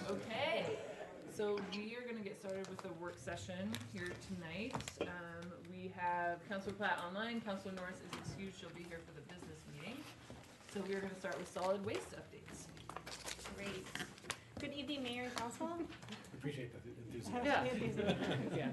Okay, so we are going to get started with the work session here tonight. We have Councilor Platt online. Councilor Norris is excused. She'll be here for the business meeting. So we are going to start with solid waste updates. Great. Good evening, Mayor and Council. Appreciate the enthusiasm. Yeah.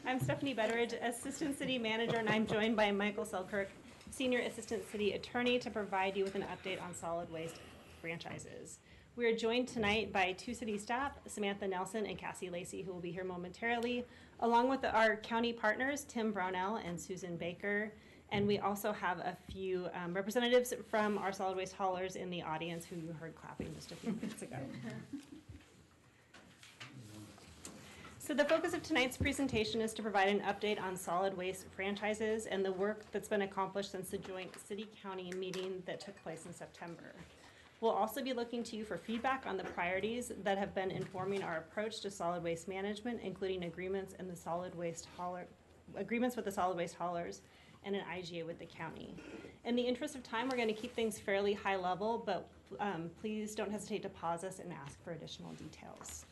I'm Stephanie Betteridge, Assistant City Manager, and I'm joined by Michael Selkirk, Senior Assistant City Attorney, to provide you with an update on solid waste franchises. We are joined tonight by two city staff, Samantha Nelson and Cassie Lacey, who will be here momentarily, along with our county partners, Tim Brownell and Susan Baker. And we also have a few representatives from our solid waste haulers in the audience who you heard clapping just a few minutes ago. So the focus of tonight's presentation is to provide an update on solid waste franchises and the work that's been accomplished since the joint city-county meeting that took place in September. We'll also be looking to you for feedback on the priorities that have been informing our approach to solid waste management, including agreements with the solid waste haulers and an IGA with the county. In the interest of time, we're going to keep things fairly high level, but please don't hesitate to pause us and ask for additional details.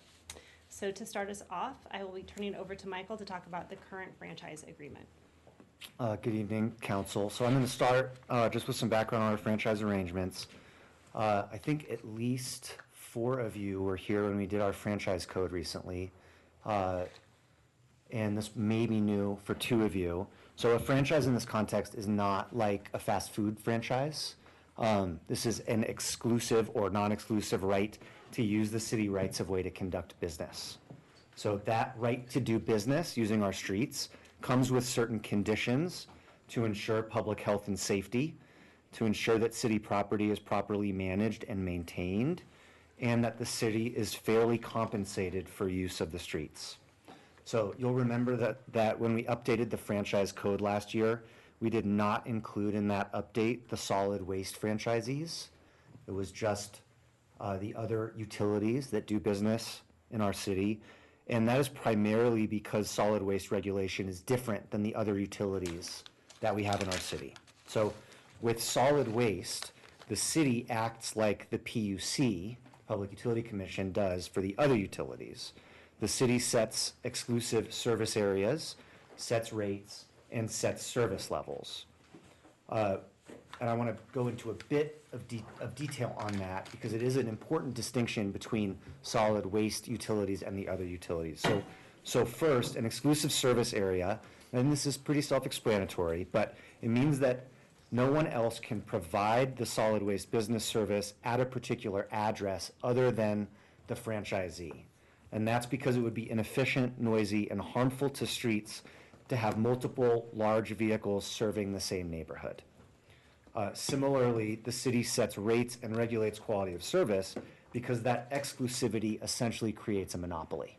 So to start us off, I will be turning it over to Michael to talk about the current franchise agreement. Good evening, Council. So I'm going to start just with some background on our franchise arrangements. I think at least 4 of you were here when we did our franchise code recently, and this may be new for 2 of you. So a franchise in this context is not like a fast food franchise. This is an exclusive or non-exclusive right to use the city rights of way to conduct business. So that right to do business using our streets comes with certain conditions to ensure public health and safety, to ensure that city property is properly managed and maintained, and that the city is fairly compensated for use of the streets. So you'll remember that when we updated the franchise code last year, we did not include in that update the solid waste franchisees. It was just the other utilities that do business in our city. And that is primarily because solid waste regulation is different than the other utilities that we have in our city. So with solid waste, the city acts like the PUC, Public Utility Commission, does for the other utilities. The city sets exclusive service areas, sets rates, and sets service levels. And I want to go into a bit of detail on that because it is an important distinction between solid waste utilities and the other utilities. So first, an exclusive service area, and this is pretty self-explanatory, but it means that no one else can provide the solid waste business service at a particular address other than the franchisee. And that's because it would be inefficient, noisy, and harmful to streets to have multiple large vehicles serving the same neighborhood. Similarly, the city sets rates and regulates quality of service because that exclusivity essentially creates a monopoly.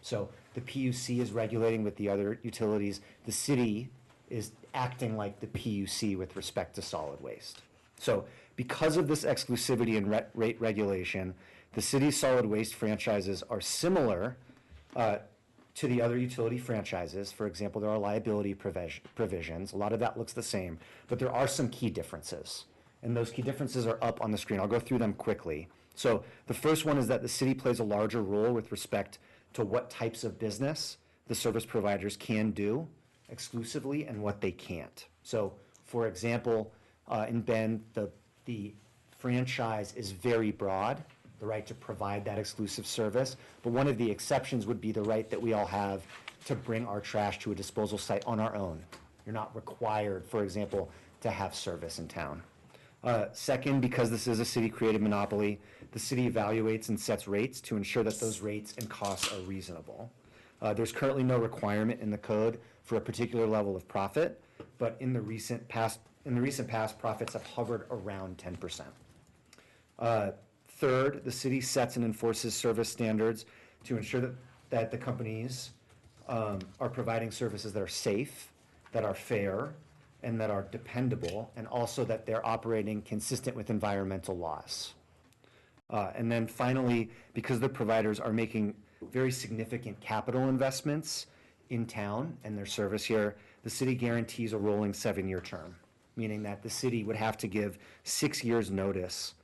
So the PUC is regulating with the other utilities. The city is acting like the PUC with respect to solid waste. So because of this exclusivity and rate regulation, the city's solid waste franchises are similar to the other utility franchises. For example, there are liability provisions. A lot of that looks the same, but there are some key differences. And those key differences are up on the screen. I'll go through them quickly. So the first one is that the city plays a larger role with respect to what types of business the service providers can do exclusively and what they can't. So for example, in Bend, the franchise is very broad, the right to provide that exclusive service, but one of the exceptions would be the right that we all have to bring our trash to a disposal site on our own. You're not required, for example, to have service in town. Second, because this is a city-created monopoly, the city evaluates and sets rates to ensure that those rates and costs are reasonable. There's currently no requirement in the code for a particular level of profit, but in the recent past, profits have hovered around 10%. Third, the city sets and enforces service standards to ensure that the companies are providing services that are safe, that are fair, and that are dependable, and also that they're operating consistent with environmental laws. And then finally, because the providers are making very significant capital investments in town and their service here, the city guarantees a rolling 7-year term, meaning that the city would have to give 6 years notice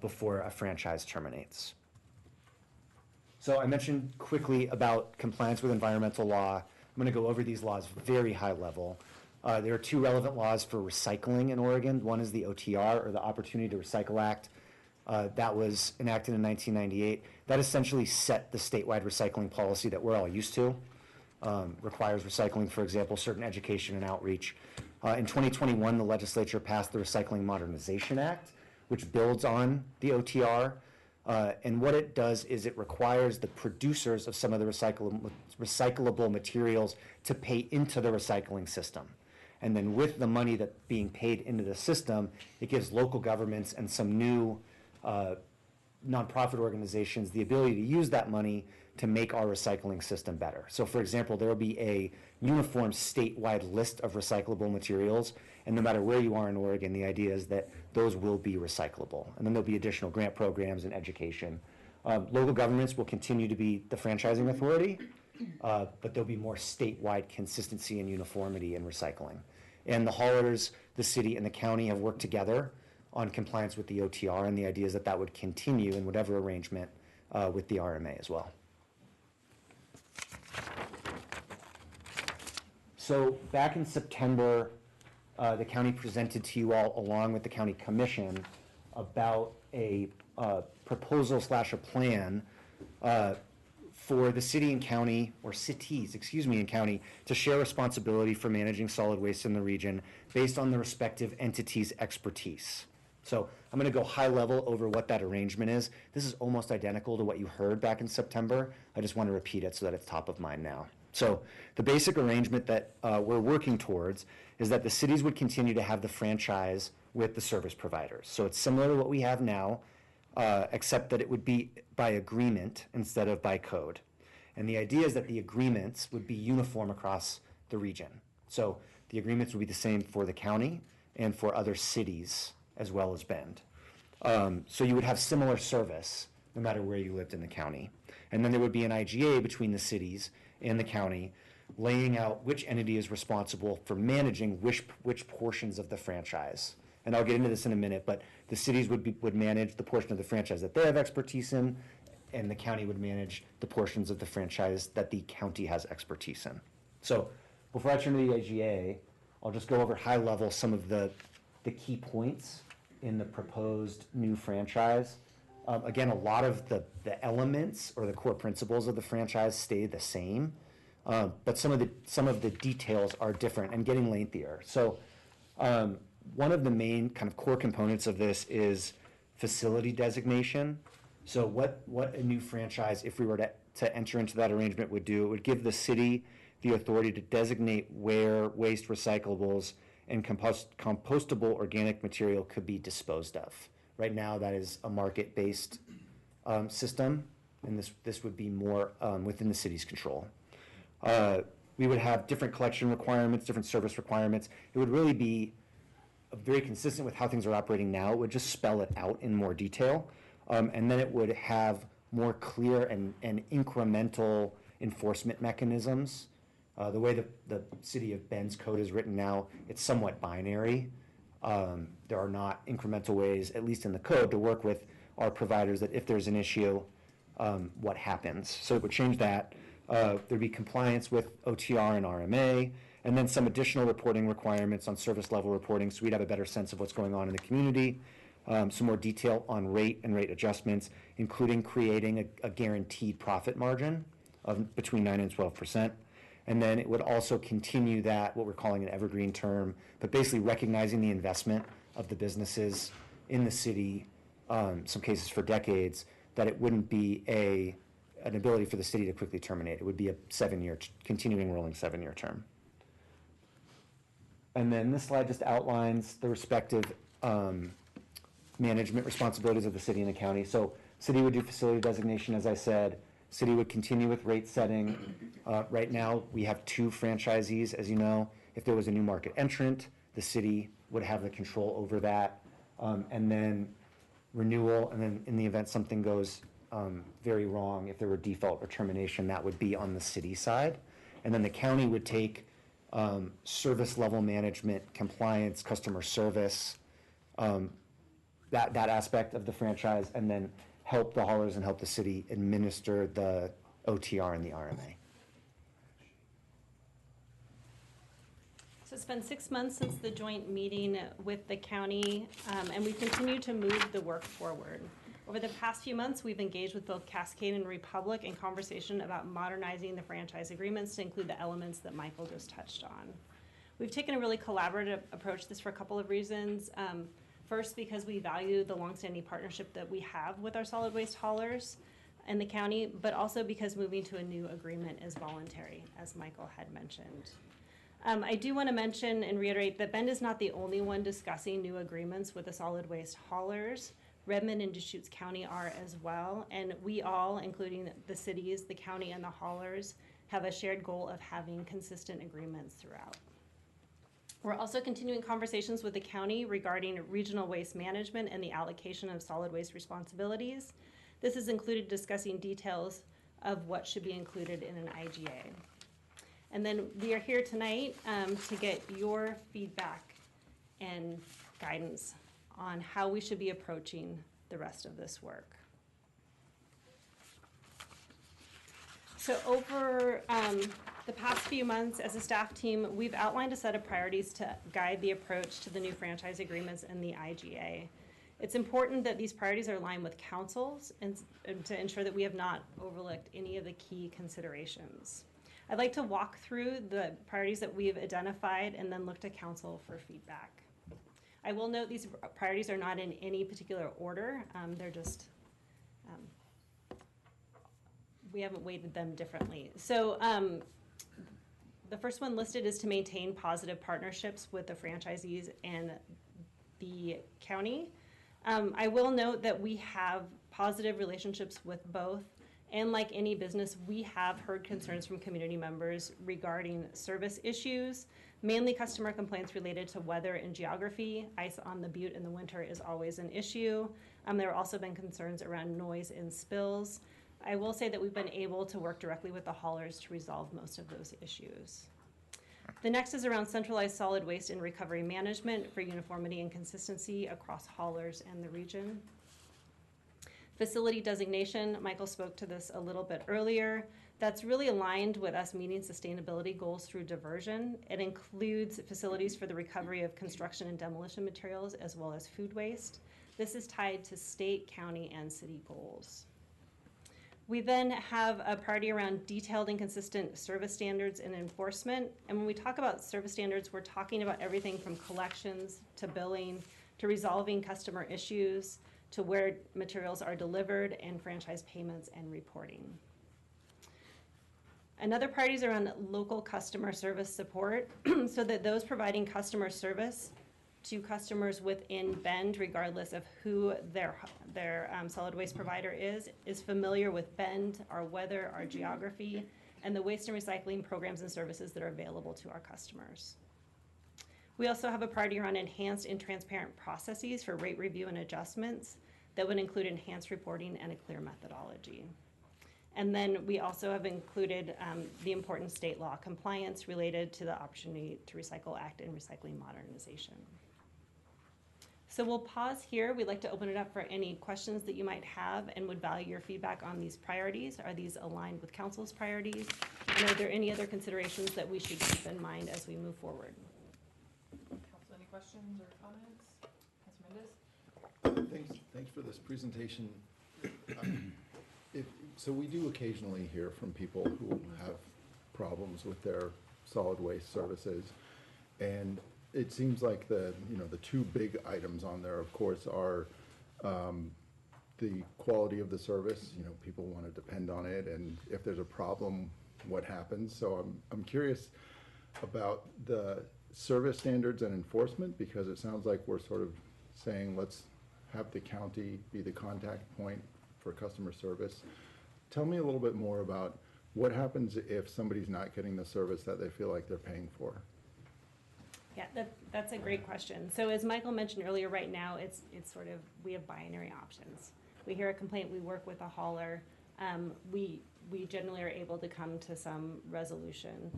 before a franchise terminates. So I mentioned quickly about compliance with environmental law. I'm going to go over these laws very high level. There are 2 relevant laws for recycling in Oregon. One is the OTR, or the Opportunity to Recycle Act. That was enacted in 1998. That essentially set the statewide recycling policy that we're all used to. Requires recycling, for example, certain education and outreach. In 2021, the legislature passed the Recycling Modernization Act, which builds on the OTR. And what it does is it requires the producers of some of the recyclable materials to pay into the recycling system. And then with the money that's being paid into the system, it gives local governments and some new nonprofit organizations the ability to use that money to make our recycling system better. So for example, there will be a uniform statewide list of recyclable materials, and no matter where you are in Oregon, the idea is that those will be recyclable. And then there'll be additional grant programs and education. Local governments will continue to be the franchising authority, but there'll be more statewide consistency and uniformity in recycling. And the haulers, the city, and the county have worked together on compliance with the OTR, and the idea is that that would continue in whatever arrangement with the RMA as well. So back in September, the county presented to you all, along with the county commission, about a proposal / a plan for the city and county, or cities, and county, to share responsibility for managing solid waste in the region based on the respective entities' expertise. So I'm going to go high level over what that arrangement is. This is almost identical to what you heard back in September. I just want to repeat it so that it's top of mind now. So the basic arrangement that we're working towards is that the cities would continue to have the franchise with the service providers. So it's similar to what we have now, except that it would be by agreement instead of by code. And the idea is that the agreements would be uniform across the region. So the agreements would be the same for the county and for other cities as well as Bend. So you would have similar service no matter where you lived in the county. And then there would be an IGA between the cities and the county laying out which entity is responsible for managing which portions of the franchise. And I'll get into this in a minute, but the cities would manage the portion of the franchise that they have expertise in, and the county would manage the portions of the franchise that the county has expertise in. So before I turn to the IGA, I'll just go over high level some of the key points in the proposed new franchise. Again, a lot of the elements or the core principles of the franchise stay the same, but some of the details are different and getting lengthier. So one of the main kind of core components of this is facility designation. So what a new franchise, if we were to enter into that arrangement, would do, it would give the city the authority to designate where waste, recyclables, and compostable organic material could be disposed of. Right now, that is a market-based system, and this would be more within the city's control. We would have different collection requirements, different service requirements. It would really be very consistent with how things are operating now. It would just spell it out in more detail. And then it would have more clear and incremental enforcement mechanisms. The way the City of Bend's code is written now, it's somewhat binary. There are not incremental ways, at least in the code, to work with our providers that if there's an issue, what happens. So it would change that. There'd be compliance with OTR and RMA, and then some additional reporting requirements on service level reporting, so we'd have a better sense of what's going on in the community. Some more detail on rate and rate adjustments, including creating a guaranteed profit margin of between 9 and 12%. And then it would also continue that, what we're calling an evergreen term, but basically recognizing the investment of the businesses in the city, some cases for decades, that it wouldn't be an ability for the city to quickly terminate. It would be a 7-year, continuing rolling 7-year term. And then this slide just outlines the respective management responsibilities of the city and the county. So city would do facility designation, as I said. City would continue with rate setting. Right now, we have 2 franchisees, as you know. If there was a new market entrant, the city would have the control over that. And then renewal, and then in the event something goes very wrong, if there were default or termination, that would be on the city side. And then the county would take service level management, compliance, customer service, that aspect of the franchise, and then help the haulers and help the city administer the OTR and the RMA. So it's been 6 months since the joint meeting with the county, and we continue to move the work forward. Over the past few months, we've engaged with both Cascade and Republic in conversation about modernizing the franchise agreements to include the elements that Michael just touched on. We've taken a really collaborative approach to this for a couple of reasons. First, because we value the longstanding partnership that we have with our solid waste haulers and the county, but also because moving to a new agreement is voluntary, as Michael had mentioned. I do want to mention and reiterate that Bend is not the only one discussing new agreements with the solid waste haulers. Redmond and Deschutes County are as well, and we all, including the cities, the county, and the haulers, have a shared goal of having consistent agreements throughout. We're also continuing conversations with the county regarding regional waste management and the allocation of solid waste responsibilities. This has included discussing details of what should be included in an IGA. And then we are here tonight to get your feedback and guidance on how we should be approaching the rest of this work. So over the past few months as a staff team, we've outlined a set of priorities to guide the approach to the new franchise agreements and the IGA. It's important that these priorities are aligned with councils and to ensure that we have not overlooked any of the key considerations. I'd like to walk through the priorities that we've identified and then look to council for feedback. I will note these priorities are not in any particular order. They're just, we haven't weighted them differently. So the first one listed is to maintain positive partnerships with the franchisees and the county. I will note that we have positive relationships with both, and like any business, we have heard concerns from community members regarding service issues, mainly customer complaints related to weather and geography. Ice on the butte in the winter is always an issue. There have also been concerns around noise and spills. I will say that we've been able to work directly with the haulers to resolve most of those issues. The next is around centralized solid waste and recovery management for uniformity and consistency across haulers and the region. Facility designation, Michael spoke to this a little bit earlier. That's really aligned with us meeting sustainability goals through diversion. It includes facilities for the recovery of construction and demolition materials as well as food waste. This is tied to state, county, and city goals. We then have a priority around detailed and consistent service standards and enforcement. And when we talk about service standards, we're talking about everything from collections to billing to resolving customer issues to where materials are delivered and franchise payments and reporting. Another priority is around local customer service support so that those providing customer service to customers within Bend, regardless of who their solid waste provider is familiar with Bend, our weather, our geography, and the waste and recycling programs and services that are available to our customers. We also have a priority around enhanced and transparent processes for rate review and adjustments that would include enhanced reporting and a clear methodology. And then we also have included the important state law compliance related to the Opportunity to Recycle Act and recycling modernization. So we'll pause here. We'd like to open it up for any questions that you might have and would value your feedback on these priorities. Are these aligned with council's priorities? And are there any other considerations that we should keep in mind as we move forward? Council, any questions or comments? Councilor Mendez? Thanks for this presentation. So we do occasionally hear from people who have problems with their solid waste services, and it seems like the two big items on there, of course, are the quality of the service. People want to depend on it, and if there's a problem, what happens? So I'm curious about the service standards and enforcement, because it sounds like we're sort of saying let's have the county be the contact point for customer service. Tell me a little bit more about what happens if somebody's not getting the service that they feel like they're paying for. Yeah, that's a great question. So as Michael mentioned earlier, right now it's sort of, we have binary options. We hear a complaint, we work with a hauler. We generally are able to come to some resolution.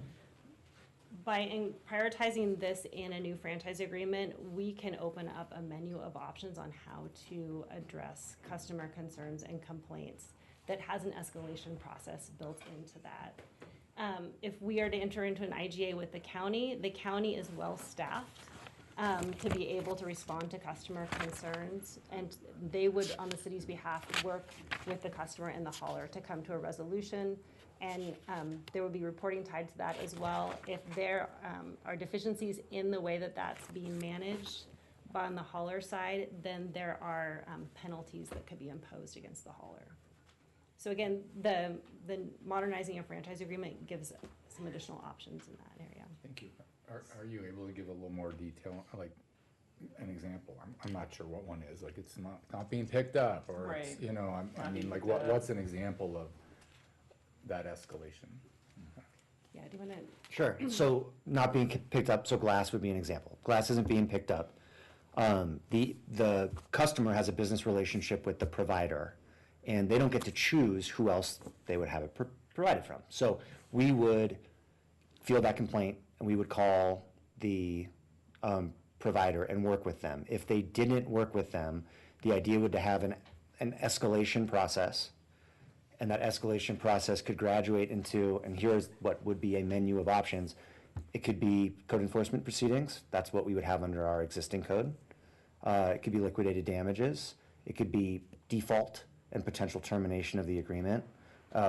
By prioritizing this in a new franchise agreement, we can open up a menu of options on how to address customer concerns and complaints that has an escalation process built into that. If we are to enter into an IGA with the county is well-staffed to be able to respond to customer concerns, and they would, on the city's behalf, work with the customer and the hauler to come to a resolution. And there would be reporting tied to that as well. If there are deficiencies in the way that that's being managed on the hauler side, then there are penalties that could be imposed against the hauler. So again, the modernizing a franchise agreement gives some additional options in that area. Thank you. Are you able to give a little more detail, like an example? I'm not sure what one is. Like it's not being picked up, or Right. it's, I mean, like what's an example of that escalation? Yeah, do you want to? Sure. So not being picked up, so glass would be an example. Glass isn't being picked up. The customer has a business relationship with the provider, and they don't get to choose who else they would have it provided from. So we would field that complaint, and we would call the provider and work with them. If they didn't work with them, the idea would to have an escalation process, and that escalation process could graduate into, and here's what would be a menu of options. It could be code enforcement proceedings. That's what we would have under our existing code. It could be liquidated damages. It could be default and potential termination of the agreement.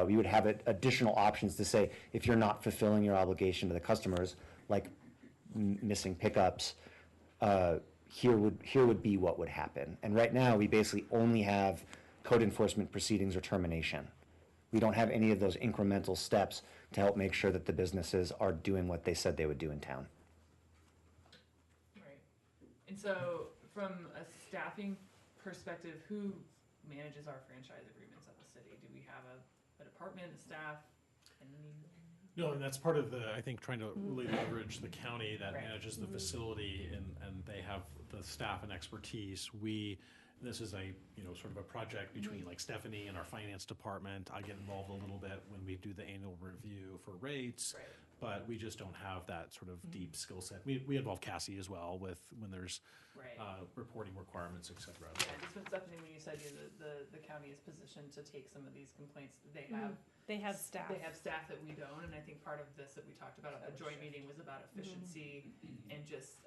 We would have additional options to say, if you're not fulfilling your obligation to the customers, like missing pickups, here would be what would happen. And right now, we basically only have code enforcement proceedings or termination. We don't have any of those incremental steps to help make sure that the businesses are doing what they said they would do in town. Right. And so from a staffing perspective, who manages our franchise agreements at the city? Do we have a department, a staff? No, and that's part of I think, trying to really leverage the county that manages the facility, and they have the staff and expertise. This is sort of a project between like Stephanie and our finance department. I get involved a little bit when we do the annual review for rates, but we just don't have that sort of deep skill set. We involve Cassie as well with when there's reporting requirements, et cetera. Yeah, just when Stephanie, when you said the county is positioned to take some of these complaints, they have staff. They have staff that we don't, and I think part of this that we talked about at the joint meeting was about efficiency and just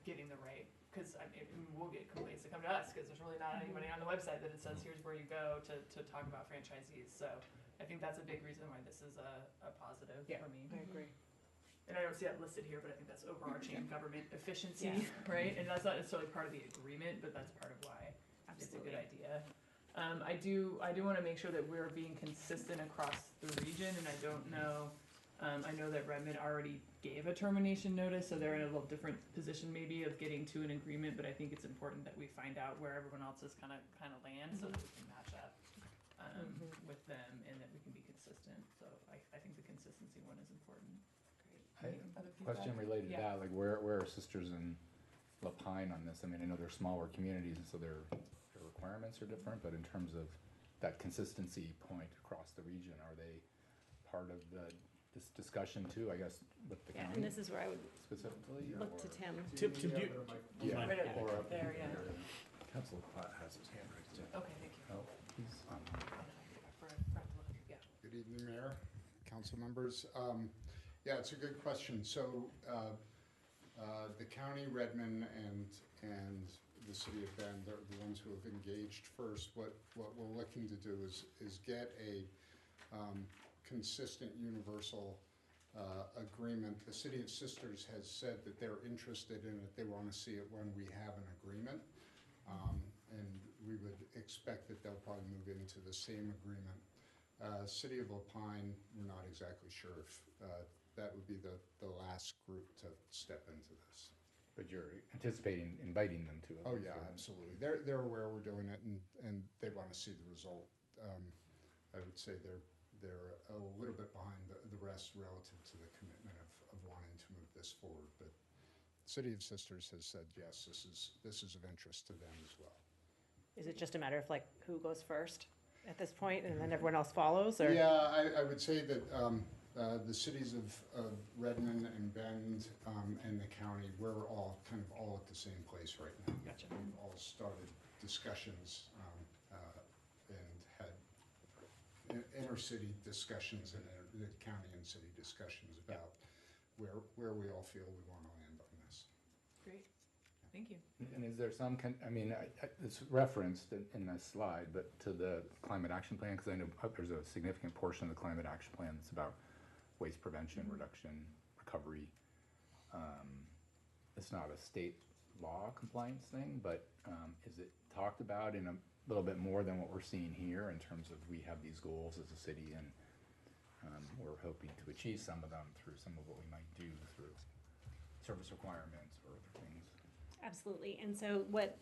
getting the right because I mean, we'll get complaints that come to us, because there's really not anybody on the website that it says, here's where you go to talk about franchisees. So I think that's a big reason why this is a positive for me. I agree. And I don't see that listed here, but I think that's overarching government efficiency, Yeah. right? And that's not necessarily part of the agreement, but that's part of why it's a good idea. I do want to make sure that we're being consistent across the region, and I don't know, I know that Redmond already gave a termination notice, so they're in a little different position maybe of getting to an agreement, but I think it's important that we find out where everyone else is kind of land, so that we can match up with them and that we can be consistent. So I think the consistency one is important. Any other feedback? Question related to that, like where are Sisters in Lapine on this? I mean, I know they're smaller communities, and so their requirements are different, but in terms of that consistency point across the region, are they part of this discussion too, I guess, with the Yeah, county and this is where I would specifically? look to Tim. Tim, do you? Yeah. Right up Or up there, yeah. Council Platt has his hand raised. Okay, thank you. Oh, he's on. Yeah. Good evening, Mayor, council members. Yeah, it's a good question. So the county, Redmond, and the city of Bend are the ones who have engaged first. What we're looking to do is get a consistent, universal agreement. The City of Sisters has said that they're interested in it. They want to see it when we have an agreement. And we would expect that they'll probably move into the same agreement. City of Lapine, we're not exactly sure if that would be the last group to step into this. But you're anticipating inviting them to it? Oh, yeah, absolutely. They're aware we're doing it, and they want to see the result. I would say they're a little bit behind the rest relative to the commitment of wanting to move this forward. But City of Sisters has said, yes, this is of interest to them as well. Is it just a matter of like who goes first at this point, and then everyone else follows, or? Yeah, I would say that the cities of Redmond and Bend and the county, we're all kind of all at the same place right now. Gotcha. We've all started discussions and had inter-city discussions and the county and city discussions about where we all feel we want to land on this. Great, thank you. And is there some, I mean, it's referenced in this slide, but to the climate action plan, because I know there's a significant portion of the climate action plan that's about waste prevention, reduction, recovery. It's not a state law compliance thing, but is it talked about in a little bit more than what we're seeing here in terms of we have these goals as a city, and we're hoping to achieve some of them through some of what we might do through service requirements or other things? Absolutely. And so what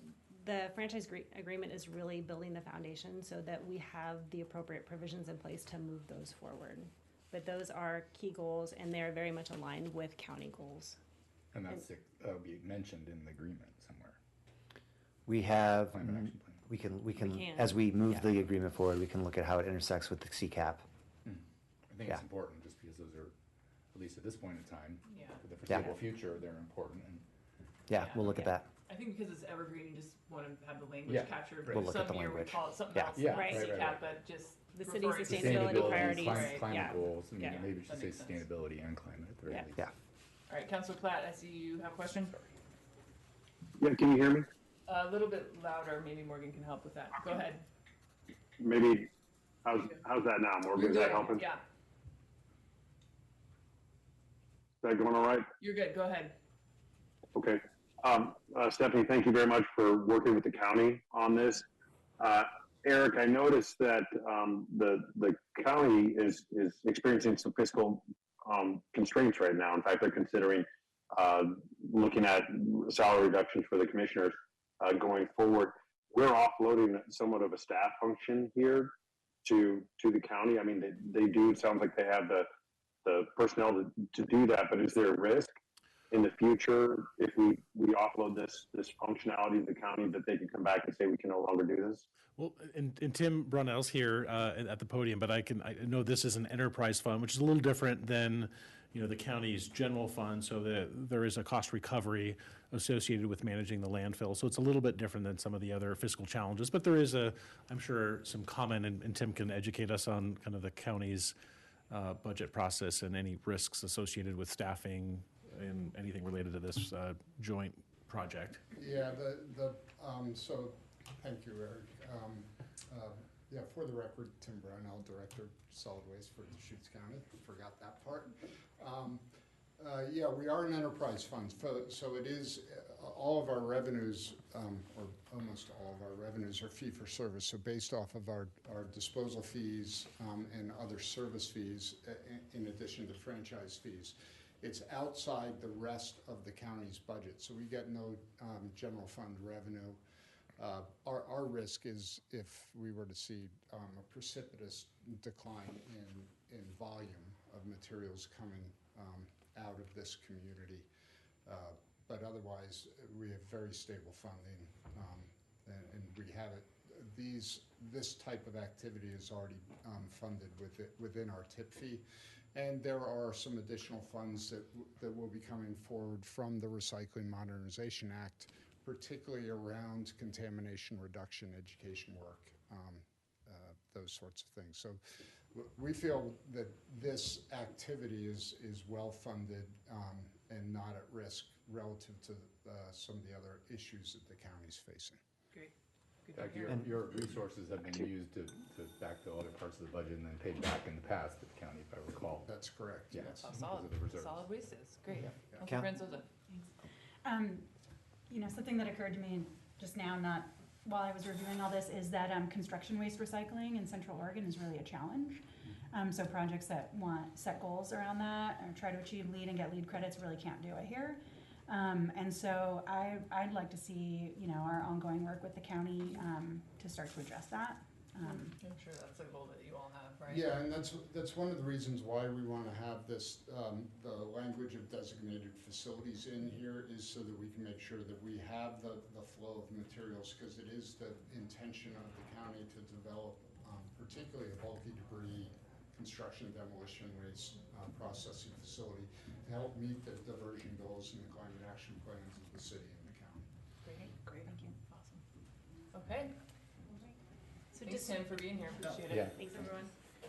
the franchise agreement is really building the foundation so that we have the appropriate provisions in place to move those forward. But those are key goals, and they're very much aligned with county goals. And that's be mentioned in the agreement somewhere. We have, Climate action plan. we can, can, as we move yeah. the agreement forward, we can look at how it intersects with the CCAP. I think Yeah. it's important just because those are, at least at this point in time, Yeah. for the foreseeable future, they're important. And Yeah, Yeah. we'll look at that. I think because it's evergreen, you just want to have the language Yeah, captured. right. We'll look at Some the year we language. call it something Yeah. else, Yeah, like right, right, CCAP, right. but just The city's referring to sustainability priorities. Climate Yeah. goals, I mean, Yeah. maybe we should That say makes sense. sustainability and climate at the very Yeah. least. Yeah. All right, Councilor Platt, I see you have a question. Yeah, can you hear me? A little bit louder, maybe Morgan can help with that. Go ahead. Maybe, how's that now, Morgan? Is that helping? Yeah, Is that going all right? you're good. Go ahead. Okay. Stephanie, thank you very much for working with the county on this. Eric, I noticed that the county is experiencing some fiscal constraints right now. In fact, they're considering looking at salary reductions for the commissioners going forward. We're offloading somewhat of a staff function here to the county. I mean, they do, it sounds like they have the personnel to do that, but is there a risk in the future if we offload this functionality to the county that they can come back and say we can no longer do this? Well, and Tim Brunel's here at the podium, but I know this is an enterprise fund, which is a little different than, the county's general fund. So there is a cost recovery associated with managing the landfill. So it's a little bit different than some of the other fiscal challenges, but there is I'm sure, some common, and Tim can educate us on kind of the county's budget process and any risks associated with staffing and anything related to this joint project. Yeah, so, thank you, Eric. Yeah, for the record, Tim Brownell, Director, Solid Waste for Deschutes County, forgot that part. Yeah, we are an enterprise fund, so it is, all of our revenues, or almost all of our revenues are fee-for-service, so based off of our disposal fees and other service fees, in addition to franchise fees. It's outside the rest of the county's budget, so we get no general fund revenue. Our risk is if we were to see a precipitous decline in volume of materials coming out of this community. But otherwise, we have very stable funding, and we have it. This type of activity is already funded within our tip fee. And there are some additional funds that will be coming forward from the Recycling Modernization Act, particularly around contamination reduction, education work, those sorts of things. So we feel that this activity is well-funded and not at risk relative to some of the other issues that the county's facing. Great. In fact, your resources have been used to backfill other parts of the budget and then paid back in the past to the county, if I recall. That's correct. Yeah. That's how Because of the reserves. solid waste is. Great. Yeah. Councilor Franzosa. You know, something that occurred to me just now, not while I was reviewing all this, is that construction waste recycling in Central Oregon is really a challenge. So projects that want set goals around that or try to achieve LEED and get LEED credits really can't do it here. And so I'd like to see, you know, our ongoing work with the county to start to address that. I'm sure that's a goal that you all have, right? Yeah, and that's one of the reasons why we want to have this, the language of designated facilities in here is so that we can make sure that we have the flow of materials, because it is the intention of the county to develop particularly a bulky debris construction demolition waste processing facility to help meet the diversion goals and the climate action plans of the city and the county. Great. Thank you. Awesome. Okay. So Thanks, just, Tim, for being here. Appreciate it. Yeah. thanks everyone.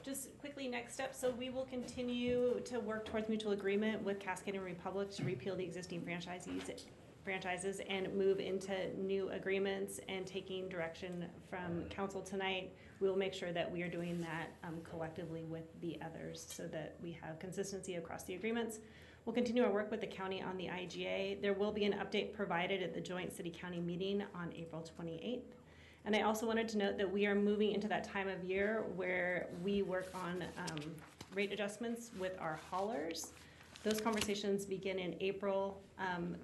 Just quickly, next step, so we will continue to work towards mutual agreement with Cascade and Republic to repeal the existing franchises and move into new agreements, and taking direction from council tonight. We will make sure that we are doing that collectively with the others so that we have consistency across the agreements. We'll continue our work with the county on the IGA. There will be an update provided at the joint city-county meeting on April 28th. And I also wanted to note that we are moving into that time of year where we work on rate adjustments with our haulers. Those conversations begin in April.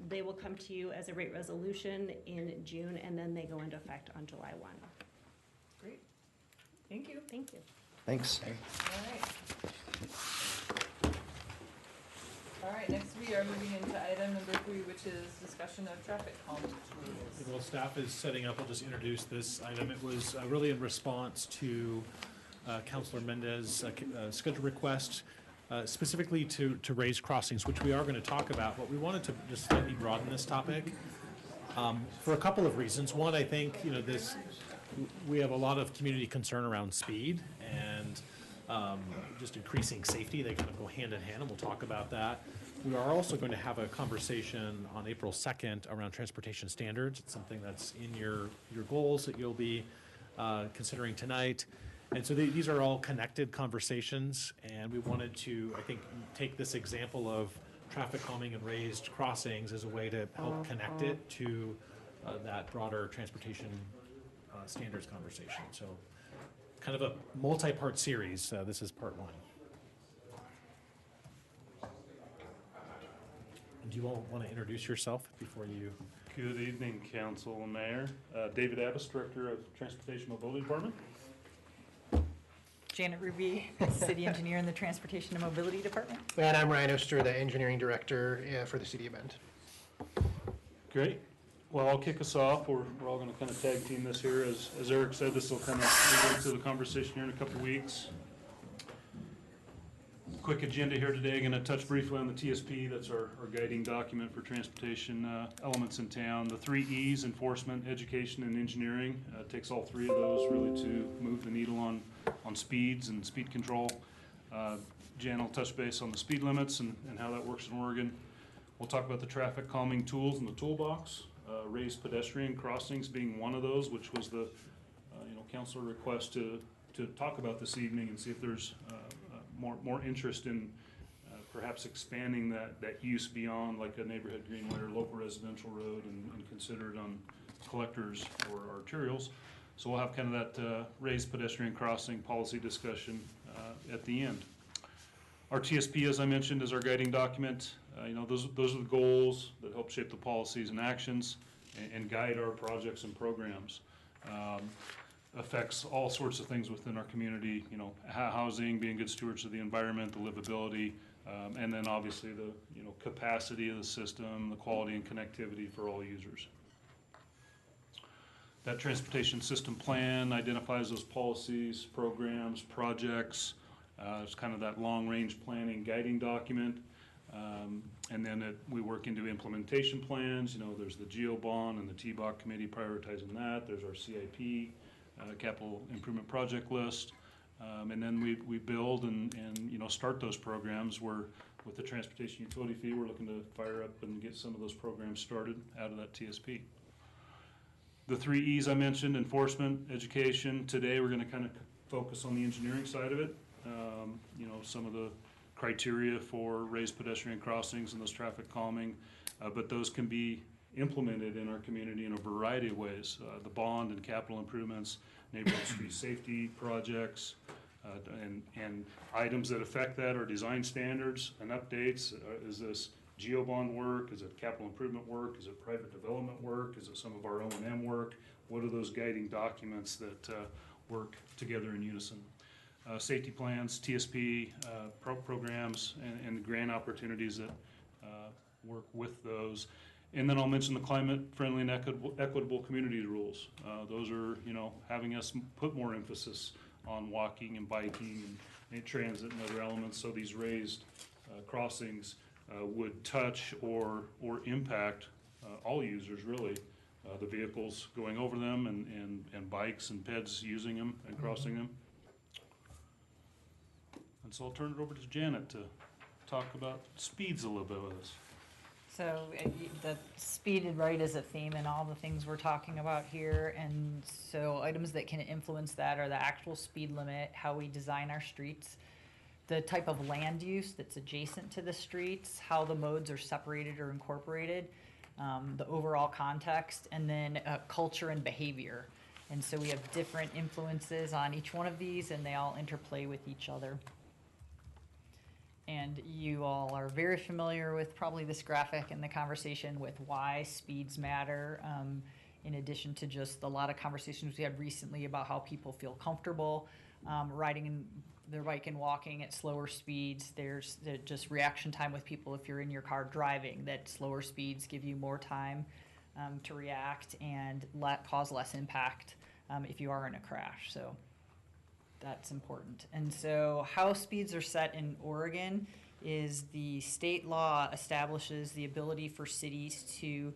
They will come to you as a rate resolution in June, and then they go into effect on July 1. Great. Thank you. Thank you. Thanks. All right, next we are moving into item number 3, which is discussion of traffic calming tools. Well, staff is setting up, I'll just introduce this item. It was really in response to Councilor Mendez's schedule request, specifically to raise crossings, which we are going to talk about, but we wanted to just slightly broaden this topic for a couple of reasons. One, I think, you know, we have a lot of community concern around speed and just increasing safety. They kind of go hand in hand, and we'll talk about that. We are also going to have a conversation on April 2nd around transportation standards. It's something that's in your goals that you'll be considering tonight. And so these are all connected conversations, and we wanted to, I think, take this example of traffic calming and raised crossings as a way to help connect it to that broader transportation standards conversation. So kind of a multi-part series. This is part 1. Do you all want to introduce yourself before you? Good evening, Council and Mayor. David Abbas, Director of Transportation Mobility Department. Janet Ruby, City Engineer in the Transportation and Mobility Department. And I'm Ryan Oster, the Engineering Director for the City of Bend. Great. Well, I'll kick us off. We're all going to kind of tag team this here. As Eric said, this will kind of lead into the conversation here in a couple of weeks. Quick agenda here today. Going to touch briefly on the TSP. That's our guiding document for transportation elements in town. The 3 E's, enforcement, education, and engineering. Takes all 3 of those really to move the needle on speeds and speed control. Jan will touch base on the speed limits and how that works in Oregon. We'll talk about the traffic calming tools in the toolbox, raised pedestrian crossings being one of those, which was the, council request to talk about this evening and see if there's more interest in perhaps expanding that use beyond like a neighborhood greenway or local residential road and consider it on collectors or arterials. So we'll have kind of that raised pedestrian crossing policy discussion at the end. Our TSP, as I mentioned, is our guiding document. Those are the goals that help shape the policies and actions and guide our projects and programs. Affects all sorts of things within our community, housing, being good stewards of the environment, the livability, and then obviously the capacity of the system, the quality and connectivity for all users. That transportation system plan identifies those policies, programs, projects. It's kind of that long-range planning guiding document. And then we work into implementation plans. There's the GeoBond and the TBOC committee prioritizing that. There's our CIP, capital improvement project list. And then we build and start those programs where with the transportation utility fee, we're looking to fire up and get some of those programs started out of that TSP. The 3 E's I mentioned, enforcement, education. Today we're going to kind of focus on the engineering side of it. Some of the criteria for raised pedestrian crossings and those traffic calming, but those can be implemented in our community in a variety of ways. The bond and capital improvements, neighborhood street safety projects, and items that affect that are design standards and updates. Is this GeoBond work? Is it capital improvement work? Is it private development work? Is it some of our O&M work? What are those guiding documents that work together in unison? Safety plans, TSP programs, and the grant opportunities that work with those. And then I'll mention the climate-friendly and equitable community rules. Those are, having us put more emphasis on walking and biking and transit and other elements. So these raised crossings would touch or impact all users, really. The vehicles going over them and bikes and peds using them and crossing them. And so I'll turn it over to Janet to talk about speeds a little bit with us. So the speed right is a theme in all the things we're talking about here. And so items that can influence that are the actual speed limit, how we design our streets, the type of land use that's adjacent to the streets, how the modes are separated or incorporated, the overall context, and then culture and behavior. And so we have different influences on each one of these, and they all interplay with each other. And you all are very familiar with probably this graphic and the conversation with why speeds matter, in addition to just a lot of conversations we had recently about how people feel comfortable riding their bike and walking at slower speeds. There's just reaction time with people if you're in your car driving, that slower speeds give you more time to react and cause less impact if you are in a crash. So that's important. And so how speeds are set in Oregon is the state law establishes the ability for cities to,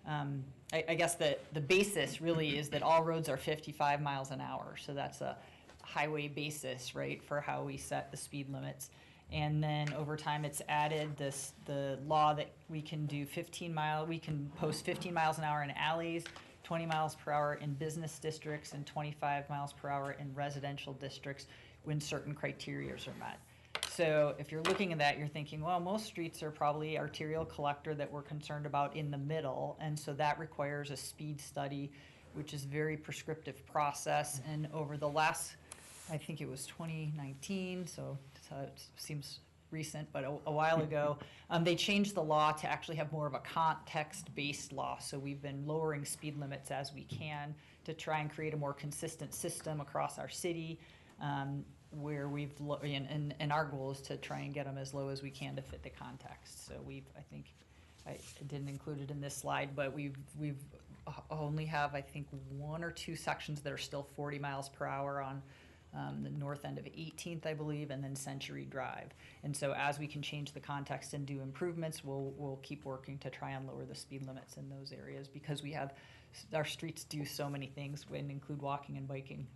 I guess the basis really is that all roads are 55 miles an hour. So that's a highway basis, right, for how we set the speed limits. And then over time it's added the law that we can do we can post 15 miles an hour in alleys, 20 miles per hour in business districts, and 25 miles per hour in residential districts when certain criteria are met. So if you're looking at that, you're thinking, well, most streets are probably arterial collector that we're concerned about in the middle, and so that requires a speed study, which is a very prescriptive process. And over the last, I think it was 2019, so it seems recent, but a while ago, they changed the law to actually have more of a context-based law. So we've been lowering speed limits as we can to try and create a more consistent system across our city, where and our goal is to try and get them as low as we can to fit the context. So I think I didn't include it in this slide, but we've only have, I think, 1 or 2 sections that are still 40 miles per hour on the north end of 18th, I believe, and then Century Drive. And so as we can change the context and do improvements, we'll keep working to try and lower the speed limits in those areas, because our streets do so many things, and include walking and biking.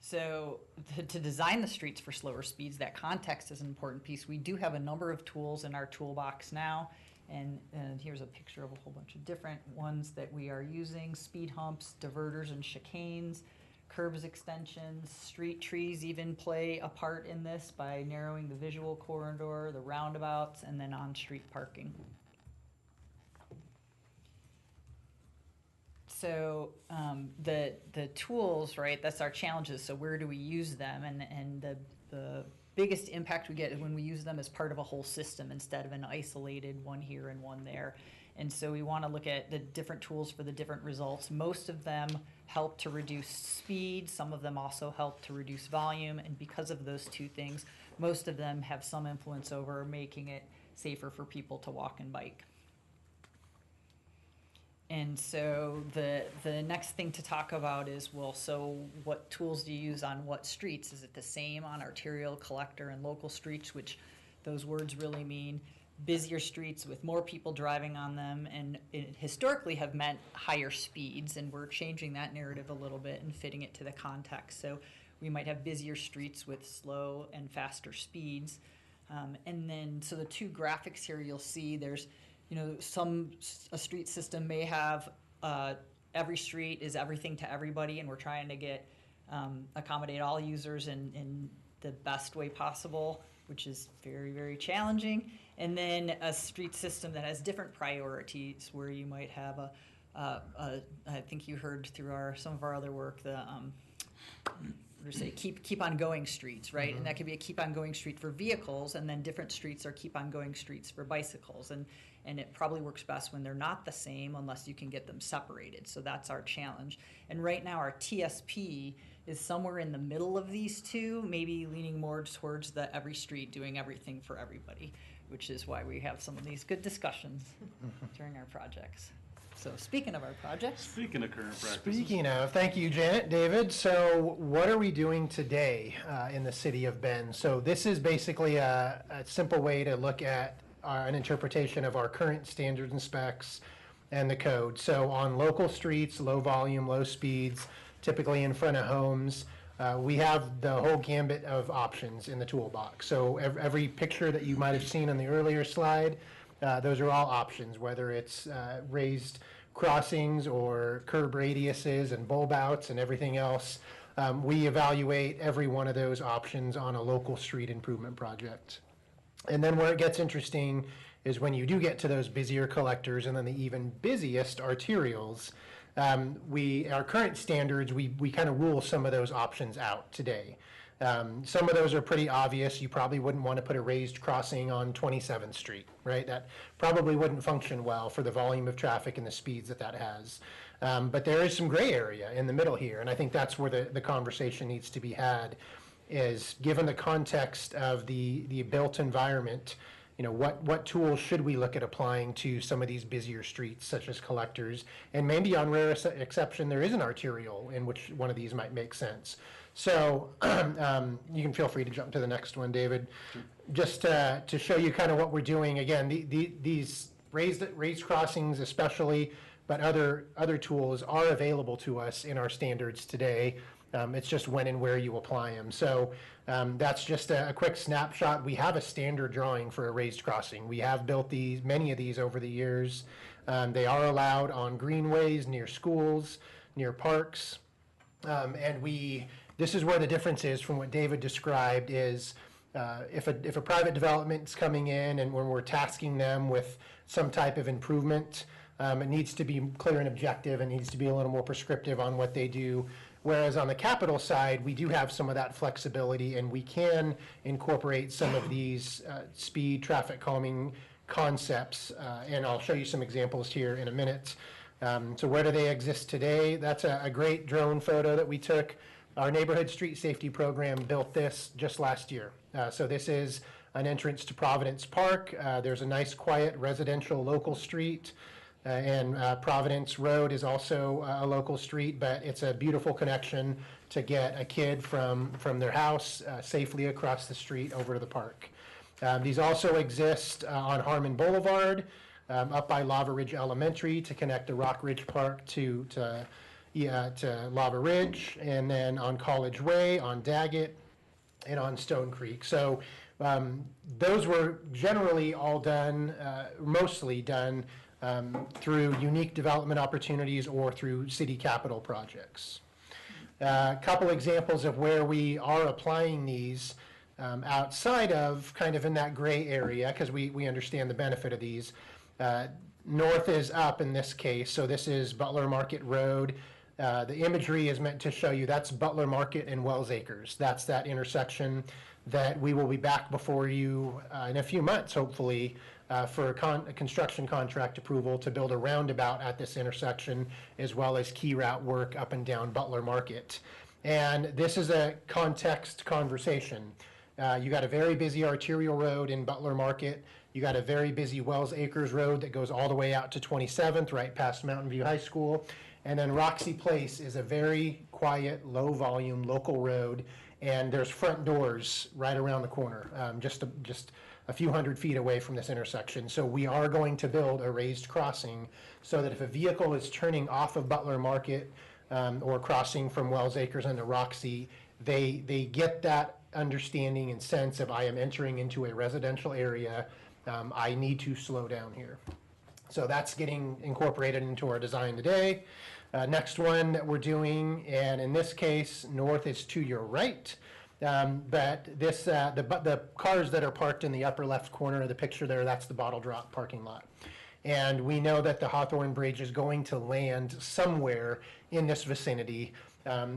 So to design the streets for slower speeds, that context is an important piece. We do have a number of tools in our toolbox now, And here's a picture of a whole bunch of different ones that we are using: speed humps, diverters and chicanes, curbs extensions, street trees even play a part in this by narrowing the visual corridor, the roundabouts, and then on-street parking. So the tools, right, that's our challenges. So where do we use them? And the biggest impact we get is when we use them as part of a whole system instead of an isolated one here and one there. And so we want to look at the different tools for the different results. Most of them help to reduce speed. Some of them also help to reduce volume. And because of those two things, most of them have some influence over making it safer for people to walk and bike. And so the next thing to talk about is, well, so what tools do you use on what streets? Is it the same on arterial, collector, and local streets, which those words really mean busier streets with more people driving on them, and it historically have meant higher speeds, and we're changing that narrative a little bit and fitting it to the context. So we might have busier streets with slow and faster speeds. And then, so the two graphics here you'll see, there's, you know, a street system may have every street is everything to everybody, and we're trying to accommodate all users in the best way possible, which is very, very challenging. And then a street system that has different priorities, where you might have I think you heard through some of our other work, keep on going streets, right? Mm-hmm. And that could be a keep on going street for vehicles, and then different streets are keep on going streets for bicycles. And it probably works best when they're not the same, unless you can get them separated. So that's our challenge. And right now our TSP is somewhere in the middle of these two, maybe leaning more towards the every street doing everything for everybody, which is why we have some of these good discussions during our projects. So speaking of our projects. Speaking of current practices. Speaking of, thank you, Janet, David. So what are we doing today in the city of Bend? So this is basically a simple way to look at an interpretation of our current standards and specs and the code. So on local streets, low volume, low speeds, typically in front of homes, we have the whole gambit of options in the toolbox. So every picture that you might have seen on the earlier slide, those are all options, whether it's raised crossings or curb radiuses and bulb outs and everything else. We evaluate every one of those options on a local street improvement project. And then where it gets interesting is when you do get to those busier collectors and then the even busiest arterials, our current standards, we kind of rule some of those options out today. Some of those are pretty obvious. You probably wouldn't want to put a raised crossing on 27th Street, right? That probably wouldn't function well for the volume of traffic and the speeds that has. But there is some gray area in the middle here, and I think that's where the conversation needs to be had, is given the context of the built environment, you know, what tools should we look at applying to some of these busier streets, such as collectors, and maybe on rare exception there is an arterial in which one of these might make sense. So you can feel free to jump to the next one, David. Just to show you kind of what we're doing. Again, these raised crossings especially, but other tools are available to us in our standards today. It's just when and where you apply them. So that's just a quick snapshot. We have a standard drawing for a raised crossing. We have built many of these over the years. They are allowed on greenways, near schools, near parks. This is where the difference is from what David described is if a private development's coming in and when we're tasking them with some type of improvement, it needs to be clear and objective and needs to be a little more prescriptive on what they do. Whereas on the capital side, we do have some of that flexibility and we can incorporate some of these speed traffic calming concepts. And I'll show you some examples here in a minute. So where do they exist today? That's a great drone photo that we took. Our neighborhood street safety program built this just last year. So this is an entrance to Providence Park. There's a nice quiet residential local street. And Providence Road is also a local street, but it's a beautiful connection to get a kid from their house safely across the street over to the park. These also exist on Harmon Boulevard, up by Lava Ridge Elementary to connect the Rock Ridge Park to Lava Ridge, and then on College Way, on Daggett, and on Stone Creek. So those were generally all done, mostly done through unique development opportunities or through city capital projects. A couple examples of where we are applying these outside of kind of in that gray area, because we understand the benefit of these. North is up in this case, so this is Butler Market Road. The imagery is meant to show you that's Butler Market and Wells Acres. That's that intersection that we will be back before you in a few months, hopefully, for a construction contract approval to build a roundabout at this intersection, as well as key route work up and down Butler Market. And this is a context conversation. You got a very busy arterial road in Butler Market. You got a very busy Wells Acres Road that goes all the way out to 27th, right past Mountain View High School. And then Roxy Place is a very quiet, low-volume, local road, and there's front doors right around the corner, just a few hundred feet away from this intersection. So we are going to build a raised crossing so that if a vehicle is turning off of Butler Market or crossing from Wells Acres into Roxy, they get that understanding and sense of I am entering into a residential area. I need to slow down here. So that's getting incorporated into our design today. Next one that we're doing, and in this case, north is to your right. But this, the cars that are parked in the upper left corner of the picture there, that's the Bottle Drop parking lot. And we know that the Hawthorne Bridge is going to land somewhere in this vicinity.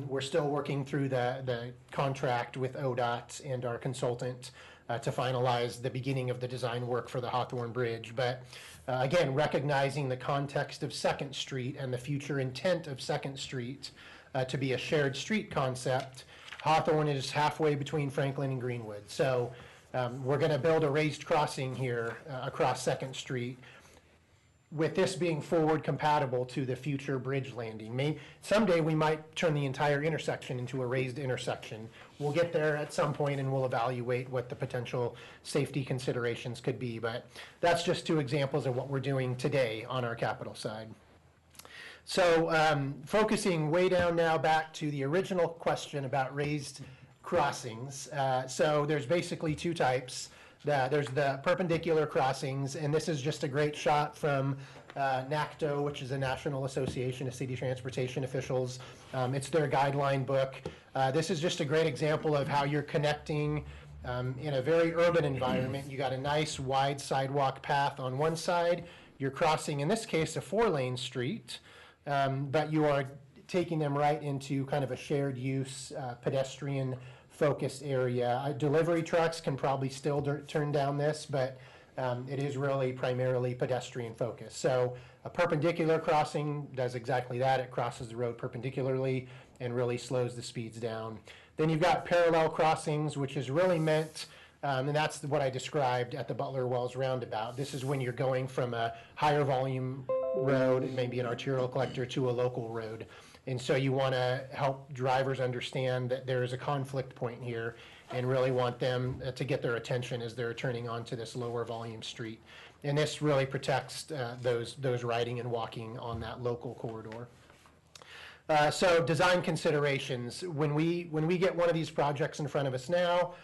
We're still working through the contract with ODOT and our consultant to finalize the beginning of the design work for the Hawthorne Bridge. But again, recognizing the context of 2nd Street and the future intent of 2nd Street to be a shared street concept, Hawthorne is halfway between Franklin and Greenwood. So we're going to build a raised crossing here across 2nd Street, with this being forward compatible to the future bridge landing. Someday we might turn the entire intersection into a raised intersection. We'll get there at some point and we'll evaluate what the potential safety considerations could be, but that's just 2 examples of what we're doing today on our capital side. So focusing way down now back to the original question about raised crossings. So there's basically 2 types. There's the perpendicular crossings, and this is just a great shot from NACTO, which is the National Association of City Transportation Officials. It's their guideline book. This is just a great example of how you're connecting in a very urban environment. You got a nice wide sidewalk path on one side. You're crossing, in this case, a 4-lane street, but you are taking them right into kind of a shared use pedestrian focused area. Delivery trucks can probably still turn down this, but it is really primarily pedestrian focused. So a perpendicular crossing does exactly that. It crosses the road perpendicularly and really slows the speeds down. Then you've got parallel crossings, which is really meant, and that's what I described at the Butler Wells roundabout. This is when you're going from a higher volume road, maybe an arterial collector, to a local road. And so you want to help drivers understand that there is a conflict point here and really want them to get their attention as they're turning onto this lower volume street. And this really protects those riding and walking on that local corridor. So design considerations. When we get one of these projects in front of us now,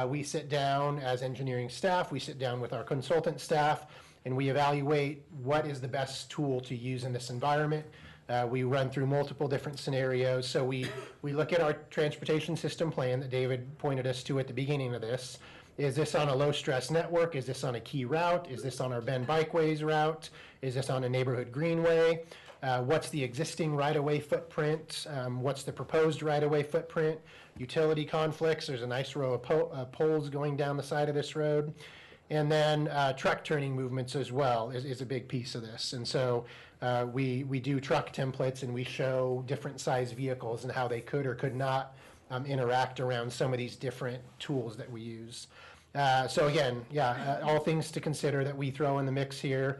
we sit down as engineering staff, we sit down with our consultant staff, and we evaluate what is the best tool to use in this environment. We run through multiple different scenarios. So we look at our transportation system plan that David pointed us to at the beginning of this. Is this on a low-stress network? Is this on a key route? Is this on our Bend Bikeways route? Is this on a neighborhood greenway? What's the existing right-of-way footprint? What's the proposed right-of-way footprint? Utility conflicts. There's a nice row of poles going down the side of this road. And then truck turning movements as well is a big piece of this. And so we do truck templates and we show different size vehicles and how they could or could not interact around some of these different tools that we use. So again, all things to consider that we throw in the mix here.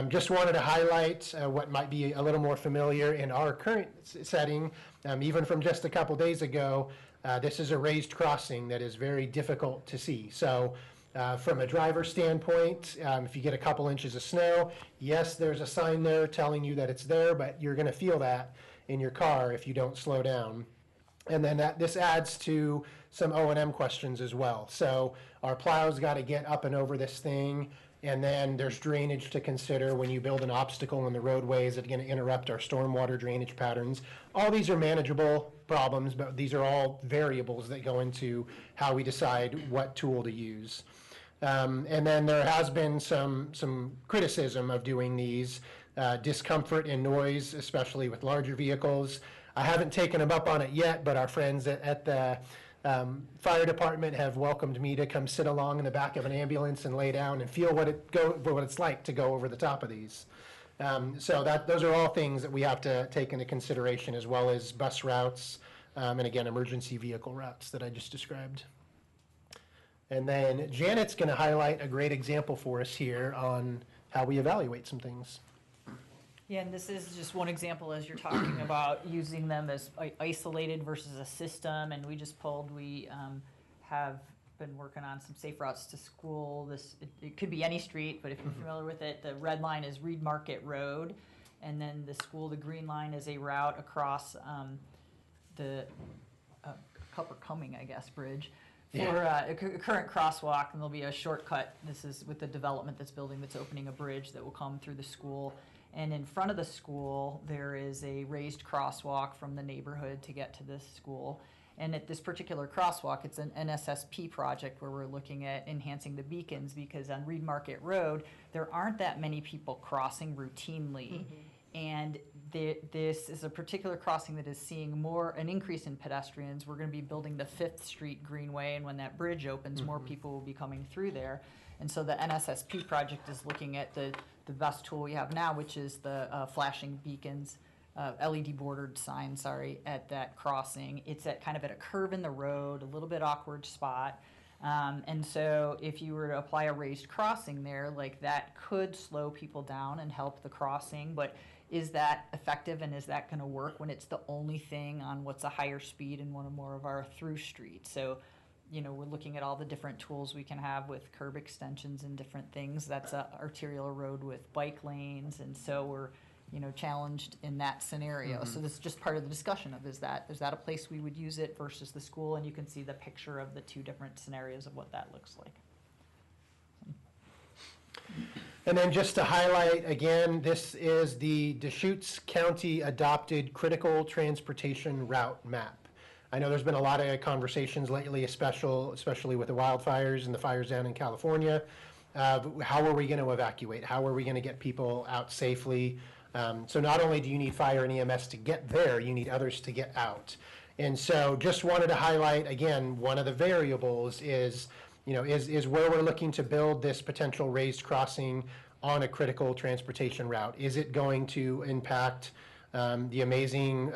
Just wanted to highlight what might be a little more familiar in our current setting, even from just a couple days ago. This is a raised crossing that is very difficult to see. So from a driver standpoint, if you get a couple inches of snow, yes, there's a sign there telling you that it's there, but you're going to feel that in your car if you don't slow down. And then this adds to some O&M questions as well. So our plows got to get up and over this thing, and then there's drainage to consider when you build an obstacle in the roadway. Is it going to interrupt our stormwater drainage patterns? All these are manageable problems, but these are all variables that go into how we decide what tool to use. And then there has been some criticism of doing these, discomfort and noise, especially with larger vehicles. I haven't taken them up on it yet, but our friends at the fire department have welcomed me to come sit along in the back of an ambulance and lay down and feel what it's like to go over the top of these. So those are all things that we have to take into consideration, as well as bus routes, and again, emergency vehicle routes that I just described. And then Janet's going to highlight a great example for us here on how we evaluate some things. Yeah, and this is just one example as you're talking about using them as isolated versus a system. And we just we have been working on some safe routes to school. It could be any street, but if you're familiar with it, the red line is Reed Market Road. And then the green line is a route across the Cupper Cumming, I guess, bridge. For a current crosswalk, and there'll be a shortcut. This is with the development that's opening a bridge that will come through the school. And in front of the school, there is a raised crosswalk from the neighborhood to get to this school. And at this particular crosswalk, it's an NSSP project where we're looking at enhancing the beacons, because on Reed Market Road, there aren't that many people crossing routinely. And this is a particular crossing that is seeing an increase in pedestrians. We're going to be building the 5th Street Greenway, and when that bridge opens, more people will be coming through there. And so the NSSP project is looking at the best tool we have now, which is the flashing beacons, LED bordered sign, at that crossing. It's at a curve in the road, a little bit awkward spot. And so if you were to apply a raised crossing there, that could slow people down and help the crossing. But is that effective, and is that going to work when it's the only thing on what's a higher speed in one or more of our through streets? So, we're looking at all the different tools we can have with curb extensions and different things. That's a arterial road with bike lanes, and so we're, challenged in that scenario. So this is just part of the discussion of is that a place we would use it versus the school, and you can see the picture of the two different scenarios of what that looks like. And then just to highlight again, this is the Deschutes County adopted critical transportation route map. I know there's been a lot of conversations lately, especially with the wildfires and the fires down in California. How are we going to evacuate? How are we going to get people out safely? So not only do you need fire and EMS to get there, you need others to get out. And so just wanted to highlight, again, one of the variables is where we're looking to build this potential raised crossing on a critical transportation route. Is it going to impact the amazing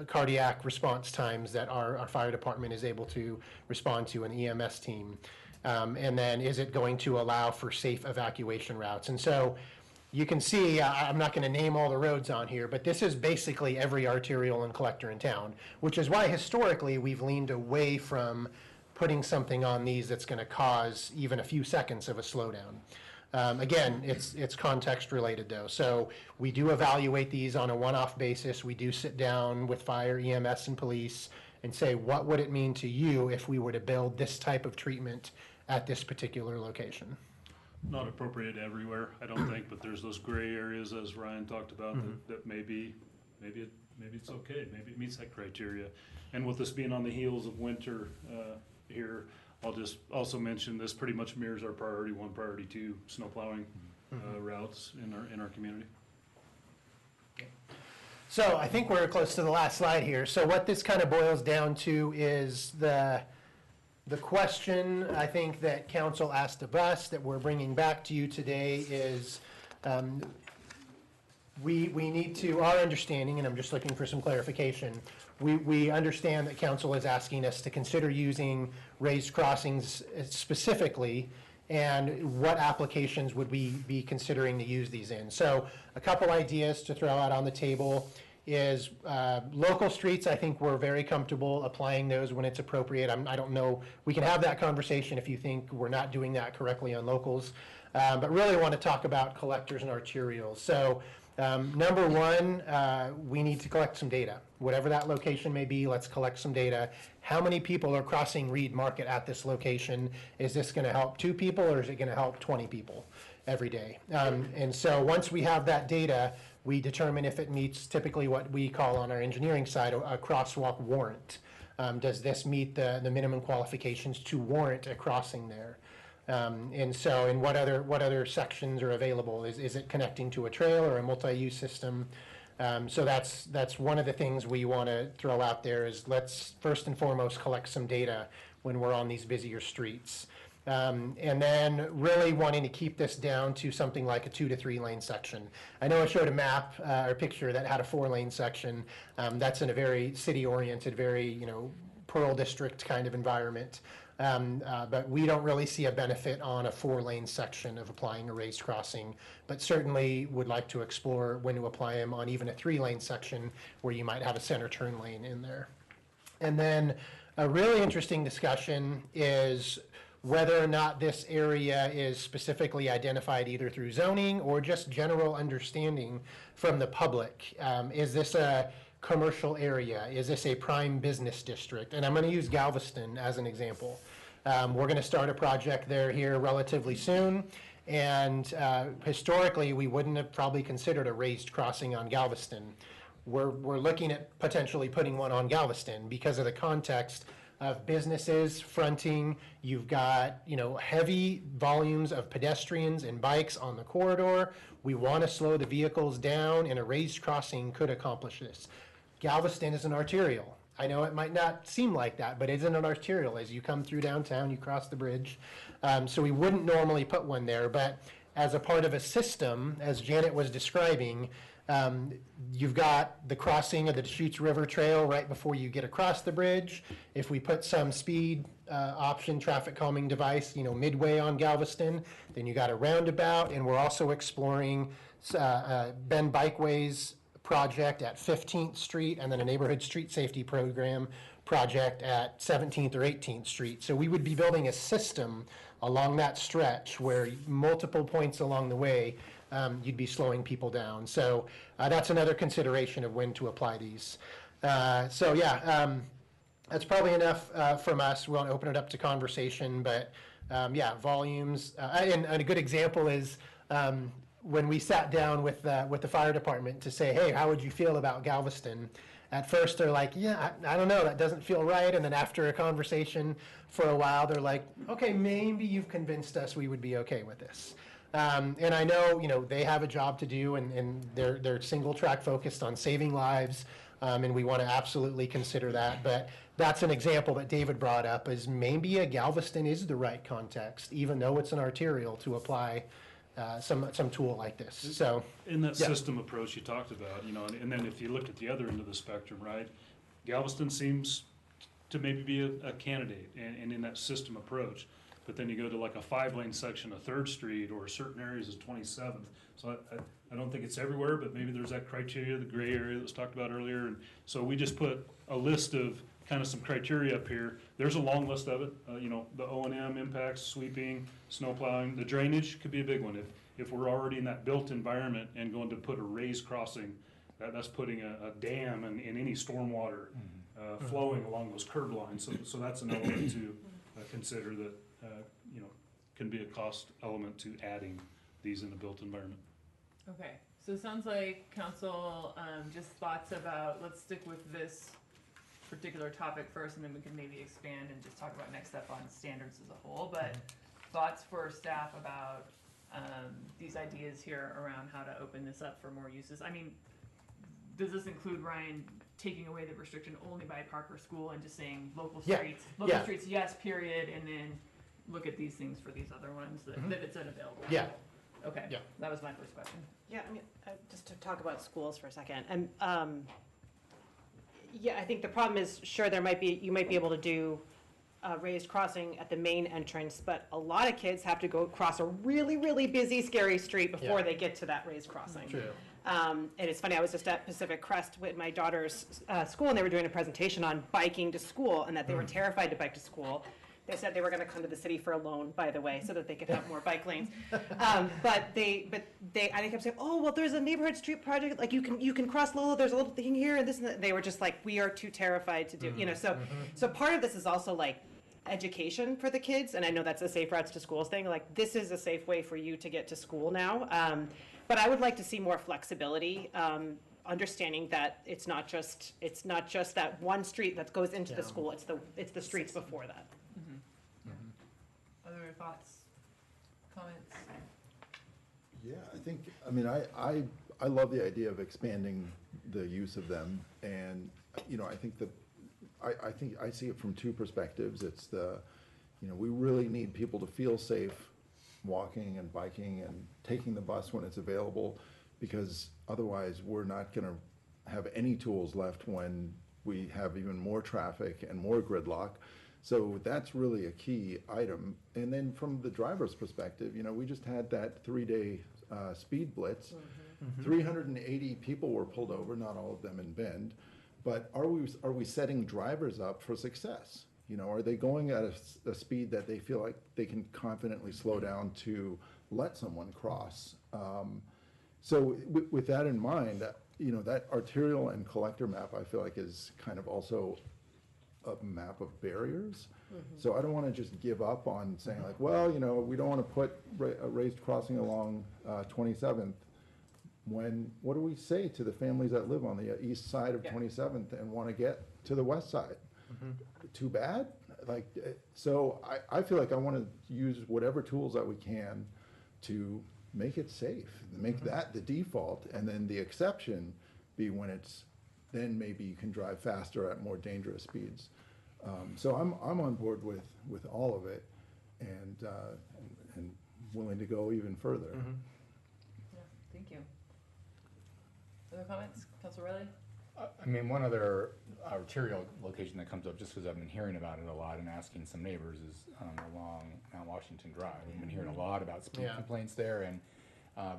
cardiac response times that our fire department is able to respond to, an EMS team? And then is it going to allow for safe evacuation routes? And so you can see, I'm not going to name all the roads on here, but this is basically every arterial and collector in town, which is why historically we've leaned away from putting something on these that's going to cause even a few seconds of a slowdown. Again, it's context related though. So we do evaluate these on a one-off basis. We do sit down with fire, EMS, and police and say, what would it mean to you if we were to build this type of treatment at this particular location? Not appropriate everywhere, I don't think, but there's those gray areas, as Ryan talked about, that maybe it's okay, maybe it meets that criteria. And with this being on the heels of winter here, I'll just also mention this pretty much mirrors our priority 1, priority 2 snow plowing routes in our community. So I think we're close to the last slide here. So what this kind of boils down to is the question I think that council asked of us that we're bringing back to you today is we need to, our understanding, and I'm just looking for some clarification, we understand that council is asking us to consider using raised crossings specifically, and what applications would we be considering to use these in. So a couple ideas to throw out on the table is local streets. I think we're very comfortable applying those when it's appropriate. I don't know, we can have that conversation if you think we're not doing that correctly on locals, but really want to talk about collectors and arterials. So Number one, we need to collect some data. Whatever that location may be, let's collect some data. How many people are crossing Reed Market at this location? Is this going to help 2 people, or is it going to help 20 people every day? And so once we have that data, we determine if it meets typically what we call on our engineering side a crosswalk warrant. Does this meet the minimum qualifications to warrant a crossing there? And so, and what other sections are available? Is it connecting to a trail or a multi-use system? So that's one of the things we want to throw out there is let's first and foremost collect some data when we're on these busier streets. And then really wanting to keep this down to something like a 2 to 3 lane section. I know I showed a map or picture that had a 4-lane section. That's in a very city-oriented, very, Pearl District kind of environment. But we don't really see a benefit on a 4-lane section of applying a raised crossing, but certainly would like to explore when to apply them on even a 3-lane section where you might have a center turn lane in there. And then a really interesting discussion is whether or not this area is specifically identified either through zoning or just general understanding from the public. Is this a commercial area? Is this a prime business district? And I'm going to use Galveston as an example. We're going to start a project there here relatively soon. And historically, we wouldn't have probably considered a raised crossing on Galveston. We're looking at potentially putting one on Galveston because of the context of businesses fronting. You've got, heavy volumes of pedestrians and bikes on the corridor. We want to slow the vehicles down, and a raised crossing could accomplish this. Galveston is an arterial. I know it might not seem like that, but it's an arterial. As you come through downtown, you cross the bridge. So we wouldn't normally put one there, but as a part of a system, as Janet was describing, you've got the crossing of the Deschutes River Trail right before you get across the bridge. If we put some speed option traffic calming device, midway on Galveston, then you got a roundabout, and we're also exploring Bend Bikeways project at 15th Street, and then a neighborhood street safety program project at 17th or 18th Street. So we would be building a system along that stretch where multiple points along the way you'd be slowing people down. So that's another consideration of when to apply these. That's probably enough from us. We won't open it up to conversation, but volumes. And a good example is when we sat down with the fire department to say, hey, how would you feel about Galveston? At first they're like, I don't know, that doesn't feel right. And then after a conversation for a while, they're like, okay, maybe you've convinced us we would be okay with this. And I know, they have a job to do, and they're single track focused on saving lives, and we want to absolutely consider that. But that's an example that David brought up, is maybe a Galveston is the right context, even though it's an arterial, to apply some tool like this. So in that system approach you talked about, and then if you look at the other end of the spectrum, right, Galveston seems to maybe be a candidate, and in that system approach. But then you go to like a 5-lane section of 3rd Street or certain areas of 27th. So I don't think it's everywhere, but maybe there's that criteria, the gray area that was talked about earlier. And so we just put a list of kind of some criteria up here. There's a long list of it. The O&M impacts, sweeping, snow plowing, the drainage could be a big one. If we're already in that built environment and going to put a raised crossing, that's putting a dam in any stormwater flowing along those curb lines. So that's an element to consider that can be a cost element to adding these in a built environment. Okay, so it sounds like council, just thoughts about, let's stick with this particular topic first, and then we can maybe expand and just talk about next step on standards as a whole. But thoughts for staff about these ideas here around how to open this up for more uses. I mean, does this include, Ryan, taking away the restriction only by Parker School and just saying local streets, streets, yes, period, and then look at these things for these other ones that it's unavailable? Yeah. Okay. Yeah. That was my first question. Yeah, I mean, just to talk about schools for a second. And I think the problem is, sure, you might be able to do a raised crossing at the main entrance, but a lot of kids have to go across a really, really busy, scary street before they get to that raised crossing. True. And it's funny, I was just at Pacific Crest with my daughter's school, and they were doing a presentation on biking to school, and that they were terrified to bike to school They said they were gonna come to the city for a loan, by the way, so that they could have more bike lanes. But they, and they kept saying, oh, well, there's a neighborhood street project, like you can cross Lola, there's a little thing here, and this and that. They were just like, we are too terrified to do, you know, so part of this is also like education for the kids, and I know that's a safe routes to schools thing, like this is a safe way for you to get to school now. But I would like to see more flexibility, understanding that it's not just that one street that goes into the school, it's the streets before that. Other thoughts, comments? Yeah, I mean, I love the idea of expanding the use of them, and, you know, I think I see it from two perspectives. It's we really need people to feel safe walking and biking and taking the bus when it's available, because otherwise we're not gonna have any tools left when we have even more traffic and more gridlock. So that's really a key item. And then from the driver's perspective, you know, we just had that 3-day speed blitz. 380 people were pulled over, not all of them in Bend. But are we setting drivers up for success? You know, are they going at a speed that they feel like they can confidently slow down to let someone cross? So with that in mind, you know, that arterial and collector map, I feel like, is kind of also a map of barriers. So I don't want to just give up on saying like, well, you know, we don't want to put a raised crossing along 27th. What do we say to the families that live on the east side of 27th and want to get to the west side? Too bad? Like, so I feel like I want to use whatever tools that we can to make it safe, make that the default, and then the exception be when it's, then maybe you can drive faster at more dangerous speeds. So I'm on board with all of it, and willing to go even further. Yeah, thank you. Other comments, Councilor Riley? I mean, one other arterial location that comes up, just because I've been hearing about it a lot and asking some neighbors, is along Mount Washington Drive. We've been hearing a lot about speed complaints there, and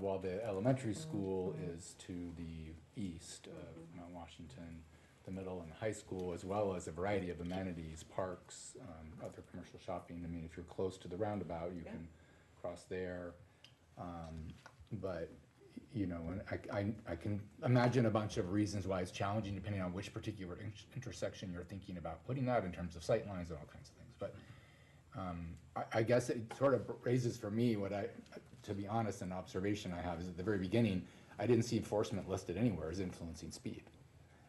while the elementary school is to the east of Mount Washington, the middle and high school, as well as a variety of amenities, parks, other commercial shopping. I mean, if you're close to the roundabout, you can cross there. But you know, and I can imagine a bunch of reasons why it's challenging depending on which particular intersection you're thinking about putting that in terms of sight lines and all kinds of things. But I guess it sort of raises for me what to be honest, an observation I have is at the very beginning, I didn't see enforcement listed anywhere as influencing speed.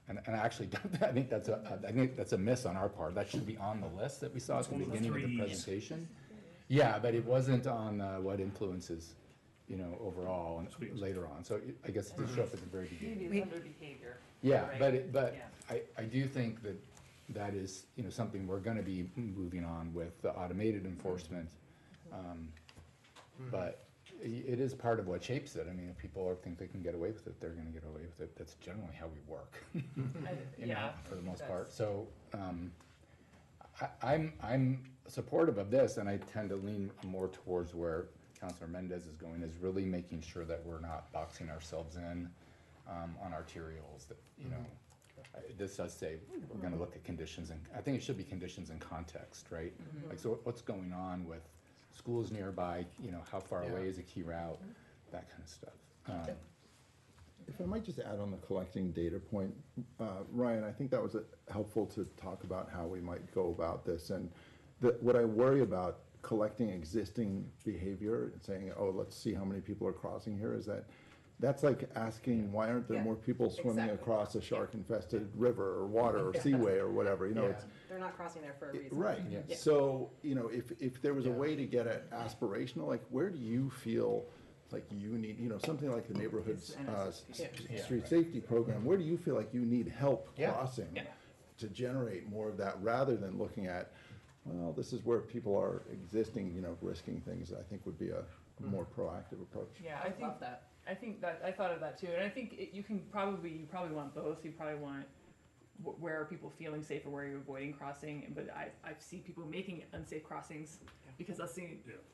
And I actually don't, I think that's a miss on our part. That should be on the list that we saw at the beginning of the presentation. Yeah, but it wasn't on what influences, you know, overall and later on. So I guess it did show up at the very beginning. Maybe it's under behavior. Yeah, right? but I do think that is, you know, something we're going to be moving on with the automated enforcement. But it is part of what shapes it. I mean, if people think they can get away with it, they're going to get away with it. That's generally how we work, you know, for the most part. So I'm supportive of this, and I tend to lean more towards where Councilor Mendez is going, is really making sure that we're not boxing ourselves in on arterials. That, you know, this does say we're going to look at conditions, and I think it should be conditions in context, right? Like, so what's going on with schools nearby, you know, how far away is a key route, that kind of stuff. If I might just add on the collecting data point, Ryan, I think that was helpful to talk about how we might go about this. And what I worry about collecting existing behavior and saying, oh, let's see how many people are crossing here, is that's like asking, why aren't there more people swimming across a shark-infested river or water or seaway or whatever, you know? It's, they're not crossing there for a reason. right. So, you know, if there was a way to get at aspirational, like, where do you feel like you need, you know, something like the neighborhood street safety program, where do you feel like you need help crossing to generate more of that, rather than looking at, well, this is where people are existing, you know, risking things, I think would be a more proactive approach. Yeah, I think that I thought of that too, and I think you probably want both. You probably want where are people feeling safe or where you're avoiding crossing, but I see people making unsafe crossings because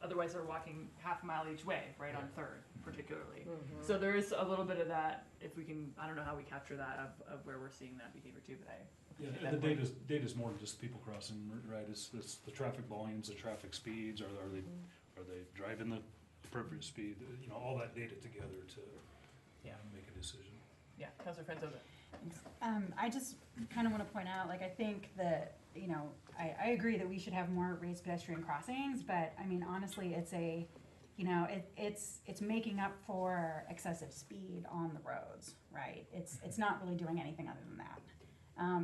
otherwise they're walking half a mile each way, right on 3rd particularly. So there is a little bit of that. If we can, I don't know how we capture that of where we're seeing that behavior too, but I Yeah, at and that the point. data's more than just people crossing, right? It's the traffic volumes, the traffic speeds, are they driving the appropriate speed? You know, all that data together to make a decision. Yeah, Councilor Franzosa. I just kind of want to point out, like, I think that, you know, I agree that we should have more raised pedestrian crossings, but I mean, honestly, it's a, you know, it's making up for excessive speed on the roads, right? It's not really doing anything other than that.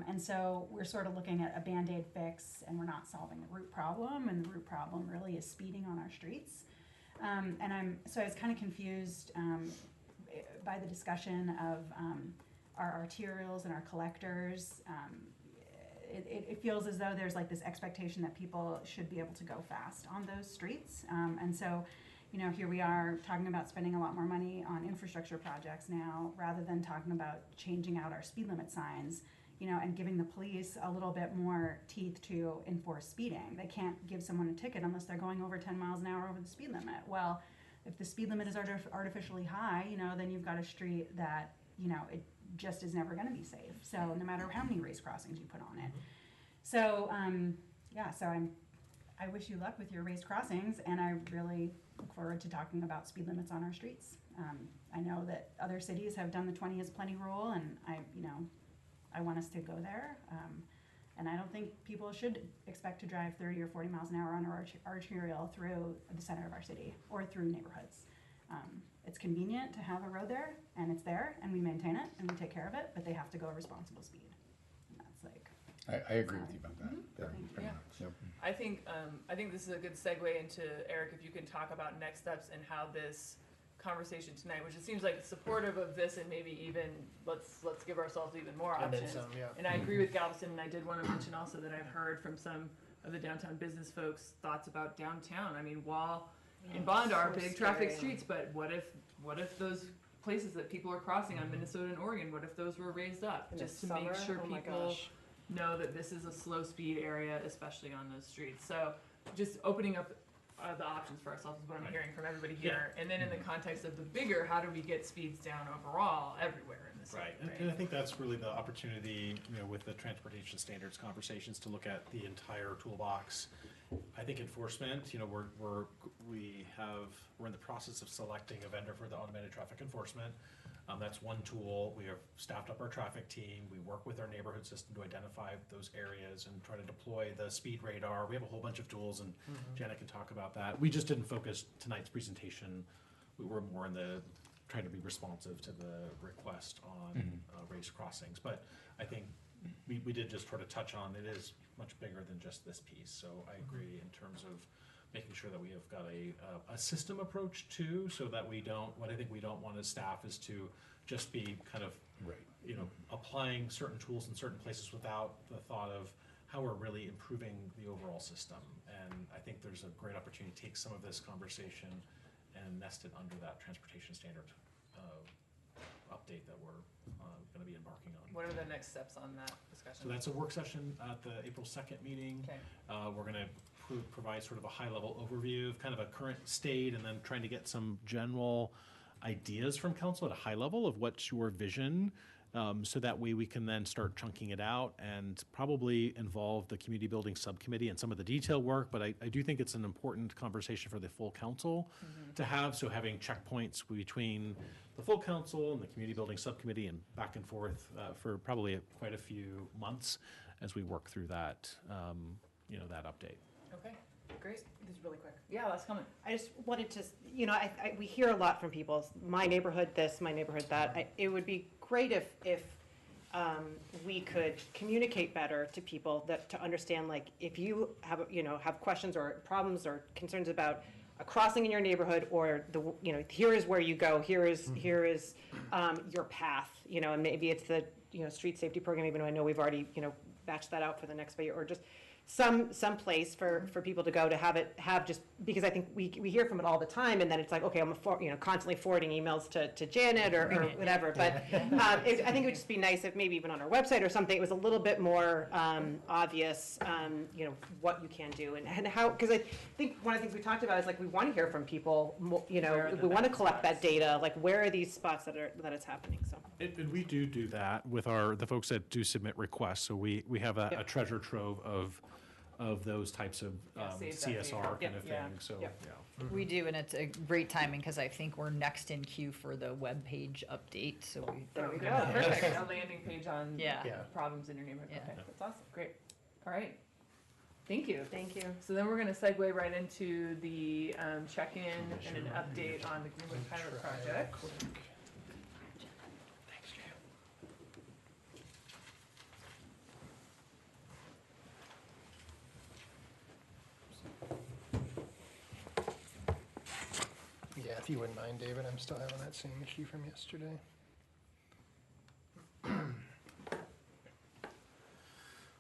And so we're sort of looking at a Band-Aid fix, and we're not solving the root problem, and the root problem really is speeding on our streets. And I was kind of confused by the discussion of our arterials and our collectors. It feels as though there's like this expectation that people should be able to go fast on those streets. And so, you know, here we are talking about spending a lot more money on infrastructure projects now, rather than talking about changing out our speed limit signs, you know, and giving the police a little bit more teeth to enforce speeding. They can't give someone a ticket unless they're going over 10 miles an hour over the speed limit. Well, if the speed limit is artificially high, you know, then you've got a street that, you know, it just is never going to be safe. So no matter how many race crossings you put on it. So I wish you luck with your race crossings, and I really look forward to talking about speed limits on our streets. I know that other cities have done the 20 is plenty rule, and I want us to go there. And I don't think people should expect to drive 30 or 40 miles an hour on our arterial through the center of our city or through neighborhoods. It's convenient to have a road there, and it's there, and we maintain it, and we take care of it, but they have to go a responsible speed. And that's like... I agree with you about that. Pretty much. Yep. I think this is a good segue into, Eric, if you can talk about next steps and how this conversation tonight, which it seems like supportive of this, and maybe even let's give ourselves even more options. And I agree with Galveston, and I did want to mention also that I've heard from some of the downtown business folks thoughts about downtown. I mean, while in Bond are big traffic streets, but what if those places that people are crossing on Minnesota and Oregon, what if those were raised up, just to make sure people know that this is a slow speed area, especially on those streets. So just opening up the options for ourselves is what I'm hearing from everybody here. And then in the context of the bigger, how do we get speeds down overall everywhere in the city? Right, and I think that's really the opportunity, you know, with the transportation standards conversations, to look at the entire toolbox. I think enforcement, you know, we're in the process of selecting a vendor for the automated traffic enforcement. That's one tool. We have staffed up our traffic team. We work with our neighborhood system to identify those areas and try to deploy the speed radar. We have a whole bunch of tools, and Janet can talk about that. We just didn't focus tonight's presentation. We were more in the trying to be responsive to the request on race crossings. But I think we did just sort of touch on, it is much bigger than just this piece. So I agree in terms of making sure that we have got a system approach too, so that what I think we don't want as staff is to just be kind of, you know, applying certain tools in certain places without the thought of how we're really improving the overall system. And I think there's a great opportunity to take some of this conversation and nest it under that transportation standard update that we're going to be embarking on. What are the next steps on that discussion? So that's a work session at the April 2nd meeting. Okay. We're going to provide sort of a high-level overview of kind of a current state, and then trying to get some general ideas from council at a high level of what's your vision, so that way we can then start chunking it out and probably involve the community building subcommittee in some of the detail work. But I do think it's an important conversation for the full council to have. So having checkpoints between the full council and the community building subcommittee and back and forth for probably quite a few months as we work through that, that update. Okay, great. This is really quick. Yeah, that's coming. I just wanted to, we hear a lot from people, my neighborhood this, my neighborhood that. It would be great if we could communicate better to people to understand, like, if you have questions or problems or concerns about a crossing in your neighborhood, or here is where you go, here is your path, and maybe it's the street safety program, even though I know we've already batched that out for the next year, or just some place for people to go to have just, because I think we hear from it all the time, and then it's like, okay, I'm constantly forwarding emails to Janet or whatever, but I think it would just be nice if maybe even on our website or something, it was a little bit more obvious, what you can do and how, because I think one of the things we talked about is like, we want to hear from people, Where are the we want to best collect that spots? data, like where are these spots that it's happening, so. And we do that with the folks that do submit requests. So we have a treasure trove of those types of save that CSR data. kind of Yeah. thing, so, Yep. yeah. We do, and it's a great timing, because I think we're next in queue for the webpage update, so we. There we go. Perfect, a landing page on Yeah. Yeah. problems in your neighborhood. Yeah. Okay, that's awesome, great. All right, thank you. Thank you. So then we're gonna segue right into the check-in and an update on the Greenwood Pilot Project. Yeah, if you wouldn't mind, David, I'm still having that same issue from yesterday.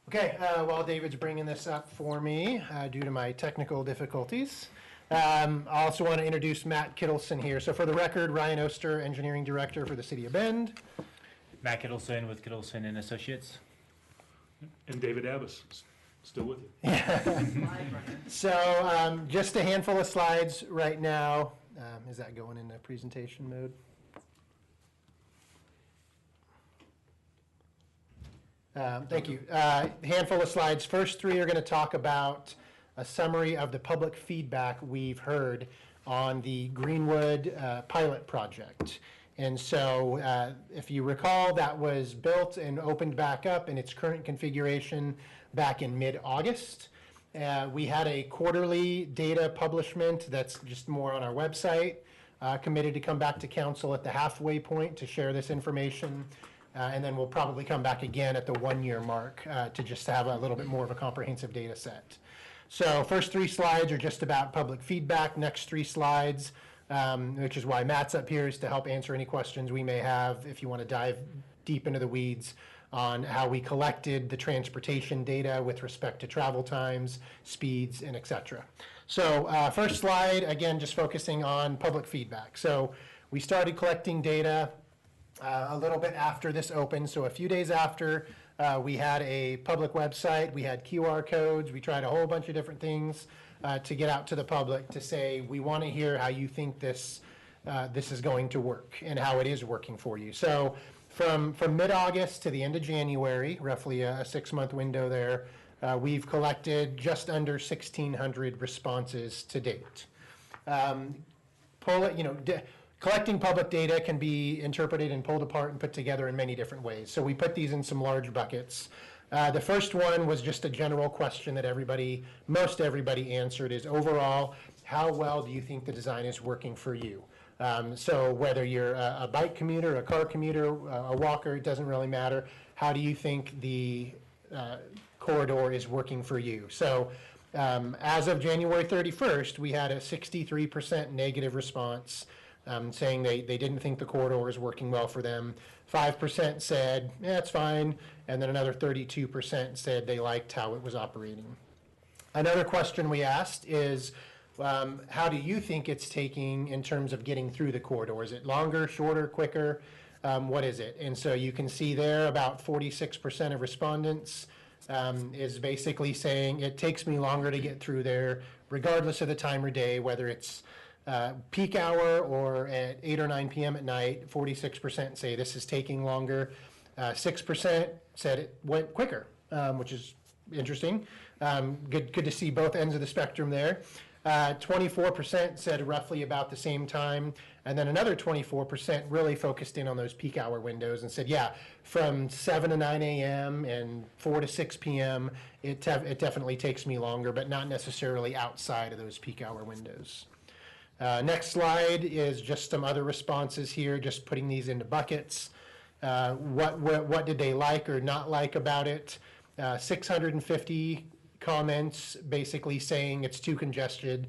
Okay, while David's bringing this up for me, due to my technical difficulties, I also want to introduce Matt Kittleson here. So for the record, Ryan Oster, Engineering Director for the City of Bend. Matt Kittleson with Kittleson and Associates. And David Abbas, still with you. Live runner. So just a handful of slides right now. Is that going into presentation mode? Thank you. Handful of slides. First three are going to talk about a summary of the public feedback we've heard on the Greenwood pilot project. And so if you recall, that was built and opened back up in its current configuration back in mid-August. We had a quarterly data publishment that's just more on our website, committed to come back to council at the halfway point to share this information. And then we'll probably come back again at the 1-year mark to just have a little bit more of a comprehensive data set. So first three slides are just about public feedback. Next three slides, which is why Matt's up here, is to help answer any questions we may have if you want to dive deep into the weeds on how we collected the transportation data with respect to travel times, speeds, and et cetera. So first slide, again, just focusing on public feedback. So we started collecting data a little bit after this opened, so a few days after. We had a public website, we had QR codes, we tried a whole bunch of different things to get out to the public to say, we want to hear how you think this is going to work and how it is working for you. So from mid-August to the end of January, roughly a 6-month window there, we've collected just under 1,600 responses to date. Collecting public data can be interpreted and pulled apart and put together in many different ways. So we put these in some large buckets. The first one was just a general question that most everybody answered is, overall, how well do you think the design is working for you? So whether you're a bike commuter, a car commuter, a walker, it doesn't really matter. How do you think the corridor is working for you? So as of January 31st, we had a 63% negative response, saying they didn't think the corridor was working well for them. 5% said, yeah, it's fine. And then another 32% said they liked how it was operating. Another question we asked is, how do you think it's taking in terms of getting through the corridor? Is it longer, shorter, quicker? What is it? And so you can see there about 46% of respondents is basically saying it takes me longer to get through there, regardless of the time or day, whether it's peak hour or at 8 or 9 p.m. at night. 46% say this is taking longer. 6% said it went quicker, which is interesting. Good to see both ends of the spectrum there. 24% said roughly about the same time, and then another 24% really focused in on those peak hour windows and said, yeah, from 7 to 9 a.m. and 4 to 6 p.m., it definitely takes me longer, but not necessarily outside of those peak hour windows. Next slide is just some other responses here, just putting these into buckets. What did they like or not like about it? 650 comments basically saying it's too congested,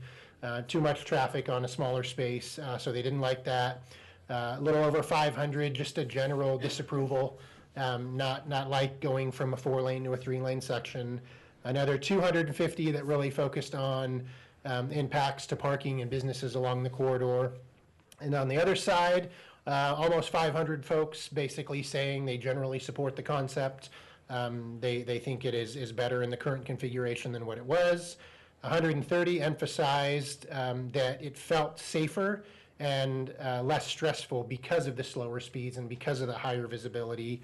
too much traffic on a smaller space, so they didn't like that. A little over 500, just a general disapproval, not like going from a 4-lane to a 3-lane section. another 250 that really focused on impacts to parking and businesses along the corridor. And on the other side, almost 500 folks basically saying they generally support the concept. They think it is better in the current configuration than what it was. 130 emphasized that it felt safer and less stressful because of the slower speeds and because of the higher visibility,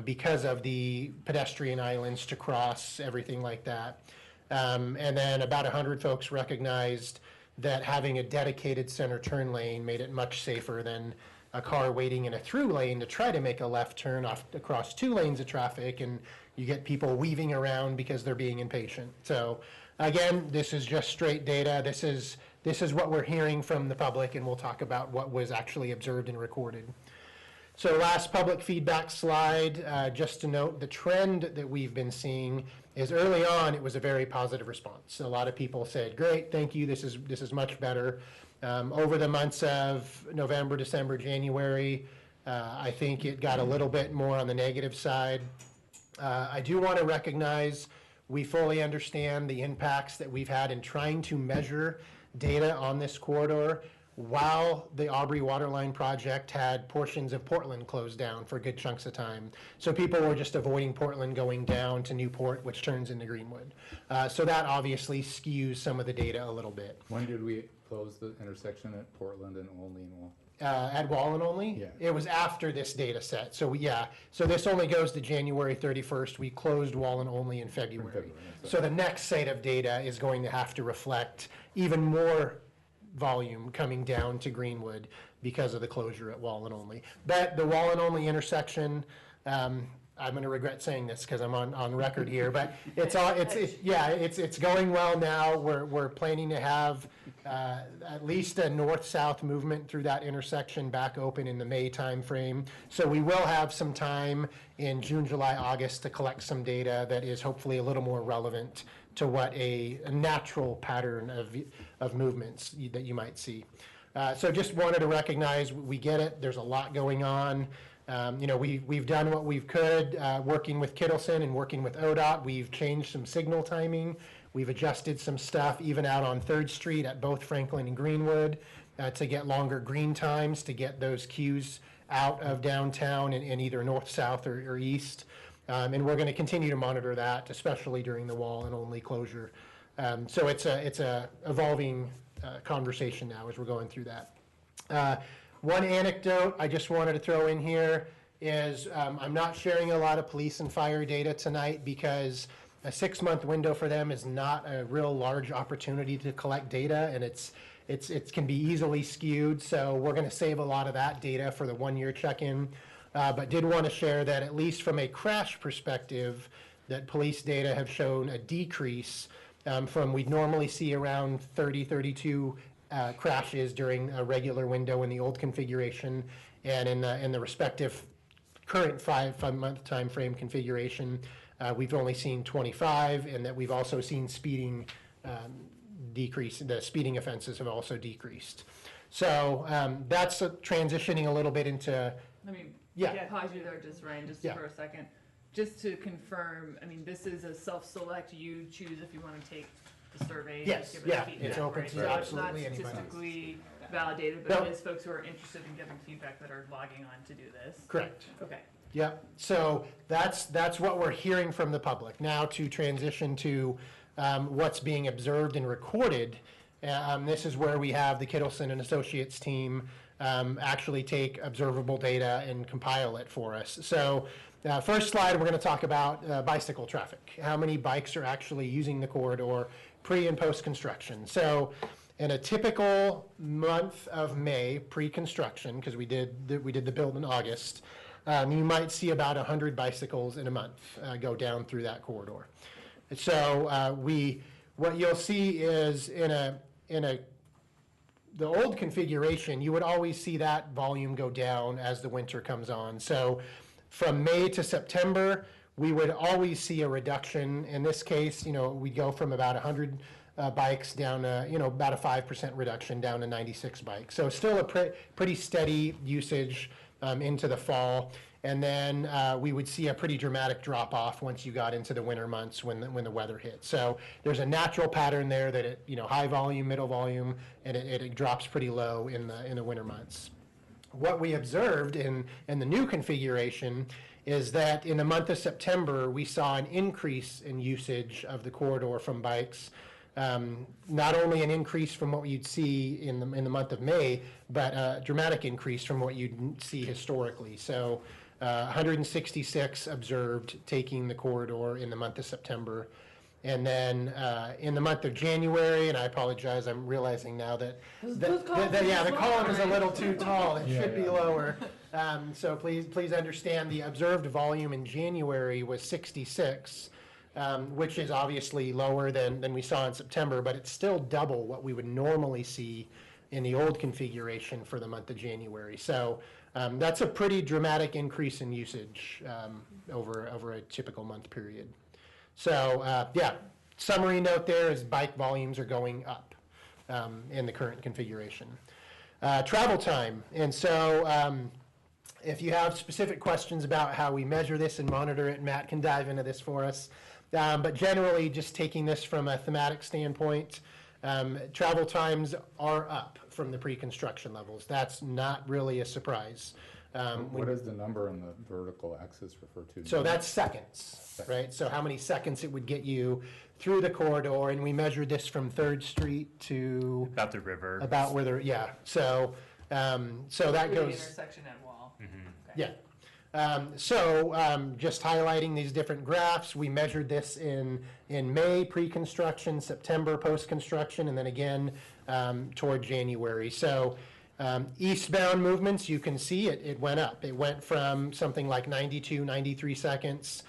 because of the pedestrian islands to cross, everything like that. And then about 100 folks recognized that having a dedicated center turn lane made it much safer than a car waiting in a through lane to try to make a left turn across 2 lanes of traffic, and you get people weaving around because they're being impatient. So again, this is just straight data. This is what we're hearing from the public, and we'll talk about what was actually observed and recorded. So last public feedback slide, just to note the trend that we've been seeing is early on it was a very positive response. A lot of people said, great, thank you, this is much better. Over the months of November, December, January, I think it got a little bit more on the negative side. I do want to recognize we fully understand the impacts that we've had in trying to measure data on this corridor while the Aubrey Waterline project had portions of Portland closed down for good chunks of time. So people were just avoiding Portland going down to Newport, which turns into Greenwood. So that obviously skews some of the data a little bit. When did we close the intersection at Portland and Olney and Wall? At Wallen only? Yeah. It was after this data set. So so this only goes to January 31st. We closed Wallen only in February. So the next set of data is going to have to reflect even more volume coming down to Greenwood because of the closure at Wallen only. But the Wallen only intersection, I'm going to regret saying this because I'm on record here, but it's going well now. We're planning to have at least a north-south movement through that intersection back open in the May timeframe. So we will have some time in June, July, August to collect some data that is hopefully a little more relevant to what a natural pattern of movements that you might see. So just wanted to recognize we get it. There's a lot going on. We've done what we could working with Kittleson and working with ODOT. We've changed some signal timing. We've adjusted some stuff even out on 3rd Street at both Franklin and Greenwood to get longer green times, to get those queues out of downtown in either north, south, or east. And we're going to continue to monitor that, especially during the Wallen only closure. So it's a evolving conversation now as we're going through that. One anecdote I just wanted to throw in here is I'm not sharing a lot of police and fire data tonight because a 6-month window for them is not a real large opportunity to collect data, and it can be easily skewed. So we're going to save a lot of that data for the 1-year check-in. But did want to share that at least from a crash perspective, that police data have shown a decrease from we'd normally see around 30, 32 crashes during a regular window in the old configuration, and in the respective current 5-month time frame configuration, we've only seen 25, and that we've also seen speeding decrease. The speeding offenses have also decreased. So that's transitioning a little bit into. Pause you there, Ryan, for a second. Just to confirm, this is a self-select. You choose if you want to take the survey. Yes, it's open to absolutely anybody. It's not statistically validated, but it is folks who are interested in giving feedback that are logging on to do this. Correct. Okay. Yep. So that's what we're hearing from the public. Now to transition to what's being observed and recorded. This is where we have the Kittleson and Associates team actually take observable data and compile it for us. So first slide, we're going to talk about bicycle traffic. How many bikes are actually using the corridor pre and post construction? So in a typical month of May pre-construction, because we did the build in August, you might see about 100 bicycles in a month go down through that corridor. So what you'll see is in the old configuration, you would always see that volume go down as the winter comes on. So from May to September, we would always see a reduction. In this case, we go from about 100 bikes down to, about a 5% reduction down to 96 bikes. So still a pretty steady usage into the fall. And then we would see a pretty dramatic drop off once you got into the winter months when the weather hit. So there's a natural pattern there that it, high volume, middle volume, and it drops pretty low in the winter months. What we observed in the new configuration is that in the month of September, we saw an increase in usage of the corridor from bikes. Not only an increase from what you'd see in the month of May, but a dramatic increase from what you'd see historically. So 166 observed taking the corridor in the month of September. And then in the month of January, and I apologize, I'm realizing now that the column is a little too tall. It should be lower. So please understand the observed volume in January was 66, which is obviously lower than we saw in September, but it's still double what we would normally see in the old configuration for the month of January. So that's a pretty dramatic increase in usage over a typical month period. So summary note there is bike volumes are going up in the current configuration. Travel time, and so if you have specific questions about how we measure this and monitor it, Matt can dive into this for us. But generally, just taking this from a thematic standpoint, travel times are up from the pre-construction levels. That's not really a surprise. What does the number on the vertical axis refer to? So that's seconds, right? So how many seconds it would get you through the corridor, and we measured this from 3rd Street to about the river, about where they're, yeah. So so that goes intersection and wall. Mm-hmm. Yeah. Just highlighting these different graphs, we measured this in May pre-construction, September post-construction, and then again toward January. So eastbound movements, you can see it went up. It went from something like 92, 93 seconds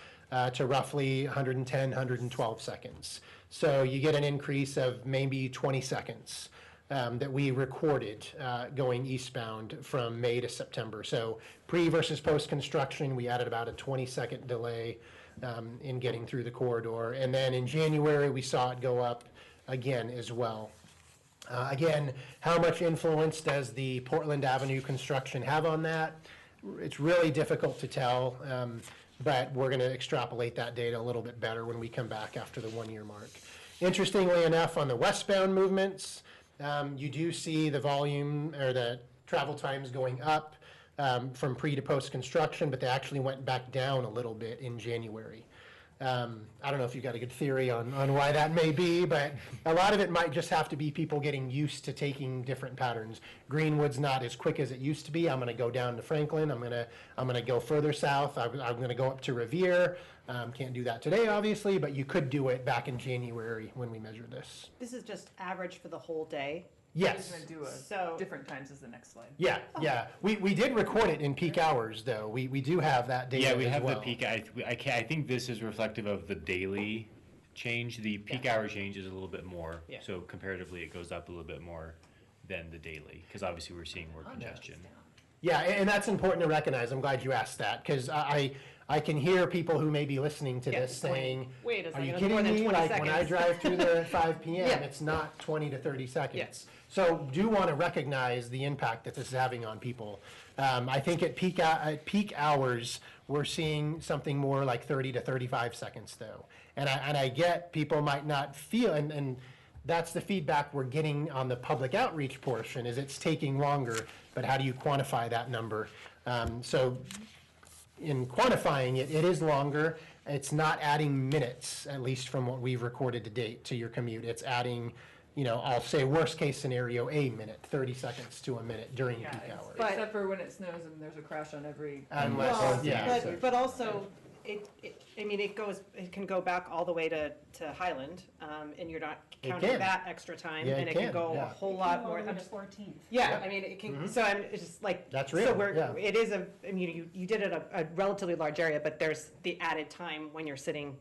to roughly 110, 112 seconds. So you get an increase of maybe 20 seconds. That we recorded going eastbound from May to September. So pre versus post construction, we added about a 20-second delay in getting through the corridor. And then in January, we saw it go up again as well. Again, how much influence does the Portland Avenue construction have on that? It's really difficult to tell, but we're going to extrapolate that data a little bit better when we come back after the 1-year mark. Interestingly enough, on the westbound movements, you do see the volume or the travel times going up from pre to post construction, but they actually went back down a little bit in January. I don't know if you've got a good theory on why that may be, but a lot of it might just have to be people getting used to taking different patterns. Greenwood's not as quick as it used to be. I'm going to go down to Franklin. I'm going to go further south. I'm going to go up to Revere. Can't do that today, obviously, but you could do it back in January when we measured this. This is just average for the whole day? Yes. I'm going to do different times as the next slide. Yeah, yeah. We did record it in peak hours, though. We do have that data. Yeah, we as have well. the peak. I think this is reflective of the daily change. The peak hour change is a little bit more. Yeah. So comparatively, it goes up a little bit more than the daily, because obviously we're seeing more congestion. Yeah, and that's important to recognize. I'm glad you asked that, because I can hear people who may be listening to this saying, wait a are you second, kidding more than me? 20 Like when I seconds." drive through there at 5 p.m., Yeah. it's not 20 to 30 seconds. Yes. So do want to recognize the impact that this is having on people. I think at peak hours, we're seeing something more like 30 to 35 seconds, though. And I get people might not feel, and that's the feedback we're getting on the public outreach portion, is it's taking longer, but how do you quantify that number? So in quantifying it, it is longer. It's not adding minutes, at least from what we've recorded to date, to your commute. It's adding, I'll say worst case scenario, a minute, 30 seconds to a minute during peak hours. Except for when it snows and there's a crash on every. But also, it can go back all the way to Highland, and you're not counting can. that extra time, Yeah, and it it can can, go yeah. a whole lot more. All the way to 14th. Yeah, I mean, it can, so it's just like. That's So real, yeah. it is you did it a relatively large area, but there's the added time when you're sitting,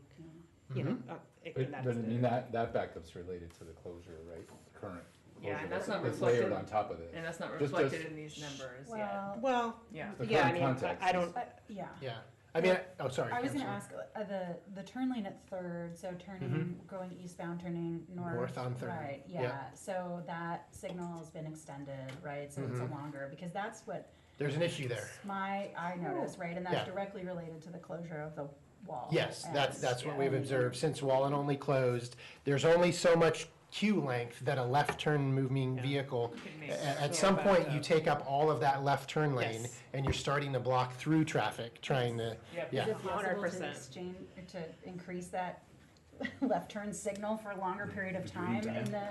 in that. But I mean, that backup's related to the closure, right? The current Yeah, closure and that's that's not layered reflected. on top of it. And that's not Just reflected in these numbers yet. Well, Yeah. The yeah, I current mean, context I don't, Yeah. Yeah. I mean, sorry. I was going to Counselor. ask, the turn lane at Third, so turning, going eastbound, turning north. North on Third. Right, yeah. Yeah. So that signal has been extended, right? So it's a longer, because that's what there's an issue there. I noticed, right, and that's Yeah. directly related to the closure of the wall. Yes, that's what Yeah. we've observed. Since Wallen only closed, there's only so much queue length that a left turn moving vehicle, at some point, you take up all of that left turn lane, Yes. and you're starting to block through traffic, trying to, Yep. yeah. Is it possible 100%. to increase that left turn signal for a longer period of time in the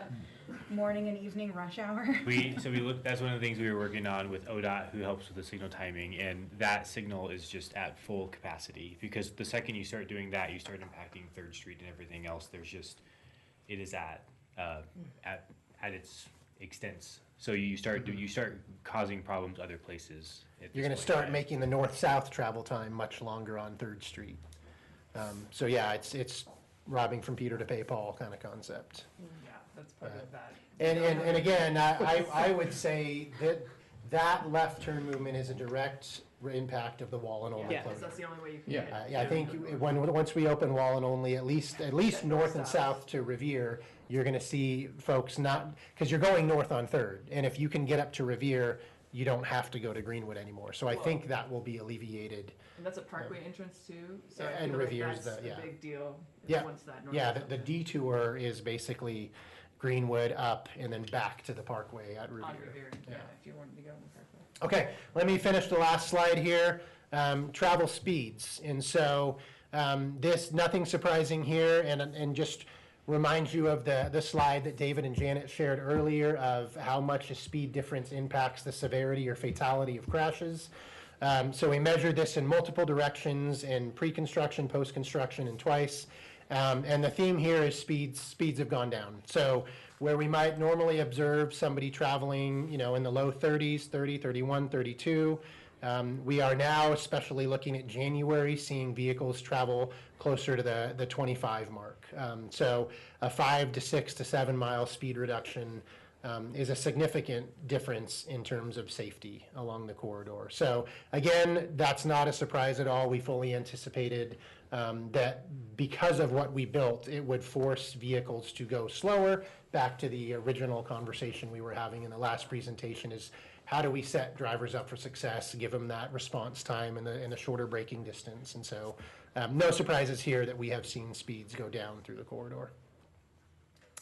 morning and evening rush hour? That's one of the things we were working on with ODOT, who helps with the signal timing, and that signal is just at full capacity, because the second you start doing that, you start impacting Third Street and everything else. It is at its extents. So you start causing problems other places. You're gonna start making the north-south travel time much longer on Third Street. So yeah, it's robbing from Peter to pay Paul kind of concept. Yeah, that's part of that. And again, I would say that left turn movement is a direct impact of the Wallen only Yeah, closure. because that's the only way you can Yeah. get it. Yeah, I think once we open Wallen only, at least north and south to Revere, you're gonna see folks not, because you're going north on Third, and if you can get up to Revere, you don't have to go to Greenwood anymore. So I think that will be alleviated. And that's a parkway entrance too, so I And feel like Revere's that's the- a yeah. big deal. Yeah, Once that north yeah, and the south detour is basically Greenwood up and then back to the parkway at on Revere. Revere, yeah, if you wanted to go on the parkway. Okay, let me finish the last slide here. Travel speeds. And so nothing surprising here, and just remind you of the slide that David and Janet shared earlier of how much a speed difference impacts the severity or fatality of crashes. So we measured this in multiple directions, in pre-construction, post-construction, and twice. And the theme here is speeds have gone down. So where we might normally observe somebody traveling, in the low 30s, 30, 31, 32, we are now, especially looking at January, seeing vehicles travel closer to the 25 mark. So a 5 to 6 to 7 mile speed reduction is a significant difference in terms of safety along the corridor. So again, that's not a surprise at all. We fully anticipated that because of what we built, it would force vehicles to go slower. Back to the original conversation we were having in the last presentation is, how do we set drivers up for success, give them that response time and the shorter braking distance? And so no surprises here that we have seen speeds go down through the corridor.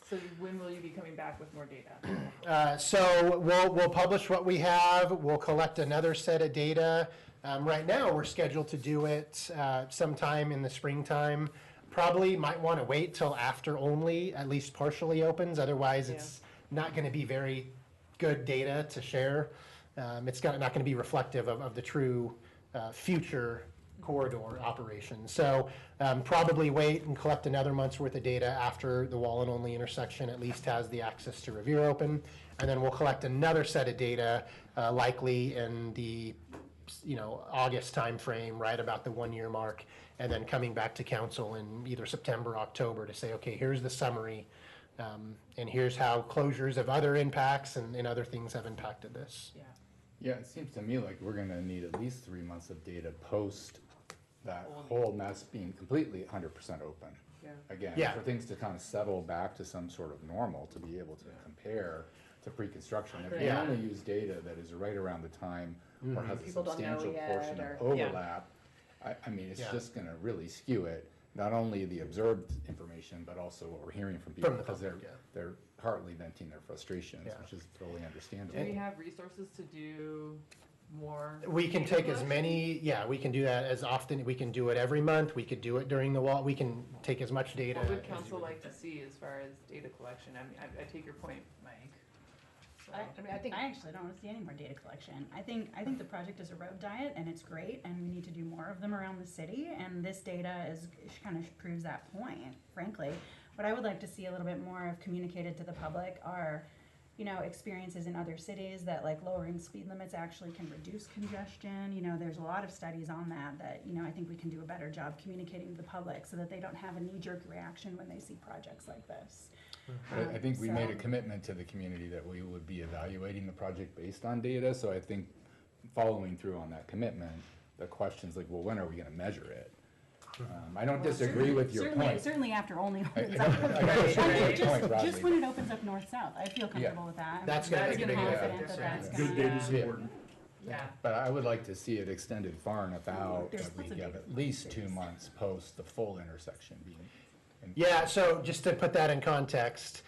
So when will you be coming back with more data? So we'll publish what we have. We'll collect another set of data. Right now, we're scheduled to do it sometime in the springtime. Probably might want to wait till after only at least partially opens. Otherwise, it's not going to be very good data to share. It's not going to be reflective of the true future corridor operation. So probably wait and collect another month's worth of data after the Wallen only intersection at least has the access to Revere open. And then we'll collect another set of data likely in the August timeframe, right about the 1 year mark, and then coming back to council in either September, October to say, okay, here's the summary, and here's how closures of other impacts and other things have impacted this. Yeah. Yeah, it seems to me like we're gonna need at least 3 months of data post that whole mess being completely 100% open. Yeah. Again, Yeah. for things to kind of settle back to some sort of normal, to be able to compare to pre-construction. If we Yeah. only use data that is right around the time or has a People don't know substantial yet, portion or- of overlap, I mean, it's Yeah. just gonna really skew it, not only the observed information, but also what we're hearing from people. From the Because public, yeah. they're partly venting their frustrations, Yeah. which is totally understandable. Do we have resources to do more? We can data take as collection? many, we can do that as often, we can do it every month, we could do it during the wall, we can take as much data. What would as council you- like to see as far as data collection? I mean, I take your point, Mike. So- I actually don't want to see any more data collection. I think the project is a road diet and it's great and we need to do more of them around the city, and this data kind of proves that point, frankly. What I would like to see a little bit more of communicated to the public are, experiences in other cities that like lowering speed limits actually can reduce congestion. There's a lot of studies on that, I think we can do a better job communicating to the public so that they don't have a knee-jerk reaction when they see projects like this. I think we made a So- commitment to the community that we would be evaluating the project based on data, so I think following through on that commitment, the question's like, well, when are we gonna measure it? I don't disagree with your point. Certainly after only I opens don't- up. I don't disagree with your point, Just Bradley, when it opens up north-south, I feel comfortable with that. That's I'm gonna make a big confident difference. that that's Good gonna. data's important. Yeah. But I would like to see it extended far enough out There's that we lots of have data. at least 2 months post the full intersection being. Yeah, so just to put that in context,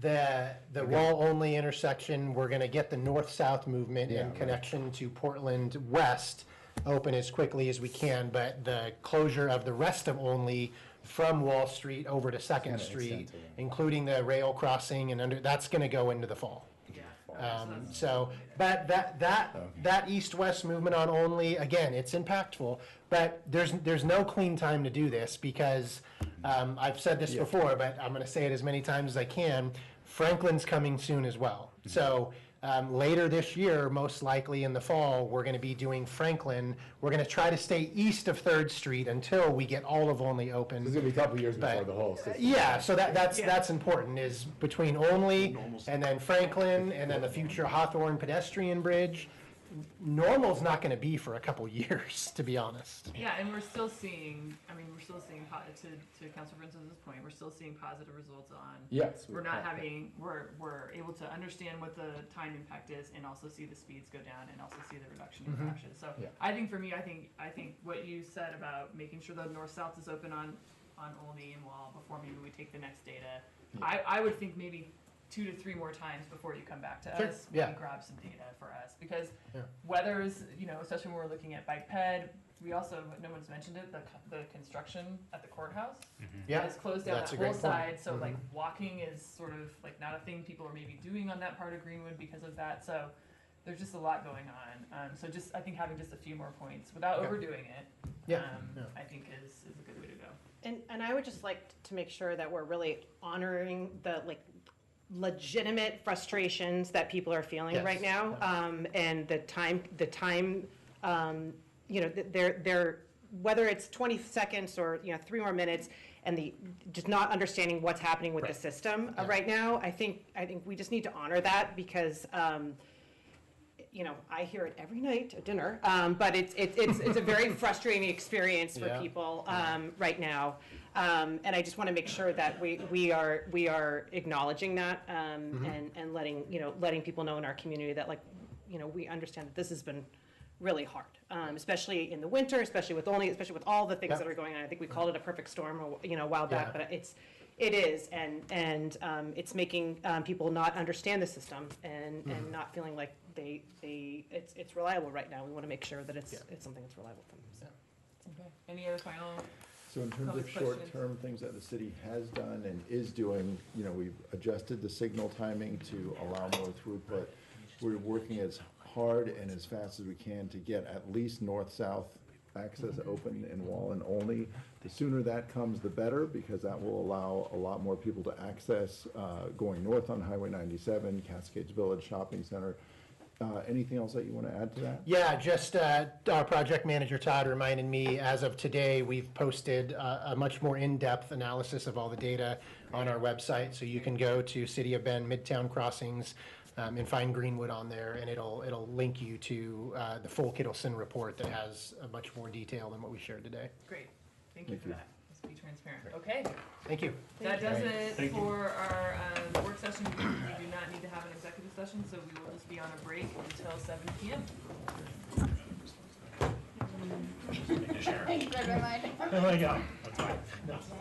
the wall-only intersection, we're gonna get the north-south movement Yeah, and right. connection to Portland West open as quickly as we can, but the closure of the rest of Only from Wall Street over to Second Kinda Street, extensive. including the rail crossing and that's gonna go into the fall. So, but that east-west movement on Only, again, it's impactful, but there's no clean time to do this because, I've said this before, but I'm gonna say it as many times as I can, Franklin's coming soon as well. So, later this year, most likely in the fall, we're gonna be doing Franklin. We're gonna try to stay east of Third Street until we get all of Only open. This is gonna be a couple years before But- the whole system. Yeah, so that's important, is between Only and then Franklin and then the future Hawthorne pedestrian bridge. Normal's not gonna be for a couple years, to be honest. Yeah, and we're still seeing, to Councilor Francis's point, we're still seeing positive results on. Yes. We're not having, we're able to understand what the time impact is and also see the speeds go down and also see the reduction in crashes. So Yeah. I think for me, I think what you said about making sure the north-south is open on Olney and Wall before maybe we take the next data. I would think maybe 2 to 3 more times before you come back to Sure, us yeah. and grab some data for us, because Yeah. weather's, especially when we're looking at bike ped, we also, no one's mentioned it, the construction at the courthouse Yeah, has closed down that's that a whole great point. side, so Mhm. like walking is sort of like not a thing people are maybe doing on that part of Greenwood because of that, so there's just a lot going on. So just, I think having just a few more points without Okay. overdoing it, Yeah, yeah. I think is a good way to go. And I would just like to make sure that we're really honoring the legitimate frustrations that people are feeling Yes. right now. And the time, they're, whether it's 20 seconds or, 3 more minutes, and just not understanding what's happening with the Right. system Yeah. right now, I think we just need to honor that because, I hear it every night at dinner, but it's a very frustrating experience for Yeah. people right now. And I just want to make sure that we are acknowledging that and letting people know in our community that we understand that this has been really hard, especially in the winter, especially with all the things Yep. that are going on. I think we called it a perfect storm a while back, Yeah. but it is, and it's making people not understand the system and not feeling like it's reliable right now. We want to make sure that it's something that's reliable for them. So. Okay. Any other final? So in terms Public of questions? short-term things that the city has done and is doing, we've adjusted the signal timing to allow more throughput. We're working as hard and as fast as we can to get at least north-south access open in Wall and Olney. The sooner that comes, the better, because that will allow a lot more people to access going north on Highway 97, Cascades Village Shopping Center. Anything else that you want to add to that? Yeah, just our project manager Todd reminded me, as of today, we've posted a much more in-depth analysis of all the data on our website. So you can go to City of Bend Midtown Crossings and find Greenwood on there, and it'll link you to the full Kittleson report that has a much more detail than what we shared today. Great. Thank you Thank for you. that. Let's be transparent. Okay. Thank you. That does it Thank you. for our work session. We do not need to have an executive session, so we will just be on a break until 7 PM. Thanks for reminding. Oh my God. That's fine.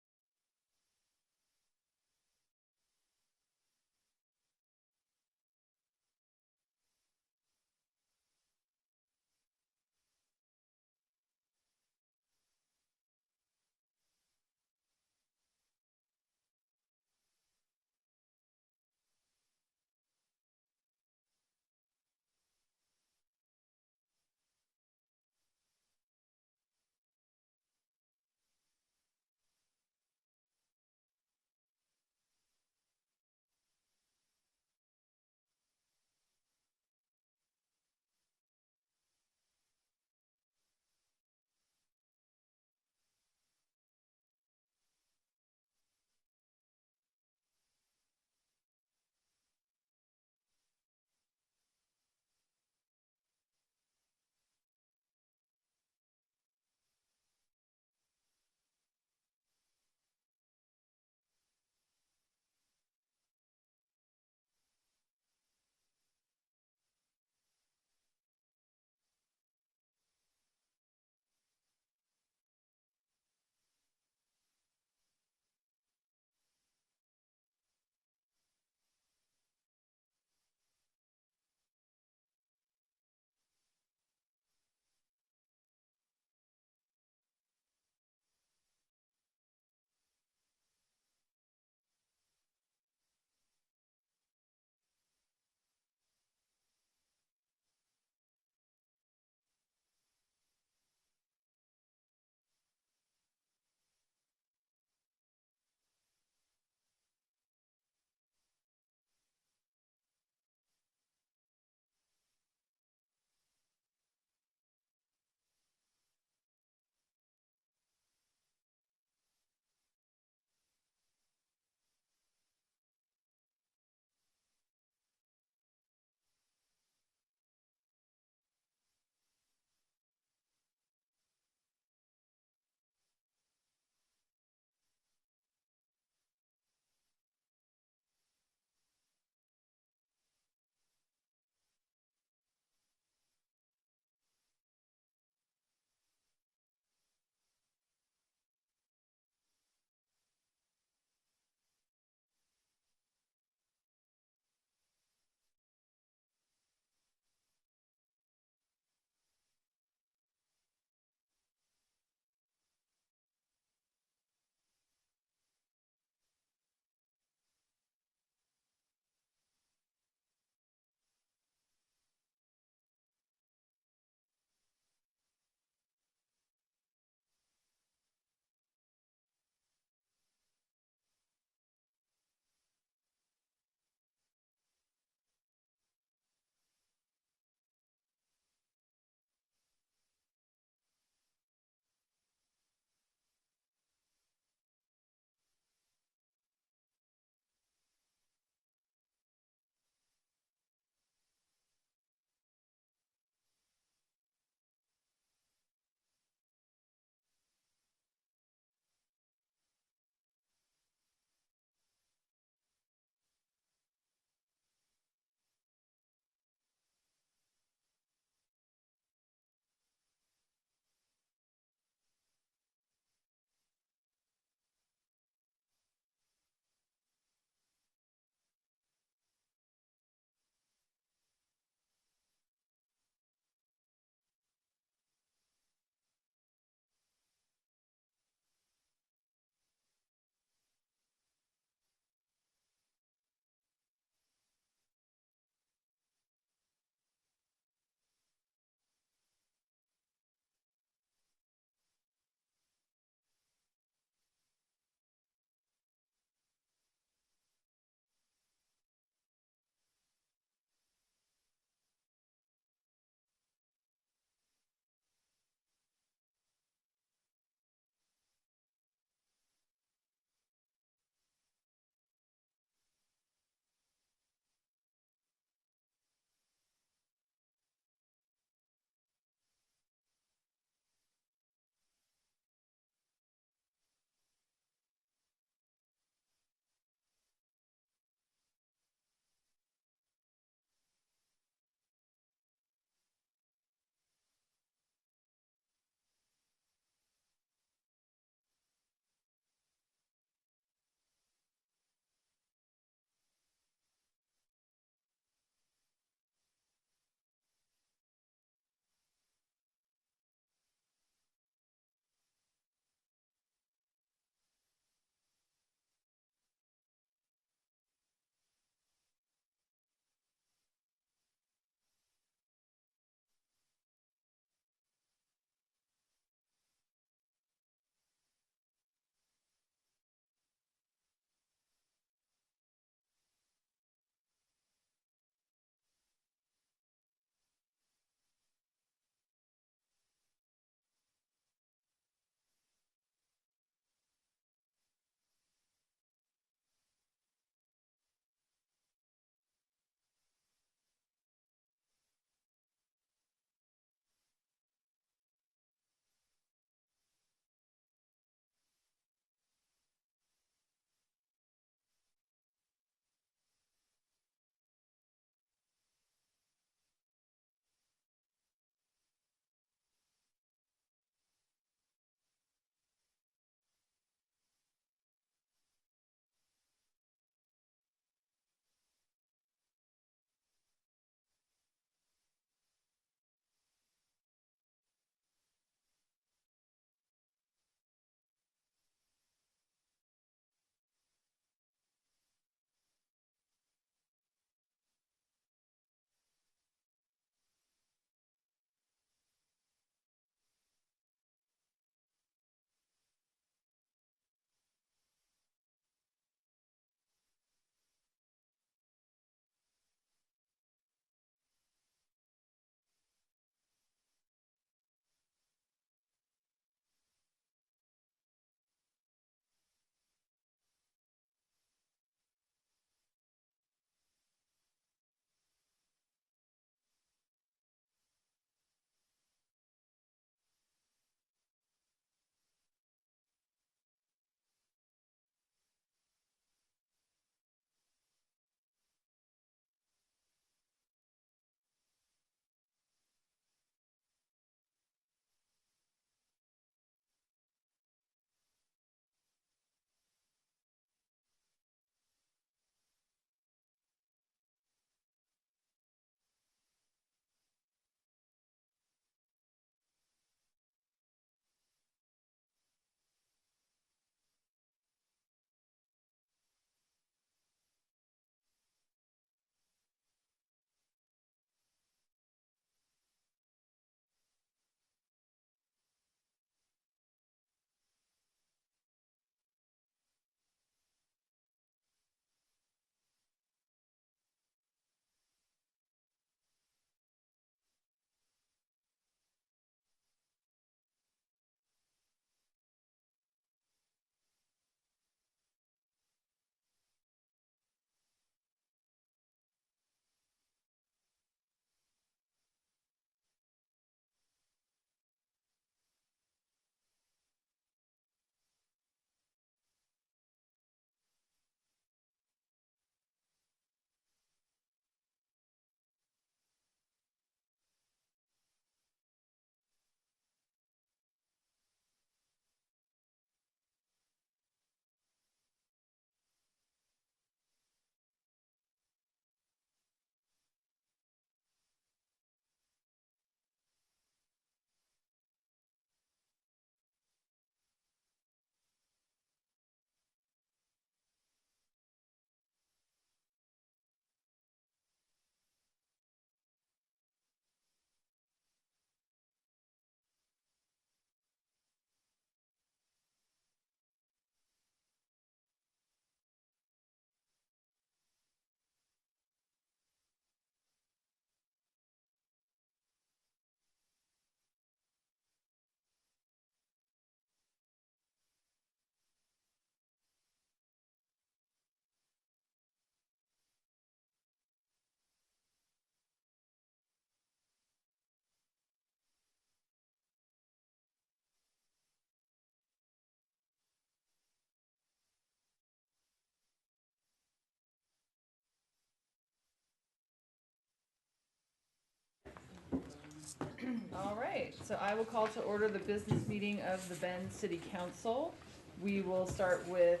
All right, so I will call to order the business meeting of the Bend City Council. We will start with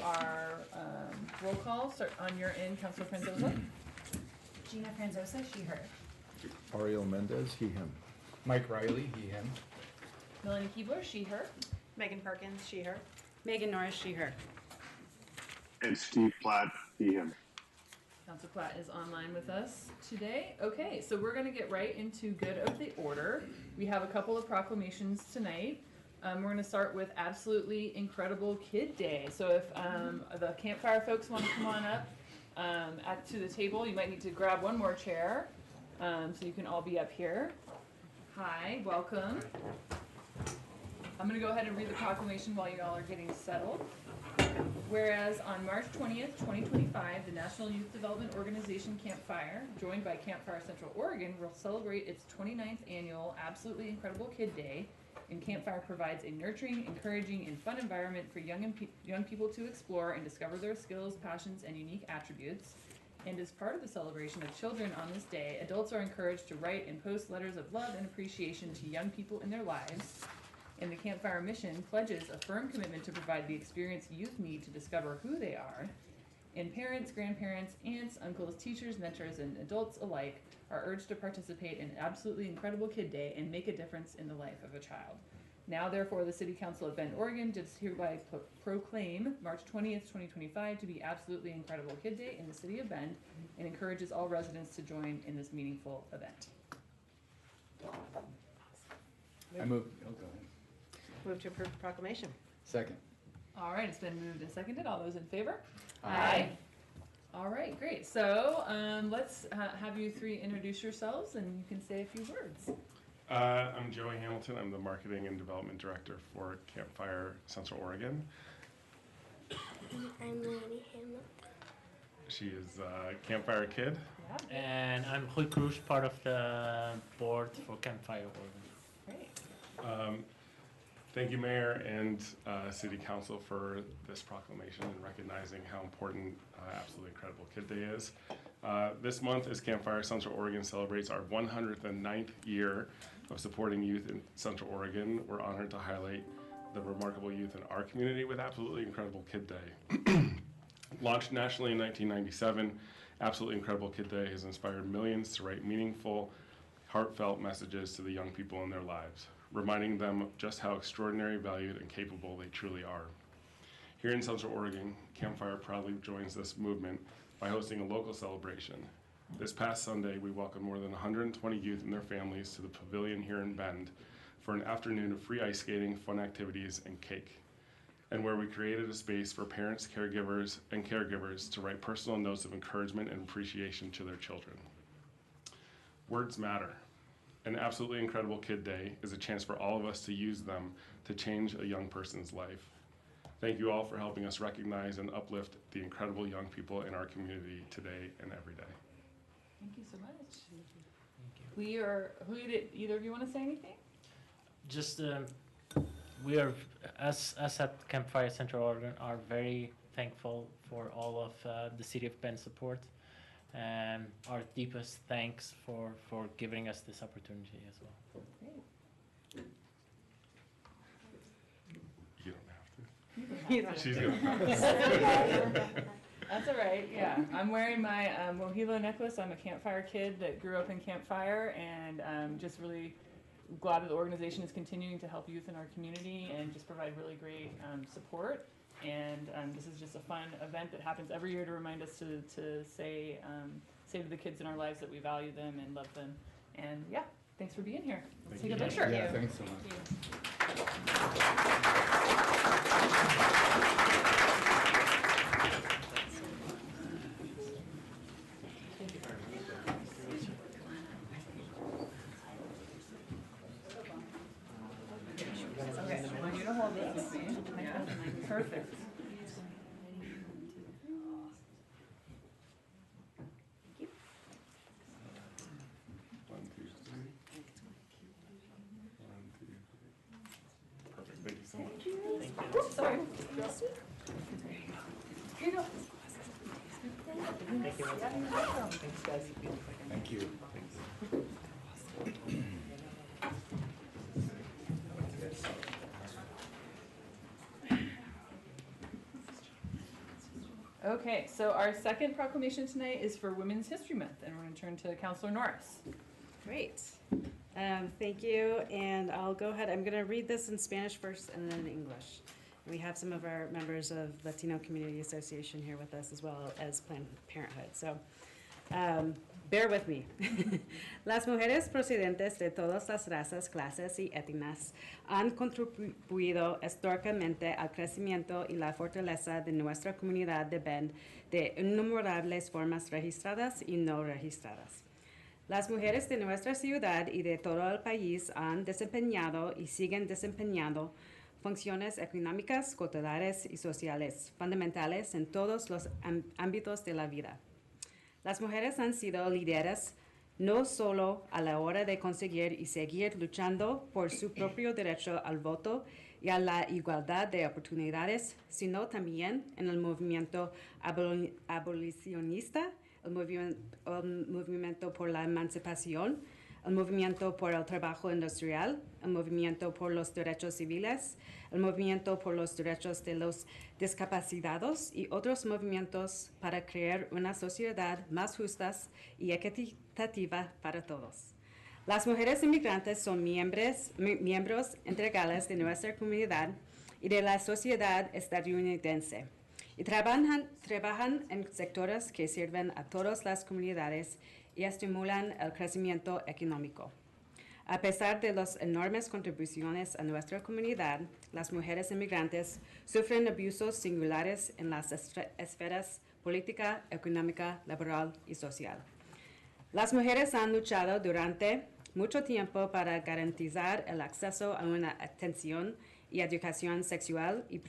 our roll call. Start on your end, Councilor Franzosa. Gina Franzosa, she, her. Ariel Mendez, he, him. Mike Riley, he, him. Melanie Keebler, she, her. Megan Perkins, she, her. Megan Norris, she, her. And Steve Platt, he, him. Council Platt is online with us today. Okay, so we're gonna get right into good of the order. We have a couple of proclamations tonight. We're gonna start with Absolutely Incredible Kid Day. So if the campfire folks wanna come on up to the table, you might need to grab one more chair so you can all be up here. Hi, welcome. I'm gonna go ahead and read the proclamation while you all are getting settled. Whereas on March 20th, 2025, the National Youth Development Organization Campfire, joined by Campfire Central Oregon, will celebrate its 29th annual Absolutely Incredible Kid Day, and Campfire provides a nurturing, encouraging, and fun environment for young people to explore and discover their skills, passions, and unique attributes. And as part of the celebration of children on this day, adults are encouraged to write and post letters of love and appreciation to young people in their lives. And the Campfire mission pledges a firm commitment to provide the experience youth need to discover who they are. And parents, grandparents, aunts, uncles, teachers, mentors, and adults alike are urged to participate in Absolutely Incredible Kid Day and make a difference in the life of a child. Now, therefore, the City Council of Bend, Oregon does hereby proclaim March 20th, 2025 to be Absolutely Incredible Kid Day in the City of Bend and encourages all residents to join in this meaningful event. I move, oh, go ahead. Move to approve the proclamation. Second. All right, it's been moved and seconded. All those in favor? Aye. All right, great. So let's have you three introduce yourselves and you can say a few words. I'm Joey Hamilton. I'm the Marketing and Development Director for Campfire Central Oregon. I'm Melanie Hamilton. She is a Campfire kid. Yeah. And I'm Rui Cruz, part of the board for Campfire Oregon. Great. Thank you, Mayor and City Council, for this proclamation and recognizing how important Absolutely Incredible Kid Day is. This month, as Campfire Central Oregon celebrates our 109th year of supporting youth in Central Oregon, we're honored to highlight the remarkable youth in our community with Absolutely Incredible Kid Day. Launched nationally in 1997, Absolutely Incredible Kid Day has inspired millions to write meaningful, heartfelt messages to the young people in their lives, reminding them just how extraordinary, valued, and capable they truly are. Here in Central Oregon, Campfire proudly joins this movement by hosting a local celebration. This past Sunday, we welcomed more than 120 youth and their families to the pavilion here in Bend for an afternoon of free ice skating, fun activities, and cake, and where we created a space for parents, caregivers to write personal notes of encouragement and appreciation to their children. Words matter. An Absolutely Incredible Kid Day is a chance for all of us to use them to change a young person's life. Thank you all for helping us recognize and uplift the incredible young people in our community today and every day. Thank you so much. Did either of you want to say anything? Just we are, us at Campfire Central Oregon, are very thankful for all of the City of Bend support. And our deepest thanks for giving us this opportunity as well. Great. You don't have to. She's gonna. That's all right, yeah. I'm wearing my Mojilo necklace. I'm a Campfire kid that grew up in Campfire, and just really glad that the organization is continuing to help youth in our community and just provide really great support. And this is just a fun event that happens every year to remind us to say to the kids in our lives that we value them and love them. And yeah, thanks for being here. Let's take a picture. Yeah, thanks so much. Okay, well, you don't hold this with me. Yeah, perfect. Oops, sorry. Here you go. Thank you. Yeah, you're welcome. Thanks, guys. Thank you. Okay, so our second proclamation tonight is for Women's History Month, and we're going to turn to Councilor Norris. Great. Thank you, and I'll go ahead. I'm going to read this in Spanish first and then in English. We have some of our members of Latino Community Association here with us as well as Planned Parenthood. So bear with me. Las mujeres procedentes de todas las razas, clases y etnias han contribuido históricamente al crecimiento y la fortaleza de nuestra comunidad de Bend de innumerables formas registradas y no registradas. Las mujeres de nuestra ciudad y de todo el país han desempeñado y siguen desempeñando funciones económicas, culturales y sociales fundamentales en todos los ámbitos de la vida. Las mujeres han sido líderes no solo a la hora de conseguir y seguir luchando por su propio derecho al voto y a la igualdad de oportunidades, sino también en el movimiento abolicionista, el movimiento por la emancipación, el movimiento por el trabajo industrial, el movimiento por los derechos civiles, el movimiento por los derechos de los discapacitados y otros movimientos para crear una sociedad más justa y equitativa para todos. Las mujeres inmigrantes son miembros integrales de nuestra comunidad y de la sociedad estadounidense y trabajan en sectores que sirven a todas las comunidades y estimulan el crecimiento económico. A pesar de las enormes contribuciones a nuestra comunidad, las mujeres inmigrantes sufren abusos singulares en las esferas política, económica, laboral y social. Las mujeres han luchado durante mucho tiempo para garantizar el acceso a una atención y educación sexual y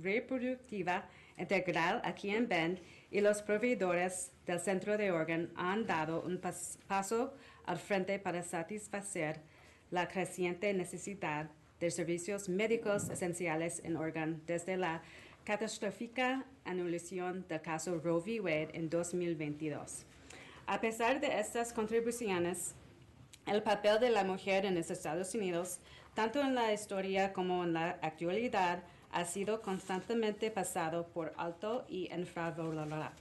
reproductiva integral aquí en Bend, y los proveedores del Centro de Oregon han dado un paso al frente para satisfacer la creciente necesidad de servicios médicos esenciales en Oregon desde la catastrófica anulación del caso Roe v. Wade en 2022. A pesar de estas contribuciones, el papel de la mujer en los Estados Unidos, tanto en la historia como en la actualidad, ha sido constantemente pasado por alto y infravalorado.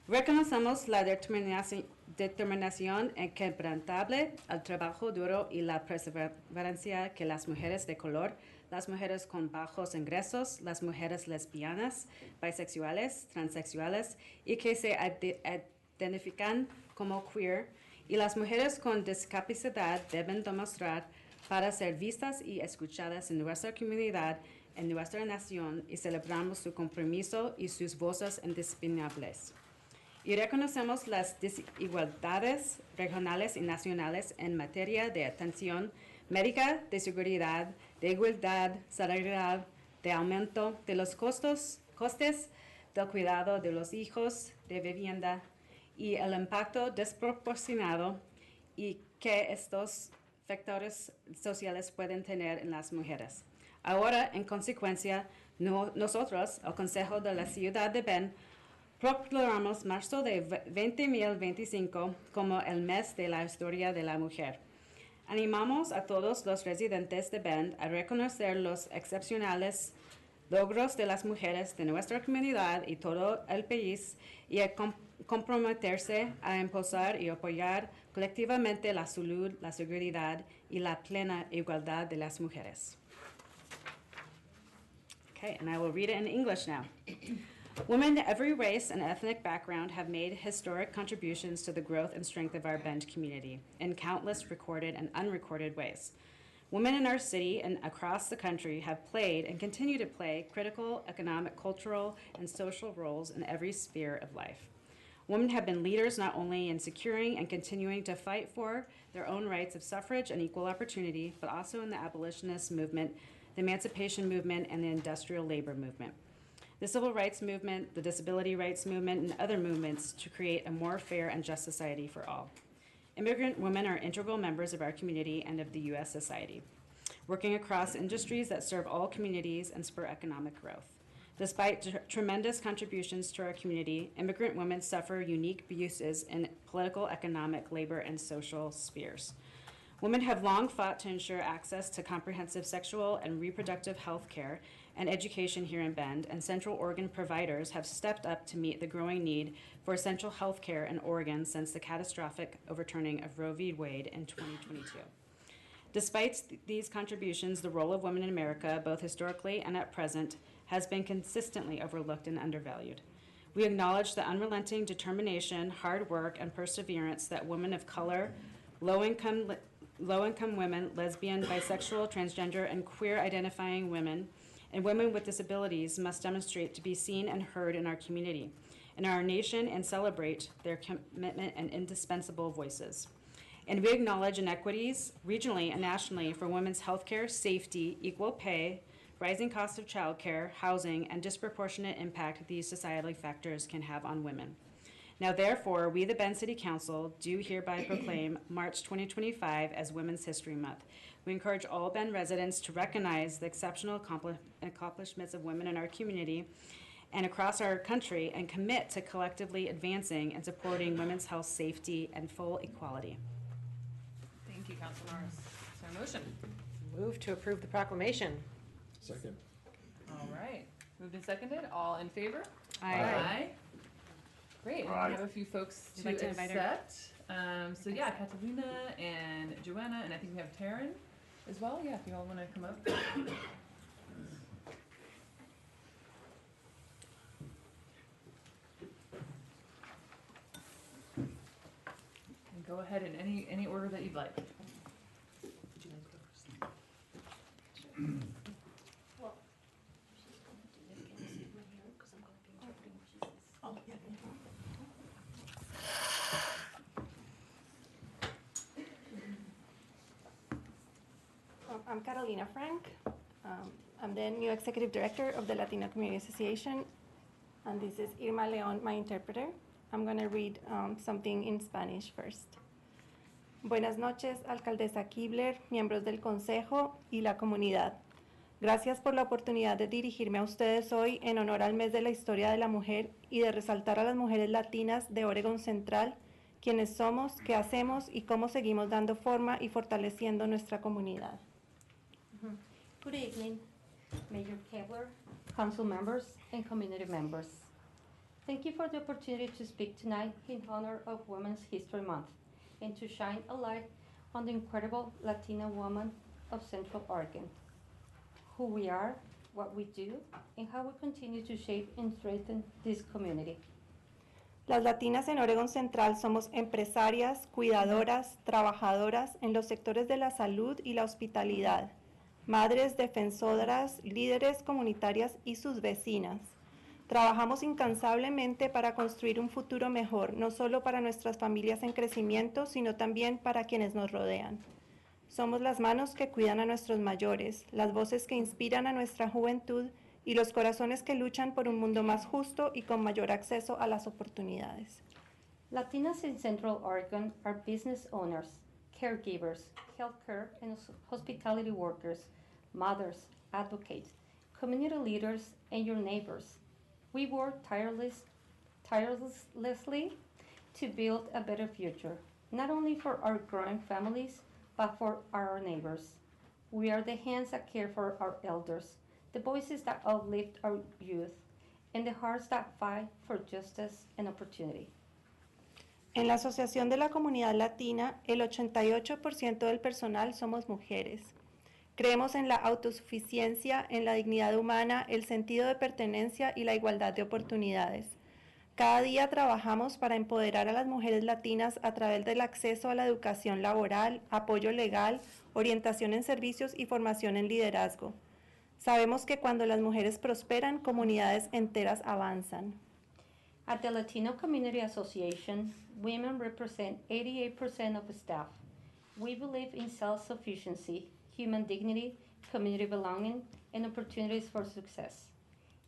Reconocemos la determinación inquebrantable, el trabajo duro y la perseverancia que las mujeres de color, las mujeres con bajos ingresos, las mujeres lesbianas, bisexuales, transexuales y que se identifican como queer, y las mujeres con discapacidad deben demostrar para ser vistas y escuchadas en nuestra comunidad, en nuestra nación, y celebramos su compromiso y sus voces indispensables. Y reconocemos las desigualdades regionales y nacionales en materia de atención médica, de seguridad, de igualdad salarial, de aumento de los costes del cuidado de los hijos, de vivienda, y el impacto desproporcionado y que estos factores sociales pueden tener en las mujeres. Ahora, en consecuencia, nosotros, el Consejo de la Ciudad de Bend, proclamamos marzo de 2025 como el mes de la historia de la mujer. Animamos a todos los residentes de Bend a reconocer los excepcionales logros de las mujeres de nuestra comunidad y todo el país y a comprometerse a impulsar y apoyar colectivamente la salud, la seguridad y la plena igualdad de las mujeres. Okay, and I will read it in English now. Women of every race and ethnic background have made historic contributions to the growth and strength of our Bend community in countless recorded and unrecorded ways. Women in our city and across the country have played and continue to play critical economic, cultural, and social roles in every sphere of life. Women have been leaders not only in securing and continuing to fight for their own rights of suffrage and equal opportunity, but also in the abolitionist movement, the emancipation movement, and the industrial labor movement, the civil rights movement, the disability rights movement, and other movements to create a more fair and just society for all. Immigrant women are integral members of our community and of the U.S. society, working across industries that serve all communities and spur economic growth. Despite tremendous contributions to our community, immigrant women suffer unique abuses in political, economic, labor, and social spheres. Women have long fought to ensure access to comprehensive sexual and reproductive health care and education here in Bend, and Central Oregon providers have stepped up to meet the growing need for essential health care in Oregon since the catastrophic overturning of Roe v. Wade in 2022. Despite these contributions, the role of women in America, both historically and at present, has been consistently overlooked and undervalued. We acknowledge the unrelenting determination, hard work, and perseverance that women of color, low-income women, lesbian, bisexual, transgender, and queer-identifying women, and women with disabilities must demonstrate to be seen and heard in our community, in our nation, and celebrate their commitment and indispensable voices. And we acknowledge inequities regionally and nationally for women's healthcare, safety, equal pay, rising costs of childcare, housing, and disproportionate impact these societal factors can have on women. Now, therefore, we, the Bend City Council, do hereby proclaim March 2025 as Women's History Month. We encourage all Bend residents to recognize the exceptional accomplishments of women in our community and across our country and commit to collectively advancing and supporting women's health, safety, and full equality. Thank you, Council Norris. Is there a motion? Move to approve the proclamation. Second. All right. Moved and seconded. All in favor? Aye. Great. And Aye. we have a few folks Would to you like to invite her? accept. So yeah, Catalina and Joanna, and I think we have Taryn as well. Yeah, if you all want to come up. And go ahead in any order that you'd like. I'm Carolina Frank. I'm the new executive director of the Latino Community Association, and this is Irma Leon, my interpreter. I'm going to read something in Spanish first. Buenas noches, alcaldesa Kibler, miembros del consejo y la comunidad. Gracias por la oportunidad de dirigirme a ustedes hoy en honor al mes de la historia de la mujer y de resaltar a las mujeres latinas de Oregon Central, quiénes somos, qué hacemos y cómo seguimos dando forma y fortaleciendo nuestra comunidad. Good evening, Mayor Kebler, council members, and community members. Thank you for the opportunity to speak tonight in honor of Women's History Month and to shine a light on the incredible Latina woman of Central Oregon, who we are, what we do, and how we continue to shape and strengthen this community. Las latinas en Oregon Central somos empresarias, cuidadoras, trabajadoras en los sectores de la salud y la hospitalidad, madres defensoras, líderes comunitarias y sus vecinas. Trabajamos incansablemente para construir un futuro mejor, no solo para nuestras familias en crecimiento, sino también para quienes nos rodean. Somos las manos que cuidan a nuestros mayores, las voces que inspiran a nuestra juventud y los corazones que luchan por un mundo más justo y con mayor acceso a las oportunidades. Latinas in Central Oregon are business owners, caregivers, healthcare and hospitality workers, mothers, advocates, community leaders, and your neighbors. We work tirelessly to build a better future, not only for our growing families, but for our neighbors. We are the hands that care for our elders, the voices that uplift our youth, and the hearts that fight for justice and opportunity. En la Asociación de la Comunidad Latina, el 88% del personal somos mujeres. Creemos en la autosuficiencia, en la dignidad humana, el sentido de pertenencia y la igualdad de oportunidades. Cada día trabajamos para empoderar a las mujeres latinas a través del acceso a la educación laboral, apoyo legal, orientación en servicios y formación en liderazgo. Sabemos que cuando las mujeres prosperan, comunidades enteras avanzan. At the Latino Community Association, women represent 88% of the staff. We believe in self-sufficiency, human dignity, community belonging, and opportunities for success.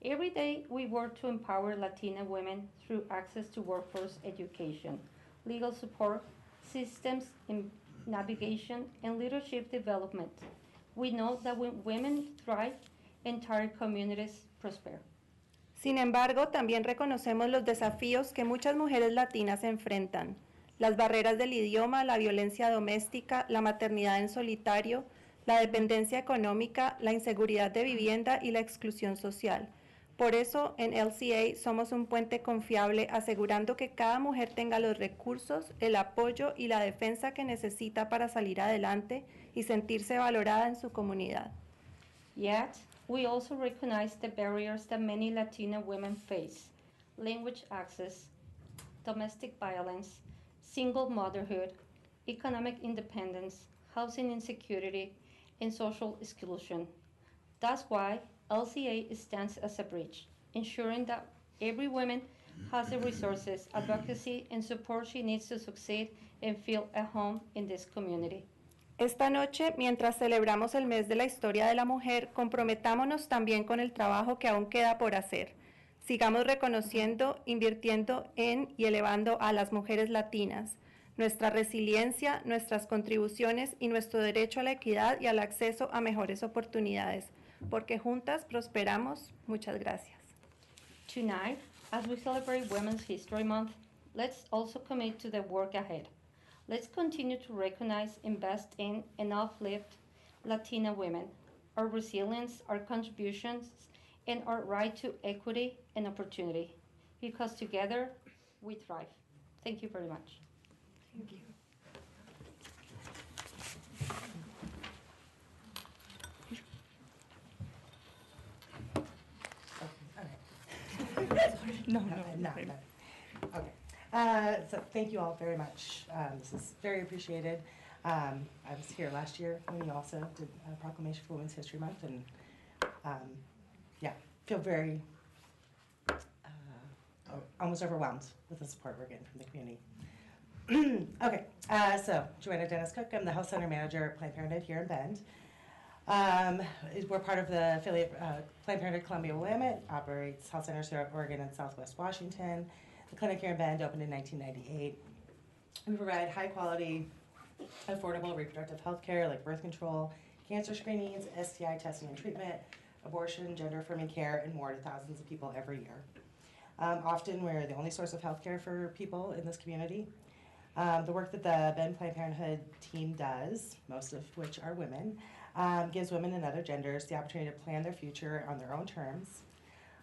Every day, we work to empower Latina women through access to workforce education, legal support, systems in navigation, and leadership development. We know that when women thrive, entire communities prosper. Sin embargo, también reconocemos los desafíos que muchas mujeres latinas enfrentan. Las barreras del idioma, la violencia doméstica, la maternidad en solitario, la dependencia económica, la inseguridad de vivienda y la exclusión social. Por eso, en LCA somos un puente confiable asegurando que cada mujer tenga los recursos, el apoyo y la defensa que necesita para salir adelante y sentirse valorada en su comunidad. Yet, we also recognize the barriers that many Latina women face: language access, domestic violence, single motherhood, economic independence, housing insecurity, and social exclusion. That's why LCA stands as a bridge, ensuring that every woman has the resources, advocacy, and support she needs to succeed and feel at home in this community. Esta noche, mientras celebramos el mes de la historia de la mujer, comprometámonos también con el trabajo que aún queda por hacer. Sigamos reconociendo, invirtiendo en y elevando a las mujeres latinas, nuestra resiliencia, nuestras contribuciones y nuestro derecho a la equidad y al acceso a mejores oportunidades, porque juntas prosperamos. Muchas gracias. Tonight, as we celebrate Women's History Month, let's also commit to the work ahead. Let's continue to recognize, invest in, and uplift Latina women, our resilience, our contributions, and our right to equity and opportunity, because together we thrive. Thank you very much. Thank you. No. Okay. So thank you all very much. This is very appreciated. I was here last year when you also did a proclamation for Women's History Month, and yeah, feel very almost overwhelmed with the support we're getting from the community. Okay, so Joanna Dennis Cook, I'm the Health Center Manager at Planned Parenthood here in Bend. We're part of the affiliate Planned Parenthood Columbia Willamette, operates health centers throughout Oregon and Southwest Washington. The clinic here in Bend opened in 1998. We provide high quality, affordable reproductive health care like birth control, cancer screenings, STI testing and treatment, abortion, gender affirming care, and more to thousands of people every year. Often we're the only source of health care for people in this community. The work that the Bend Planned Parenthood team does, most of which are women, gives women and other genders the opportunity to plan their future on their own terms.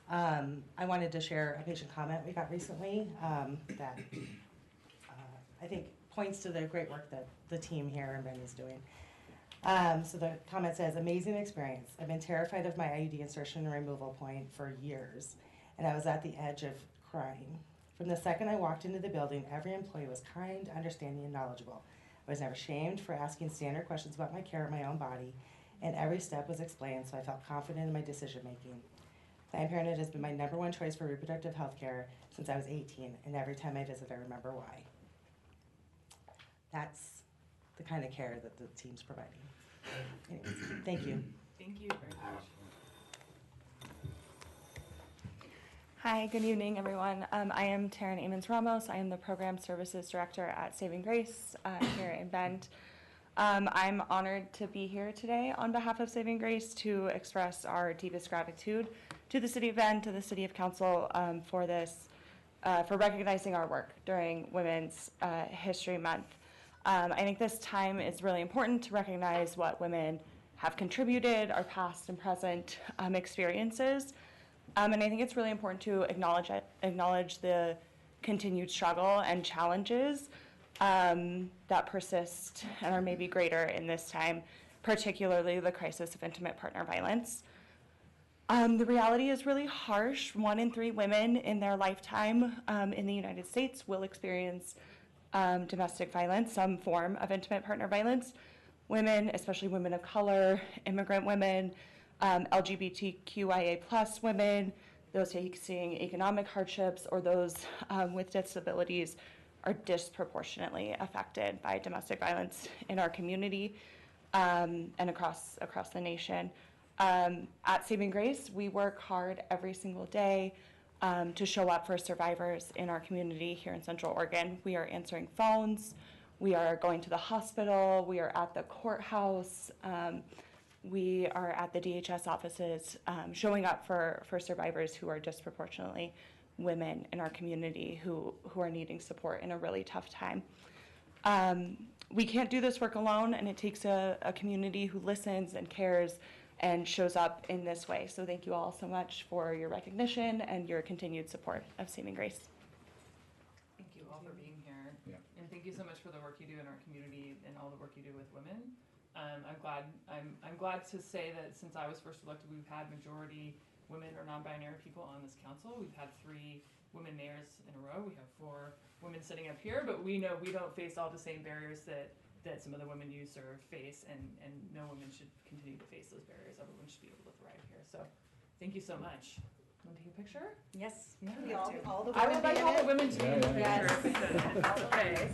I wanted to share a patient comment we got recently that I think points to the great work that the team here in Bend is doing. So the comment says, amazing experience. I've been terrified of my IUD insertion and removal point for years, and I was at the edge of crying. From the second I walked into the building, every employee was kind, understanding, and knowledgeable. I was never shamed for asking standard questions about my care of my own body, and every step was explained, so I felt confident in my decision-making. Planned Parenthood has been my #1 choice for reproductive health care since I was 18, and every time I visit, I remember why. That's the kind of care that the team's providing. Anyways, thank you. Thank you very much. Hi, good evening, everyone. I am Taryn Amons Ramos. I am the Program Services Director at Saving Grace here in Bend. I'm honored to be here today on behalf of Saving Grace to express our deepest gratitude to the City of Bend, to the City of Council for this, for recognizing our work during Women's History Month. I think this time is really important to recognize what women have contributed, our past and present experiences. And I think it's really important to acknowledge the continued struggle and challenges that persist and are maybe greater in this time, particularly the crisis of intimate partner violence. The reality is really harsh. 1 in 3 women in their lifetime in the United States will experience domestic violence, some form of intimate partner violence. Women, especially women of color, immigrant women, LGBTQIA+ women, those facing economic hardships, or those with disabilities are disproportionately affected by domestic violence in our community and across the nation. At Saving Grace, we work hard every single day to show up for survivors in our community here in Central Oregon. We are answering phones, we are going to the hospital, we are at the courthouse, we are at the DHS offices, showing up for survivors who are disproportionately women in our community who are needing support in a really tough time. We can't do this work alone, and it takes a community who listens and cares and shows up in this way. So thank you all so much for your recognition and your continued support of Saving Grace. Thank you all for being here. Yeah. And thank you so much for the work you do in our community and all the work you do with women. I'm glad to say that since I was first elected, we've had majority women or non-binary people on this council. We've had 3 women mayors in a row. We have 4 women sitting up here, but we know we don't face all the same barriers that some of the women you serve face, and no women should continue to face those barriers. Everyone should be able to thrive here. So thank you so much. Want to take a picture? Yes. Yeah. We all the I women would like be in all the it? women to be in the Yeah, picture. if we could. Okay.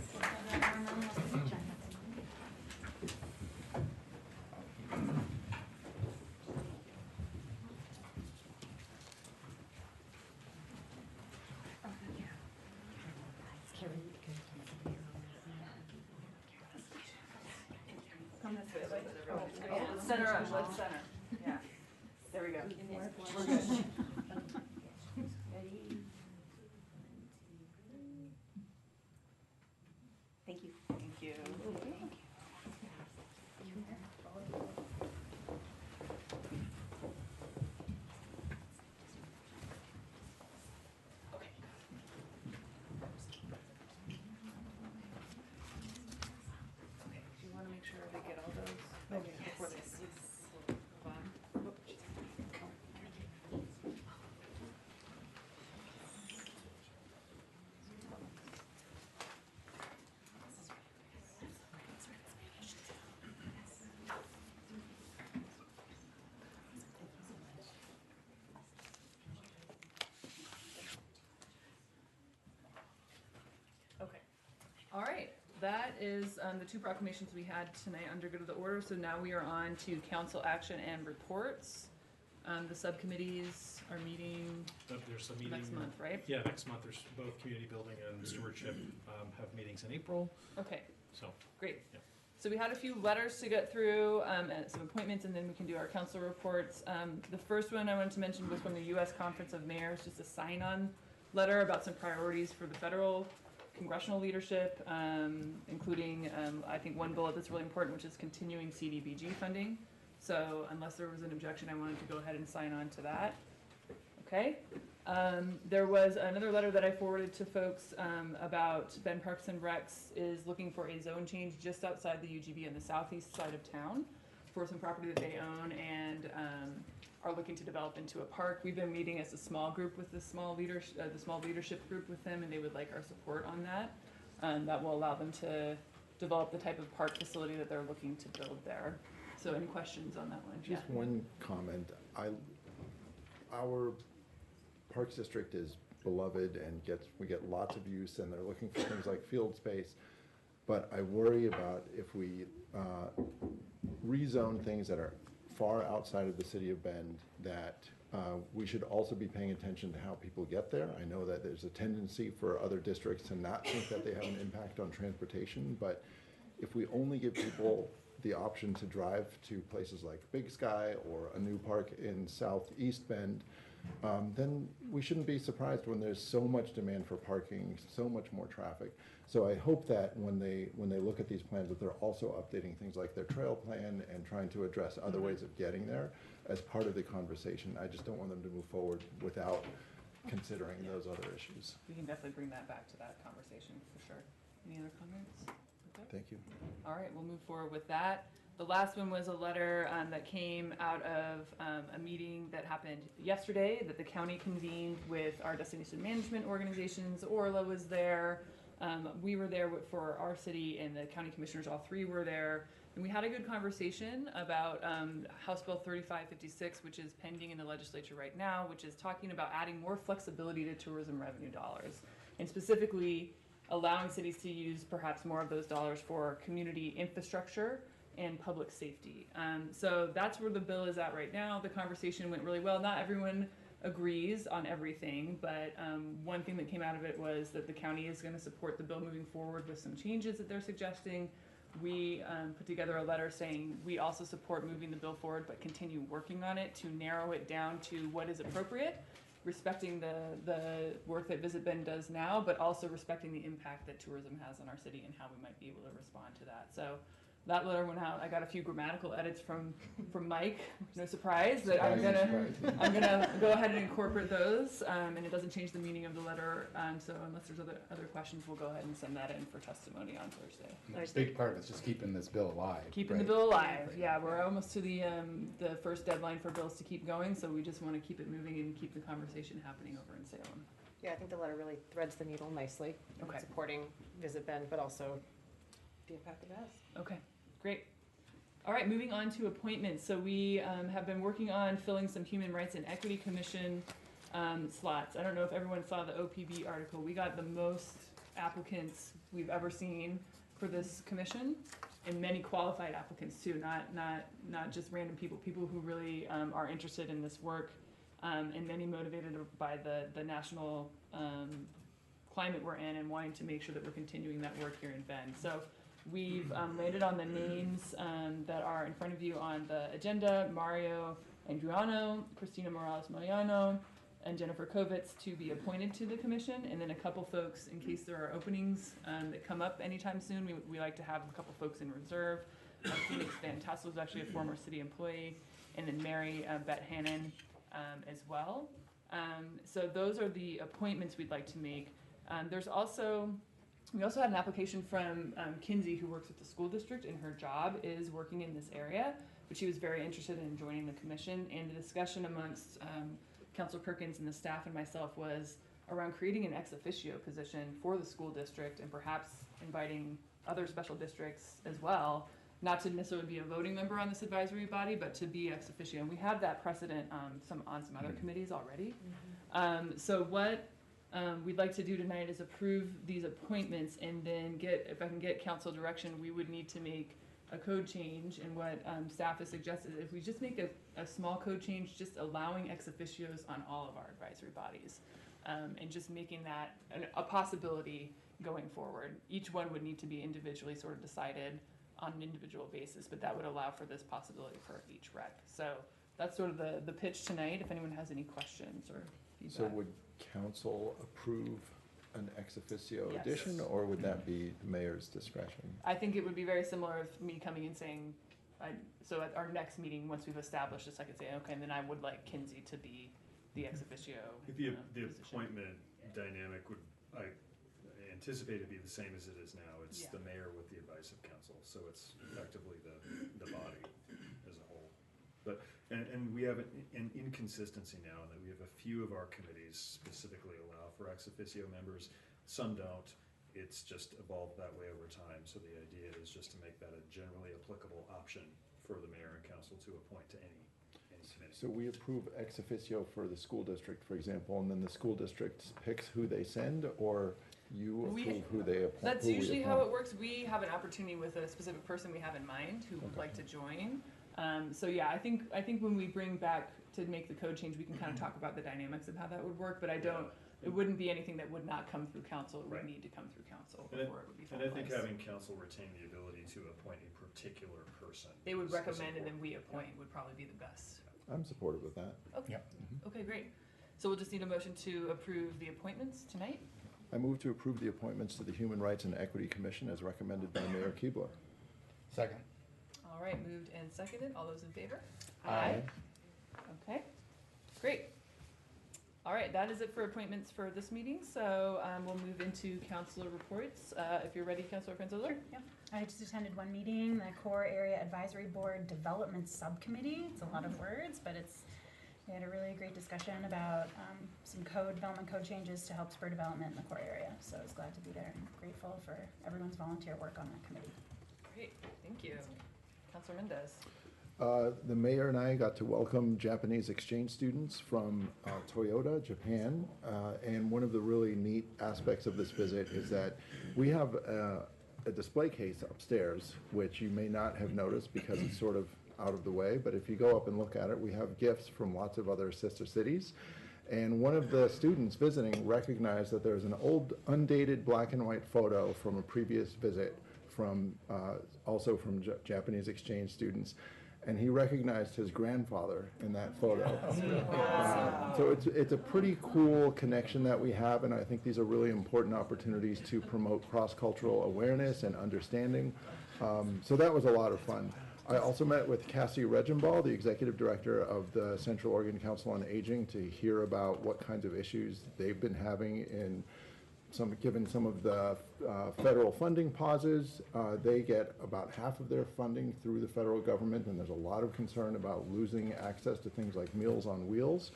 Come this way, let's center up, let's center. Yeah. There we go. We're good. Thank you. Thank you. Do you want to make sure they get all those? Before they move on? Okay. All right. That is the 2 proclamations we had tonight under good of the order. So now we are on to council action and reports. The subcommittees are meeting There's a meeting. next month, right? Yeah, next month. There's both community building and stewardship have meetings in April. Okay, So, great. yeah. So we had a few letters to get through, and some appointments, and then we can do our council reports. The first one I wanted to mention was from the U.S. Conference of Mayors, just a sign-on letter about some priorities for the federal congressional leadership, including, I think, one bullet that's really important, which is continuing CDBG funding. So unless there was an objection, I wanted to go ahead and sign on to that. Okay. There was another letter that I forwarded to folks about Ben Parks and Recs is looking for a zone change just outside the UGB on the southeast side of town for some property that they own and are looking to develop into a park. We've been meeting as a small group with the small leadership group with them, and they would like our support on that. That will allow them to develop the type of park facility that they're looking to build there. So any questions on that one? Just one comment. Our Parks District is beloved and we get lots of use, and they're looking for things like field space. But I worry about if we rezone things that are far outside of the city of Bend, that we should also be paying attention to how people get there. I know that there's a tendency for other districts to not think that they have an impact on transportation, but if we only give people the option to drive to places like Big Sky or a new park in Southeast Bend, then we shouldn't be surprised when there's so much demand for parking, so much more traffic. So I hope that when they look at these plans, that they're also updating things like their trail plan and trying to address other ways of getting there as part of the conversation. I just don't want them to move forward without considering those other issues. We can definitely bring that back to that conversation for sure. Any other comments? Okay. Thank you. All right, we'll move forward with that. The last one was a letter that came out of a meeting that happened yesterday that the county convened with our destination management organizations. Orla was there. We were there for our city, and the county commissioners, all 3 were there. And we had a good conversation about House Bill 3556, which is pending in the legislature right now, which is talking about adding more flexibility to tourism revenue dollars, and specifically allowing cities to use perhaps more of those dollars for community infrastructure and public safety. So that's where the bill is at right now. The conversation went really well. Not everyone agrees on everything, but one thing that came out of it was that the county is going to support the bill moving forward with some changes that they're suggesting. We put together a letter saying we also support moving the bill forward, but continue working on it to narrow it down to what is appropriate respecting the work that Visit Bend does now, but also respecting the impact that tourism has on our city and how we might be able to respond to that. So that letter went out. I got a few grammatical edits from Mike. No surprise, but I'm gonna go ahead and incorporate those, and it doesn't change the meaning of the letter. So unless there's other questions, we'll go ahead and send that in for testimony on Thursday. A big part of it's just keeping this bill alive. Keeping the right? bill alive. Yeah, we're almost to the first deadline for bills to keep going, so we just want to keep it moving and keep the conversation happening over in Salem. Yeah, I think the letter really threads the needle nicely. Okay. Supporting Visit Bend, but also the impact it has. Okay, great. All right, moving on to appointments. So we have been working on filling some Human Rights and Equity Commission slots. I don't know if everyone saw the OPB article. We got the most applicants we've ever seen for this commission, and many qualified applicants too, not just random people who really are interested in this work, and many motivated by the national climate we're in and wanting to make sure that we're continuing that work here in Bend. So we've landed on the names that are in front of you on the agenda: Mario Andriano, Cristina Morales-Moyano, and Jennifer Kovitz to be appointed to the commission, and then a couple folks, in case there are openings that come up anytime soon, we like to have a couple folks in reserve. Phoenix Van Tassel is actually a former city employee, and then Mary Beth Hannon as well. So those are the appointments we'd like to make. We also had an application from Kinsey, who works at the school district, and her job is working in this area, but she was very interested in joining the commission, and the discussion amongst Councilor Perkins and the staff and myself was around creating an ex officio position for the school district, and perhaps inviting other special districts as well, not to necessarily be a voting member on this advisory body, but to be ex officio. And we have that precedent on some other committees already. So what we'd like to do tonight is approve these appointments, and then if I can get council direction, we would need to make a code change. And what staff has suggested, if we just make a small code change, just allowing ex officios on all of our advisory bodies, and just making that a possibility going forward. Each one would need to be individually sort of decided on an individual basis, but that would allow for this possibility for each rec. So that's sort of the pitch tonight, if anyone has any questions or feedback. So would council approve an ex officio Yes. addition, or would that be the mayor's discretion? I think it would be very similar of me coming and saying, so at our next meeting, once we've established this, I could say, okay, then I would like Kinsey to be the ex officio. The position. appointment dynamic would, I anticipate to be the same as it is now. It's Yeah. the mayor with the advice of council, so it's effectively the body as a whole. But, and we have an inconsistency now in that we have a few of our committees specifically allow for ex officio members, some don't. It's just evolved that way over time, so the idea is just to make that a generally applicable option for the mayor and council to appoint to any committee. So we approve ex officio for the school district, for example, and then the school district picks who they send, or you approve who they appoint? That's usually how it works. We have an opportunity with a specific person we have in mind who would like to join. So yeah, I think when we bring back to make the code change, we can kind of talk about the dynamics of how that would work, but it wouldn't be anything that would not come through council. It would need to come through council before it would be finalized. And I think having council retain the ability to appoint a particular person. They would recommend and then we appoint would probably be the best. I'm supportive of that. Okay. Okay, great. So we'll just need a motion to approve the appointments tonight. I move to approve the appointments to the Human Rights and Equity Commission as recommended by Mayor Keebler. Second. All right, moved and seconded. All those in favor? Aye. Okay, great. All right, that is it for appointments for this meeting. So we'll move into councilor reports. If you're ready, Councilor Franzola. Sure, yeah. I just attended one meeting, the Core Area Advisory Board Development Subcommittee. It's a lot of words, but we had a really great discussion about some development code changes to help spur development in the core area. So I was glad to be there and grateful for everyone's volunteer work on that committee. Great, thank you. Councilor Mendez. The mayor and I got to welcome Japanese exchange students from Toyota, Japan. And one of the really neat aspects of this visit is that we have a display case upstairs, which you may not have noticed because it's sort of out of the way. But if you go up and look at it, we have gifts from lots of other sister cities. And one of the students visiting recognized that there's an old, undated black and white photo from a previous visit from also from Japanese exchange students. and he recognized his grandfather in that photo. So it's a pretty cool connection that we have, and I think these are really important opportunities to promote cross-cultural awareness and understanding. So that was a lot of fun. I also met with Cassie Regenball, the executive director of the Central Oregon Council on Aging, to hear about what kinds of issues they've been having in given some of the federal funding pauses. They get about half of their funding through the federal government, and there's a lot of concern about losing access to things like Meals on Wheels.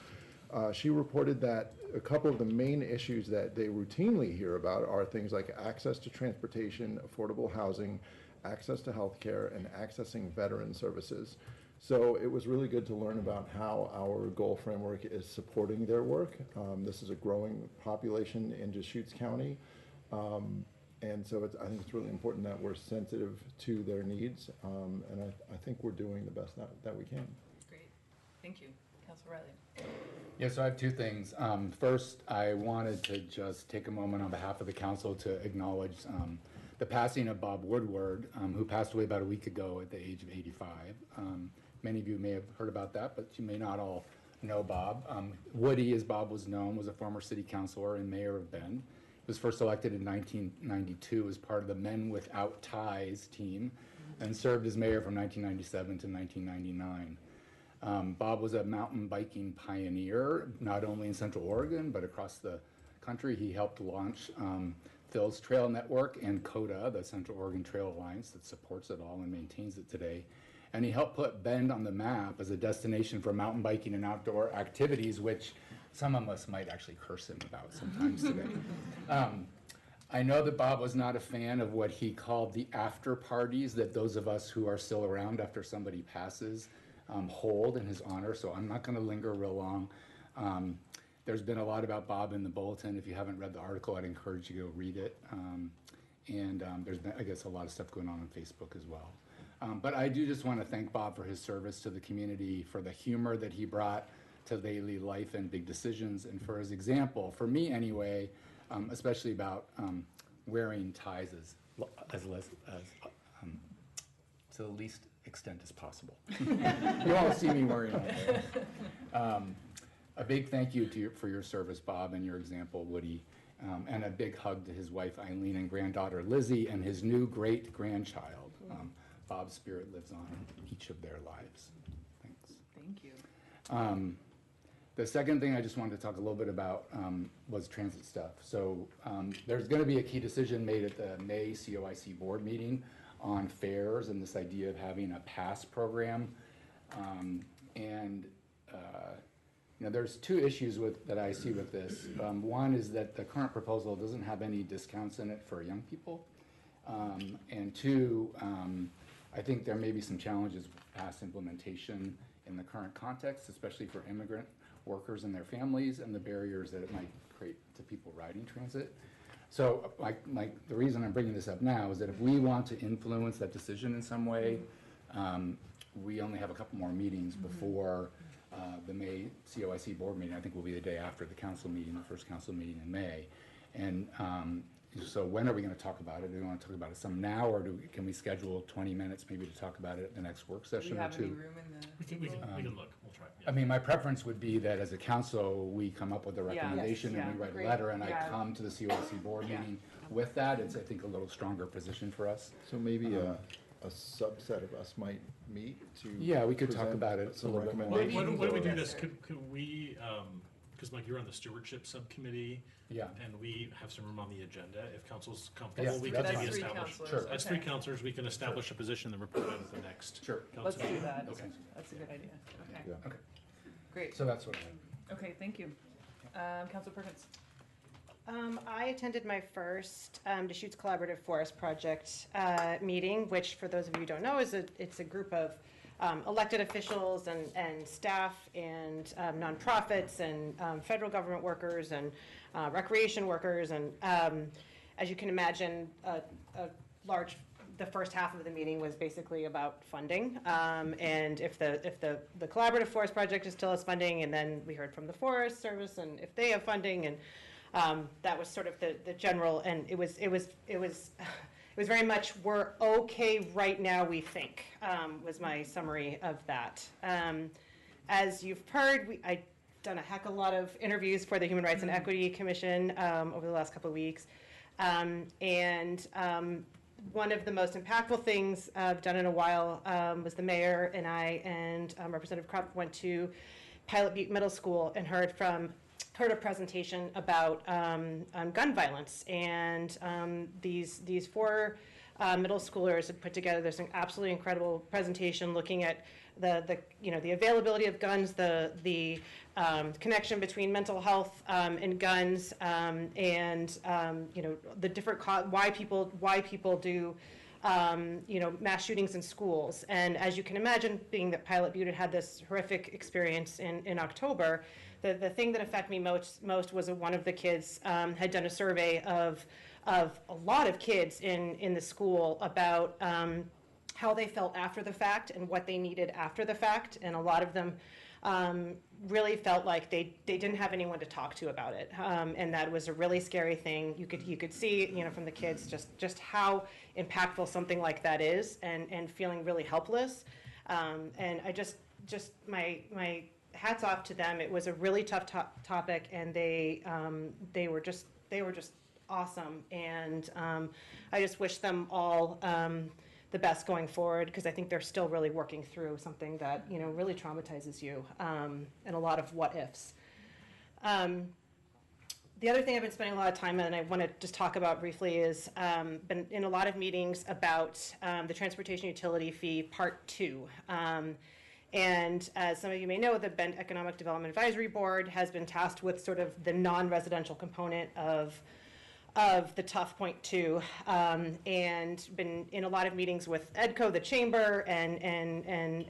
She reported that a couple of the main issues that they routinely hear about are things like access to transportation, affordable housing, access to health care, and accessing veteran services. So it was really good to learn about how our goal framework is supporting their work. This is a growing population in Deschutes County. And so I think it's really important that we're sensitive to their needs. And I think we're doing the best that we can. Great. Thank you. Councilor Riley. Yeah, so I have two things. First, I wanted to just take a moment on behalf of the council to acknowledge the passing of Bob Woodward, who passed away about a week ago at the age of 85. Many of you may have heard about that, but you may not all know Bob. Woody, as Bob was known, was a former city councilor and mayor of Bend. He was first elected in 1992 as part of the Men Without Ties team and served as mayor from 1997 to 1999. Bob was a mountain biking pioneer, not only in Central Oregon, but across the country. He helped launch Phil's Trail Network and CODA, the Central Oregon Trail Alliance that supports it all and maintains it today. And he helped put Bend on the map as a destination for mountain biking and outdoor activities, which some of us might actually curse him about sometimes today. I know that Bob was not a fan of what he called the after parties that those of us who are still around after somebody passes hold in his honor, so I'm not going to linger real long. There's been a lot about Bob in the bulletin. If you haven't read the article, I'd encourage you to go read it. There's been, I guess, a lot of stuff going on Facebook as well. But I do just want to thank Bob for his service to the community, for the humor that he brought to daily life and big decisions, and for his example, for me anyway, especially about wearing ties to the least extent as possible. You all see me wearing them. A big thank you to you for your service, Bob, and your example, Woody, and a big hug to his wife, Eileen, and granddaughter, Lizzie, and his new great-grandchild. Bob's spirit lives on in each of their lives. Thanks. Thank you. The second thing I just wanted to talk a little bit about was transit stuff. So there's going to be a key decision made at the May COIC board meeting on fares and this idea of having a pass program. There's two issues that I see with this. One is that the current proposal doesn't have any discounts in it for young people. And two, I think there may be some challenges with pass implementation in the current context, especially for immigrant workers and their families, and the barriers that it might create to people riding transit. So the reason I'm bringing this up now is that if we want to influence that decision in some way, we only have a couple more meetings before the May COIC board meeting. I think will be the day after the council meeting, the first council meeting in May. And so when are we going to talk about it? Do we want to talk about it some now, or can we schedule 20 minutes maybe to talk about it at the next work session or two? Do we have any room in the? We can look. We'll try. Yeah. I mean, my preference would be that as a council, we come up with a recommendation and we write a letter, and I come to the COIC board meeting with that. It's, I think, a little stronger position for us. So maybe a subset of us might meet to. Yeah, we could talk about it a little bit more. Why don't we do this? Could we, because Mike, you're on the stewardship subcommittee. Yeah. And we have some room on the agenda. If council's comfortable, Yes, we can that's maybe fine. establish. Sure. As three councilors, we can establish a position and report out at the next. Sure. Let's council do that. meeting. Okay. That's a good idea. Okay. Yeah. Okay. Great. So that's what I have. Okay, thank you. Councilor Perkins. I attended my first Deschutes Collaborative Forest Project meeting, which, for those of you who don't know, it's a group of elected officials and staff and nonprofits and federal government workers and recreation workers. And as you can imagine, the first half of the meeting was basically about funding. And if the Collaborative Forest Project still has funding, and then we heard from the Forest Service and if they have funding, and that was sort of the general, and it was was very much, we're okay right now, we think, was my summary of that. As you've heard, I've done a heck of a lot of interviews for the Human Rights and Equity Commission over the last couple of weeks. One of the most impactful things I've done in a while was the mayor and I and Representative Krupp went to Pilot Butte Middle School and heard a presentation about gun violence. And these four middle schoolers had put together this absolutely incredible presentation looking at the availability of guns, the connection between mental health and guns, and the different why people do mass shootings in schools. And as you can imagine, being that Pilot Butte had this horrific experience in October, the thing that affected me most was one of the kids had done a survey of a lot of kids in the school about how they felt after the fact and what they needed after the fact. And a lot of them really felt like they didn't have anyone to talk to about it. And that was a really scary thing. You could see, from the kids just how impactful something like that is and feeling really helpless. And I just my hats off to them. It was a really tough topic, and they were just awesome. And I just wish them all the best going forward, because I think they're still really working through something that really traumatizes you, and a lot of what ifs. The other thing I've been spending a lot of time on, and I want to just talk about briefly, is been in a lot of meetings about the transportation utility fee part 2. And as some of you may know, the Bend Economic Development Advisory Board has been tasked with sort of the non-residential component of the tough point 2, and been in a lot of meetings with EDCO, the chamber, and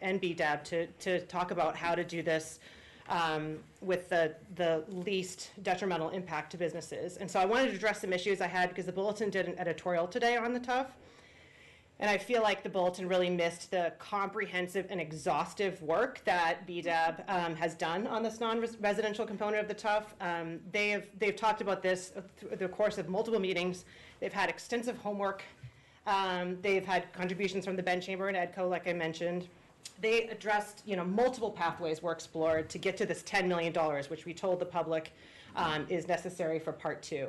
BDAB to talk about how to do this with the least detrimental impact to businesses. And so I wanted to address some issues I had, because the Bulletin did an editorial today on the TUF. And I feel like the Bulletin really missed the comprehensive and exhaustive work that BDAB has done on this non-residential component of the TUF. They've talked about this through the course of multiple meetings. They've had extensive homework. They've had contributions from the Bend Chamber and EDCO, like I mentioned. They addressed, multiple pathways were explored to get to this $10 million, which we told the public is necessary for part 2.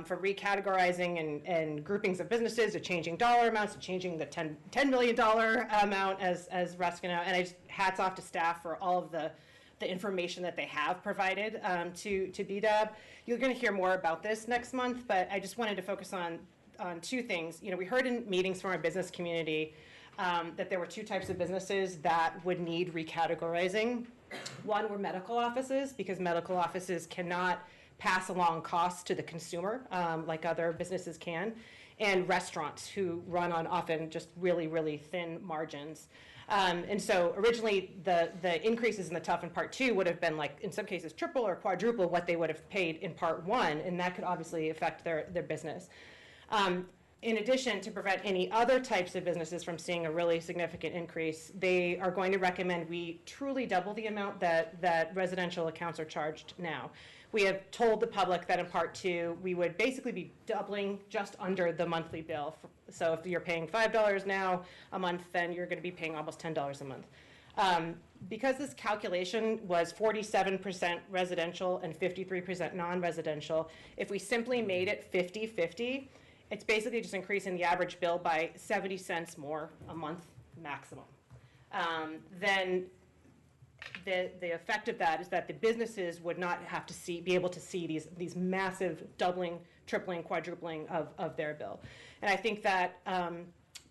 From recategorizing and groupings of businesses to changing dollar amounts to changing the $10 million amount as Ruskin. And I just hats off to staff for all of the information that they have provided to BDAB. You're going to hear more about this next month, but I just wanted to focus on two things. We heard in meetings from our business community that there were two types of businesses that would need recategorizing. One were medical offices, because medical offices cannot pass along costs to the consumer like other businesses can, and restaurants who run on often just really, really thin margins. And so originally the increases in the TUF in part 2 would have been, like, in some cases triple or quadruple what they would have paid in part 1, and that could obviously affect their business. In addition, to prevent any other types of businesses from seeing a really significant increase, they are going to recommend we truly double the amount that residential accounts are charged now. We have told the public that in part 2, we would basically be doubling just under the monthly bill. So if you're paying $5 now a month, then you're going to be paying almost $10 a month. Because this calculation was 47% residential and 53% non-residential, if we simply made it 50-50, it's basically just increasing the average bill by 70 cents more a month maximum. Then the effect of that is that the businesses would not have to be able to see these massive doubling, tripling, quadrupling of their bill. And I think that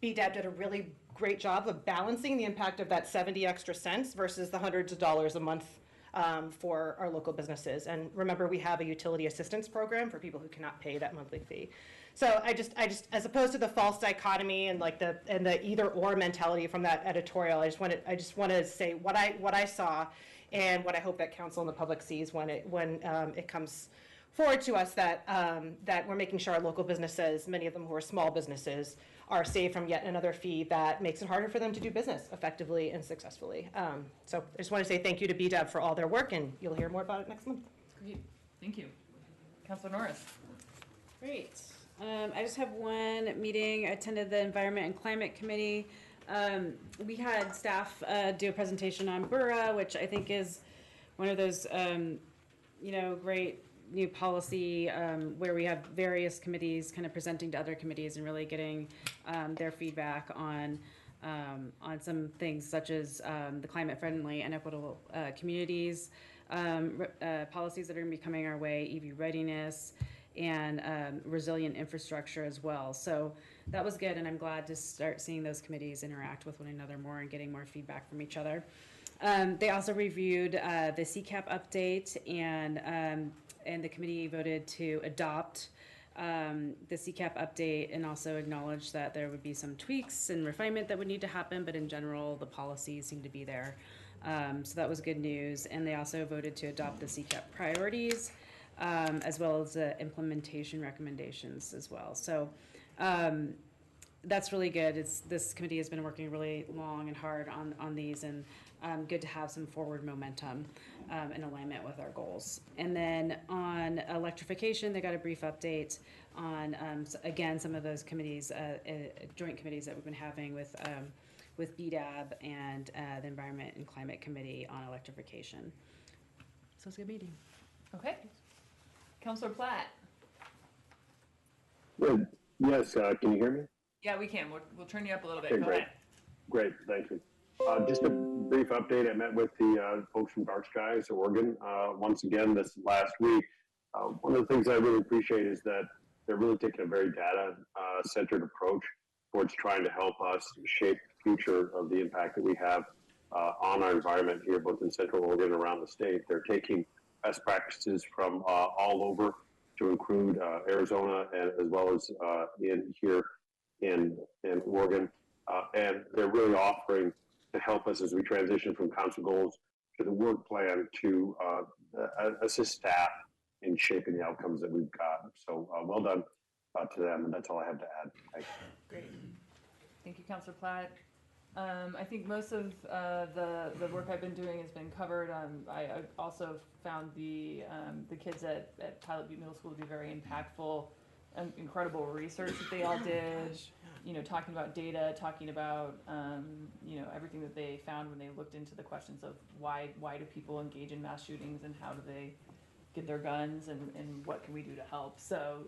BDAB did a really great job of balancing the impact of that 70 extra cents versus the hundreds of dollars a month for our local businesses. And remember, we have a utility assistance program for people who cannot pay that monthly fee. So I just, as opposed to the false dichotomy and the either or mentality from that editorial, I just want to say what I saw and what I hope that council and the public sees when it comes forward to us that we're making sure our local businesses, many of them who are small businesses, are saved from yet another fee that makes it harder for them to do business effectively and successfully. So I just want to say thank you to BDAB for all their work, and you'll hear more about it next month. Great, thank you. Councilor Norris. Great. I just have one meeting. I attended the Environment and Climate Committee. We had staff do a presentation on BURA, which I think is one of those, great new policy where we have various committees kind of presenting to other committees and really getting their feedback on some things such as the climate-friendly and equitable communities, policies that are going to be coming our way, EV readiness, and resilient infrastructure as well. So that was good, and I'm glad to start seeing those committees interact with one another more and getting more feedback from each other. They also reviewed the CCAP update, and the committee voted to adopt the CCAP update and also acknowledge that there would be some tweaks and refinement that would need to happen, but in general, the policies seem to be there. So that was good news. And they also voted to adopt the CCAP priorities, as well as the implementation recommendations as well. So that's really good. This committee has been working really long and hard on these, and good to have some forward momentum in alignment with our goals. And then on electrification, they got a brief update on, again, some of those committees, joint committees that we've been having with BDAB and the Environment and Climate Committee on electrification. So it's a good meeting. Okay. Councilor Platt. Good. Yes, can you hear me? Yeah, we can. We'll turn you up a little bit. Okay, Go great. ahead. Great, thank you. Just a brief update. I met with the folks from Dark Skies, Oregon, once again this last week. One of the things I really appreciate is that they're really taking a very data-centered approach towards trying to help us shape the future of the impact that we have on our environment here, both in Central Oregon and around the state. They're taking best practices from all over to include Arizona and as well as in Oregon. And they're really offering to help us as we transition from council goals to the work plan to assist staff in shaping the outcomes that we've got. So well done to them, and that's all I have to add. Thanks. Great. Thank you, Councilor Platt. I think most of the work I've been doing has been covered. I also found the kids at Pilot Butte Middle School to be very impactful and incredible research that they all did. Talking about data, talking about everything that they found when they looked into the questions of why do people engage in mass shootings and how do they get their guns and what can we do to help. So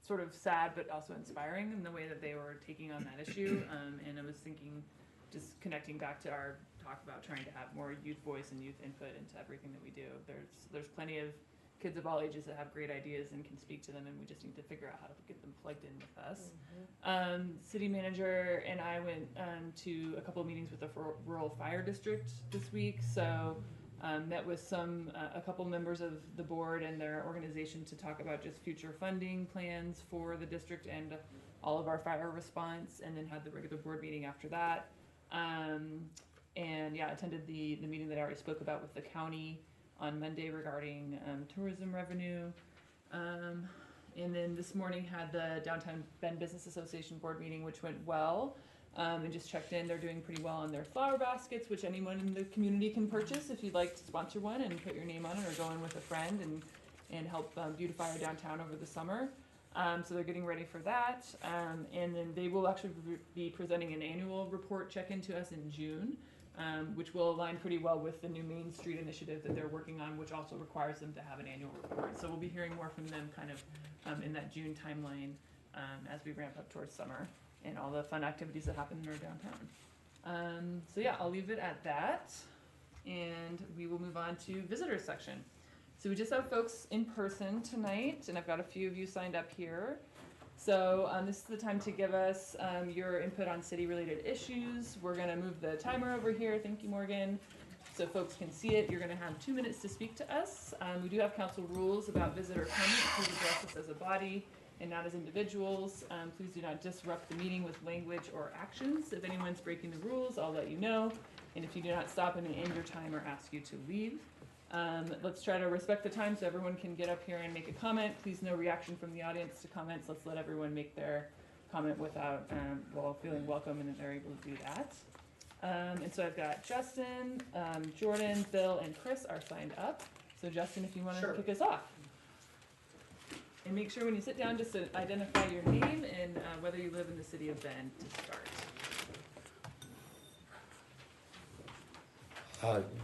sort of sad but also inspiring in the way that they were taking on that issue. And I was thinking, just connecting back to our talk about trying to have more youth voice and youth input into everything that we do. There's plenty of kids of all ages that have great ideas and can speak to them, and we just need to figure out how to get them plugged in with us. City manager and I went to a couple of meetings with the rural fire district this week. So met with a couple members of the board and their organization to talk about just future funding plans for the district and all of our fire response, and then had the regular board meeting after that. And yeah, attended the meeting that I already spoke about with the county on Monday regarding tourism revenue. And then this morning had the Downtown Bend Business Association board meeting, which went well. And just checked in. They're doing pretty well on their flower baskets, which anyone in the community can purchase if you'd like to sponsor one and put your name on it, or go in with a friend and help beautify our downtown over the summer. So they're getting ready for that. And then they will actually be presenting an annual report check-in to us in June. Which will align pretty well with the new Main Street initiative that they're working on, which also requires them to have an annual report. So we'll be hearing more from them kind of in that June timeline as we ramp up towards summer and all the fun activities that happen in our downtown. So yeah, I'll leave it at that, and we will move on to visitor section. So we just have folks in person tonight, and I've got a few of you signed up here. So this is the time to give us your input on city-related issues. We're going to move the timer over here. Thank you, Morgan. So folks can see it. You're going to have 2 minutes to speak to us. We do have council rules about visitor comments. Please address us as a body and not as individuals. Please do not disrupt the meeting with language or actions. If anyone's breaking the rules, I'll let you know. And if you do not stop and end your time or ask you to leave. Let's try to respect the time so everyone can get up here and make a comment. Please no reaction from the audience to comments. Let's let everyone make their comment without, while feeling welcome and that they're able to do that. And so I've got Justin, Jordan, Bill, and Chris are signed up. So Justin, if you want to kick us off. And make sure when you sit down just to identify your name and whether you live in the city of Bend to start.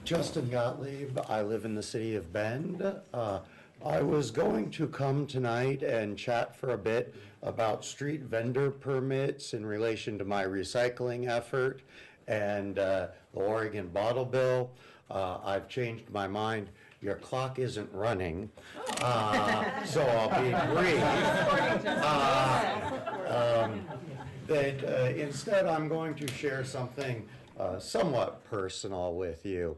Justin Gottlieb, I live in the city of Bend. I was going to come tonight and chat for a bit about street vendor permits in relation to my recycling effort and the Oregon bottle bill. I've changed my mind. Your clock isn't running, so I'll be brief. But instead, I'm going to share something somewhat personal with you.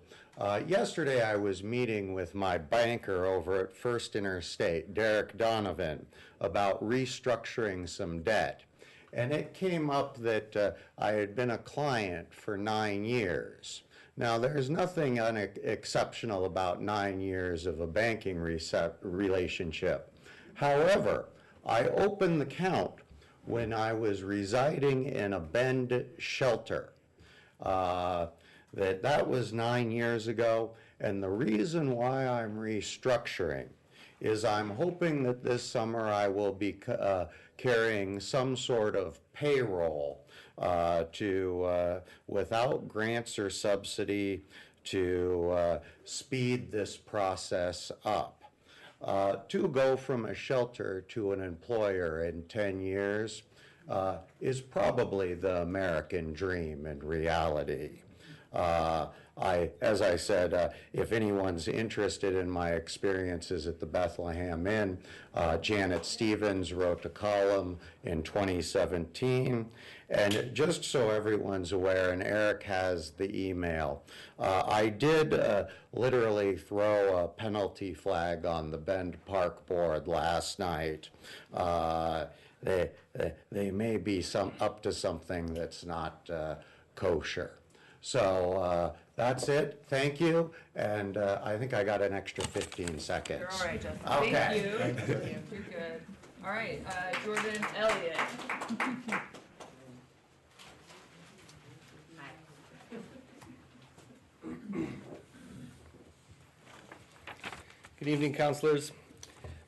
Yesterday, I was meeting with my banker over at First Interstate, Derek Donovan, about restructuring some debt. And it came up that I had been a client for 9 years. Now, there's nothing exceptional about 9 years of a banking relationship. However, I opened the count when I was residing in a Bend shelter. That was 9 years ago, and the reason why I'm restructuring is I'm hoping that this summer I will be carrying some sort of payroll without grants or subsidy to speed this process up. To go from a shelter to an employer in 10 years is probably the American dream in reality. As I said, if anyone's interested in my experiences at the Bethlehem Inn, Janet Stevens wrote a column in 2017. And just so everyone's aware, and Eric has the email, I did literally throw a penalty flag on the Bend Park Board last night. They may be up to something that's not kosher. So that's it. Thank you. And I think I got an extra 15 seconds. You're all right, Justin. Okay. Thank you. Thank you. You're good. All right, Jordan Elliott. Good evening, councilors.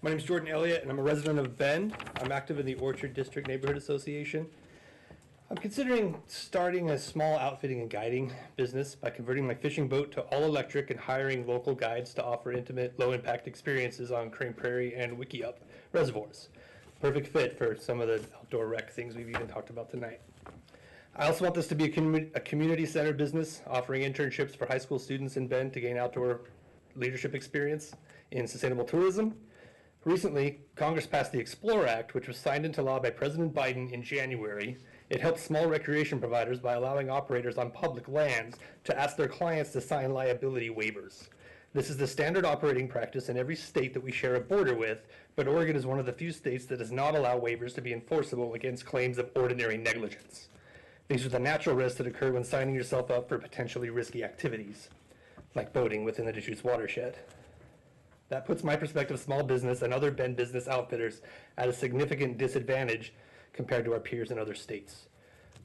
My name is Jordan Elliott, and I'm a resident of Bend. I'm active in the Orchard District Neighborhood Association. I'm considering starting a small outfitting and guiding business by converting my fishing boat to all electric and hiring local guides to offer intimate, low-impact experiences on Crane Prairie and Wickiup reservoirs. Perfect fit for some of the outdoor rec things we've even talked about tonight. I also want this to be a community-centered business, offering internships for high school students in Bend to gain outdoor leadership experience in sustainable tourism. Recently, Congress passed the Explore Act, which was signed into law by President Biden in January. It helps small recreation providers by allowing operators on public lands to ask their clients to sign liability waivers. This is the standard operating practice in every state that we share a border with, but Oregon is one of the few states that does not allow waivers to be enforceable against claims of ordinary negligence. These are the natural risks that occur when signing yourself up for potentially risky activities, like boating within the Deschutes watershed. That puts my prospective small business and other Bend business outfitters at a significant disadvantage compared to our peers in other states.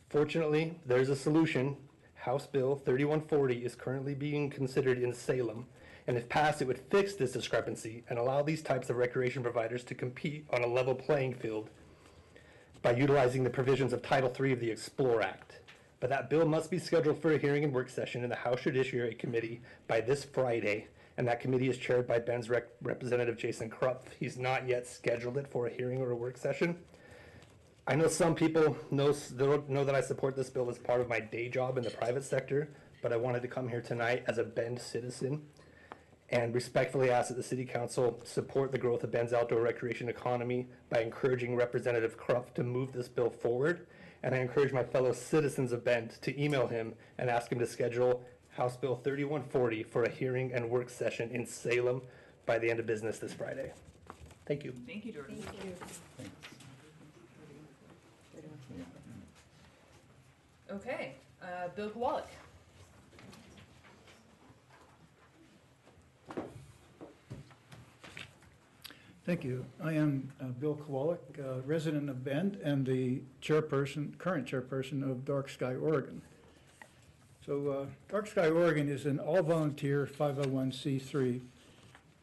Fortunately, there's a solution. House Bill 3140 is currently being considered in Salem, and if passed, it would fix this discrepancy and allow these types of recreation providers to compete on a level playing field by utilizing the provisions of Title III of the Explore Act. But that bill must be scheduled for a hearing and work session in the House Judiciary Committee by this Friday, and that committee is chaired by Ben's Representative Jason Krupf. He's not yet scheduled it for a hearing or a work session. I know some people know that I support this bill as part of my day job in the private sector, but I wanted to come here tonight as a Bend citizen and respectfully ask that the City Council support the growth of Bend's outdoor recreation economy by encouraging Representative Krupf to move this bill forward. And I encourage my fellow citizens of Bend to email him and ask him to schedule House Bill 3140 for a hearing and work session in Salem by the end of business this Friday. Thank you. Thank you, Jordan. Thank you. Okay, Bill Kowalik. Thank you. I am Bill Kowalik, resident of Bend and the current chairperson of Dark Sky Oregon. So Dark Sky Oregon is an all-volunteer 501c3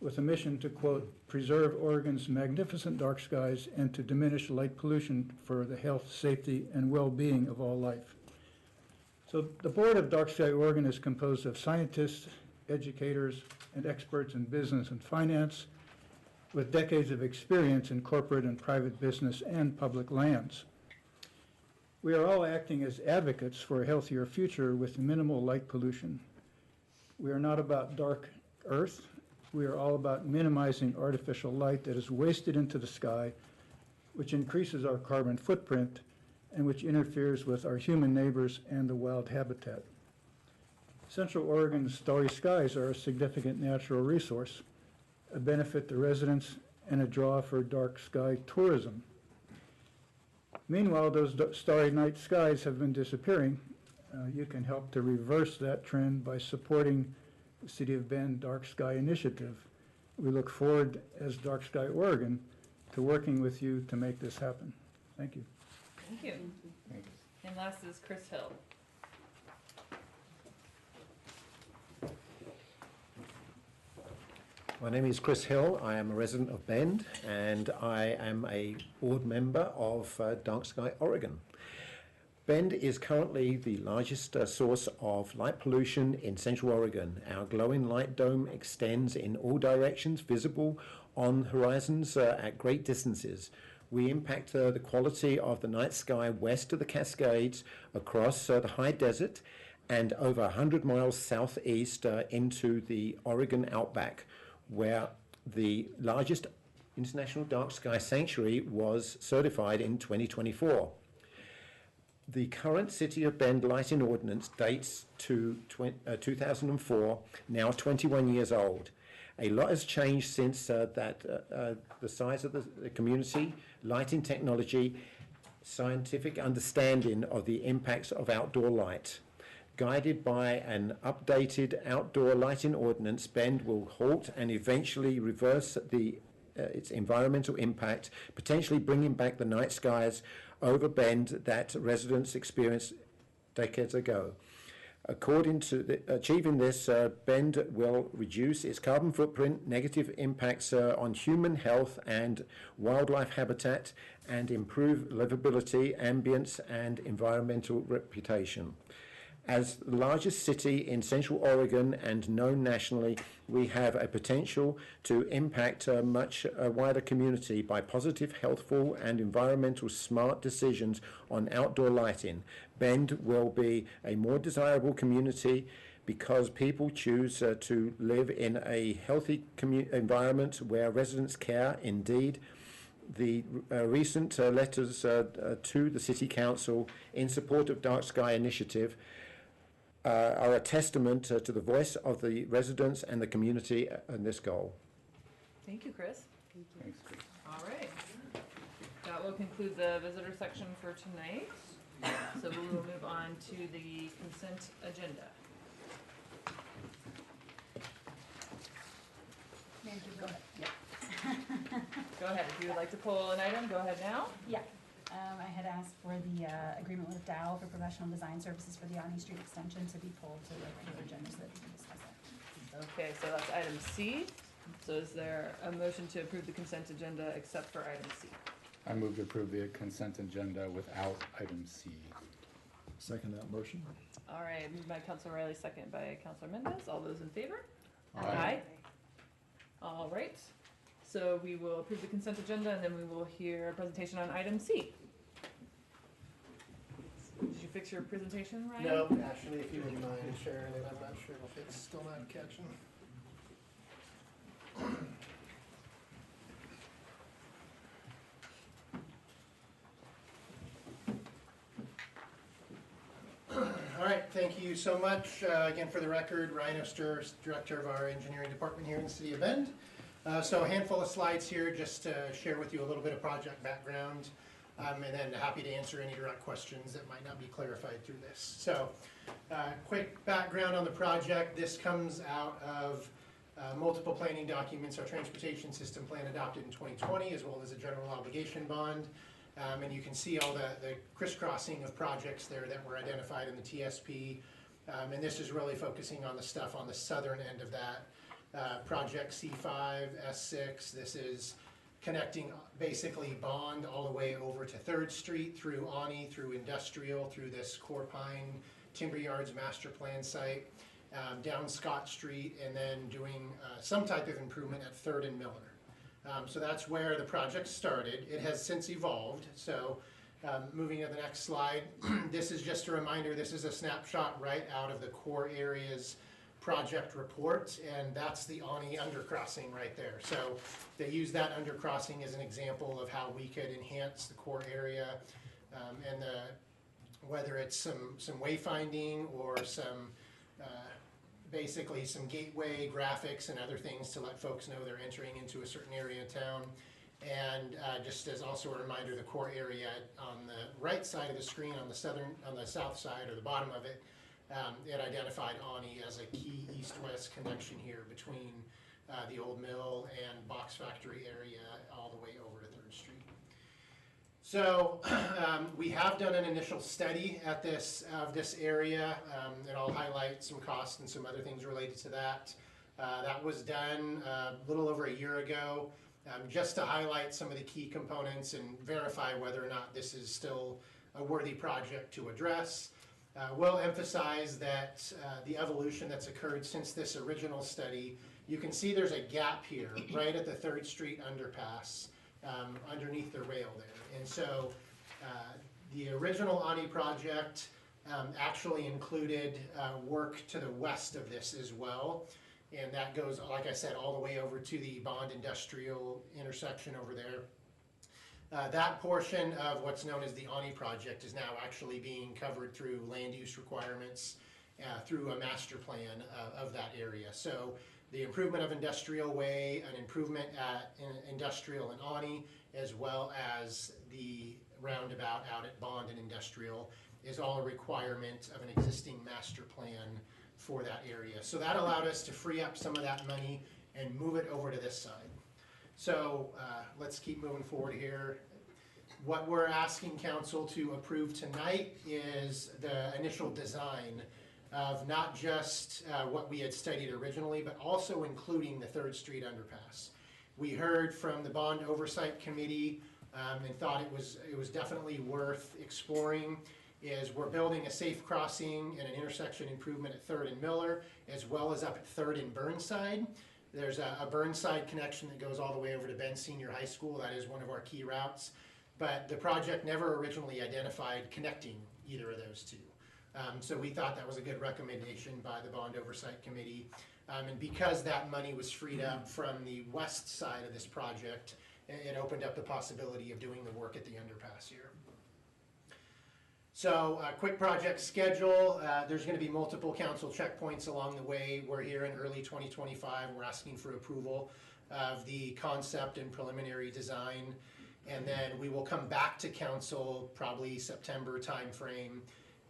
with a mission to, quote, preserve Oregon's magnificent dark skies and to diminish light pollution for the health, safety, and well-being of all life. So the board of Dark Sky Oregon is composed of scientists, educators, and experts in business and finance with decades of experience in corporate and private business and public lands. We are all acting as advocates for a healthier future with minimal light pollution. We are not about dark Earth. We are all about minimizing artificial light that is wasted into the sky, which increases our carbon footprint and which interferes with our human neighbors and the wild habitat. Central Oregon's starry skies are a significant natural resource, a benefit to residents, and a draw for dark sky tourism. Meanwhile, those starry night skies have been disappearing. You can help to reverse that trend by supporting the City of Bend Dark Sky Initiative. We look forward, as Dark Sky Oregon, to working with you to make this happen. Thank you. Thank you. And last is Chris Hill. My name is Chris Hill. I am a resident of Bend, and I am a board member of Dark Sky Oregon. Bend is currently the largest source of light pollution in Central Oregon. Our glowing light dome extends in all directions, visible on horizons at great distances. We impact the quality of the night sky west of the Cascades, across the high desert, and over 100 miles southeast into the Oregon outback, where the largest international dark sky sanctuary was certified in 2024. The current City of Bend lighting ordinance dates to 2004, now 21 years old. A lot has changed since the size of the community, lighting technology, scientific understanding of the impacts of outdoor light. Guided by an updated outdoor lighting ordinance, Bend will halt and eventually reverse its environmental impact, potentially bringing back the night skies over Bend that residents experienced decades ago. According to achieving this, Bend will reduce its carbon footprint, negative impacts on human health and wildlife habitat, and improve livability, ambience, and environmental reputation. As the largest city in Central Oregon and known nationally, we have a potential to impact a much wider community by positive, healthful, and environmental smart decisions on outdoor lighting. Bend will be a more desirable community because people choose to live in a healthy environment where residents care. Indeed, the recent letters to the City Council in support of Dark Sky Initiative are a testament to the voice of the residents and the community in this goal. Thank you, Chris. Thanks, Chris. All right. That will conclude the visitor section for tonight. So we will move on to the consent agenda. Manager, go ahead. Yeah. Go ahead. If you would like to pull an item, go ahead now. Yeah. I had asked for the agreement with Dow for professional design services for the Ani Street extension to be pulled to the regular agenda so that we can discuss it. Okay, so that's item C. So is there a motion to approve the consent agenda except for item C? I move to approve the consent agenda without item C. Second that motion. All right, moved by Councilor Riley, second by Councilor Mendez. All those in favor? Aye. All right. So we will approve the consent agenda and then we will hear a presentation on item C. Did you fix your presentation, Ryan? No, actually, if you wouldn't mind sharing it, I'm not sure if it's still not catching. All right, thank you so much. Again, for the record, Ryan Oster, Director of our Engineering Department here in the City of Bend. So a handful of slides here just to share with you a little bit of project background, and then happy to answer any direct questions that might not be clarified through this. So quick background on the project. This comes out of multiple planning documents, our transportation system plan adopted in 2020, as well as a general obligation bond. And you can see all the crisscrossing of projects there that were identified in the TSP. And this is really focusing on the stuff on the southern end of that. Project C5, S6. This is connecting basically Bond all the way over to 3rd Street through Ani, through Industrial, through this Core Pine Timber Yards master plan site, down Scott Street, and then doing some type of improvement at 3rd and Miller. So that's where the project started. It has since evolved. So moving to the next slide, this is just a reminder, this is a snapshot right out of the core areas project report, and that's the Ani undercrossing right there. So they use that undercrossing as an example of how we could enhance the core area, and whether it's some wayfinding or some basically some gateway graphics and other things to let folks know they're entering into a certain area of town. And just as also a reminder, the core area on the right side of the screen, on the south side or the bottom of it, it identified Ani as a key east-west connection here between the old mill and box factory area all the way over to 3rd Street. So we have done an initial study at this area, and I'll highlight some costs and some other things related to that. That was done a little over a year ago, just to highlight some of the key components and verify whether or not this is still a worthy project to address. We'll emphasize that the evolution that's occurred since this original study, you can see there's a gap here right at the 3rd Street underpass underneath the rail there. And so the original Ani project actually included work to the west of this as well. And that goes, like I said, all the way over to the Bond Industrial intersection over there. That portion of what's known as the Ani project is now actually being covered through land use requirements through a master plan of that area. So the improvement of Industrial Way, an improvement at Industrial and Ani, as well as the roundabout out at Bond and Industrial, is all a requirement of an existing master plan for that area. So that allowed us to free up some of that money and move it over to this side. So let's keep moving forward here. What we're asking council to approve tonight is the initial design of not just what we had studied originally, but also including the 3rd Street underpass. We heard from the Bond Oversight Committee and thought it was definitely worth exploring. Is we're building a safe crossing and an intersection improvement at 3rd and Miller, as well as up at 3rd and Burnside. There's a Burnside connection that goes all the way over to Ben Senior High School. That is one of our key routes. But the project never originally identified connecting either of those two. So we thought that was a good recommendation by the Bond Oversight Committee. And because that money was freed up from the west side of this project, it opened up the possibility of doing the work at the underpass here. So a quick project schedule. There's going to be multiple council checkpoints along the way. We're here in early 2025. We're asking for approval of the concept and preliminary design. And then we will come back to council probably September timeframe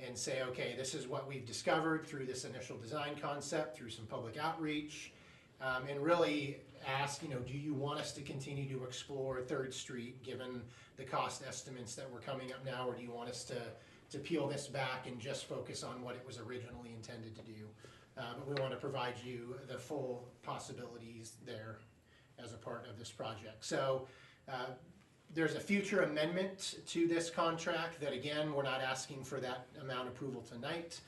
and say, okay, this is what we've discovered through this initial design concept, through some public outreach, and really ask, do you want us to continue to explore 3rd Street given the cost estimates that were coming up now, or do you want us to peel this back and just focus on what it was originally intended to do? But we want to provide you the full possibilities there as a part of this project. So there's a future amendment to this contract that, again, we're not asking for that amount of approval tonight,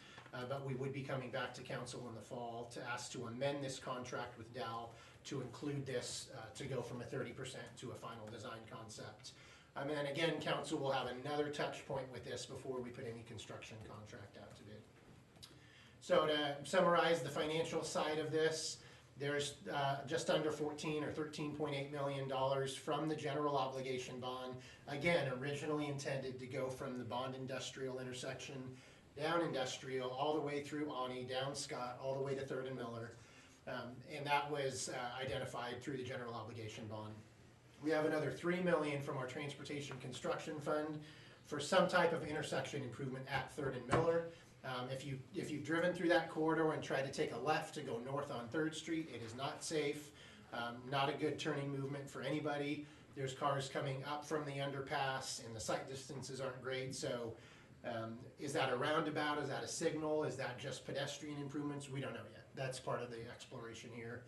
but we would be coming back to council in the fall to ask to amend this contract with Dow to include this, to go from a 30% to a final design concept. And then again, council will have another touch point with this before we put any construction contract out to bid. So to summarize the financial side of this, there's just under $14 or $13.8 million from the general obligation bond. Again, originally intended to go from the Bond Industrial intersection, down Industrial, all the way through Ani, down Scott, all the way to 3rd and Miller. And that was identified through the general obligation bond. We have another $3 million from our Transportation Construction Fund for some type of intersection improvement at 3rd and Miller. If you've driven through that corridor and tried to take a left to go north on 3rd Street, it is not safe, not a good turning movement for anybody. There's cars coming up from the underpass and the sight distances aren't great. So is that a roundabout? Is that a signal? Is that just pedestrian improvements? We don't know yet. That's part of the exploration here.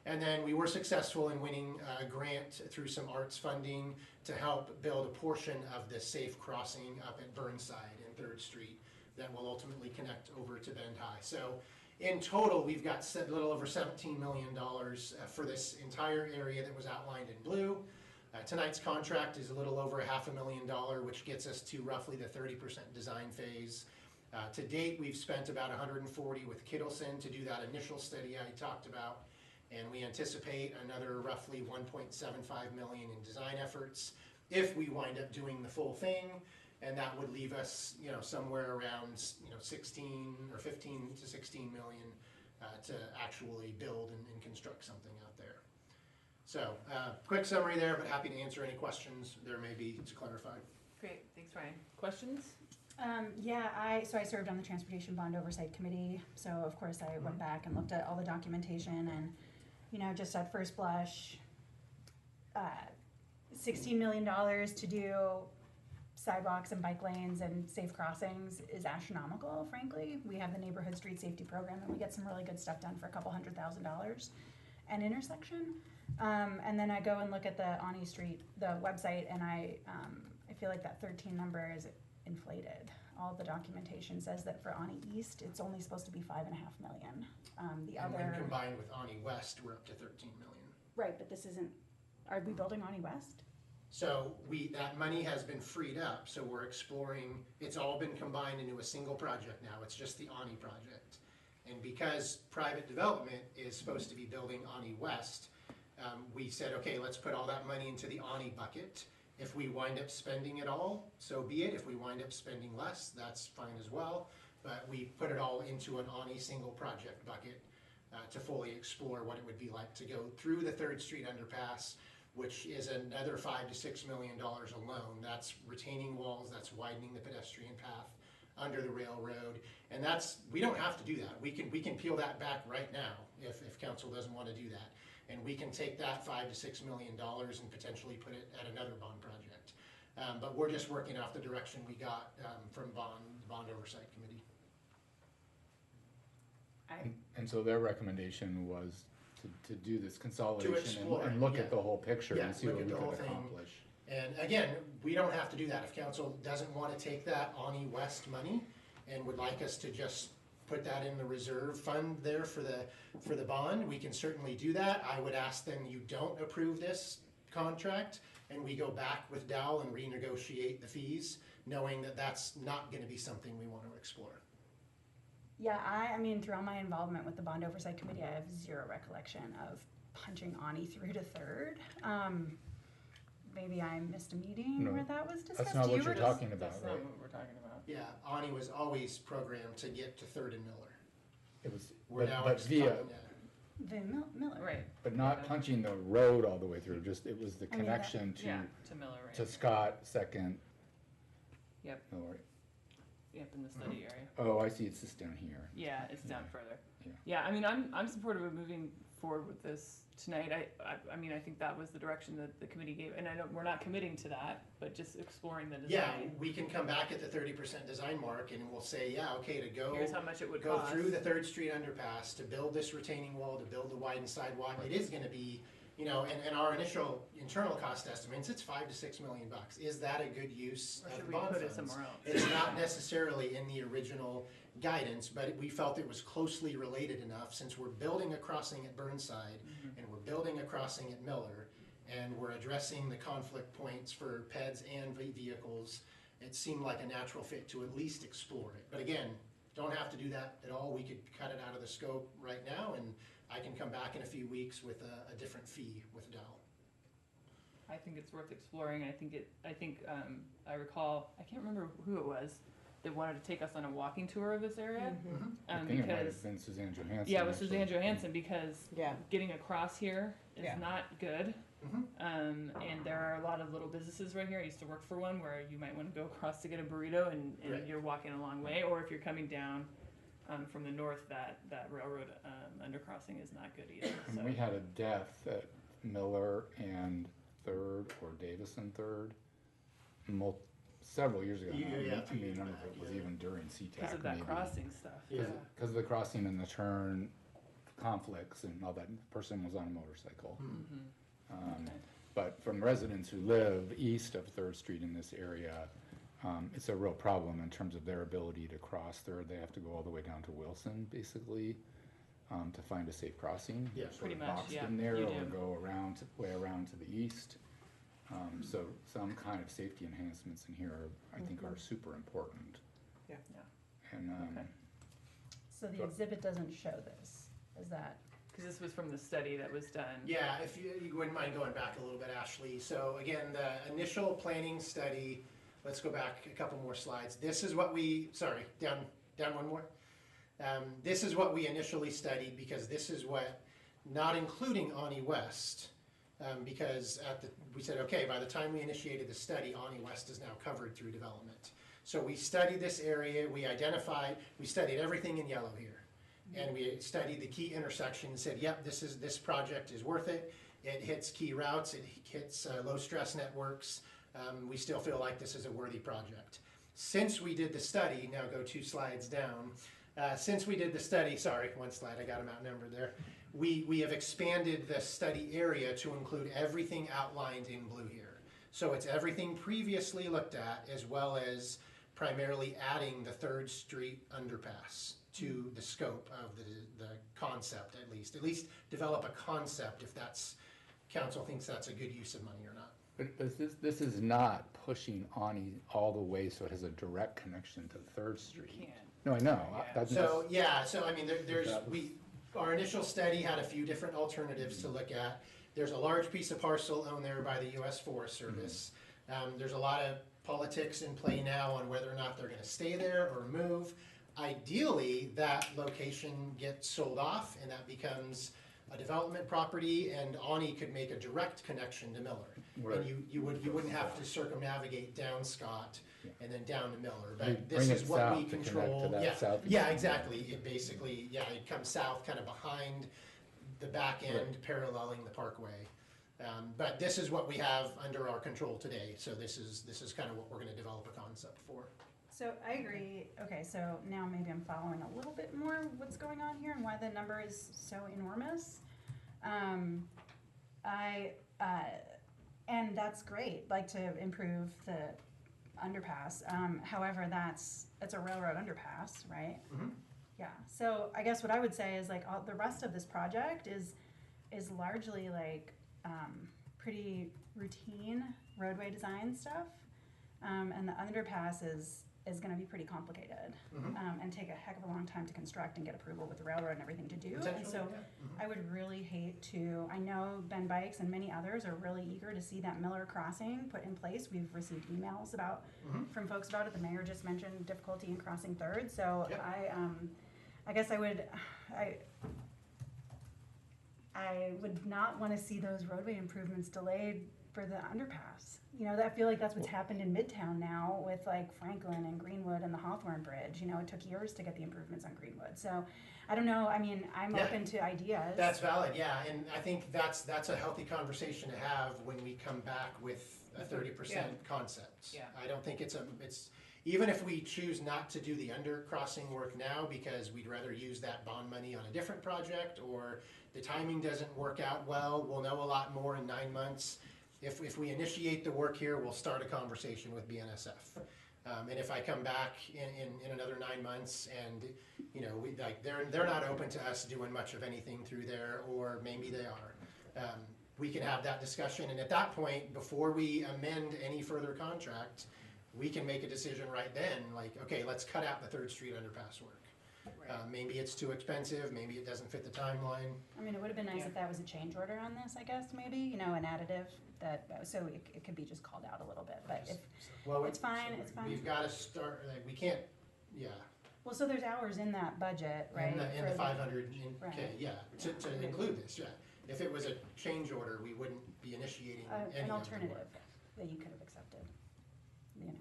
And then we were successful in winning a grant through some arts funding to help build a portion of the safe crossing up at Burnside and 3rd Street that will ultimately connect over to Bend High. So in total, we've got a little over $17 million for this entire area that was outlined in blue. Tonight's contract is a little over $500,000, which gets us to roughly the 30% design phase. To date, we've spent about $140 with Kittleson to do that initial study I talked about, and we anticipate another roughly $1.75 million in design efforts if we wind up doing the full thing, and that would leave us, somewhere around, 16 or 15 to 16 million to actually build and construct something out there. So, quick summary there, but happy to answer any questions there may be to clarify. Great, thanks Ryan. Questions? So I served on the Transportation Bond Oversight Committee, so of course I went back and looked at all the documentation and, just at first blush, $16 million to do sidewalks and bike lanes and safe crossings is astronomical, frankly. We have the Neighborhood Street Safety Program and we get some really good stuff done for a couple $100,000 an intersection. And then I go and look at the Ani Street, the website, and I feel like that 13 number is inflated. All the documentation says that for Ani East, it's only supposed to be $5.5 million. When combined with Ani West, we're up to 13 million. Right, but this isn't, are we building Ani West? So that money has been freed up, so we're exploring, it's all been combined into a single project now, it's just the Ani project. And because private development is supposed to be building Ani West, we said, okay, let's put all that money into the Ani bucket. If we wind up spending it all, so be it. If we wind up spending less, that's fine as well. But we put it all into an Ani single project bucket to fully explore what it would be like to go through the 3rd Street underpass, which is another $5 to $6 million alone. That's retaining walls, that's widening the pedestrian path under the railroad, and we don't have to do that. We can peel that back right now if council doesn't want to do that, and we can take that $5 to $6 million and potentially put it at another bond project. But we're just working off the direction we got from bond oversight committee. And so their recommendation was to do this consolidation and look yeah. at the whole picture Yeah, and see what we could accomplish. And again, we don't have to do that. If council doesn't want to take that Ani West money and would like us to just put that in the reserve fund there for the bond, we can certainly do that. I would ask them you don't approve this contract and we go back with Dow and renegotiate the fees, knowing that that's not going to be something we want to explore. Yeah, I mean, through all my involvement with the Bond Oversight Committee, I have zero recollection of punching Ani through to 3rd. Maybe I missed a meeting where that was discussed. That's not what you're talking about, That's right? not what we're talking about. Yeah, Ani was always programmed to get to 3rd and Miller. It was, but via, Miller. Right. but not punching the road all the way through, just, it was the connection to Miller, right. to Scott, 2nd. Yep. Miller. Yep, in the study area. Oh, I see, it's just down here. Yeah, it's down further. Yeah. Yeah, I mean, I'm supportive of moving forward with this tonight. I mean, I think that was the direction that the committee gave, and I know we're not committing to that, but just exploring the design. Yeah, we can come back at the 30% design mark and we'll say, yeah, okay, to go. Here's how much it would go cost. through the 3rd Street underpass, to build this retaining wall, to build the widened sidewalk. It is going to be, and our initial internal cost estimates, it's $5 to $6 million. Is that a good use or of should we bond put funds? it somewhere else? It's not necessarily in the original guidance, but we felt it was closely related enough since we're building a crossing at Burnside and we're building a crossing at Miller and we're addressing the conflict points for PEDs and vehicles. It seemed like a natural fit to at least explore it. But again, don't have to do that at all. We could cut it out of the scope right now, and I can come back in a few weeks with a different fee with Dow. I think it's worth exploring. I recall, I can't remember who it was that wanted to take us on a walking tour of this area. I think it might have been Suzanne Johansson. Yeah, it was actually. Suzanne Johansson, because getting across here is not good. And there are a lot of little businesses right here. I used to work for one where you might want to go across to get a burrito and you're walking a long way, or if you're coming down from the north, that railroad undercrossing is not good either. And we had a death at Miller and 3rd or Davison 3rd several years ago. Yeah, I mean, none of it was even during CTAC. Because of that maybe. crossing stuff. Because of the crossing and the turn conflicts and all that. The person was on a motorcycle. Mm-hmm. But from residents who live east of Third Street in this area, it's a real problem in terms of their ability to cross there. They have to go all the way down to Wilson, basically, to find a safe crossing. Yeah, Sort pretty of much, boxed yeah, in there, you or do. go around, way around to the east. So some kind of safety enhancements in here, I think, are super important. Yeah. And, So the exhibit doesn't show this, is that? Because this was from the study that was done. Yeah, if you wouldn't mind going back a little bit, Ashley. So again, the initial planning study, let's go back a couple more slides. This is what we, sorry, down one more. This is what we initially studied, because this is what, not including Ani West, because we said, okay, by the time we initiated the study, Ani West is now covered through development. So we studied this area, we studied everything in yellow here. And we studied the key intersections and said, yep, this project is worth it. It hits key routes, it hits low stress networks. We still feel like this is a worthy project. Since we did the study, now go 2 slides down. Since we did the study, sorry, 1 slide, I got them outnumbered there. We have expanded the study area to include everything outlined in blue here. So it's everything previously looked at, as well as primarily adding the 3rd Street underpass to the scope of the concept, at least develop a concept if council thinks that's a good use of money or not. but this is not pushing Ani all the way so it has a direct connection to Third Street. No, I know. So I mean, our initial study had a few different alternatives to look at. There's a large piece of parcel owned there by the U.S. Forest Service. There's a lot of politics in play now on whether or not they're going to stay there or move. Ideally, that location gets sold off and that becomes a development property, and Ani could make a direct connection to Miller. Right. And you wouldn't have to circumnavigate down Scott and then down to Miller. Bring But this it is what south we to connect control. to that Yeah, southeast. yeah, exactly. It basically, it comes south, kind of behind the back end, paralleling the parkway. But this is what we have under our control today. So this is kind of what we're going to develop a concept for. So I agree. Okay, so now maybe I'm following a little bit more what's going on here and why the number is so enormous. And that's great, like to improve the underpass. However, that's a railroad underpass, right? Mm-hmm. Yeah. So I guess what I would say is like all the rest of this project is largely like pretty routine roadway design stuff, and the underpass is going to be pretty complicated and take a heck of a long time to construct and get approval with the railroad and everything to do. And so I would really hate to, I know Ben Bikes and many others are really eager to see that Miller crossing put in place. We've received emails from folks about it. The mayor just mentioned difficulty in crossing Third. So I guess I would not want to see those roadway improvements delayed for the underpass. You know, I feel like that's what's happened in Midtown now with like Franklin and Greenwood and the Hawthorne Bridge. You know, it took years to get the improvements on Greenwood. So I don't know. I mean, I'm open to ideas. That's valid, yeah. And I think that's a healthy conversation to have when we come back with a 30% concept. Yeah. I don't think it's even if we choose not to do the undercrossing work now because we'd rather use that bond money on a different project, or the timing doesn't work out well, we'll know a lot more in 9 months. If we initiate the work here, we'll start a conversation with BNSF. And if I come back in another 9 months and, you know, they're not open to us doing much of anything through there, or maybe they are, we can have that discussion. And at that point, before we amend any further contract, we can make a decision right then, like, okay, let's cut out the 3rd Street underpass work. Maybe it's too expensive, maybe it doesn't fit the timeline. I mean, it would have been nice if that was a change order on this, I guess, maybe, you know, an additive so it could be just called out a little bit, but if, it's fine, it's fine. We've got to start, like, we can't, Well, so there's hours in that budget, right? In the 500, right. okay, to include this, If it was a change order, we wouldn't be initiating any an of the alternative work. that you could have accepted, you know.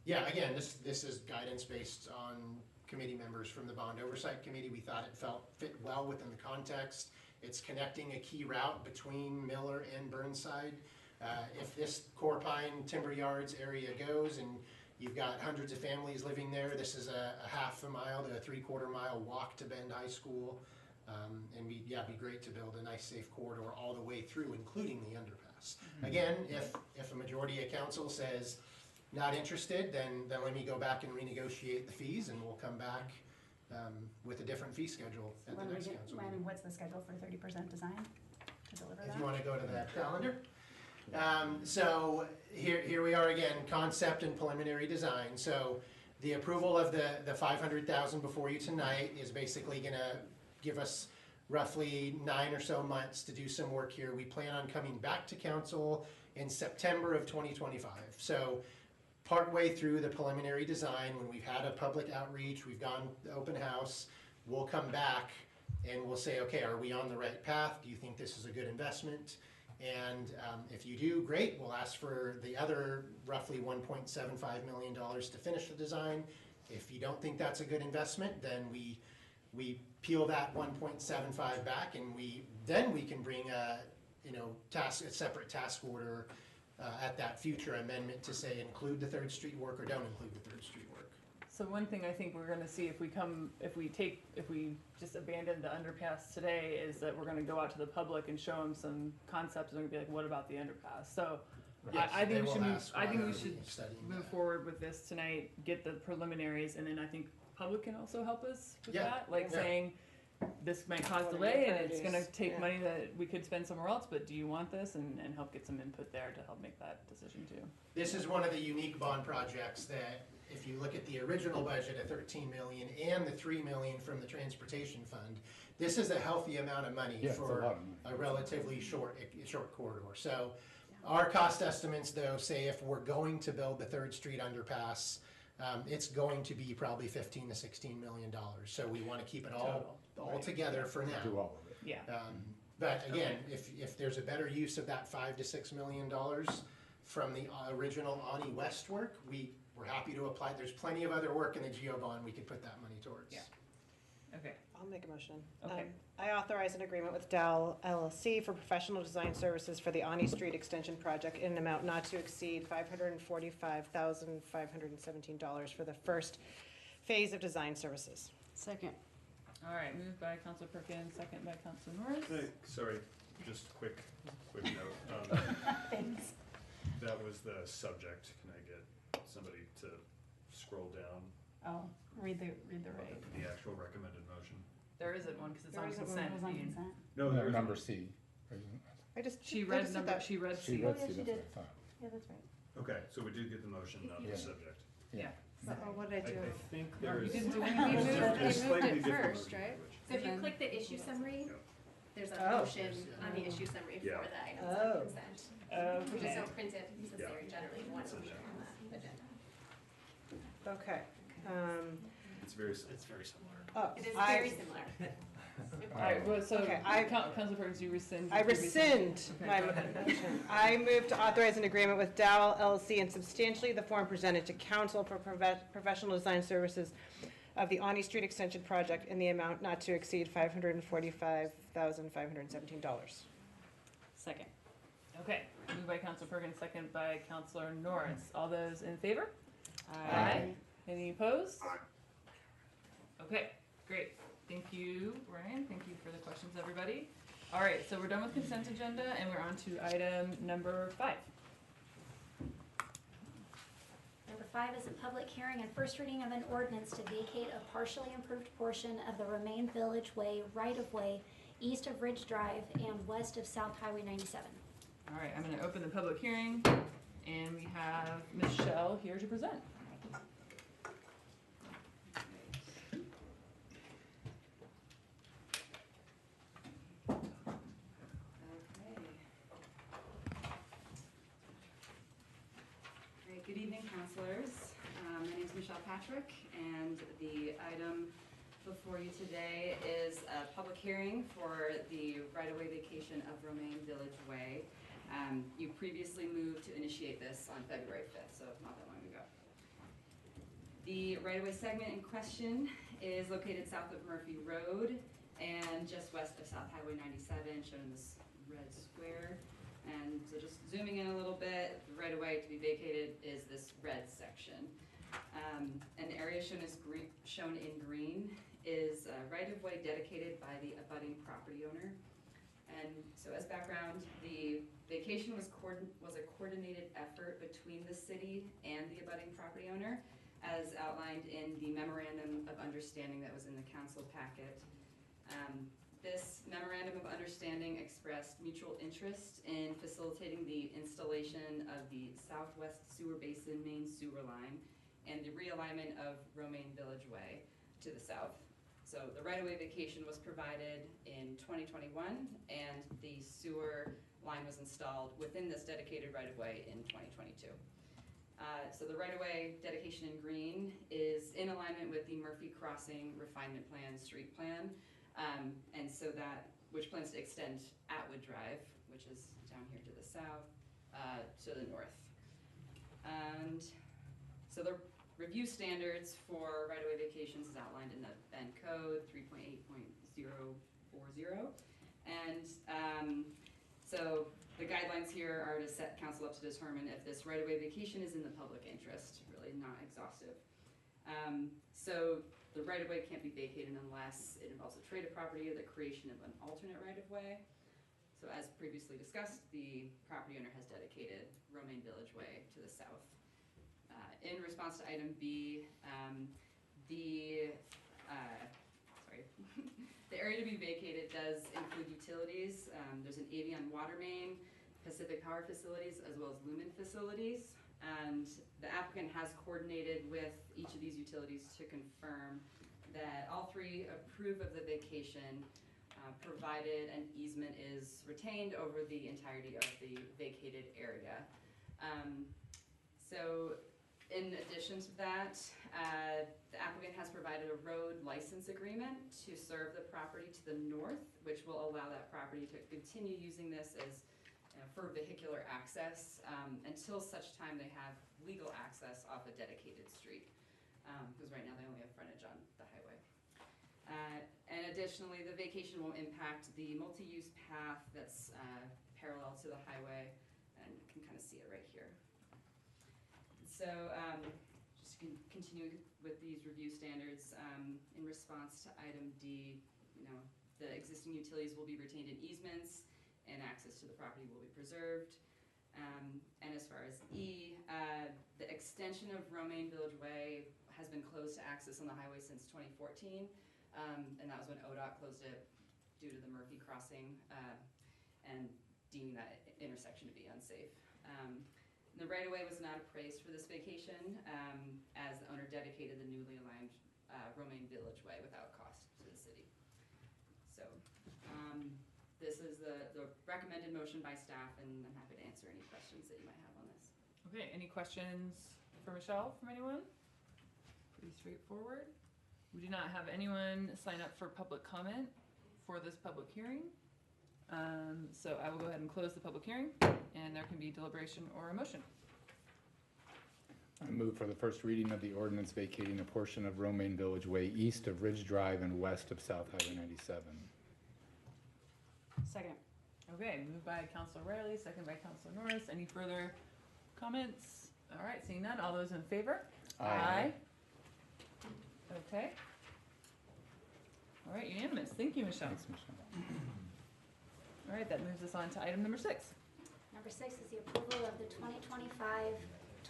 Yeah, again, this is guidance based on committee members from the Bond Oversight Committee. We thought it fit well within the context. It's connecting a key route between Miller and Burnside. If this Core Pine Timber Yards area goes and you've got hundreds of families living there, this is a half a mile to a 3/4 mile walk to Bend High School. And it'd be great to build a nice safe corridor all the way through, including the underpass. Again, if a majority of council says not interested, then let me go back and renegotiate the fees, and we'll come back with a different fee schedule at the next council meeting. What's the schedule for 30% design to deliver that? If you want to go to that calendar. So here we are again, concept and preliminary design. So the approval of the 500,000 before you tonight is basically gonna give us roughly 9 or so months to do some work here. We plan on coming back to council in September of 2025. So partway through the preliminary design, when we've had a public outreach, we've gone to open house, we'll come back and we'll say, okay, are we on the right path? Do you think this is a good investment? And if you do, great, we'll ask for the other roughly $1.75 million to finish the design. If you don't think that's a good investment, then we peel that 1.75 back, and then we can bring a separate task order at that future amendment to say include the 3rd Street work or don't include the 3rd Street work. So one thing I think we're gonna see if we just abandon the underpass today is that we're gonna go out to the public and show them some concepts, and they're gonna be like, what about the underpass? So Yes, I think they we should move forward with this tonight, get the preliminaries, and then I think public can also help us with that, saying, this might cause delay and it's gonna take money that we could spend somewhere else, but do you want this? And help get some input there to help make that decision too. This is one of the unique bond projects that, if you look at the original budget of 13 million and the 3 million from the transportation fund, this is a healthy amount of money for a relatively short corridor. So our cost estimates though say if we're going to build the 3rd Street underpass, it's going to be probably $15 to $16 million. So we want to keep it all together for now. Do all of it. Yeah. But again, if there's a better use of that $5 to $6 million from the original Ani West work, we're happy to apply. There's plenty of other work in the GEO bond we could put that money towards. Yeah. Okay. I'll make a motion. Okay. I authorize an agreement with Dow LLC for professional design services for the Ani Street Extension Project in an amount not to exceed $545,517 for the first phase of design services. Second. All right, moved by Councilor Perkins, second by Councilor Norris. Sorry, just quick note. Thanks. That was the subject. Can I get somebody to scroll down? Oh, read the rate. The actual recommended motion. There isn't one because it's There on isn't one, consent. it was on Dean. consent. No, there is Number one. C. She read number, she read C. Oh, yeah, she did. Yeah, that's right. Okay, so we did get the motion, not the subject. Yeah. What did I do? I think No, there you is. didn't do anything. There's You moved slightly it different first, version right? of it. So if you click the issue summary, there's a Oh. motion on the issue summary for Yeah. the items Oh. on consent. We just Okay. don't print it since Yeah. they're generally one week on the agenda. Okay. It's very similar. It is very similar. All right, well, so, Okay, Councilor Perkins, you rescind. I your previous rescind motion. my Okay, go ahead. motion. I move to authorize an agreement with Dow LLC in substantially the form presented to council for professional design services of the Ani Street Extension Project in the amount not to exceed $545,517. Second. Okay, moved by Councilor Perkins, second by Councilor Norris. All those in favor? Aye. Any opposed? Okay, great. Thank you, Ryan. Thank you for the questions, everybody. All right, so we're done with consent agenda and we're on to item number 5. Number 5 is a public hearing and first reading of an ordinance to vacate a partially improved portion of the Romaine Village Way right-of-way east of Ridge Drive and west of South Highway 97. All right, I'm going to open the public hearing and we have Michelle here to present. Good evening, councilors. My name is Michelle Patrick, and the item before you today is a public hearing for the right-of-way vacation of Romaine Village Way. You previously moved to initiate this on February 5th, so not that long ago. The right-of-way segment in question is located south of Murphy Road and just west of South Highway 97, shown in this red square. And so just zooming in a little bit, the right-of-way to be vacated is this red section. And the area shown in green is a right-of-way dedicated by the abutting property owner. And so as background, the vacation was a coordinated effort between the city and the abutting property owner, as outlined in the memorandum of understanding that was in the council packet. This memorandum of understanding expressed mutual interest in facilitating the installation of the Southwest Sewer Basin main sewer line and the realignment of Romaine Village Way to the south. So the right-of-way vacation was provided in 2021, and the sewer line was installed within this dedicated right-of-way in 2022. So the right-of-way dedication in green is in alignment with the Murphy Crossing Refinement Plan street plan, and so which plans to extend Atwood Drive, which is down here to the south, to the north. And so the review standards for right-of-way vacations is outlined in the Bend Code 3.8.040. And so the guidelines here are to set council up to determine if this right-of-way vacation is in the public interest, really not exhaustive. So the right-of-way can't be vacated unless it involves a trade of property or the creation of an alternate right-of-way. So as previously discussed, the property owner has dedicated Romaine Village Way to the south. In response to item B, the area to be vacated does include utilities. There's an Avion water main, Pacific Power facilities, as well as Lumen facilities. And the applicant has coordinated with each of these utilities to confirm that all three approve of the vacation, provided an easement is retained over the entirety of the vacated area. So in addition to that, the applicant has provided a road license agreement to serve the property to the north, which will allow that property to continue using this as for vehicular access until such time they have legal access off a dedicated street, because right now they only have frontage on the highway. And additionally, the vacation will impact the multi-use path that's parallel to the highway, and you can kind of see it right here. So just to continue with these review standards, in response to item D, the existing utilities will be retained in easements, and access to the property will be preserved. And as far as E, the extension of Romaine Village Way has been closed to access on the highway since 2014, and that was when ODOT closed it due to the Murphy Crossing and deeming that intersection to be unsafe. The right-of-way was not appraised for this vacation, as the owner dedicated the newly aligned Romaine Village Way without cost to the city. So this is the recommended motion by staff, and I'm happy to answer any questions that you might have on this. Okay, any questions for Michelle from anyone? Pretty straightforward. We do not have anyone sign up for public comment for this public hearing. So I will go ahead and close the public hearing, and there can be deliberation or a motion. I move for the first reading of the ordinance vacating a portion of Romaine Village Way east of Ridge Drive and west of South Highway 97. Second. Okay, moved by Councilor Riley, second by Councilor Norris. Any further comments? All right, seeing none, all those in favor? Aye. Okay. All right, unanimous. Thank you, Michelle. Thanks, Michelle. All right, that moves us on to item number 6. Number 6 is the approval of the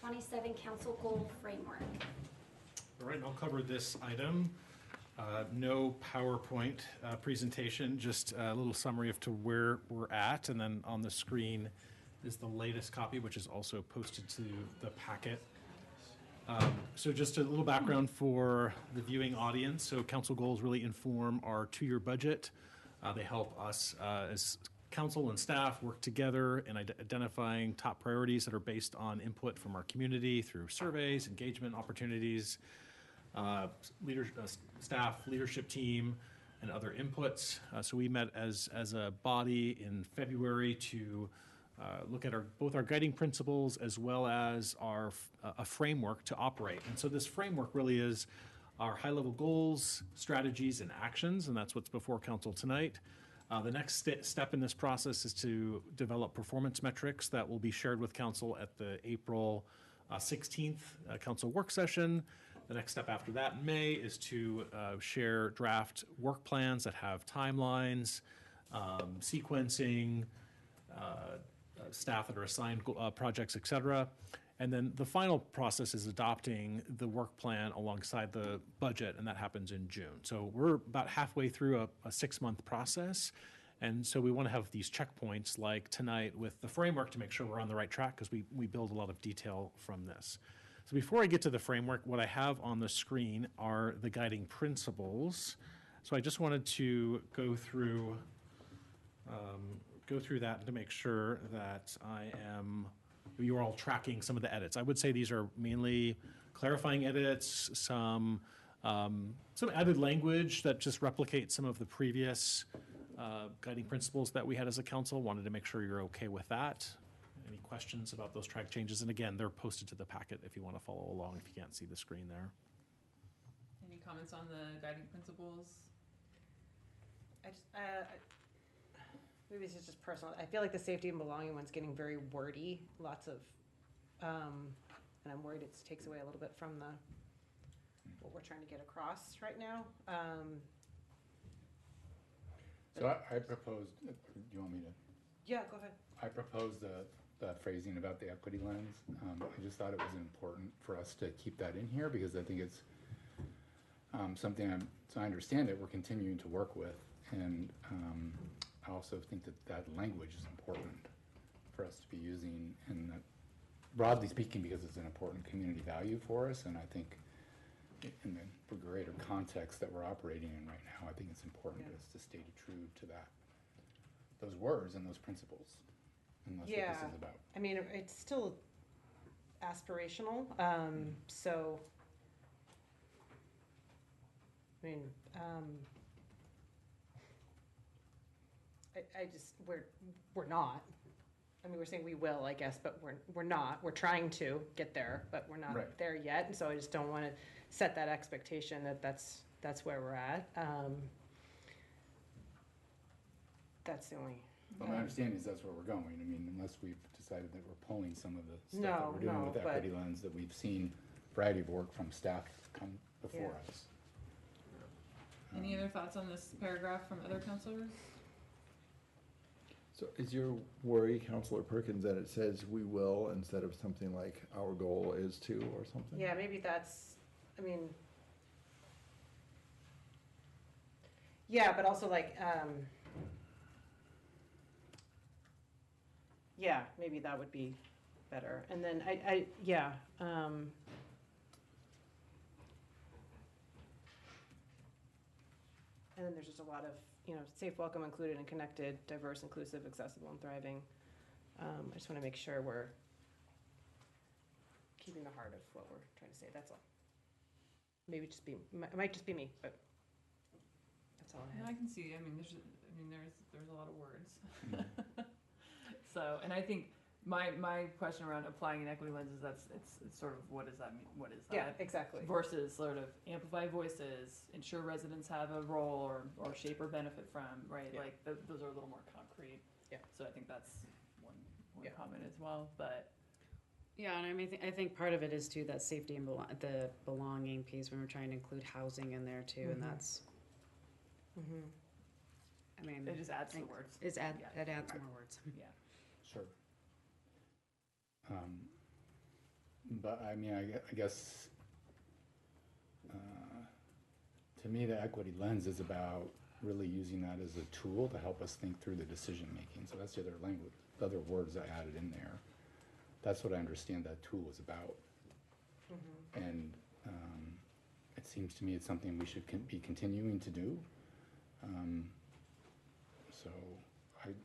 2025-27 Council Goal Framework. All right, I'll cover this item. No PowerPoint presentation, just a little summary of to where we're at, and then on the screen is the latest copy, which is also posted to the packet. So just a little background for the viewing audience. So council goals really inform our 2-year budget. They help us as council and staff work together in identifying top priorities that are based on input from our community through surveys, engagement opportunities, staff, leadership team, and other inputs. So we met as a body in February to look at both our guiding principles as well as a framework to operate. And so this framework really is our high-level goals, strategies, and actions, and that's what's before council tonight. The next step in this process is to develop performance metrics that will be shared with council at the April 16th council work session. The next step after that in May is to share draft work plans that have timelines, sequencing, staff that are assigned projects, et cetera. And then the final process is adopting the work plan alongside the budget, and that happens in June. So we're about halfway through a 6-month process. And so we want to have these checkpoints like tonight with the framework to make sure we're on the right track, because we build a lot of detail from this. So before I get to the framework, what I have on the screen are the guiding principles. So I just wanted to go through that to make sure that you're all tracking some of the edits. I would say these are mainly clarifying edits, some added language that just replicates some of the previous guiding principles that we had as a council. Wanted to make sure you're okay with that. Any questions about those track changes? And again, they're posted to the packet if you want to follow along, if you can't see the screen there. Any comments on the guiding principles? Maybe this is just personal. I feel like the safety and belonging one's getting very wordy, lots of, and I'm worried it takes away a little bit from what we're trying to get across right now. So I proposed, do you want me to? Yeah, go ahead. I proposed the phrasing about the equity lens. I just thought it was important for us to keep that in here, because I think it's something so I understand it, we're continuing to work with. And I also think that language is important for us to be using, and broadly speaking, because it's an important community value for us. And I think in the greater context that we're operating in right now, I think it's important for us to stay true to those words and those principles. And that's what this is about. I mean, it's still aspirational. So, I mean, I just, we're not. I mean, we're saying we will, I guess, but we're not. We're trying to get there, but we're not there yet. And so I just don't want to set that expectation that that's where we're at. That's the only. Well, my understanding is that's where we're going. I mean, unless we've decided that we're pulling some of the stuff that we're doing with equity lens, that we've seen a variety of work from staff come before us. Any other thoughts on this paragraph from other councilors? So is your worry, Councilor Perkins, that it says we will instead of something like our goal is to or something? Yeah, maybe that's, I mean, yeah, but also like, yeah, maybe that would be better. And then yeah. And then there's just a lot of, safe, welcome, included, and connected, diverse, inclusive, accessible, and thriving. I just want to make sure we're keeping the heart of what we're trying to say. That's all. Maybe it might just be me, but that's all I have. I can see. I mean, there's a lot of words. So, and I think my question around applying an equity lens is it's sort of, what does that mean? What is that? Yeah, exactly. Versus sort of amplify voices, ensure residents have a role or shape or benefit from, right? Yeah. Like those are a little more concrete. Yeah. So I think that's one comment as well. But yeah, and I mean, I think part of it is too that safety and the belonging piece when we're trying to include housing in there too, and that's. I mean, it just adds the words. It adds more words. Yeah. Sure. But I mean, I guess to me, the equity lens is about really using that as a tool to help us think through the decision making. So that's the other language, the other words I added in there. That's what I understand that tool is about. And it seems to me it's something we should be continuing to do. So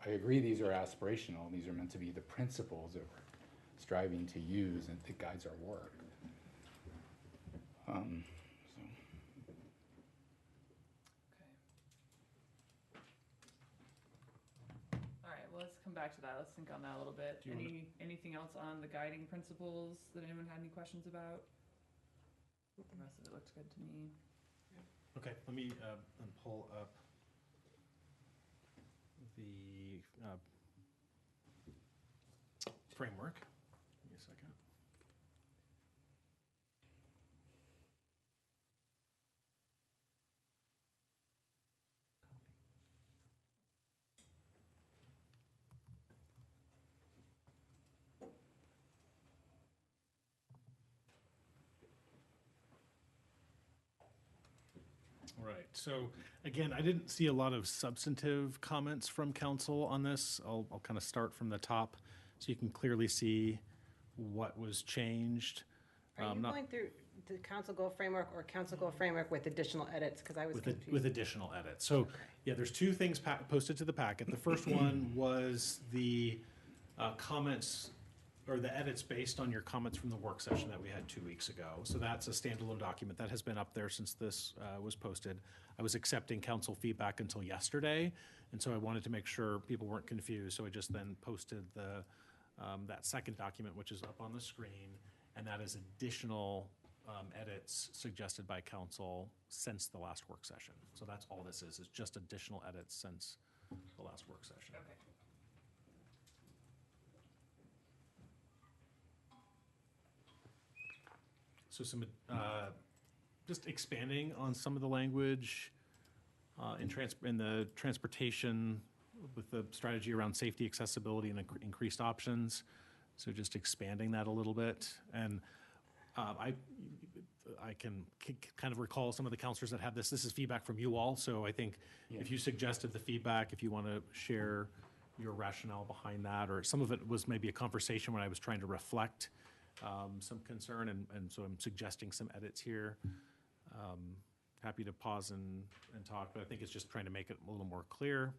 I agree these are aspirational. These are meant to be the principles that we're striving to use and that guides our work. All right, well, let's come back to that. Let's think on that a little bit. Anything else on the guiding principles that anyone had any questions about? The rest of it looks good to me. Okay, let me pull up the framework. Give me a second. Right, so again, I didn't see a lot of substantive comments from council on this. I'll kind of start from the top so you can clearly see what was changed. Are you Not- going through the council goal framework or council goal framework with additional edits? Because I was confused. With additional edits. So, yeah, there's two things posted to the packet. The first one was the comments or the edits based on your comments from the work session that we had 2 weeks ago. So that's a standalone document that has been up there since this was posted. I was accepting council feedback until yesterday, and so I wanted to make sure people weren't confused. So I just then posted the that second document, which is up on the screen, and that is additional edits suggested by council since the last work session. So that's all this is just additional edits since the last work session. Okay. So some, just expanding on some of the language in the transportation with the strategy around safety, accessibility, and increased options. So just expanding that a little bit. And I can kind of recall some of the counselors that have this. This is feedback from you all. So I think if you suggested the feedback, if you want to share your rationale behind that, or some of it was maybe a conversation when I was trying to reflect some concern, and so I'm suggesting some edits here. Happy to pause and talk, but I think it's just trying to make it a little more clear.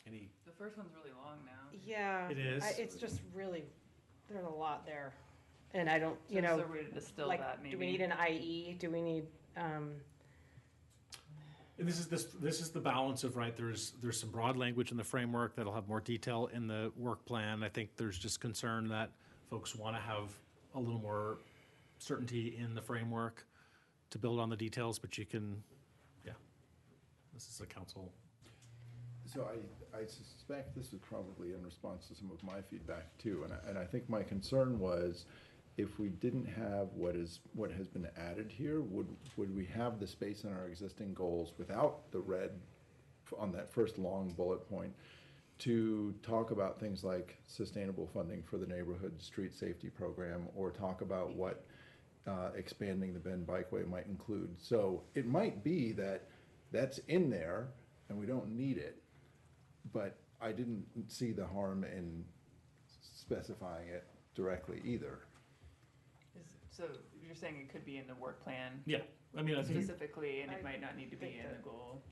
The first one's really long now. Yeah. It is. It's just really, there's a lot there. And I don't, So is there a way to distill like, that, do we maybe? need an IE? Do we need, And this is the balance of, right, there's some broad language in the framework that'll have more detail in the work plan. I think there's just concern that folks want to have a little more certainty in the framework to build on the details, but you can, yeah, this is a council. So I suspect this is probably in response to some of my feedback too, and I think my concern was if we didn't have what has been added here, would we have the space in our existing goals without the red on that first long bullet point to talk about things like sustainable funding for the neighborhood street safety program, or talk about what expanding the Bend Bikeway might include. So it might be that that's in there and we don't need it, but I didn't see the harm in specifying it directly either. So you're saying it could be in the work plan? Yeah, I mean, I think. Specifically, and it might not need to be in the goal.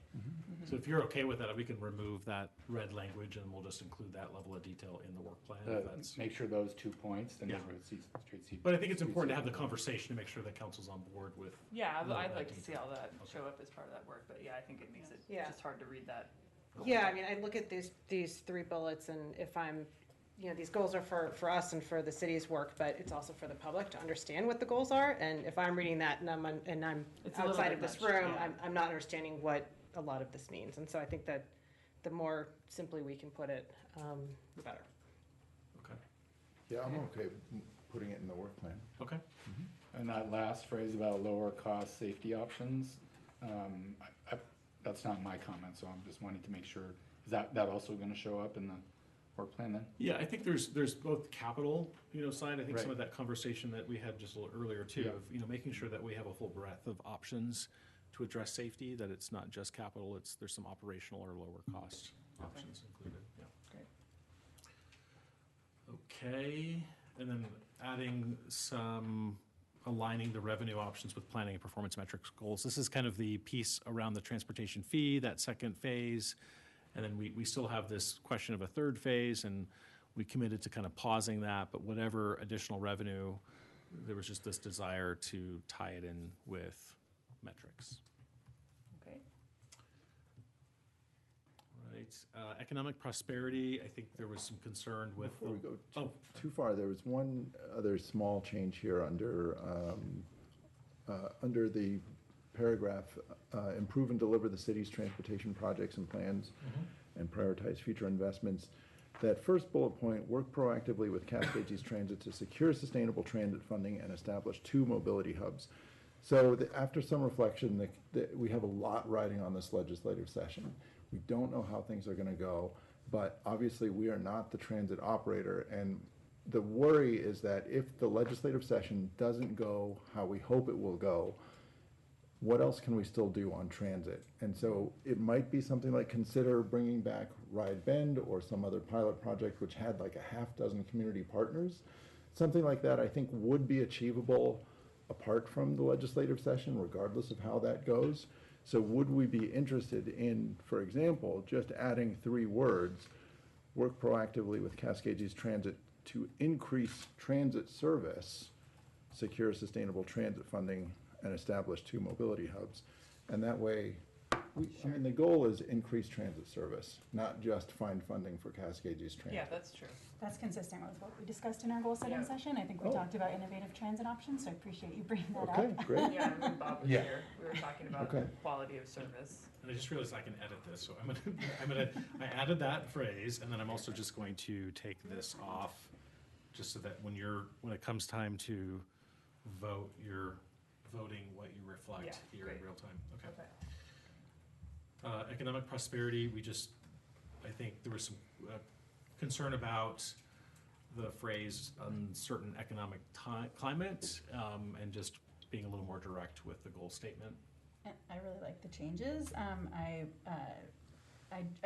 So if you're okay with that, we can remove that red language and we'll just include that level of detail in the work plan. if that's- Make sure those 2 points, the Yeah. neighborhood street. But I think it's important to have the conversation to make sure that council's on board with. Yeah, all I'd that like to detail. see all that show up as part of that work, but yeah, I think it makes it Yeah. just hard to read that. yeah, I mean, I look at these three bullets, and if I'm, these goals are for us and for the city's work, but it's also for the public to understand what the goals are. And if I'm reading that and I'm It's a little outside bit of this much, room, yeah. I'm not understanding what a lot of this means. And so I think that the more simply we can put it, the better. Okay. Yeah, I'm okay putting it in the work plan. Okay. And that last phrase about lower cost safety options, that's not my comment, so I'm just wanting to make sure, is that also gonna show up in the work plan then? Yeah, I think there's both capital, side, I think some of that conversation that we had just a little earlier too, Yeah. of, making sure that we have a full breadth of options to address safety, that it's not just capital, there's some operational or lower cost options included, yeah. Great. Okay, and then adding some, aligning the revenue options with planning and performance metrics goals. This is kind of the piece around the transportation fee, that second phase. And then we still have this question of a third phase, and we committed to kind of pausing that, but whatever additional revenue, there was just this desire to tie it in with metrics. Okay. Right, economic prosperity, I think there was some concern with. Before we go too far, there was one other small change here under the paragraph, improve and deliver the city's transportation projects and plans and prioritize future investments. That first bullet point, work proactively with Cascades East Transit to secure sustainable transit funding and establish 2 mobility hubs. So after some reflection, we have a lot riding on this legislative session. We don't know how things are gonna go, but obviously we are not the transit operator, and the worry is that if the legislative session doesn't go how we hope it will go, what else can we still do on transit? And so it might be something like consider bringing back Ride Bend or some other pilot project which had like a half dozen community partners. Something like that I think would be achievable apart from the legislative session, regardless of how that goes. So would we be interested in, for example, just adding 3 words, work proactively with Cascades Transit to increase transit service, secure sustainable transit funding, and establish 2 mobility hubs. And that way, I mean, the goal is increase transit service, not just find funding for Cascades Transit. Yeah, that's true. That's consistent with what we discussed in our goal setting Yeah. session. I think we Oh. talked about innovative transit options, so I appreciate you bringing that up. Okay, great. Yeah, and when Bob was Yeah. here, we were talking about Okay. quality of service. And I just realized I can edit this, so I added that phrase, and then I'm also just going to take this off, just so that when it comes time to vote, you're voting what you reflect Yeah, here in great. real time. Okay. Okay. Economic prosperity, I think there was some concern about the phrase uncertain economic climate, and just being a little more direct with the goal statement. I really like the changes. I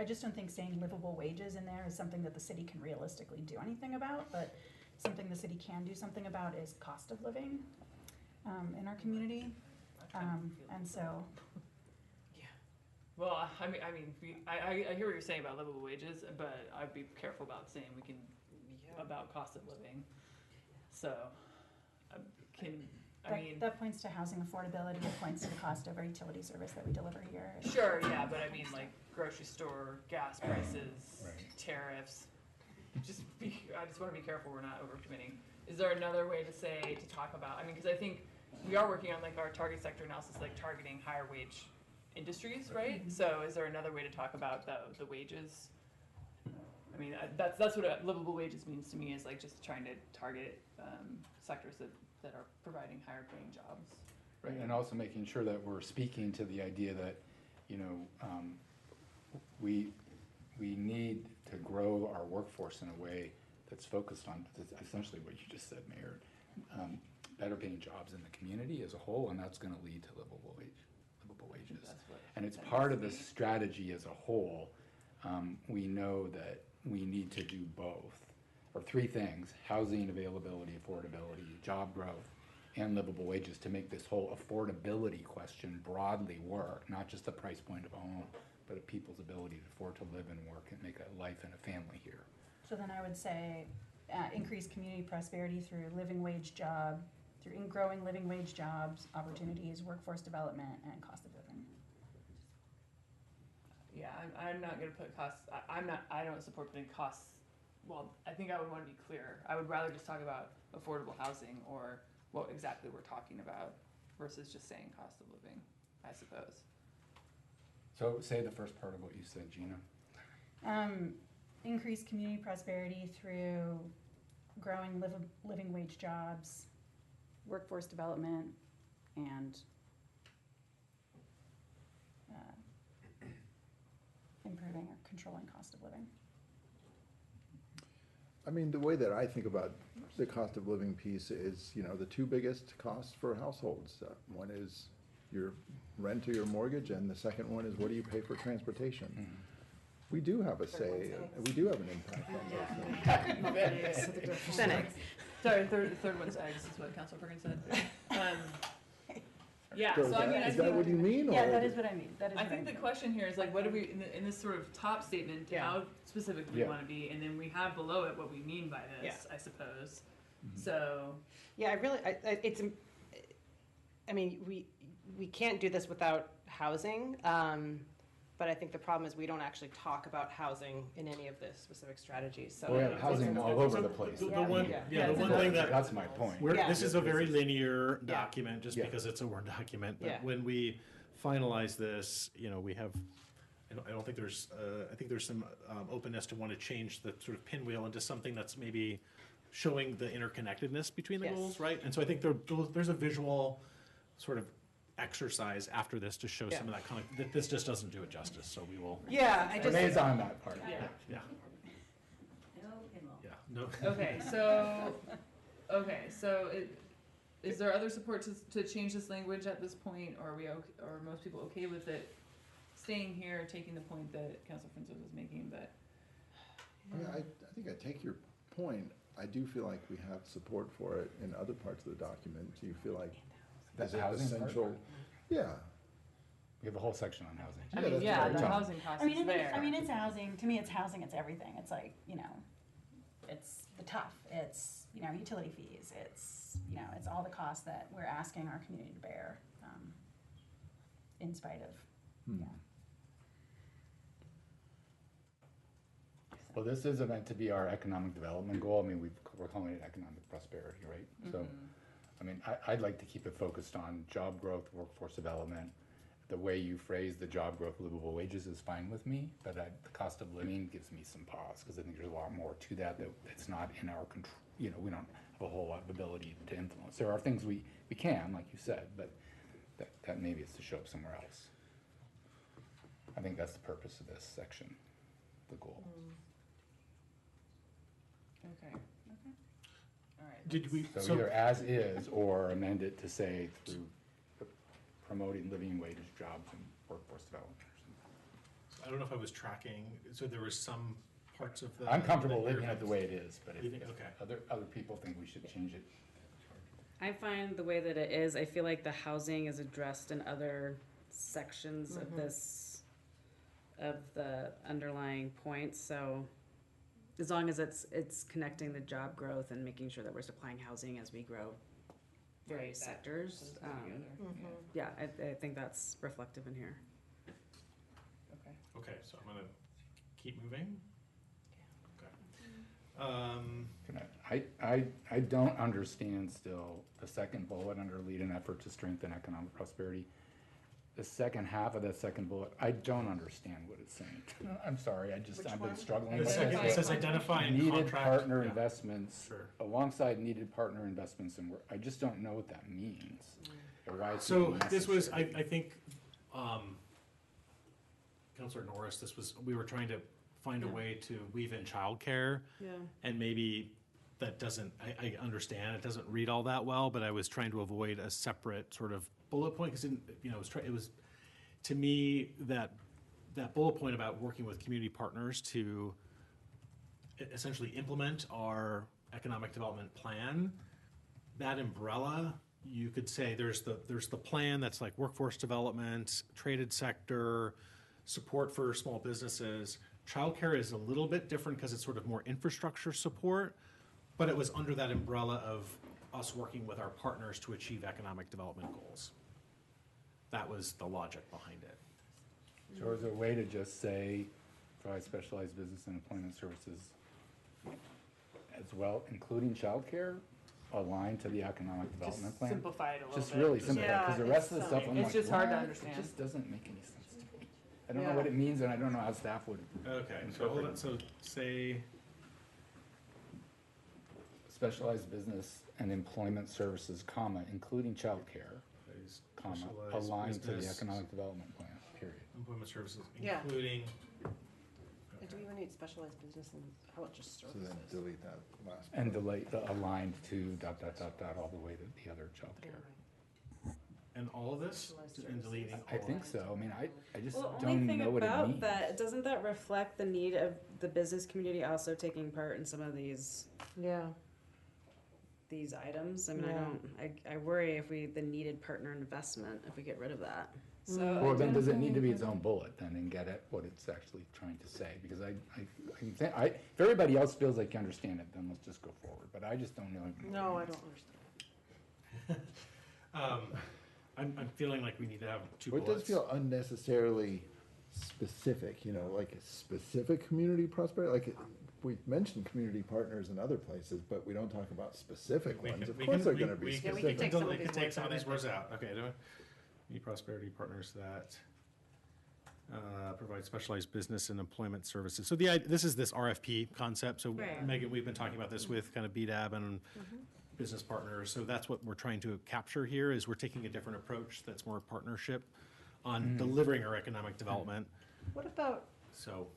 just don't think saying livable wages in there is something that the city can realistically do anything about, but something the city can do something about is cost of living in our community. And so, Well, I hear what you're saying about livable wages, but I'd be careful about saying about cost of living. So, that points to housing affordability, it points to the cost of our utility service that we deliver here. Sure, yeah, but I mean, like grocery store, gas prices, tariffs. I just want to be careful we're not overcommitting. Is there another way to talk about, because I think we are working on like our target sector analysis, like targeting higher wage industries, right? So is there another way to talk about the wages? I mean, that's what livable wages means to me, is like just trying to target sectors that are providing higher paying jobs. Right, and also making sure that we're speaking to the idea that, we need to grow our workforce in a way that's focused on essentially what you just said, Mayor. Better paying jobs in the community as a whole, and that's gonna lead to livable wages. And it's part of the strategy as a whole. We know that we need to do both, or 3 things: housing availability, affordability, job growth, and livable wages, to make this whole affordability question broadly work, not just the price point of a home, but of people's ability to afford to live and work and make a life and a family here. So then I would say increase community prosperity through growing living wage jobs, opportunities, workforce development, and cost of living. Yeah, I'm not gonna put costs, I don't support putting costs, well, I think I would wanna be clear. I would rather just talk about affordable housing or what exactly we're talking about versus just saying cost of living, I suppose. So say the first part of what you said, Gina. Increase community prosperity through growing living wage jobs, workforce development, and improving or controlling cost of living. I mean, the way that I think about the cost of living piece is, the 2 biggest costs for households. One is your rent or your mortgage, and the second one is what do you pay for transportation? We do have a say, we do have an impact on those things. Sorry, third one's eggs, is what Councilor Perkins said. Yeah, So so I mean, I is that think. what you mean? Yeah, or- that is what I mean. I think the question here is like, what do we, in this sort of top statement, how specific we Yeah. wanna be, and then we have below it what we mean by this, I suppose. So, Yeah, we can't do this without housing, but I think the problem is we don't actually talk about housing in any of the specific strategies, so. We have housing all over the place. The one thing that. That's my point. This is a very linear document, just Yeah. because it's a Word document, Yeah. but when we finalize this, we have, I don't think there's, I think there's some openness to want to change the sort of pinwheel into something that's maybe showing the interconnectedness between the Yes. goals, right? And so I think there's a visual sort of exercise after this to show some of that kind of, that this just doesn't do it justice, so we will. Yeah, I just. Renee's on that part. yeah. Yeah, No pinball. yeah, no. Okay, so it, is there other support to change this language at this point, or are we okay, or are most people okay with it staying here, taking the point that Councilor Francis was making, but? I mean, I think I take your point. I do feel like we have support for it in other parts of the document. Do you feel like That's is it housing part? essential? Yeah. We have a whole section on housing. I mean, yeah, the housing cost I mean, is there. it's housing, to me, it's housing, it's everything, it's like, you know, it's the tough, it's, you know, utility fees, it's, you know, it's all the costs that we're asking our community to bear, in spite of, yeah. Well, this is meant to be our economic development goal. I mean, we're calling it economic prosperity, right? So, I mean, I'd like to keep it focused on job growth, workforce development. The way you phrase the job growth, livable wages is fine with me, but the cost of living gives me some pause, because I think there's a lot more to that it's not in our control. You know, we don't have a whole lot of ability to influence. There are things we can, like you said, but that maybe it's to show up somewhere else. I think that's the purpose of this section, the goal. Okay. All right. Did we? So either as is, or amend it to say through promoting living wages, jobs, and workforce development. I don't know if I was tracking, so there was some parts of the. I'm comfortable leaving it the way it is, but if Okay. other people think we should change it. I find the way that it is, I feel like the housing is addressed in other sections of this, of the underlying points, so as long as it's connecting the job growth and making sure that we're supplying housing as we grow various sectors, yeah, I think that's reflective in here. Okay, so I'm gonna keep moving. Okay. I don't understand still the second bullet under lead an effort to strengthen economic prosperity. The second half of that second bullet, I don't understand what it's saying. I'm sorry, I've been struggling with it. It says identify and Needed contract. partner investments, Sure. alongside needed partner investments, and I just don't know what that means. Or why it's So even this was, necessary. I think, Councilor Norris, we were trying to find a way to weave in childcare. Yeah. And maybe that doesn't, I understand, it doesn't read all that well, but I was trying to avoid a separate sort of bullet point, because, it was, to me, that bullet point about working with community partners to essentially implement our economic development plan, that umbrella, you could say there's the plan that's like workforce development, traded sector, support for small businesses. Childcare is a little bit different because it's sort of more infrastructure support, but it was under that umbrella of us working with our partners to achieve economic development goals. That was the logic behind it. So is there a way to just say, provide specialized business and employment services as well, including childcare, aligned to the economic development plan? Simplify it a little Just bit. really simplify, because the rest of the stuff, I'm like, It's just hard to what? understand. It just doesn't make any sense to me. I don't know what it means, and I don't know how staff would. Okay, so hold on, so say, Specialized business and employment services, comma, including childcare, comma, specialized aligned to the business, economic development plan, period. employment services, Yeah. including. Do we even need specialized business and how about just So services? then delete that last. And delete the aligned to dot, dot, dot, dot, all the way to the other childcare. And all of this, and deleting all I of think it? so, I mean, I just Well, the only don't thing know what it about means. that, doesn't that reflect the need of the business community also taking part in some of these items? I mean, I worry if the needed partner investment, if we get rid of that. So Well, then does it need to be its own bullet then and get at what it's actually trying to say? Because if everybody else feels like you understand it, then let's just go forward, but I just don't know. No, I don't understand. I'm feeling like we need to have two Well, it bullets. does feel unnecessarily specific, like a specific community prosperity, like we mentioned community partners in other places, but we don't talk about specific ones. Of course they're gonna be specific. We can take some of these words out. Okay, do it. Need prosperity partners that provide specialized business and employment services. So this is this RFP concept. So Right. Megan, we've been talking about this with kind of BDAB and business partners. So that's what we're trying to capture here, is we're taking a different approach that's more partnership on delivering our economic development. What about, So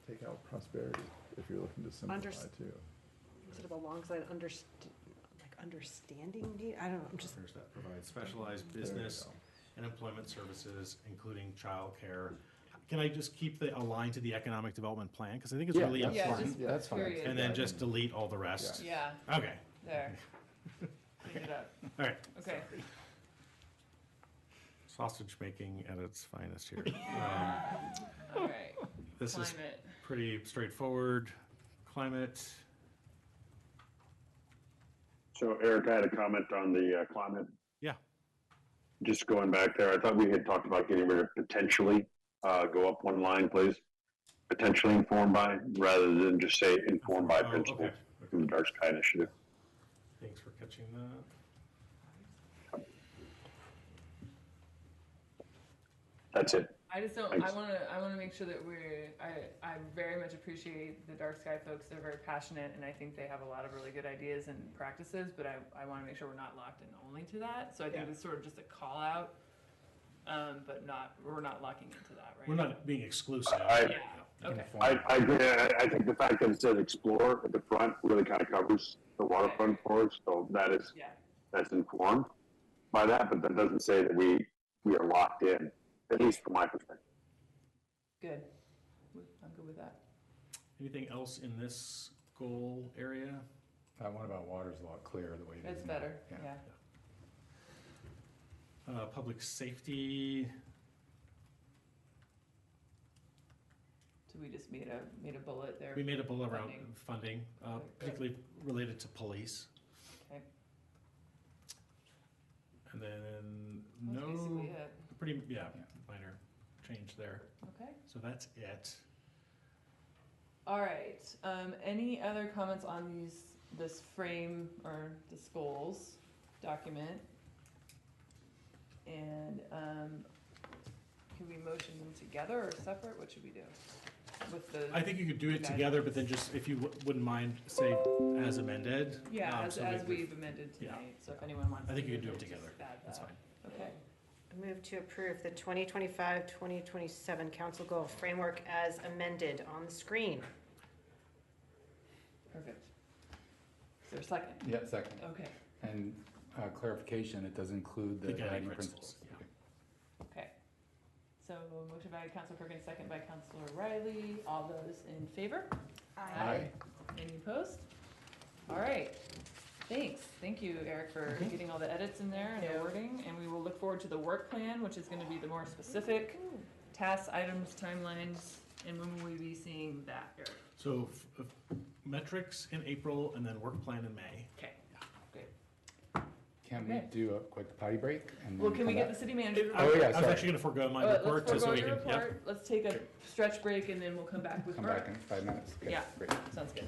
Take out prosperity if you're looking to simplify too. instead of alongside, understanding need, I don't know, I'm just, Partners that provide specialized business and employment services, including childcare. Can I just keep the aligned to the economic development plan? Because I think it's Yeah, really that's Yeah, important. just Yeah, that's fine. period. And then just delete all the rest. Yeah, Okay, there. Clean it up. all right. Okay. Sausage making at its finest here. All right. This is Climate. pretty straightforward. Climate, So Eric, I had a comment on the climate. yeah. Just going back there, I thought we had talked about getting rid of potentially, go up one line, please. Potentially informed by, rather than just say informed by Oh, principles okay. from the Dark Sky Initiative. Thanks for catching that. That's it. I just don't, Thanks. I wanna make sure that I very much appreciate the Dark Sky folks. They're very passionate and I think they have a lot of really good ideas and practices, but I wanna make sure we're not locked in only to that. So I think Yeah. it's sort of just a call out, but we're not locking into that, right? We're not being exclusive. Yeah, okay. I agree. I think the fact that it says explore at the front really kind of covers the waterfront for us. So that is, Yeah, that's informed by that, but that doesn't say that we are locked in, at least from my perspective. good. I'm good with that. Anything else in this goal area? That one about water is a lot clearer the way it is It's now. better, yeah. Public safety, So we just made a bullet there. we made a bullet around Funding. funding, particularly related to police. Okay. And then, That's no, basically it. pretty, yeah, minor change there. Okay. So that's it. All right, any other comments on this frame or this goals document? And, can we motion them together or separate? What should we do with the? I think you could do it guys- together, but then just, if you wouldn't mind, say as amended. Yeah, as so we've amended yeah. tonight, so if anyone wants to. I think you move could do it just together. add That's that. fine. Okay, I move to approve the 2025-2027 council goal framework as amended on the screen. perfect. Is there a second? Yeah, second. Okay, And clarification, it does include the The guiding guiding principles, principles. yeah. okay. So motion by Councilor Perkins, second by Councilor Riley. All those in favor? Aye. Any opposed? All right. Thanks. Thank you, Eric, for getting all the edits in there and the wording. And we will look forward to the work plan, which is gonna be the more specific tasks, items, timelines. And when will we be seeing that, Eric? So metrics in April and then work plan in May. Okay, great. Can we Okay. do a quick potty break? And Well, then can we come get back? the city manager? Oh, yeah, I was sorry. actually gonna forego my Let's report, just so forego we your can, yep. report. Let's take a stretch break and then we'll come back with Come Mark. back in 5 minutes? Okay, Yeah, great. sounds good.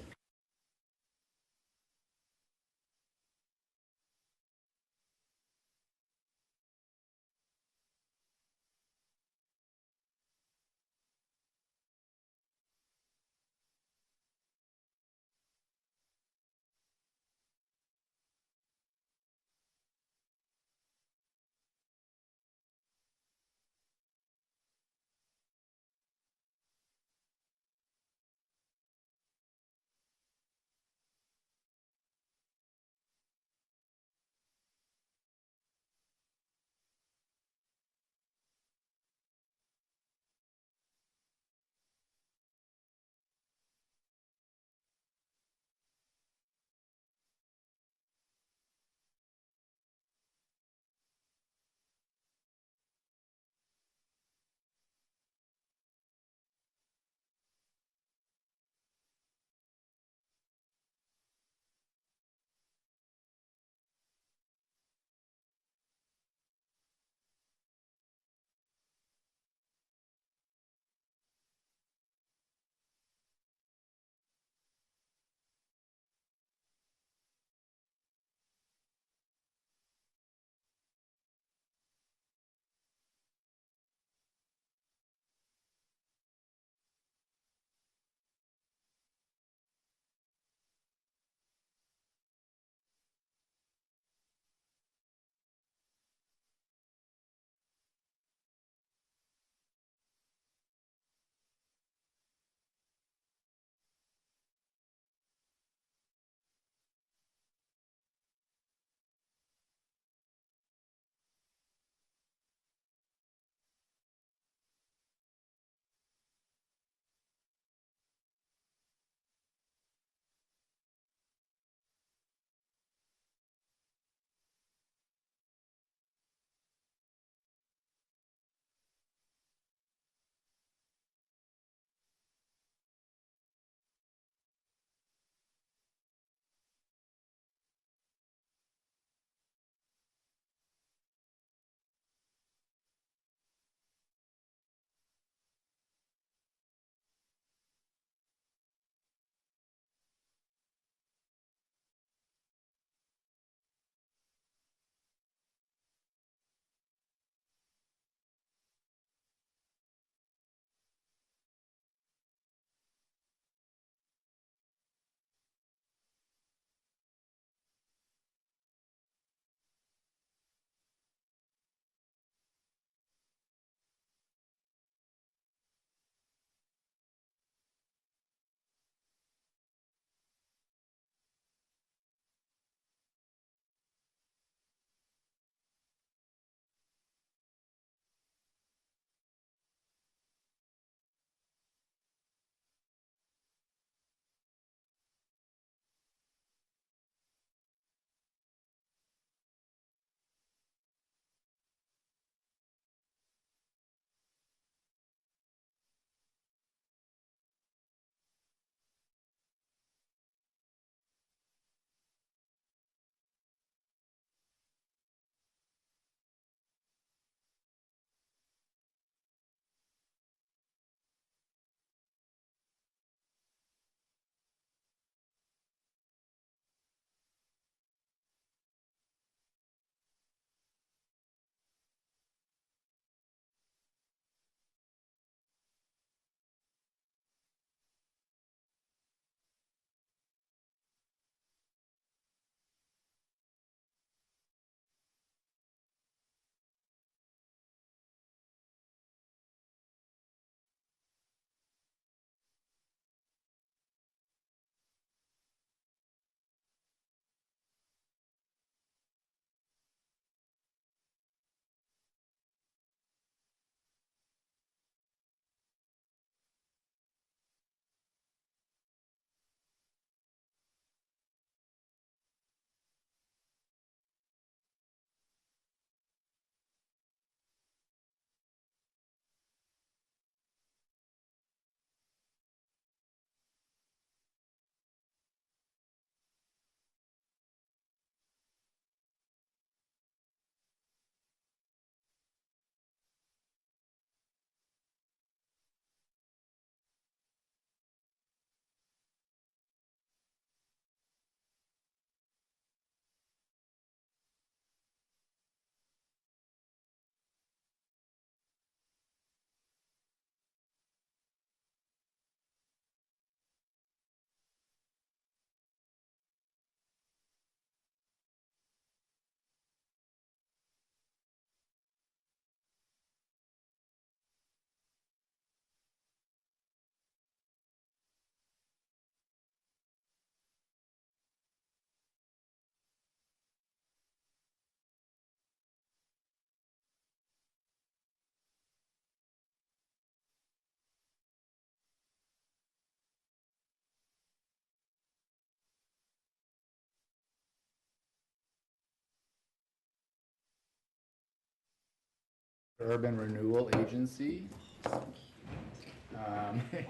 Urban Renewal Agency.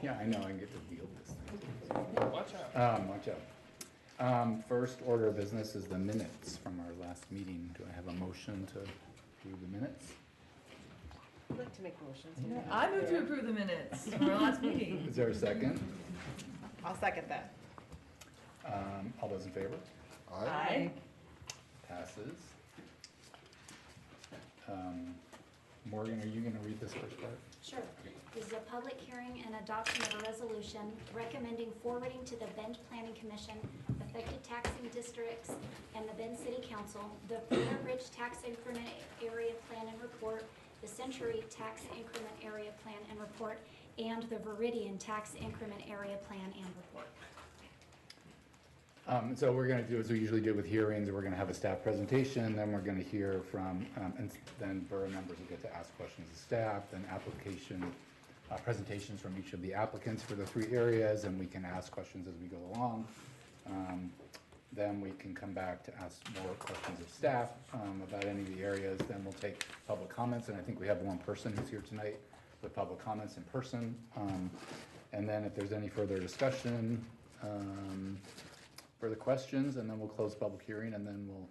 Yeah, I know, I get to wield this thing. Watch out. Watch out. First order of business is the minutes from our last meeting. Do I have a motion to approve the minutes? I'd like to make motions. I move to approve the minutes from our last meeting. Is there a second? I'll second that. All those in favor? Aye. Passes. Morgan, are you gonna read this first part? Sure. This is a public hearing and adoption of a resolution recommending forwarding to the Bend Planning Commission, affected taxing districts, and the Bend City Council, the Prairie Ridge Tax Increment Area Plan and Report, the Century Tax Increment Area Plan and Report, and the Viridian Tax Increment Area Plan and Report. So what we're gonna do, as we usually do with hearings, we're gonna have a staff presentation, then we're gonna hear from, and then borough members will get to ask questions of staff, then presentations from each of the applicants for the 3 areas, and we can ask questions as we go along. Then we can come back to ask more questions of staff about any of the areas, then we'll take public comments, and I think we have one person who's here tonight with public comments in person. And then if there's any further discussion, further questions, and then we'll close public hearing, and then we'll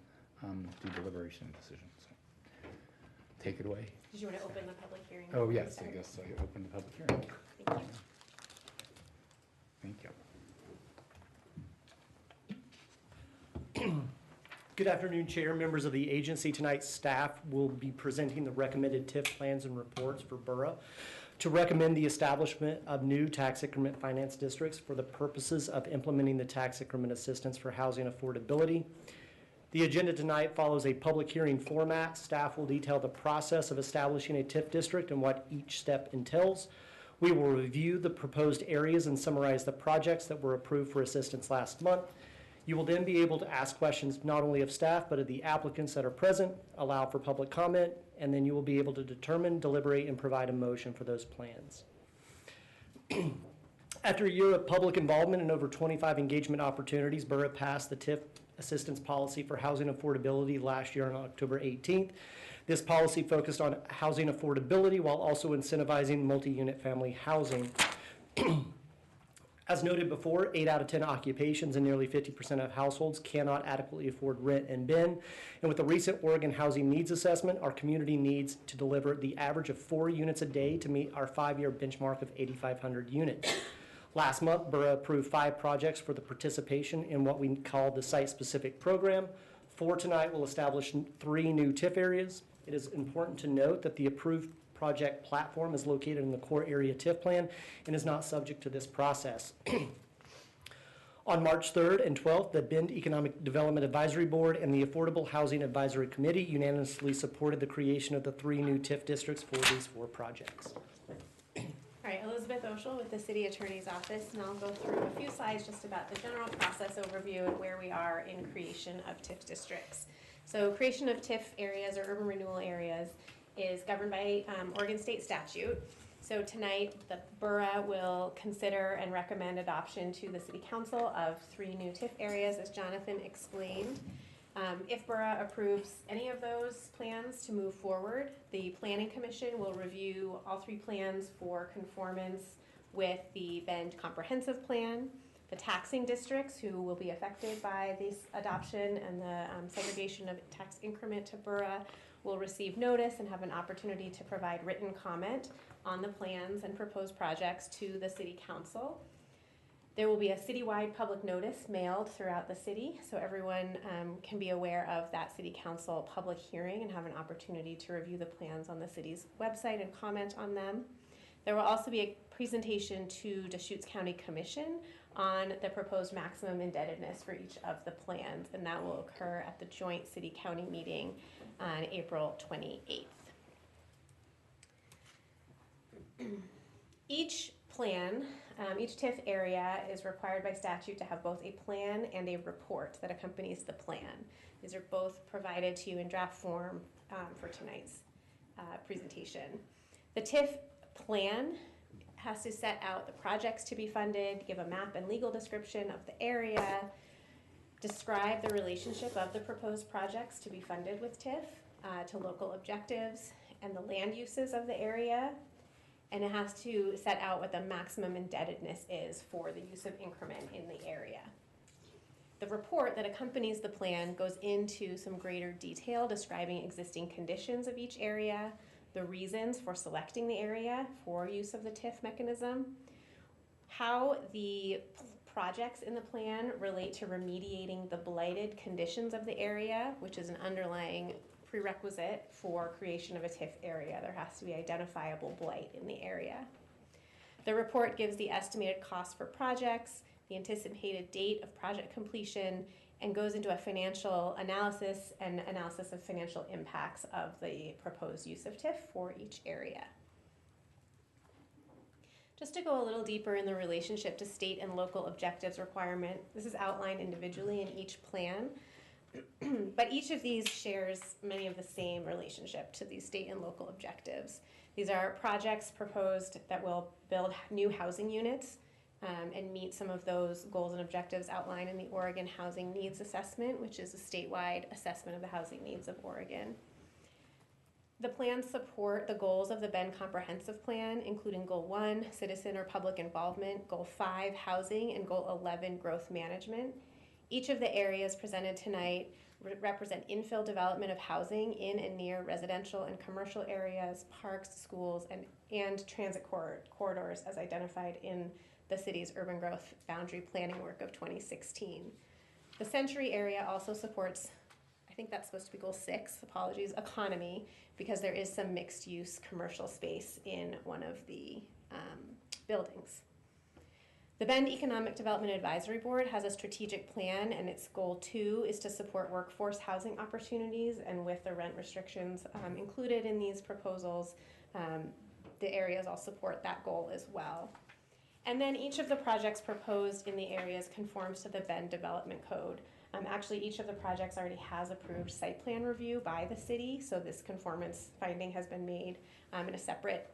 do deliberation and decision. So, take it away. Did you want to open the public hearing? Oh, yes, I guess I opened the public hearing. Thank you. Thank you. Good afternoon, Chair, members of the agency. Tonight, staff will be presenting the recommended TIF plans and reports for Borough to recommend the establishment of new tax increment finance districts for the purposes of implementing the tax increment assistance for housing affordability. The agenda tonight follows a public hearing format. Staff will detail the process of establishing a TIF district and what each step entails. We will review the proposed areas and summarize the projects that were approved for assistance last month. You will then be able to ask questions not only of staff, but of the applicants that are present, allow for public comment, and then you will be able to determine, deliberate, and provide a motion for those plans. After a year of public involvement and over 25 engagement opportunities, Borough passed the TIF assistance policy for housing affordability last year on October 18th. This policy focused on housing affordability while also incentivizing multi-unit family housing. As noted before, 8 out of 10 occupations and nearly 50% of households cannot adequately afford rent in Bend. And with the recent Oregon Housing Needs Assessment, our community needs to deliver the average of 4 units a day to meet our 5-year benchmark of 8,500 units. Last month, Borough approved 5 projects for the participation in what we call the site-specific program. 4 tonight will establish 3 new TIF areas. It is important to note that the approved project platform is located in the core area TIF plan and is not subject to this process. On March 3rd and 12th, the Bend Economic Development Advisory Board and the Affordable Housing Advisory Committee unanimously supported the creation of the 3 new TIF districts for these 4 projects. All right, Elizabeth Oshel with the City Attorney's Office, and I'll go through a few slides just about the general process overview and where we are in creation of TIF districts. So creation of TIF areas or urban renewal areas is governed by Oregon State statute. So tonight, the Borough will consider and recommend adoption to the City Council of 3 new TIF areas, as Jonathan explained. If Borough approves any of those plans to move forward, the Planning Commission will review all 3 plans for conformance with the Bend Comprehensive Plan. The taxing districts who will be affected by this adoption and the segregation of tax increment to Borough will receive notice and have an opportunity to provide written comment on the plans and proposed projects to the City Council. There will be a citywide public notice mailed throughout the city, so everyone can be aware of that City Council public hearing and have an opportunity to review the plans on the city's website and comment on them. There will also be a presentation to Deschutes County Commission on the proposed maximum indebtedness for each of the plans, and that will occur at the joint city-county meeting on April 28th. Each plan, each TIF area is required by statute to have both a plan and a report that accompanies the plan. These are both provided to you in draft form for tonight's presentation. The TIF plan has to set out the projects to be funded, give a map and legal description of the area, describe the relationship of the proposed projects to be funded with TIF to local objectives, and the land uses of the area, and it has to set out what the maximum indebtedness is for the use of increment in the area. The report that accompanies the plan goes into some greater detail describing existing conditions of each area, the reasons for selecting the area for use of the TIF mechanism, how the projects in the plan relate to remediating the blighted conditions of the area, which is an underlying prerequisite for creation of a TIF area. There has to be identifiable blight in the area. The report gives the estimated cost for projects, the anticipated date of project completion, and goes into a financial analysis and analysis of financial impacts of the proposed use of TIF for each area. Just to go a little deeper in the relationship to state and local objectives requirement, this is outlined individually in each plan, but each of these shares many of the same relationship to these state and local objectives. These are projects proposed that will build new housing units and meet some of those goals and objectives outlined in the Oregon Housing Needs Assessment, which is a statewide assessment of the housing needs of Oregon. The plans support the goals of the Bend Comprehensive Plan, including Goal 1, citizen or public involvement, Goal 5, housing, and Goal 11, growth management. Each of the areas presented tonight represent infill development of housing in and near residential and commercial areas, parks, schools, and transit corridors as identified in the city's urban growth boundary planning work of 2016. The Century area also supports, I think that's supposed to be Goal 6, apologies, economy, because there is some mixed use commercial space in one of the buildings. The Bend Economic Development Advisory Board has a strategic plan, and its goal 2 is to support workforce housing opportunities, and with the rent restrictions included in these proposals, the areas all support that goal as well. And then each of the projects proposed in the areas conforms to the Bend Development Code. Actually, each of the projects already has approved site plan review by the city, so this conformance finding has been made in a separate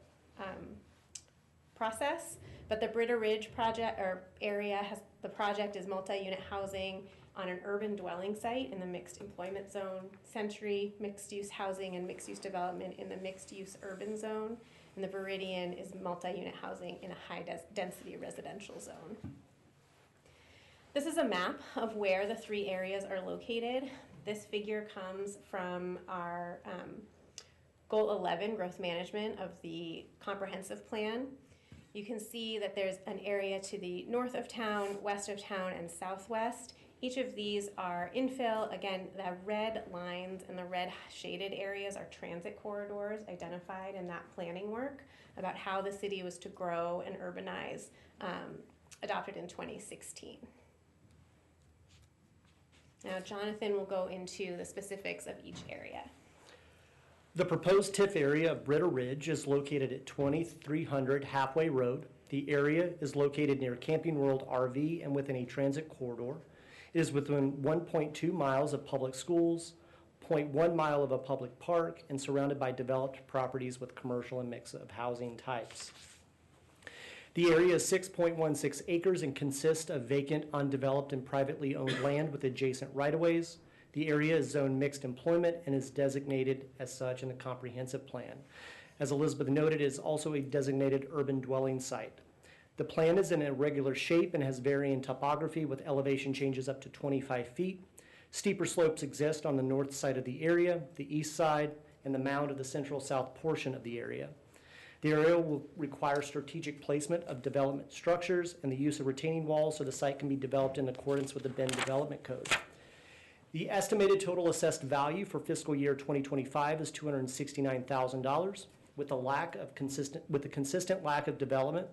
process. But the Britta Ridge project or area has, the project is multi-unit housing on an urban dwelling site in the mixed employment zone. Century, mixed use housing and mixed use development in the mixed use urban zone. And the Viridian is multi-unit housing in a high density residential zone. This is a map of where the 3 areas are located. This figure comes from our Goal 11, growth management of the comprehensive plan. You can see that there's an area to the north of town, west of town, and southwest. Each of these are infill. Again, the red lines and the red shaded areas are transit corridors identified in that planning work about how the city was to grow and urbanize, adopted in 2016. Now, Jonathan will go into the specifics of each area. The proposed TIF area of Britta Ridge is located at 2300 Halfway Road. The area is located near Camping World RV and within a transit corridor. It is within 1.2 miles of public schools, 0.1 mile of a public park, and surrounded by developed properties with commercial and mix of housing types. The area is 6.16 acres and consists of vacant, undeveloped, and privately owned land with adjacent right-of-ways. The area is zoned mixed employment and is designated as such in the comprehensive plan. As Elizabeth noted, it is also a designated urban dwelling site. The plan is in an irregular shape and has varying topography with elevation changes up to 25 feet. Steeper slopes exist on the north side of the area, the east side, and the mound of the central south portion of the area. The area will require strategic placement of development structures and the use of retaining walls so the site can be developed in accordance with the Bend Development Code. The estimated total assessed value for fiscal year 2025 is $269,000. With the consistent lack of development,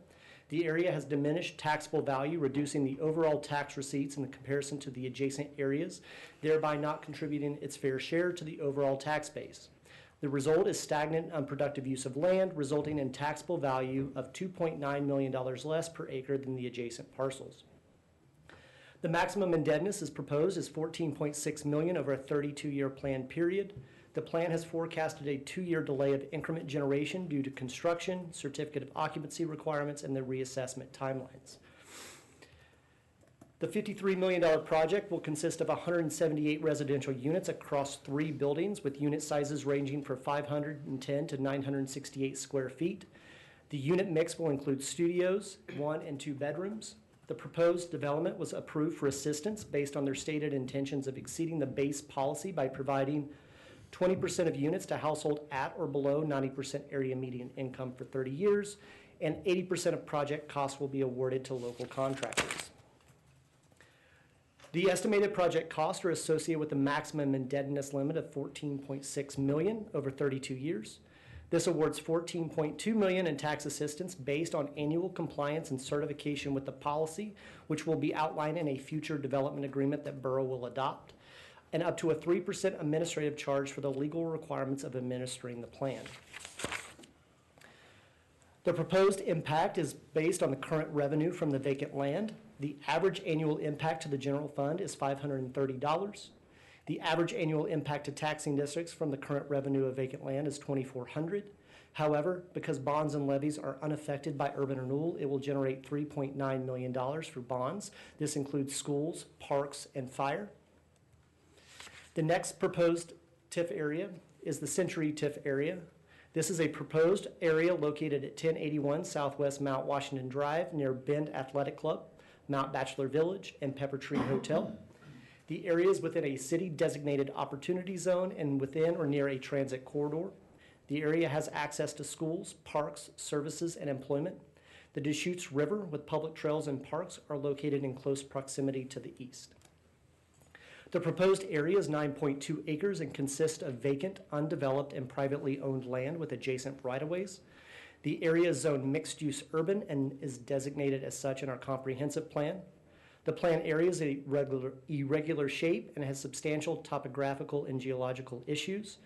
the area has diminished taxable value, reducing the overall tax receipts in comparison to the adjacent areas, thereby not contributing its fair share to the overall tax base. The result is stagnant, unproductive use of land, resulting in taxable value of $2.9 million less per acre than the adjacent parcels. The maximum indebtedness is proposed as $14.6 million over a 32-year plan period. The plan has forecasted a 2-year delay of increment generation due to construction, certificate of occupancy requirements, and the reassessment timelines. The $53 million project will consist of 178 residential units across 3 buildings with unit sizes ranging from 510 to 968 square feet. The unit mix will include studios, 1 and 2 bedrooms. The proposed development was approved for assistance based on their stated intentions of exceeding the base policy by providing 20% of units to household at or below 90% area median income for 30 years, and 80% of project costs will be awarded to local contractors. The estimated project costs are associated with the maximum indebtedness limit of $14.6 million over 32 years. This awards $14.2 million in tax assistance based on annual compliance and certification with the policy, which will be outlined in a future development agreement that Borough will adopt, and up to a 3% administrative charge for the legal requirements of administering the plan. The proposed impact is based on the current revenue from the vacant land. The average annual impact to the general fund is $530. The average annual impact to taxing districts from the current revenue of vacant land is $2,400. However, because bonds and levies are unaffected by urban renewal, it will generate $3.9 million for bonds. This includes schools, parks, and fire. The next proposed TIF area is the Century TIF area. This is a proposed area located at 1081 Southwest Mount Washington Drive near Bend Athletic Club, Mount Bachelor Village, and Pepper Tree Hotel. The area is within a city-designated opportunity zone and within or near a transit corridor. The area has access to schools, parks, services, and employment. The Deschutes River with public trails and parks are located in close proximity to the east. The proposed area is 9.2 acres and consists of vacant, undeveloped, and privately owned land with adjacent right-of-ways. The area is zoned mixed-use urban and is designated as such in our comprehensive plan. The plan area is a irregular shape and has substantial topographical and geological issues.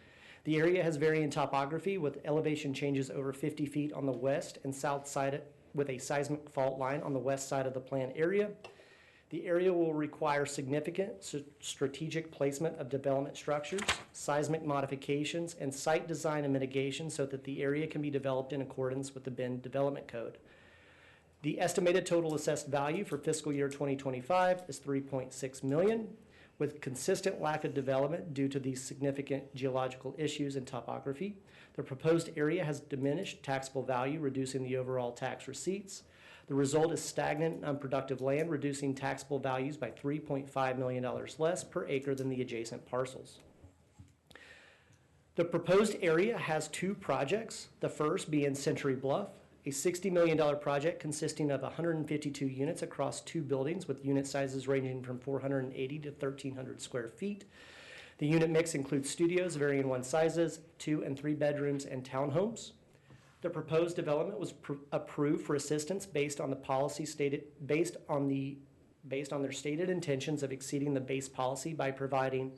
The area has varying topography with elevation changes over 50 feet on the west and south side with a seismic fault line on the west side of the plan area. The area will require significant strategic placement of development structures, seismic modifications, and site design and mitigation so that the area can be developed in accordance with the Bend Development Code. The estimated total assessed value for fiscal year 2025 is $3.6 million, with consistent lack of development due to these significant geological issues and topography. The proposed area has diminished taxable value, reducing the overall tax receipts. The result is stagnant and unproductive land, reducing taxable values by $3.5 million less per acre than the adjacent parcels. The proposed area has 2 projects, the first being Century Bluff, a $60 million project consisting of 152 units across 2 buildings with unit sizes ranging from 480 to 1,300 square feet. The unit mix includes studios varying 1 sizes, 2 and 3 bedrooms, and townhomes. The proposed development was approved for assistance based on the policy stated, based on their stated intentions of exceeding the base policy by providing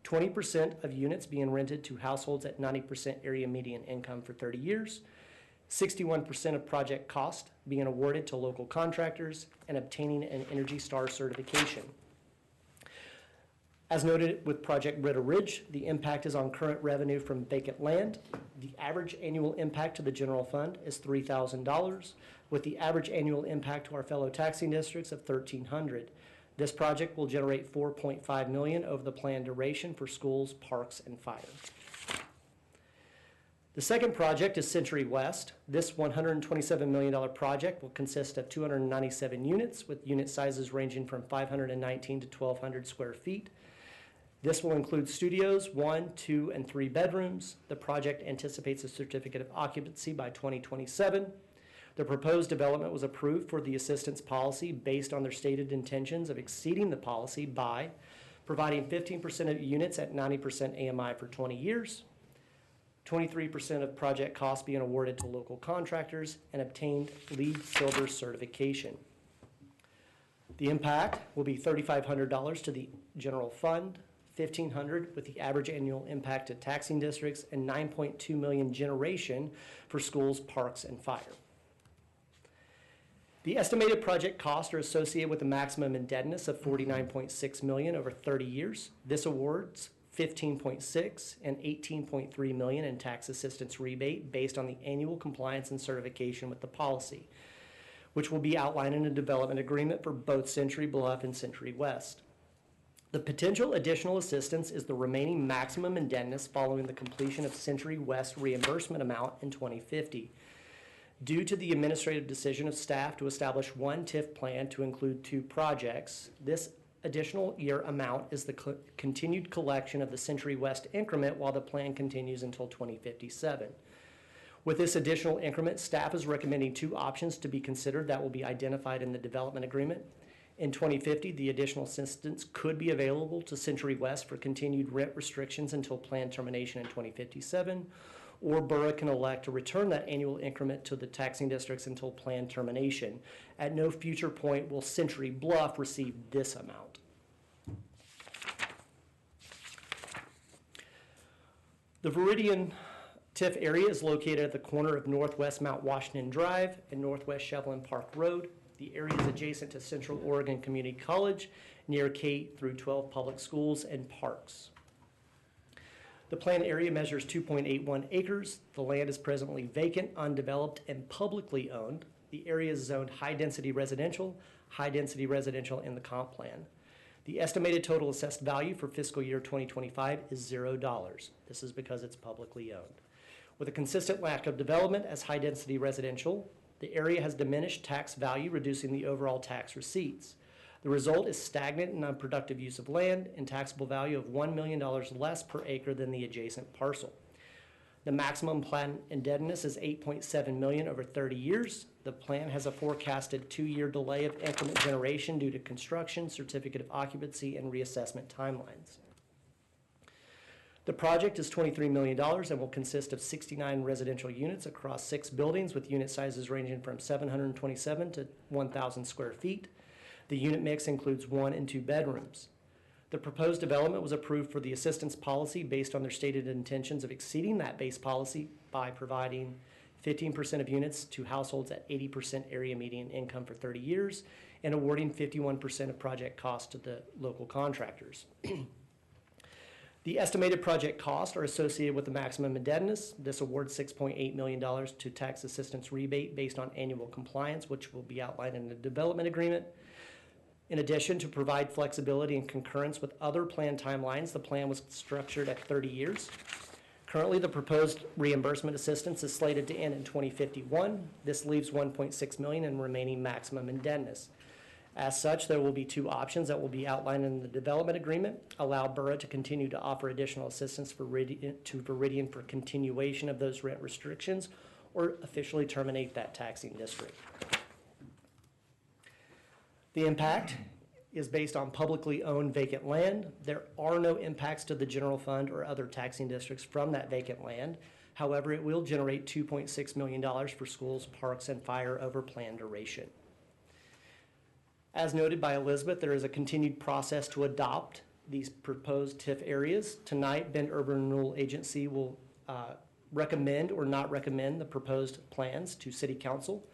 20% of units being rented to households at 90% area median income for 30 years, 61% of project cost being awarded to local contractors, and obtaining an Energy Star certification. As noted with Project Ritter Ridge, the impact is on current revenue from vacant land. The average annual impact to the general fund is $3,000, with the average annual impact to our fellow taxing districts of $1,300. This project will generate $4.5 million over the planned duration for schools, parks, and fire. The second project is Century West. This $127 million project will consist of 297 units with unit sizes ranging from 519 to 1,200 square feet. This will include studios, 1, 2, and 3 bedrooms. The project anticipates a certificate of occupancy by 2027. The proposed development was approved for the assistance policy based on their stated intentions of exceeding the policy by providing 15% of units at 90% AMI for 20 years, 23% of project costs being awarded to local contractors, and obtained LEED Silver certification. The impact will be $3,500 to the general fund, $1,500 with the average annual impact to taxing districts, and $9.2 million generation for schools, parks, and fire. The estimated project costs are associated with a maximum indebtedness of $49.6 million over 30 years. This awards $15.6 and $18.3 million in tax assistance rebate based on the annual compliance and certification with the policy. which will be outlined in a development agreement for both Century Bluff and Century West. The potential additional assistance is the remaining maximum indebtedness following the completion of Century West reimbursement amount in 2050. Due to the administrative decision of staff to establish one TIF plan to include 2 projects, this additional year amount is the continued collection of the Century West increment while the plan continues until 2057. With this additional increment, staff is recommending 2 options to be considered that will be identified in the development agreement. In 2050, the additional assistance could be available to Century West for continued rent restrictions until plan termination in 2057, or Borough can elect to return that annual increment to the taxing districts until plan termination. At no future point will Century Bluff receive this amount. The Viridian TIF area is located at the corner of Northwest Mount Washington Drive and Northwest Shevlin Park Road. The area is adjacent to Central Oregon Community College, near K through 12 public schools and parks. The planned area measures 2.81 acres. The land is presently vacant, undeveloped, and publicly owned. The area is zoned high-density residential in the comp plan. The estimated total assessed value for fiscal year 2025 is $0. This is because it's publicly owned. With a consistent lack of development as high-density residential, the area has diminished tax value, reducing the overall tax receipts. The result is stagnant and unproductive use of land and taxable value of $1 million less per acre than the adjacent parcel. The maximum plan indebtedness is $8.7 million over 30 years. The plan has a forecasted 2-year delay of increment generation due to construction, certificate of occupancy, and reassessment timelines. The project is $23 million and will consist of 69 residential units across 6 buildings with unit sizes ranging from 727 to 1,000 square feet. The unit mix includes 1 and 2 bedrooms. The proposed development was approved for the assistance policy based on their stated intentions of exceeding that base policy by providing 15% of units to households at 80% area median income for 30 years and awarding 51% of project costs to the local contractors. The estimated project costs are associated with the maximum indebtedness. This awards $6.8 million to tax assistance rebate based on annual compliance, which will be outlined in the development agreement. In addition, to provide flexibility and concurrence with other plan timelines, the plan was structured at 30 years. Currently, the proposed reimbursement assistance is slated to end in 2051. This leaves $1.6 million in remaining maximum indebtedness. As such, there will be 2 options that will be outlined in the development agreement. Allow Borough to continue to offer additional assistance to Viridian for continuation of those rent restrictions, or officially terminate that taxing district. The impact is based on publicly owned vacant land. There are no impacts to the general fund or other taxing districts from that vacant land. However, it will generate $2.6 million for schools, parks, and fire over plan duration. As noted by Elizabeth, there is a continued process to adopt these proposed TIF areas. Tonight, Bend Urban Renewal Agency will recommend or not recommend the proposed plans to City Council.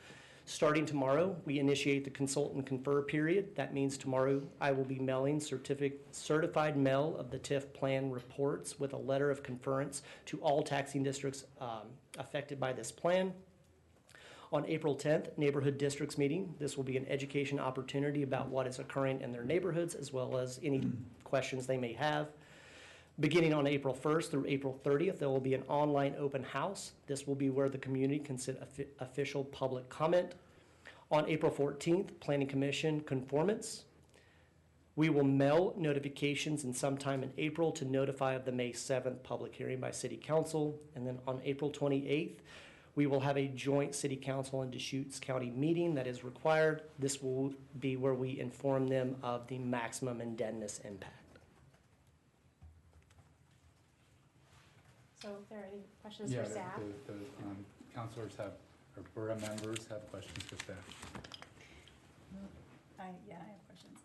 Starting tomorrow, we initiate the consult and confer period. That means tomorrow I will be mailing certified mail of the TIF plan reports with a letter of conference to all taxing districts affected by this plan. On April 10th, Neighborhood Districts meeting. This will be an education opportunity about what is occurring in their neighborhoods, as well as any questions they may have. Beginning on April 1st through April 30th, there will be an online open house. This will be where the community can sit official public comment. On April 14th, Planning Commission conformance. We will mail notifications in sometime in April to notify of the May 7th public hearing by City Council. And then on April 28th, we will have a joint City Council and Deschutes County meeting that is required. This will be where we inform them of the maximum indebtedness impact. So if there are any questions for staff? The counselors have, or borough members have questions for staff. I have questions.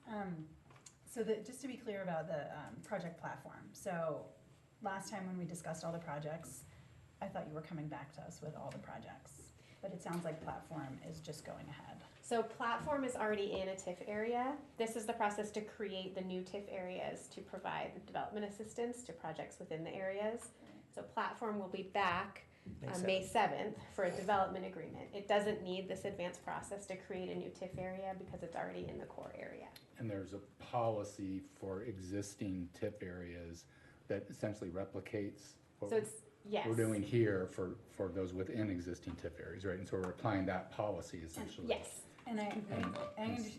So just to be clear about the project platform. So last time when we discussed all the projects, I thought you were coming back to us with all the projects, but it sounds like platform is just going ahead. So platform is already in a TIF area. This is the process to create the new TIF areas to provide development assistance to projects within the areas. So platform will be back May 7th for a development agreement. It doesn't need this advanced process to create a new TIF area because it's already in the core area. And there's a policy for existing TIF areas that essentially replicates what So it's, yes. we're doing here for those within existing TIF areas, right? And so we're applying that policy essentially. Yes. And I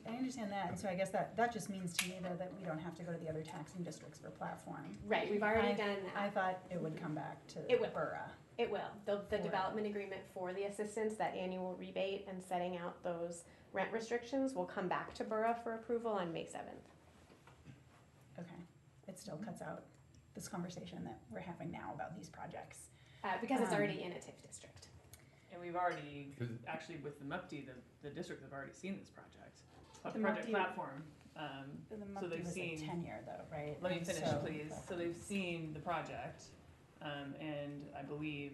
understand that, and so I guess that just means to me though that we don't have to go to the other taxing districts for platform. Right, we've already done that. I thought it would come back to It will. borough. It will. The development agreement for the assistance, that annual rebate and setting out those rent restrictions will come back to borough for approval on May 7th. Okay, it still cuts out this conversation that we're having now about these projects. Because it's already in a TIF district. And we've already, actually with the MUPTI, the districts have already seen this project. The Project MUPTI platform. The So MUPTI they've was seen. a 10-year though, right? Let me And finish, so- please. So they've seen the project, and I believe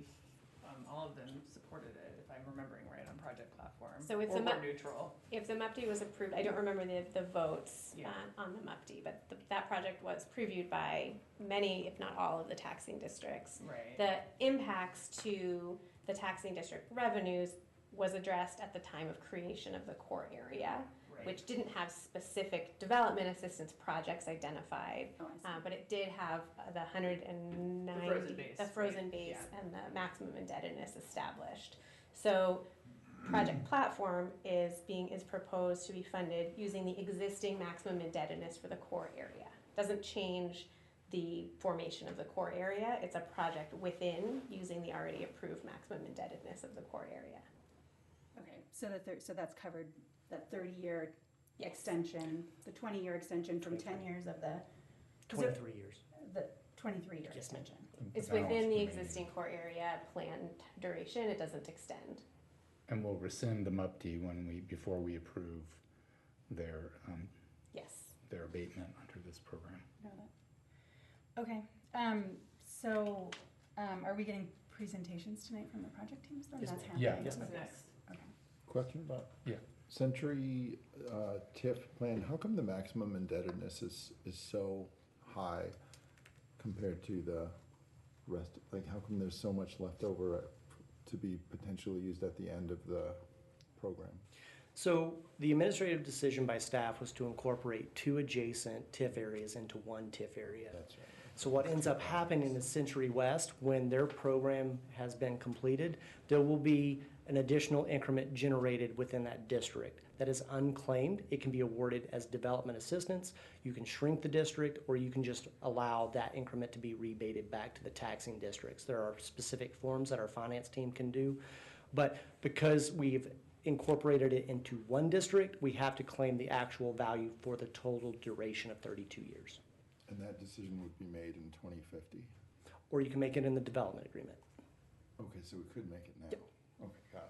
all of them supported it, if I'm remembering right, on project platform. So if or the were MUP neutral. If the MUPTI was approved, I don't remember the votes Yeah. on the MUPTI, but that project was previewed by many, if not all, of the taxing districts. Right. The impacts to the taxing district revenues was addressed at the time of creation of the core area, Right. which didn't have specific development assistance projects identified, but it did have the 190, the frozen base, Yeah. and the maximum indebtedness established. So project platform is proposed to be funded using the existing maximum indebtedness for the core area. Doesn't change the formation of the core area. It's a project within using the already approved maximum indebtedness of the core area. Okay, so that's covered, that 30-year extension, the 20-year extension from 10 years of the. 23 years. The 23-year Yes, extension. It's within the existing core area planned duration. It doesn't extend. And we'll rescind the MUPTI before we approve their, Yes. their abatement under this program. Know that. Okay, so, are we getting presentations tonight from the project teams then? Yes, That's ma'am. happening? Yeah. Yes, ma'am. Okay. Next. Okay. Question about Yeah. Century TIF plan, how come the maximum indebtedness is so high compared to the rest? Like, how come there's so much left over to be potentially used at the end of the program? So the administrative decision by staff was to incorporate 2 adjacent TIF areas into one TIF area. That's right. So what ends up happening in Century West, when their program has been completed, there will be an additional increment generated within that district that is unclaimed. It can be awarded as development assistance. You can shrink the district, or you can just allow that increment to be rebated back to the taxing districts. There are specific forms that our finance team can do. But because we've incorporated it into one district, we have to claim the actual value for the total duration of 32 years. And that decision would be made in 2050? Or you can make it in the development agreement. Okay, so we could make it now? Yep. Okay, got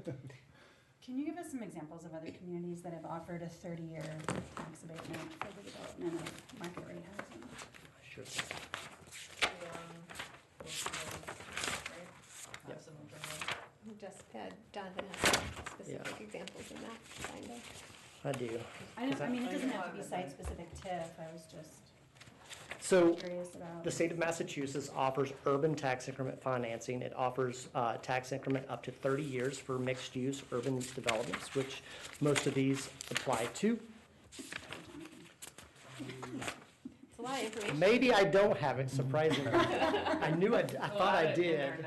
it. Can you give us some examples of other communities that have offered a 30-year tax abatement for the development of market rate housing? Sure. Just, Jonathan has specific examples in that binder. I do. I mean, it doesn't have to be site-specific TIF, I was just So curious about. the state of Massachusetts offers urban tax increment financing. It offers tax increment up to 30 years for mixed-use urban developments, which most of these apply to. It's a lot of information. Maybe I don't have it, surprisingly. I knew I thought I did.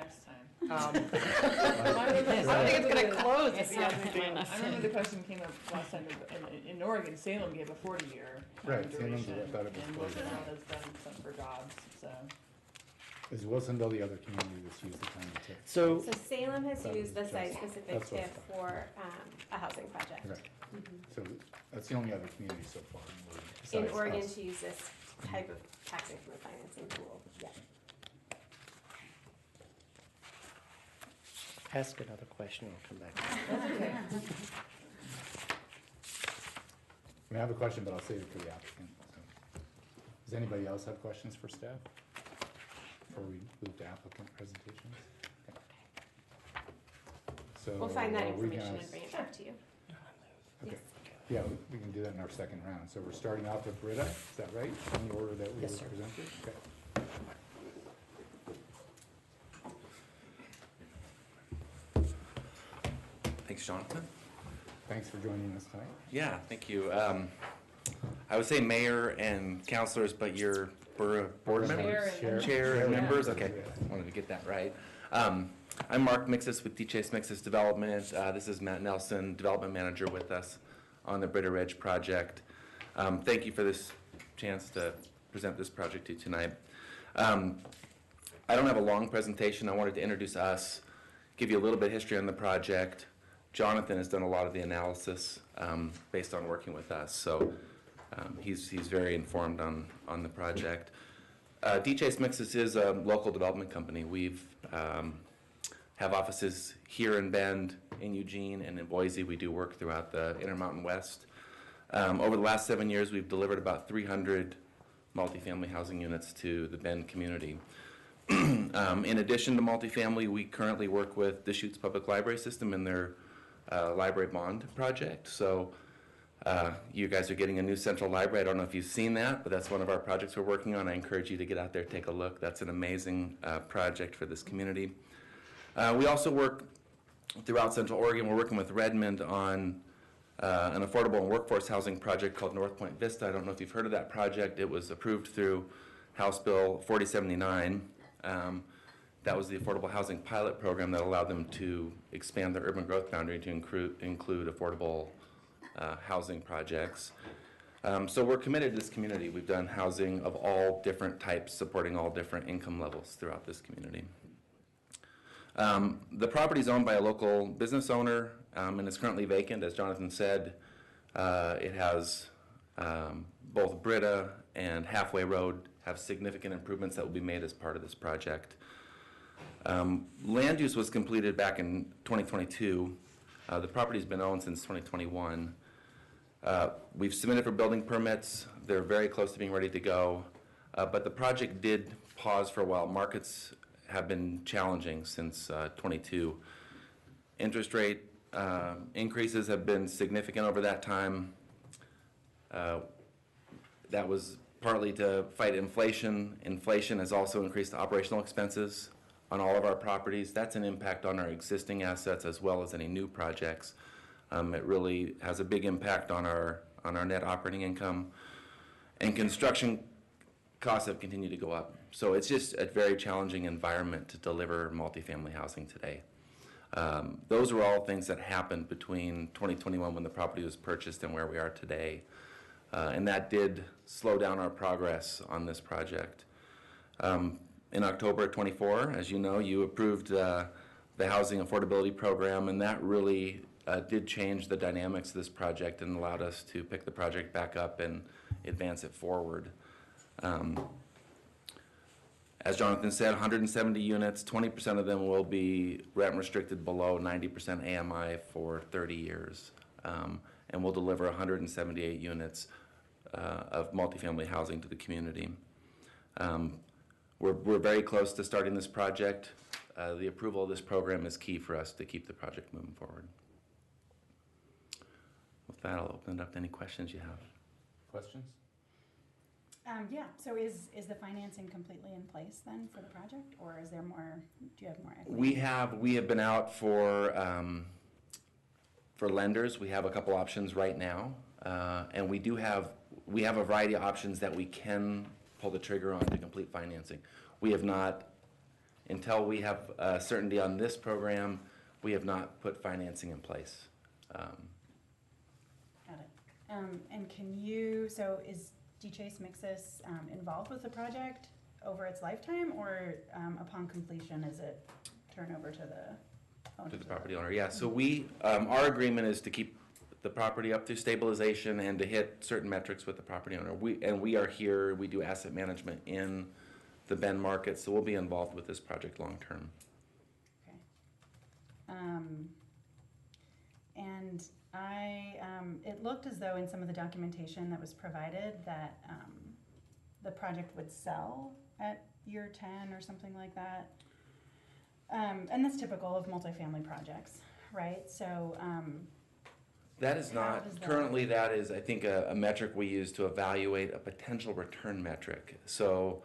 I think it's gonna close if he hasn't clean cleaned. enough. I remember the question came up last time, in Oregon, Salem gave a 40-year Right, duration, Salem's, I thought it was and 40. Wilsonville has done some for jobs, so. Is Wilsonville the other community that's used the county TIF? So So Salem has That used was the just- site-specific that's what I TIF for a housing project. Right. Mhm. So that's the only other community so far in Oregon. In besides Oregon us. to use this type of tax increment financing tool, yeah. ask another question, I'll come back. That's okay. I have a question, but I'll save it for the applicant. So. Does anybody else have questions for staff before we move to applicant presentations? Okay. So We'll find that are we information gonna- and bring it back to you. Okay. Yes. Yeah, we can do that in our second round. So we're starting off with Britta, is that right? In the order that we Yes, were sir. presented? Okay. Thanks, Jonathan. Thanks for joining us tonight. Yeah, thank you. I would say mayor and councilors, but you're board members? Chair and members? Okay, wanted to get that right. I'm Mark Mixis with D. Chase Mixis Development. This is Matt Nelson, Development Manager with us on the Britta Ridge project. Thank you for this chance to present this project to you tonight. I don't have a long presentation. I wanted to introduce us, give you a little bit of history on the project. Jonathan has done a lot of the analysis based on working with us, so he's very informed on the project. D. Chase Mixis is a local development company. We've have offices here in Bend, in Eugene, and in Boise. We do work throughout the Intermountain West. Over the last 7 years, we've delivered about 300 multifamily housing units to the Bend community. In addition to multifamily, we currently work with Deschutes Public Library System in their library bond project. So you guys are getting a new central library. I don't know if you've seen that, but that's one of our projects we're working on. I encourage you to get out there, take a look. That's an amazing project for this community. We also work throughout Central Oregon. We're working with Redmond on an affordable and workforce housing project called North Point Vista. I don't know if you've heard of that project. It was approved through House Bill 4079. That was the affordable housing pilot program that allowed them to expand their urban growth boundary to include affordable housing projects. So we're committed to this community. We've done housing of all different types, supporting all different income levels throughout this community. The property is owned by a local business owner and is currently vacant. As Jonathan said, it has both Britta and Halfway Road have significant improvements that will be made as part of this project. Land use was completed back in 2022. The property's been owned since 2021. We've submitted for building permits. They're very close to being ready to go. But the project did pause for a while. Markets have been challenging since 22. Interest rate increases have been significant over that time. That was partly to fight inflation. Inflation has also increased operational expenses on all of our properties. That's an impact on our existing assets as well as any new projects. It really has a big impact on our net operating income. And construction costs have continued to go up. So it's just a very challenging environment to deliver multifamily housing today. Those are all things that happened between 2021 when the property was purchased and where we are today. And that did slow down our progress on this project. In October of 24, as you know, you approved the Housing Affordability Program, and that really did change the dynamics of this project and allowed us to pick the project back up and advance it forward. As Jonathan said, 170 units, 20% of them will be rent restricted below 90% AMI for 30 years. And we'll deliver 178 units of multifamily housing to the community. We're very close to starting this project. The approval of this program is key for us to keep the project moving forward. With that, I'll open it up to any questions you have. Questions? Yeah, so is the financing completely in place then for the project, or is there more, do you have more equity? We have been out for lenders. We have a couple options right now, and we have a variety of options that we can pull the trigger on to complete financing. We have not, until we have certainty on this program, we have not put financing in place. Got it. And can you, so is D. Chase Mixis involved with the project over its lifetime, or upon completion is it turned over to the owner? To the property owner, yeah. So our agreement is to keep the property up through stabilization and to hit certain metrics with the property owner. We are here, we do asset management in the Bend market, so we'll be involved with this project long term. Okay. And it looked as though in some of the documentation that was provided that the project would sell at year 10 or something like that. And that's typical of multifamily projects, right? So that is not, currently that is, I think, a metric we use to evaluate a potential return metric. So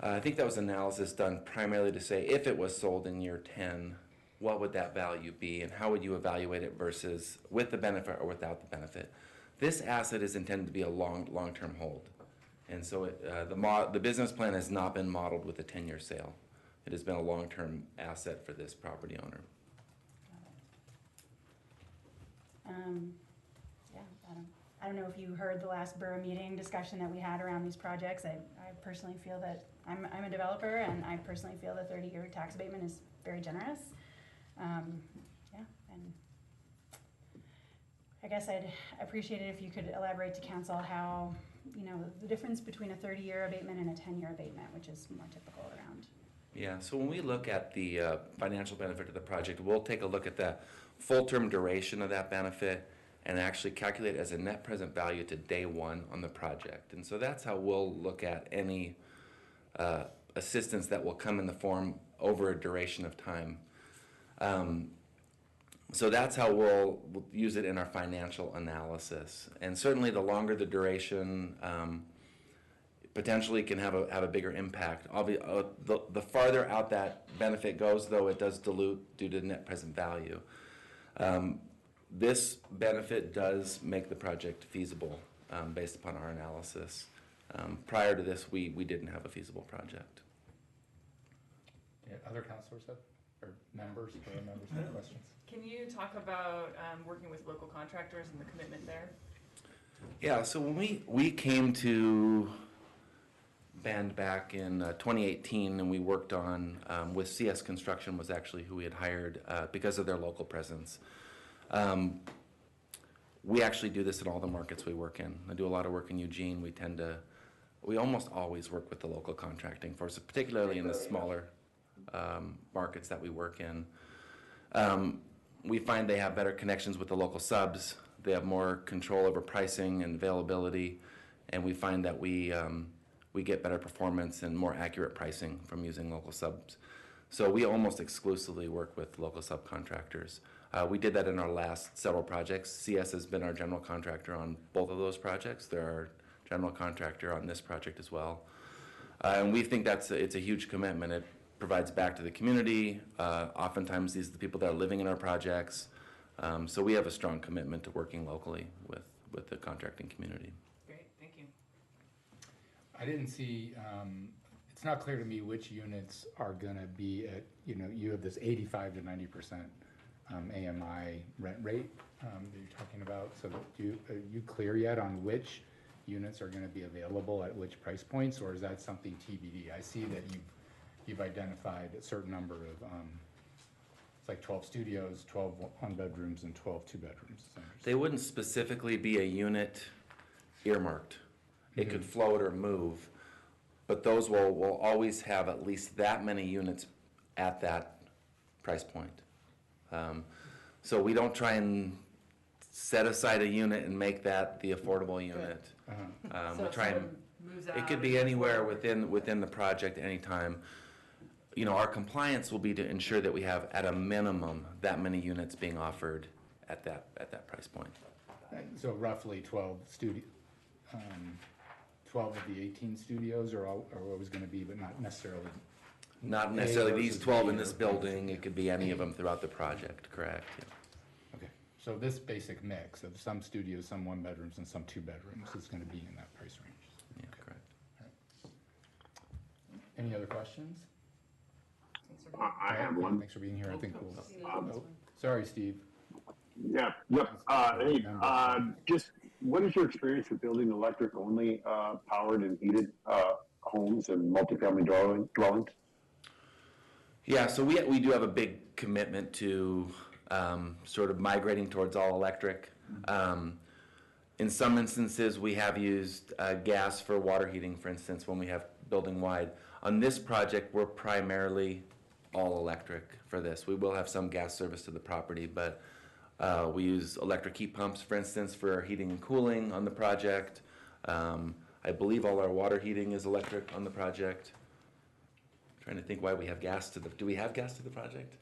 I think that was analysis done primarily to say if it was sold in year 10, what would that value be and how would you evaluate it versus with the benefit or without the benefit? This asset is intended to be a long-term hold. And so the business plan has not been modeled with a 10-year sale. It has been a long-term asset for this property owner. Yeah, I don't know if you heard the last borough meeting discussion that we had around these projects. I personally feel that, I'm a developer, and I personally feel the 30-year tax abatement is very generous. Yeah, and I guess I'd appreciate it if you could elaborate to council how, the difference between a 30-year abatement and a 10-year abatement, which is more typical around. Yeah, so when we look at the financial benefit of the project, we'll take a look at the full-term duration of that benefit and actually calculate as a net present value to day one on the project. And so that's how we'll look at any assistance that will come in the form over a duration of time. So that's how we'll use it in our financial analysis. And certainly the longer the duration, potentially can have a bigger impact. The farther out that benefit goes, though, it does dilute due to net present value. This benefit does make the project feasible based upon our analysis. Prior to this, we didn't have a feasible project. Yeah, other councilors have, or members have questions? Can you talk about working with local contractors and the commitment there? Yeah, so when we came to Bend back in 2018, and we worked on with CS Construction was actually who we had hired because of their local presence. We actually do this in all the markets we work in. I do a lot of work in Eugene. We almost always work with the local contracting force, particularly in the smaller markets that we work in. We find they have better connections with the local subs. They have more control over pricing and availability, and we find that we get better performance and more accurate pricing from using local subs. So we almost exclusively work with local subcontractors. We did that in our last several projects. CS has been our general contractor on both of those projects. They're our general contractor on this project as well. And we think it's a huge commitment. It provides back to the community. Oftentimes these are the people that are living in our projects. So we have a strong commitment to working locally with the contracting community. Great, thank you. I didn't see, it's not clear to me which units are gonna be at, you have this 85 to 90% AMI rent rate that you're talking about. So are you clear yet on which units are gonna be available at which price points, or is that something TBD? I see that you've identified a certain number of, it's like 12 studios, 12 one-bedrooms, and 12 two-bedrooms. They wouldn't specifically be a unit earmarked. It could float or move, but those will always have at least that many units at that price point. So we don't try and set aside a unit and make that the affordable unit. We try and, it could be anywhere within the project anytime. Our compliance will be to ensure that we have at a minimum that many units being offered at that price point. So roughly 12 12 of the 18 studios are always going to be, but not necessarily. Not necessarily these 12 in this building. It could be any of them throughout the project, correct? Yeah. Okay, so this basic mix of some studios, some one bedrooms, and some two bedrooms is going to be in that price range. Yeah, correct. All right. Any other questions? I have one. Thanks for being here. I think we'll. Sorry, Steve. Yeah. Yep. Hey. Just what is your experience with building electric-only powered and heated homes and multifamily dwellings? Yeah. So we do have a big commitment to sort of migrating towards all electric. In some instances, we have used gas for water heating, for instance, when we have building-wide. On this project, we're primarily all electric for this. We will have some gas service to the property, but we use electric heat pumps, for instance, for our heating and cooling on the project. I believe all our water heating is electric on the project. I'm trying to think why we have gas do we have gas to the project?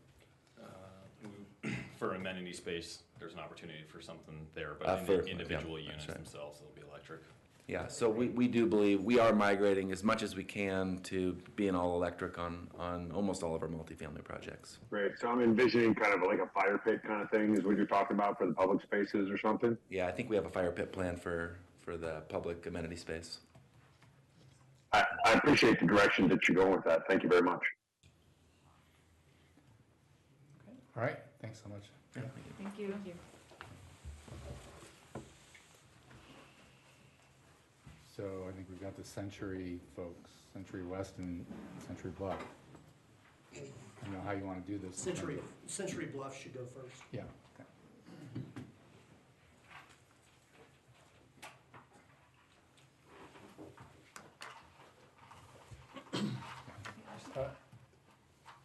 For amenity space, there's an opportunity for something there, but in the individual units themselves, they'll be electric. Yeah, so we do believe we are migrating as much as we can to being all electric on almost all of our multifamily projects. Great. So I'm envisioning kind of like a fire pit kind of thing is what you're talking about for the public spaces or something? Yeah, I think we have a fire pit plan for the public amenity space. I appreciate the direction that you're going with that. Thank you very much. All right, thanks so much. Yeah. Thank you. So I think we've got the Century folks, Century West and Century Bluff. I don't know how you want to do this. Century Bluff should go first. Yeah. Okay.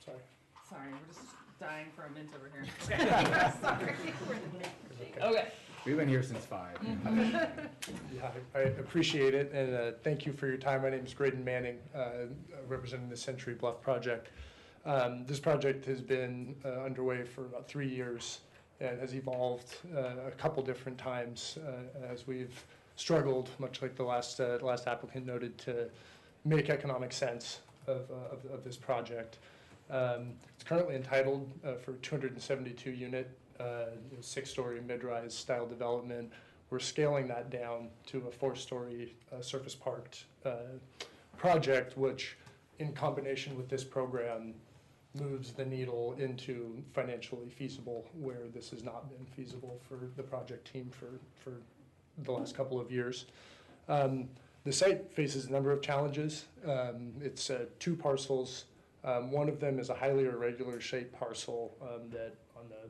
Sorry. Sorry, we're just dying for a mint over here. Sorry. Okay. We've been here since 5. Yeah, I appreciate it, and thank you for your time. My name is Graydon Manning, representing the Century Bluff project. This project has been underway for about 3 years and has evolved a couple different times as we've struggled, much like the last applicant noted, to make economic sense of this project. It's currently entitled for 272 unit, 6-story mid-rise style development. We're scaling that down to a 4-story surface parked project, which in combination with this program moves the needle into financially feasible, where this has not been feasible for the project team for the last couple of years. The site faces a number of challenges. It's 2 parcels. One of them is a highly irregular shaped parcel that on the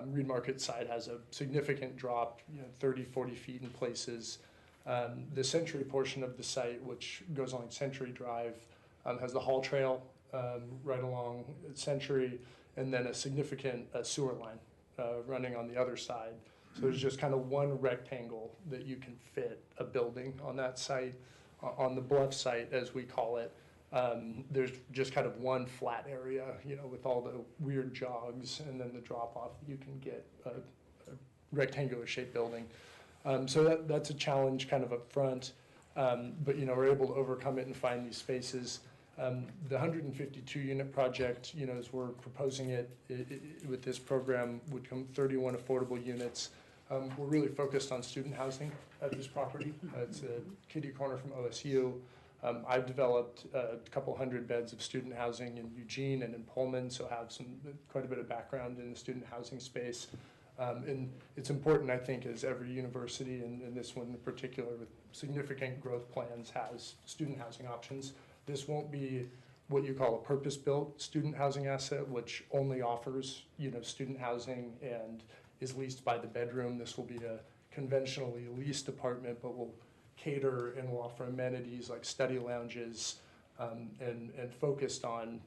Reed Market side has a significant drop, 30, 40 feet in places. The Century portion of the site, which goes along Century Drive, has the haul trail right along Century, and then a significant sewer line running on the other side. So there's just kind of one rectangle that you can fit a building on that site. On the bluff site, as we call it, there's just kind of one flat area, with all the weird jogs and then the drop off. You can get a rectangular shaped building. So that's a challenge kind of up front, but we're able to overcome it and find these spaces. The 152 unit project, as we're proposing it with this program, would come 31 affordable units. We're really focused on student housing at this property. It's a kitty corner from OSU. I've developed a couple hundred beds of student housing in Eugene and in Pullman, so I have quite a bit of background in the student housing space. And it's important, I think, as every university, and this one in particular with significant growth plans, has student housing options. This won't be what you call a purpose-built student housing asset, which only offers, student housing and is leased by the bedroom. This will be a conventionally leased apartment, but will cater and will offer amenities like study lounges, and focused on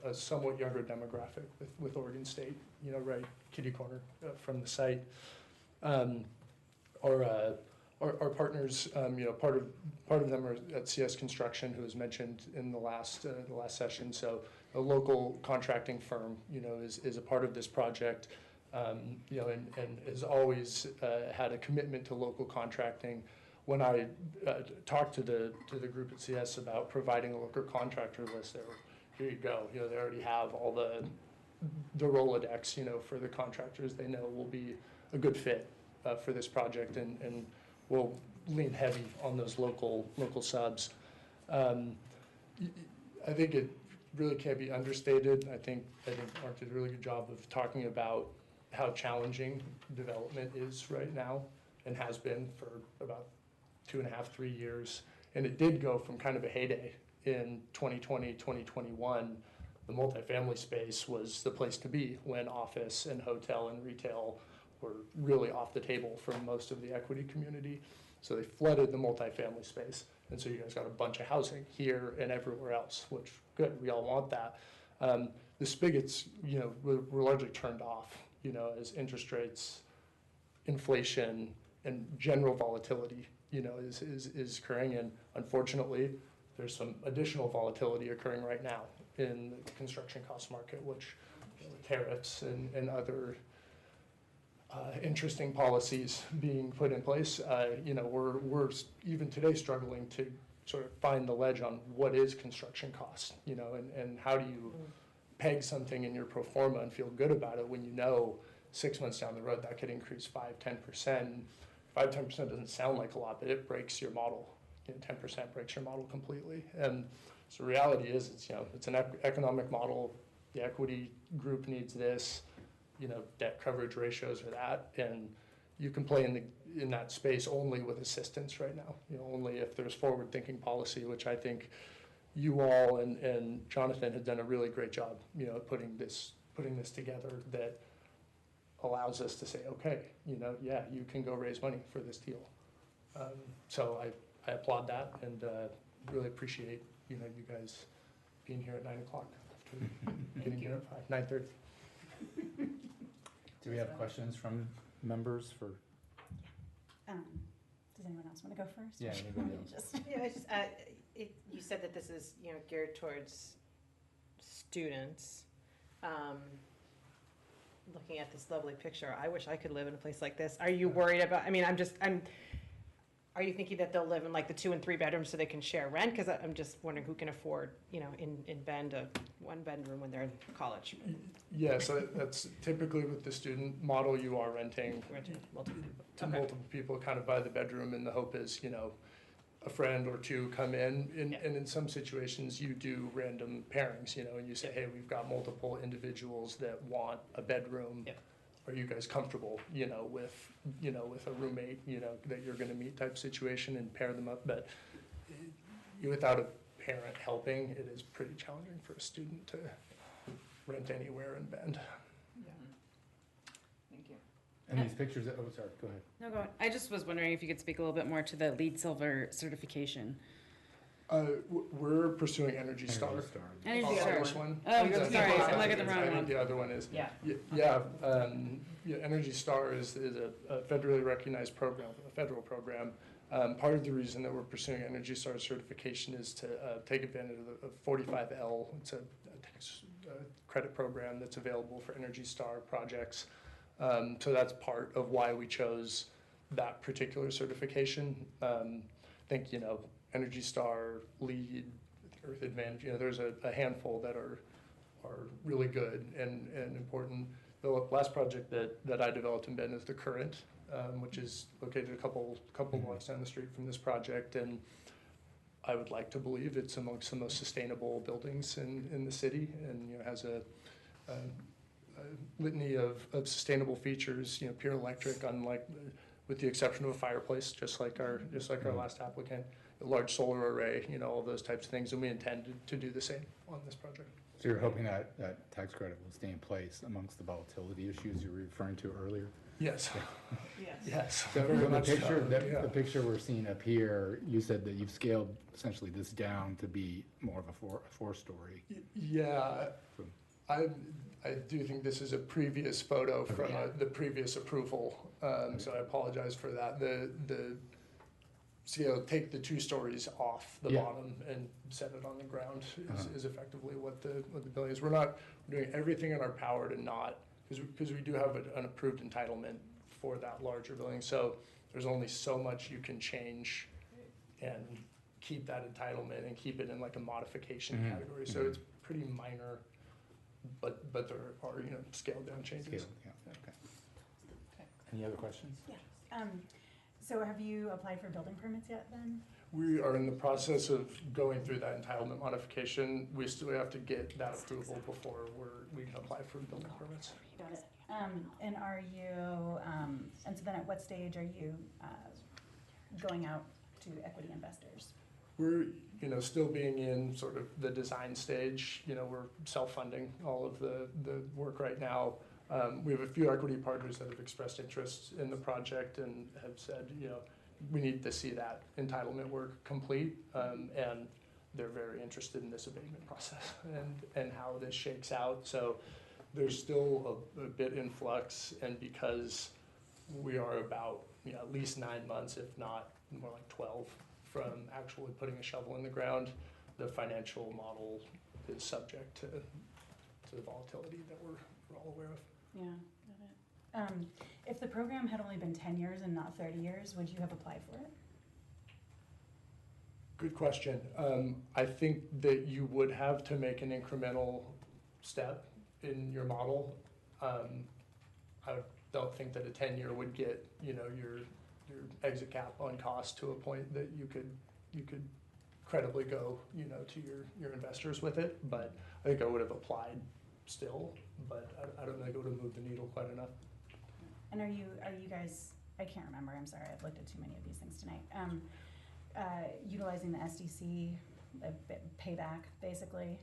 a somewhat younger demographic with Oregon State, right kitty corner from the site. Our partners, part of them are at CS Construction, who was mentioned in the last session. So a local contracting firm, is a part of this project, and has always had a commitment to local contracting. When I talked to the group at CS about providing a local contractor list, here you go. They already have all the Rolodex, for the contractors they know will be a good fit for this project, and we'll lean heavy on those local subs. I think it really can't be understated. I think Mark did a really good job of talking about how challenging development is right now, and has been for about 2.5, 3 years. And it did go from kind of a heyday in 2020, 2021. The multifamily space was the place to be when office and hotel and retail were really off the table for most of the equity community. So they flooded the multifamily space. And so you guys got a bunch of housing here and everywhere else, which good, we all want that. The spigots, were largely turned off, as interest rates, inflation, and general volatility, is occurring. And unfortunately, there's some additional volatility occurring right now in the construction cost market, which tariffs and other interesting policies being put in place. You know, we're even today struggling to sort of find the ledge on what is construction cost, you know, and how do you peg something in your pro forma and feel good about it when you know 6 months down the road that could increase 5-10%. 5-10% doesn't sound like a lot, but it breaks your model. You know, 10% breaks your model completely. And so the reality is, it's, you know, it's an economic model. The equity group needs this, you know, debt coverage ratios are that, and you can play in that space only with assistance right now. You know, only if there's forward-thinking policy, which I think you all and Jonathan have done a really great job, you know, putting this together that allows us to say, okay, you know, yeah, you can go raise money for this deal. So I applaud that and really appreciate, you know, you guys being here at 9 o'clock after getting here at 5, 9:30. Do we have questions from members for? Does anyone else want to go first? Yeah, anybody else? You said that this is, you know, geared towards students. Looking at this lovely picture, I wish I could live in a place like this. Are you worried about, I mean, are you thinking that they'll live in like the 2 and 3 bedrooms so they can share rent? Because I'm just wondering who can afford, you know, in Bend, a 1-bedroom when they're in college. Yeah, so that's typically with the student model, you are renting to multiple people kind of by the bedroom, and the hope is, you know, a friend or two come in, and in some situations you do random pairings, you know, and you say, hey, we've got multiple individuals that want a bedroom. Are you guys comfortable, you know, with a roommate, you know, that you're gonna meet type situation, and pair them up? But without a parent helping, it is pretty challenging for a student to rent anywhere in Bend. Thank you. And these pictures, oh, sorry, go ahead. No, go on. I just was wondering if you could speak a little bit more to the LEED Silver certification. We're pursuing Energy Star. Energy On Star. this one. Oh, sorry, I'm looking at the I wrong think one. the other one is. Yeah. Yeah, Energy Star is a federally recognized program, a federal program. Part of the reason that we're pursuing Energy Star certification is to take advantage of 45L. It's a tax credit program that's available for Energy Star projects. So that's part of why we chose that particular certification. I think, you know, Energy Star, LEED, Earth Advantage, you know, there's a handful that are really good and important. The last project that I developed in Bend is the Current, which is located a couple blocks down the street from this project, and I would like to believe it's amongst the most sustainable buildings in the city, and, you know, has a litany of sustainable features, you know, pure electric, unlike, with the exception of a fireplace, just like our last applicant, a large solar array, you know, all those types of things, and we intend to do the same on this project. So you're hoping that tax credit will stay in place amongst the volatility issues you were referring to earlier? Yes. Yes. So Very from much so, the picture we're seeing up here, you said that you've scaled essentially this down to be more of a 4-story. Yeah, I do think this is a previous photo from the previous approval, so I apologize for that. The scale, take the 2 stories off the bottom and set it on the ground is effectively what the building is. We're doing everything in our power to not, because we do have an approved entitlement for that larger building, so there's only so much you can change and keep that entitlement and keep it in like a modification category. So it's pretty minor, but there are, you know, scaled down changes. Okay. Any other questions? Yeah. So have you applied for building permits yet then? We are in the process of going through that entitlement modification. We still have to get that approval before we can apply for building permits. Got it. And are you, and so then at what stage are you going out to equity investors? We're, you know, still being in sort of the design stage. You know, we're self-funding all of the work right now. We have a few equity partners that have expressed interest in the project and have said, you know, we need to see that entitlement work complete, and they're very interested in this abatement process and how this shakes out. So there's still a bit in flux, and because we are about, you know, at least 9 months, if not more like 12, from actually putting a shovel in the ground, the financial model is subject to the volatility that we're all aware of. Yeah, If the program had only been 10 years and not 30 years, would you have applied for it? Good question. I think that you would have to make an incremental step in your model. I don't think that a 10-year would get, you know, your exit cap on cost to a point that you could credibly go, you know, to your investors with it. But I think I would have applied still, but I don't think it would have moved the needle quite enough. And are you guys, I can't remember, I'm sorry, I've looked at too many of these things tonight. Utilizing the SDC payback, basically?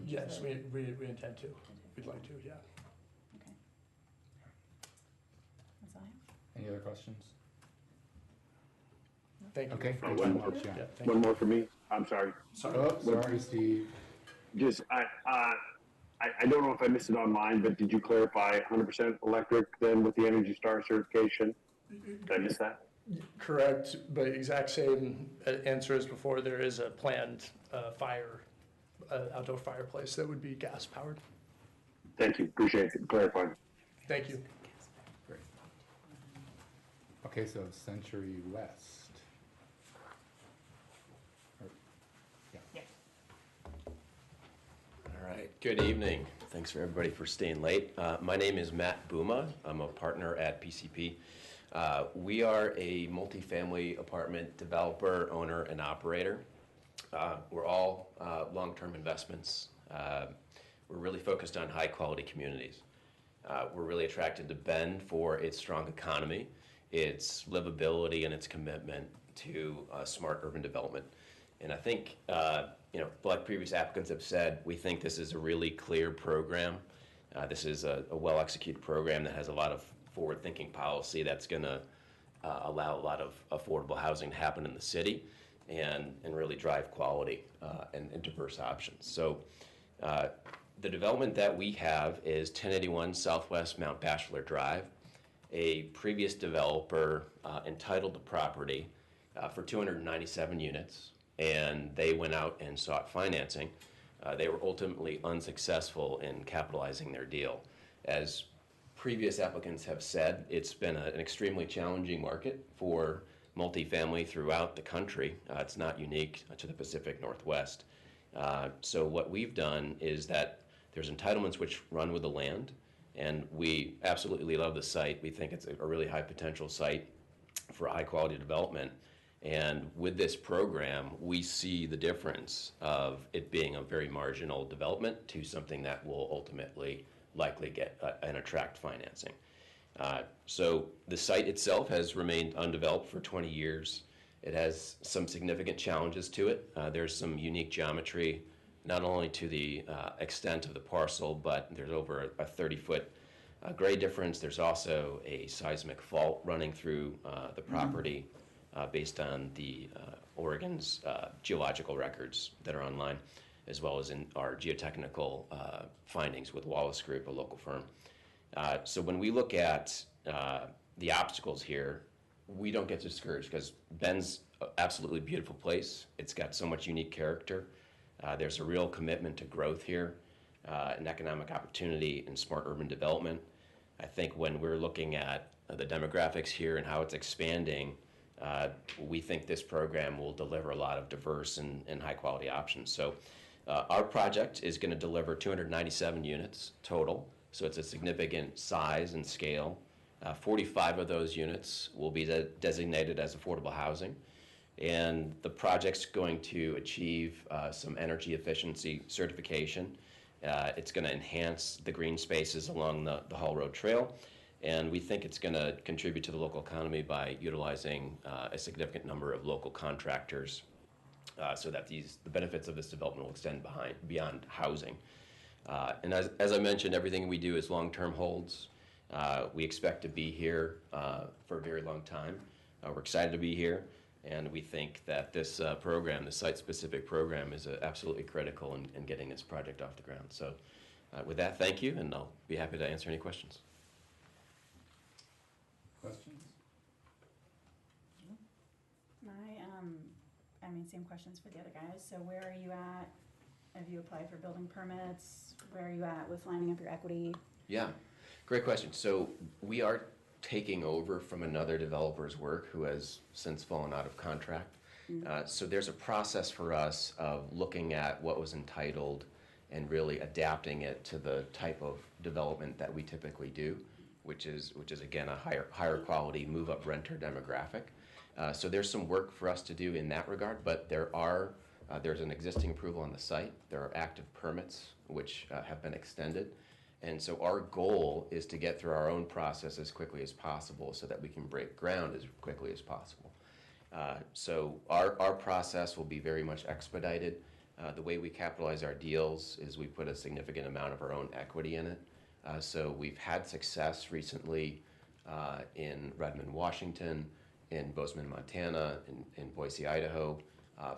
Yes, we intend to. We'd like to, yeah. Okay. That's all I have. Any other questions? Thank you. Okay. One more for me. I'm sorry. Sorry, Steve. Just, I don't know if I missed it online, but did you clarify 100% electric then with the Energy Star certification? Did I miss that? Correct, but exact same answer as before. There is a planned outdoor fireplace that would be gas powered. Thank you. Appreciate it. Clarifying. Thank you. Great. Okay, so Century West. All right, good evening. Thanks for everybody for staying late. My name is Matt Bouma. I'm a partner at PCP. We are a multifamily apartment developer, owner, and operator. We're all long-term investments. We're really focused on high-quality communities. We're really attracted to Bend for its strong economy, its livability, and its commitment to smart urban development. And I think, like previous applicants have said, we think this is a really clear program. This is a well-executed program that has a lot of forward-thinking policy that's going to allow a lot of affordable housing to happen in the city and really drive quality and diverse options. So the development that we have is 1081 Southwest Mount Bachelor Drive. A previous developer entitled the property for 297 units, and they went out and sought financing. They were ultimately unsuccessful in capitalizing their deal. As previous applicants have said, it's been an extremely challenging market for multifamily throughout the country. It's not unique to the Pacific Northwest. So what we've done is that there's entitlements which run with the land, and we absolutely love the site. We think it's a really high potential site for high quality development. And with this program, we see the difference of it being a very marginal development to something that will ultimately likely get and attract financing. So the site itself has remained undeveloped for 20 years. It has some significant challenges to it. There's some unique geometry, not only to the extent of the parcel, but there's over a 30-foot grade difference. There's also a seismic fault running through the property based on the Oregon's geological records that are online, as well as in our geotechnical findings with Wallace Group, a local firm. So when we look at the obstacles here, we don't get discouraged because Bend's an absolutely beautiful place. It's got so much unique character. There's a real commitment to growth here, and economic opportunity and smart urban development. I think when we're looking at the demographics here and how it's expanding, we think this program will deliver a lot of diverse and high quality options. So our project is going to deliver 297 units total. So it's a significant size and scale. 45 of those units will be designated as affordable housing. And the project's going to achieve some energy efficiency certification. It's going to enhance the green spaces along the Hall Road Trail. And we think it's going to contribute to the local economy by utilizing a significant number of local contractors so that the benefits of this development will extend beyond housing. And as I mentioned, everything we do is long-term holds. We expect to be here for a very long time. We're excited to be here, and we think that this program, the site-specific program, is absolutely critical in getting this project off the ground. So with that, thank you, and I'll be happy to answer any questions. Questions? Same questions for the other guys. So where are you at? Have you applied for building permits? Where are you at with lining up your equity? Yeah, Great question. So we are taking over from another developer's work who has since fallen out of contract. So there's a process for us of looking at what was entitled and really adapting it to the type of development that we typically do, which is again a higher quality move-up renter demographic. So there's some work for us to do in that regard, but there's an existing approval on the site. There are active permits which have been extended. And so our goal is to get through our own process as quickly as possible so that we can break ground as quickly as possible. So our process will be very much expedited. The way we capitalize our deals is we put a significant amount of our own equity in it. So we've had success recently in Redmond, Washington, in Bozeman, Montana, in Boise, Idaho,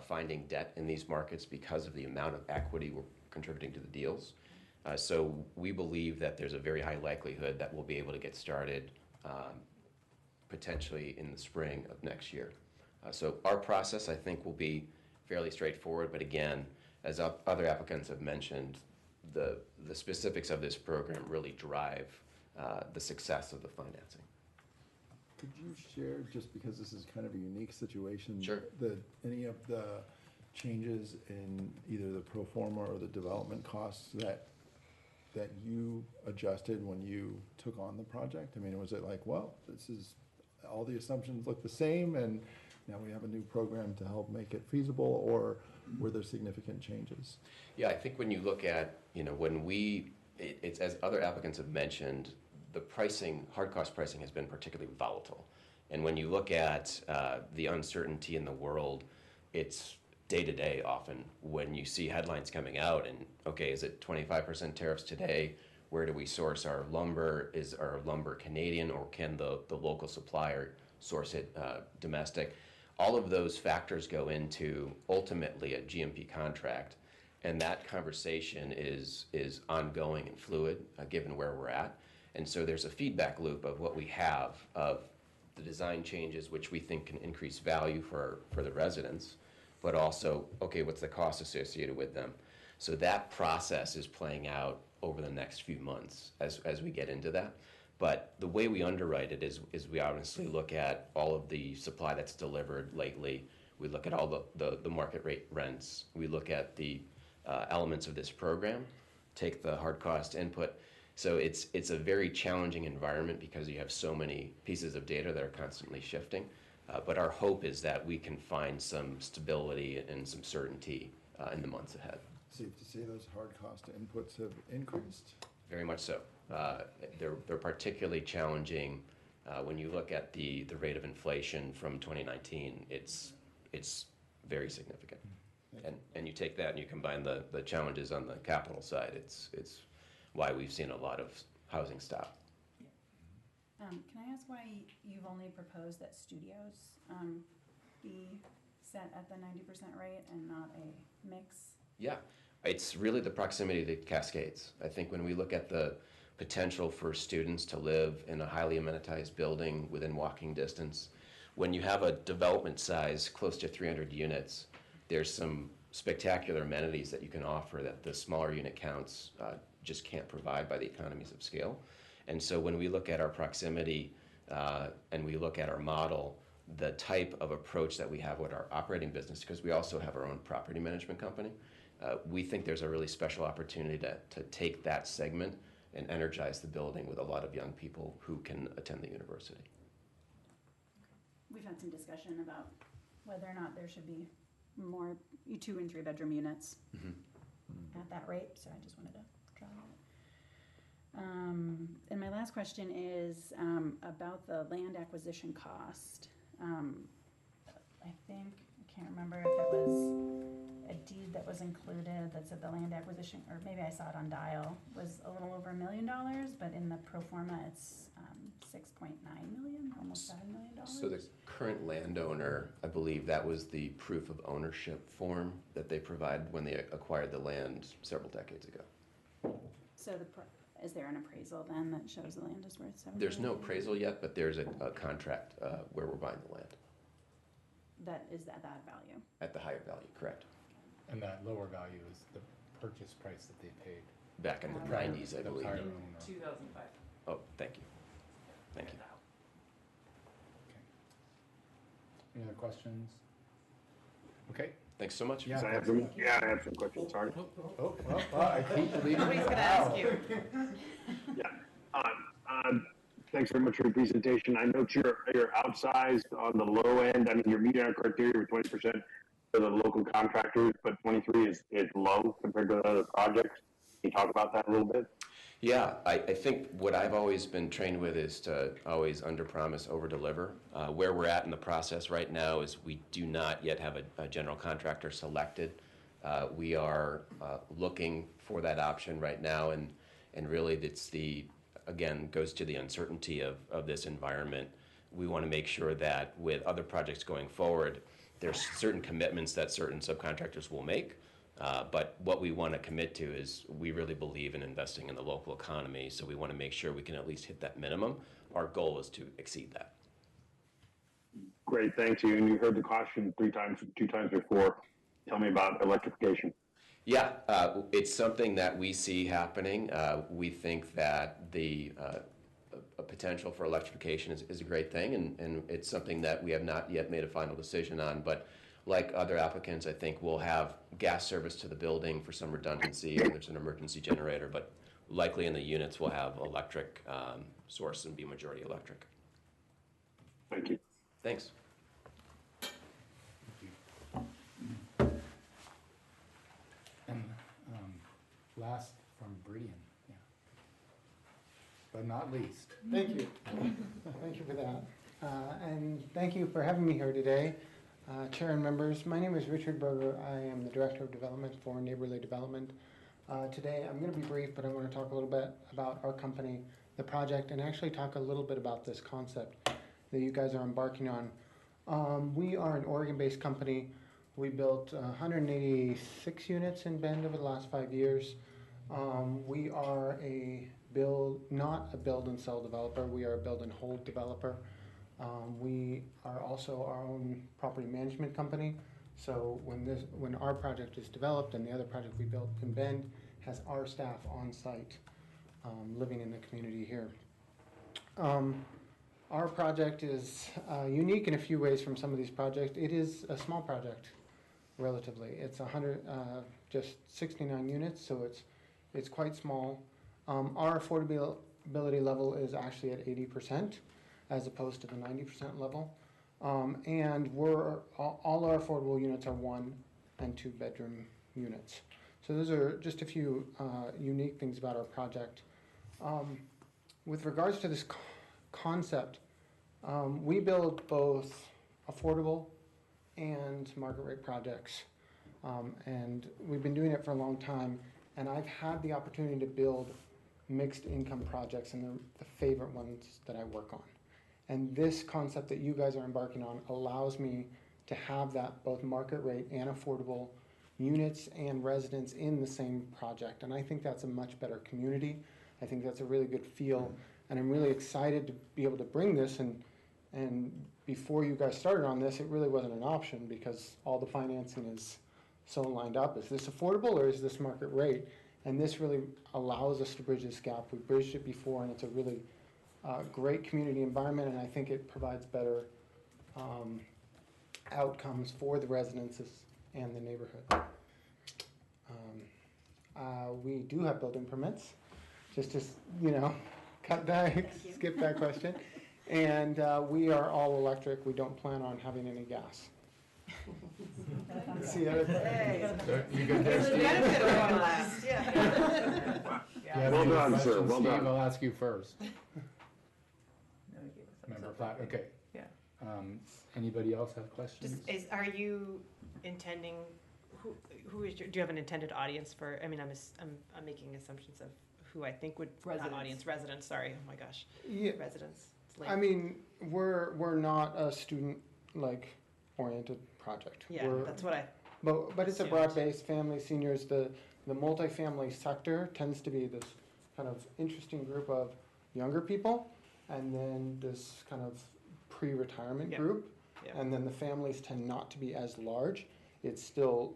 finding debt in these markets because of the amount of equity we're contributing to the deals. So we believe that there's a very high likelihood that we'll be able to get started potentially in the spring of next year. So our process, I think, will be fairly straightforward, but again, as other applicants have mentioned, the specifics of this program really drive the success of the financing. Could you share, just because this is kind of a unique situation, Sure. Any of the changes in either the pro forma or the development costs that you adjusted when you took on the project? I mean, was it like, well, this is, all the assumptions look the same and now we have a new program to help make it feasible, or were there significant changes? Yeah, I think when you look at, it's as other applicants have mentioned, the pricing, hard cost pricing has been particularly volatile. And when you look at the uncertainty in the world, it's day to day often when you see headlines coming out and, okay, is it 25% tariffs today? Where do we source our lumber? Is our lumber Canadian, or can the local supplier source it domestic? All of those factors go into ultimately a GMP contract, and that conversation is ongoing and fluid given where we're at. And so there's a feedback loop of what we have of the design changes, which we think can increase value for the residents, but also, okay, what's the cost associated with them? So that process is playing out over the next few months as we get into that. But the way we underwrite it is we obviously look at all of the supply that's delivered lately. We look at all the market rate rents. We look at the elements of this program, take the hard cost input. So it's a very challenging environment because you have so many pieces of data that are constantly shifting. But our hope is that we can find some stability and some certainty in the months ahead. Safe to say those hard cost inputs have increased? Very much so. They're particularly challenging when you look at the rate of inflation from 2019. It's very significant. And you take that and you combine the challenges on the capital side. It's why we've seen a lot of housing stop. Can I ask why you've only proposed that studios be set at the 90% rate and not a mix? Yeah, it's really the proximity to Cascades. I think when we look at the potential for students to live in a highly amenitized building within walking distance, when you have a development size close to 300 units, there's some spectacular amenities that you can offer that the smaller unit counts just can't provide by the economies of scale. And so when we look at our proximity and we look at our model, the type of approach that we have with our operating business, because we also have our own property management company, we think there's a really special opportunity to take that segment and energize the building with a lot of young people who can attend the university. We've had some discussion about whether or not there should be more 2 and 3 bedroom units at that rate, so I just wanted to try that. And my last question is about the land acquisition cost. I can't remember if it was a deed that was included that said the land acquisition, or maybe I saw it on Dial, was a little over $1 million, but in the pro forma it's 6.9 million, almost $7 million. So the current landowner, I believe that was the proof of ownership form that they provided when they acquired the land several decades ago. So is there an appraisal then that shows the land is worth $7 million? There's no appraisal yet, but there's a contract where we're buying the land. That is at that value? At the higher value, correct. And that lower value is the purchase price that they paid. Back in the 90s, I believe. In 2005. Oh, thank you. Thank you. Any other questions? Okay. Thanks so much. Yeah. I have some questions, sorry. Oh, well, I hate to leave Nobody's you gonna out. ask you. Thanks very much for your presentation. I note you're outsized on the low end. I mean, you're meeting our criteria for 20% for the local contractors, but 23 is low compared to other projects. Can you talk about that a little bit? Yeah, I think what I've always been trained with is to always under-promise, over-deliver. Where we're at in the process right now is we do not yet have a general contractor selected. We are looking for that option right now, and really it's again, goes to the uncertainty of this environment. We want to make sure that with other projects going forward, there's certain commitments that certain subcontractors will make. But what we want to commit to is we really believe in investing in the local economy, so we want to make sure we can at least hit that minimum. Our goal is to exceed that. Great, thank you. And you heard the caution two times before. Tell me about electrification. Yeah, it's something that we see happening. We think that the potential for electrification is a great thing, and it's something that we have not yet made a final decision on. But like other applicants, I think we'll have gas service to the building for some redundancy, and there's an emergency generator, but likely in the units we'll have electric source and be majority electric. Thank you. Thanks. And last from Brian, yeah. But not least. Thank you. Thank you for that. And thank you for having me here today. Chair and members, my name is Richard Berger. I am the Director of Development for Neighborly Development. Today I'm going to be brief, but I want to talk a little bit about our company, the project, and actually talk a little bit about this concept that you guys are embarking on. We are an Oregon-based company. We built 186 units in Bend over the last 5 years. We are not a build and sell developer. We are a build and hold developer. We are also our own property management company. So when our project is developed and the other project we built in Bend has our staff on site living in the community here. Our project is unique in a few ways from some of these projects. It is a small project, relatively. It's just 69 units, so it's quite small. Our affordability level is actually at 80%, as opposed to the 90% level. And all our affordable units are 1 and 2 bedroom units. So those are just a few unique things about our project. With regards to this concept, we build both affordable and market rate projects. And we've been doing it for a long time, and I've had the opportunity to build mixed income projects, and they're the favorite ones that I work on. And this concept that you guys are embarking on allows me to have that both market rate and affordable units and residents in the same project. And I think that's a much better community. I think that's a really good feel. And I'm really excited to be able to bring this. And before you guys started on this, it really wasn't an option because all the financing is so lined up. Is this affordable or is this market rate? And this really allows us to bridge this gap. We bridged it before, and it's a really great community environment, and I think it provides better outcomes for the residences and the neighborhood. We do have building permits, just to, skip that question. And we are all electric. We don't plan on having any gas. See, You can benefit of one last, yeah. Well done, sir. Well Steve, done. I'll ask you first. No, he gave us Member thumbs Platt, up. okay. Yeah. Anybody else have questions? Are you intending, do you have an intended audience for, I'm making assumptions of who I think would, not audience, residents, sorry, oh my gosh. Yeah. Residents. It's late. I mean, we're not a student oriented project. Yeah, that's what I But it's a assumed. broad-based family, seniors. The multifamily sector tends to be this kind of interesting group of younger people, and then this kind of pre-retirement group, and then the families tend not to be as large. It's still,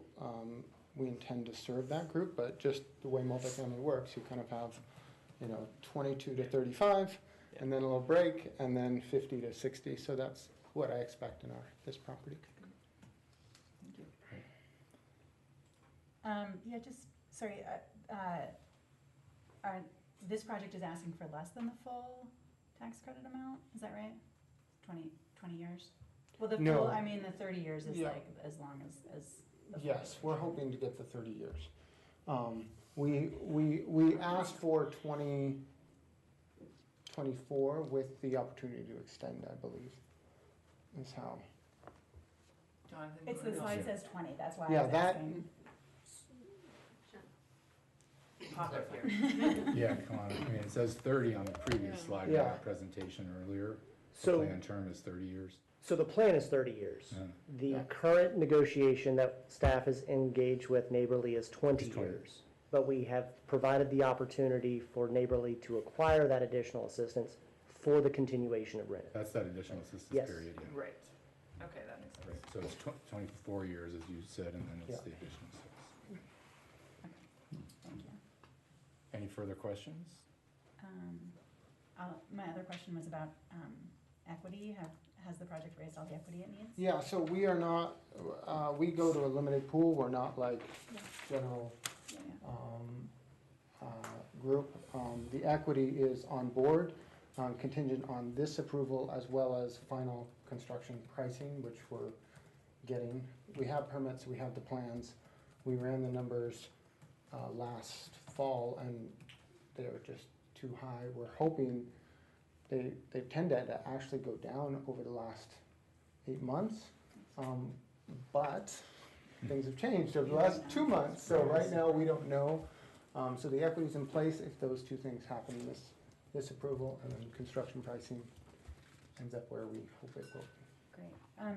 we intend to serve that group, but just the way multifamily works, you kind of have 22 to 35, and then a little break, and then 50 to 60. So that's what I expect in this property. Thank you. Yeah, just, sorry, this project is asking for less than the full tax credit amount, is that right? 20 years? Well, the No. full, I mean, the 30 years is Yeah. like as long as the full Yes, we're hoping to get the 30 years. We asked for 2024 with the opportunity to extend, I believe, is how. Jonathan? It's the slide says 20, that's why I Yeah, was that, asking. Pop up here. Yeah, come on, I mean, it says 30 on the previous slide in Yeah. our presentation earlier. The So, plan term is 30 years. so the plan is 30 years. Yeah. The current negotiation that staff is engaged with Neighborly is 20 It's 20. years. But we have provided the opportunity for Neighborly to acquire that additional assistance for the continuation of rent. That's that additional assistance Yes. period, yeah. Right. Okay, that makes sense. Right, so it's 24 years, as you said, and then it's Yeah. the additional 6. Thank you. Any further questions? My other question was about equity. Has the project raised all the equity it needs? yeah, so we are not, we go to a limited pool. We're not like general Yeah, yeah. group. The equity is on board, contingent on this approval as well as final construction pricing, which we're getting. We have permits, we have the plans. We ran the numbers last fall and they're just too high. We're hoping they tended to actually go down over the last 8 months. But things have changed over the last 2 months, so right now we don't know. So the equity's in place if those two things happen, this approval and then construction pricing ends up where we hope it will. Great.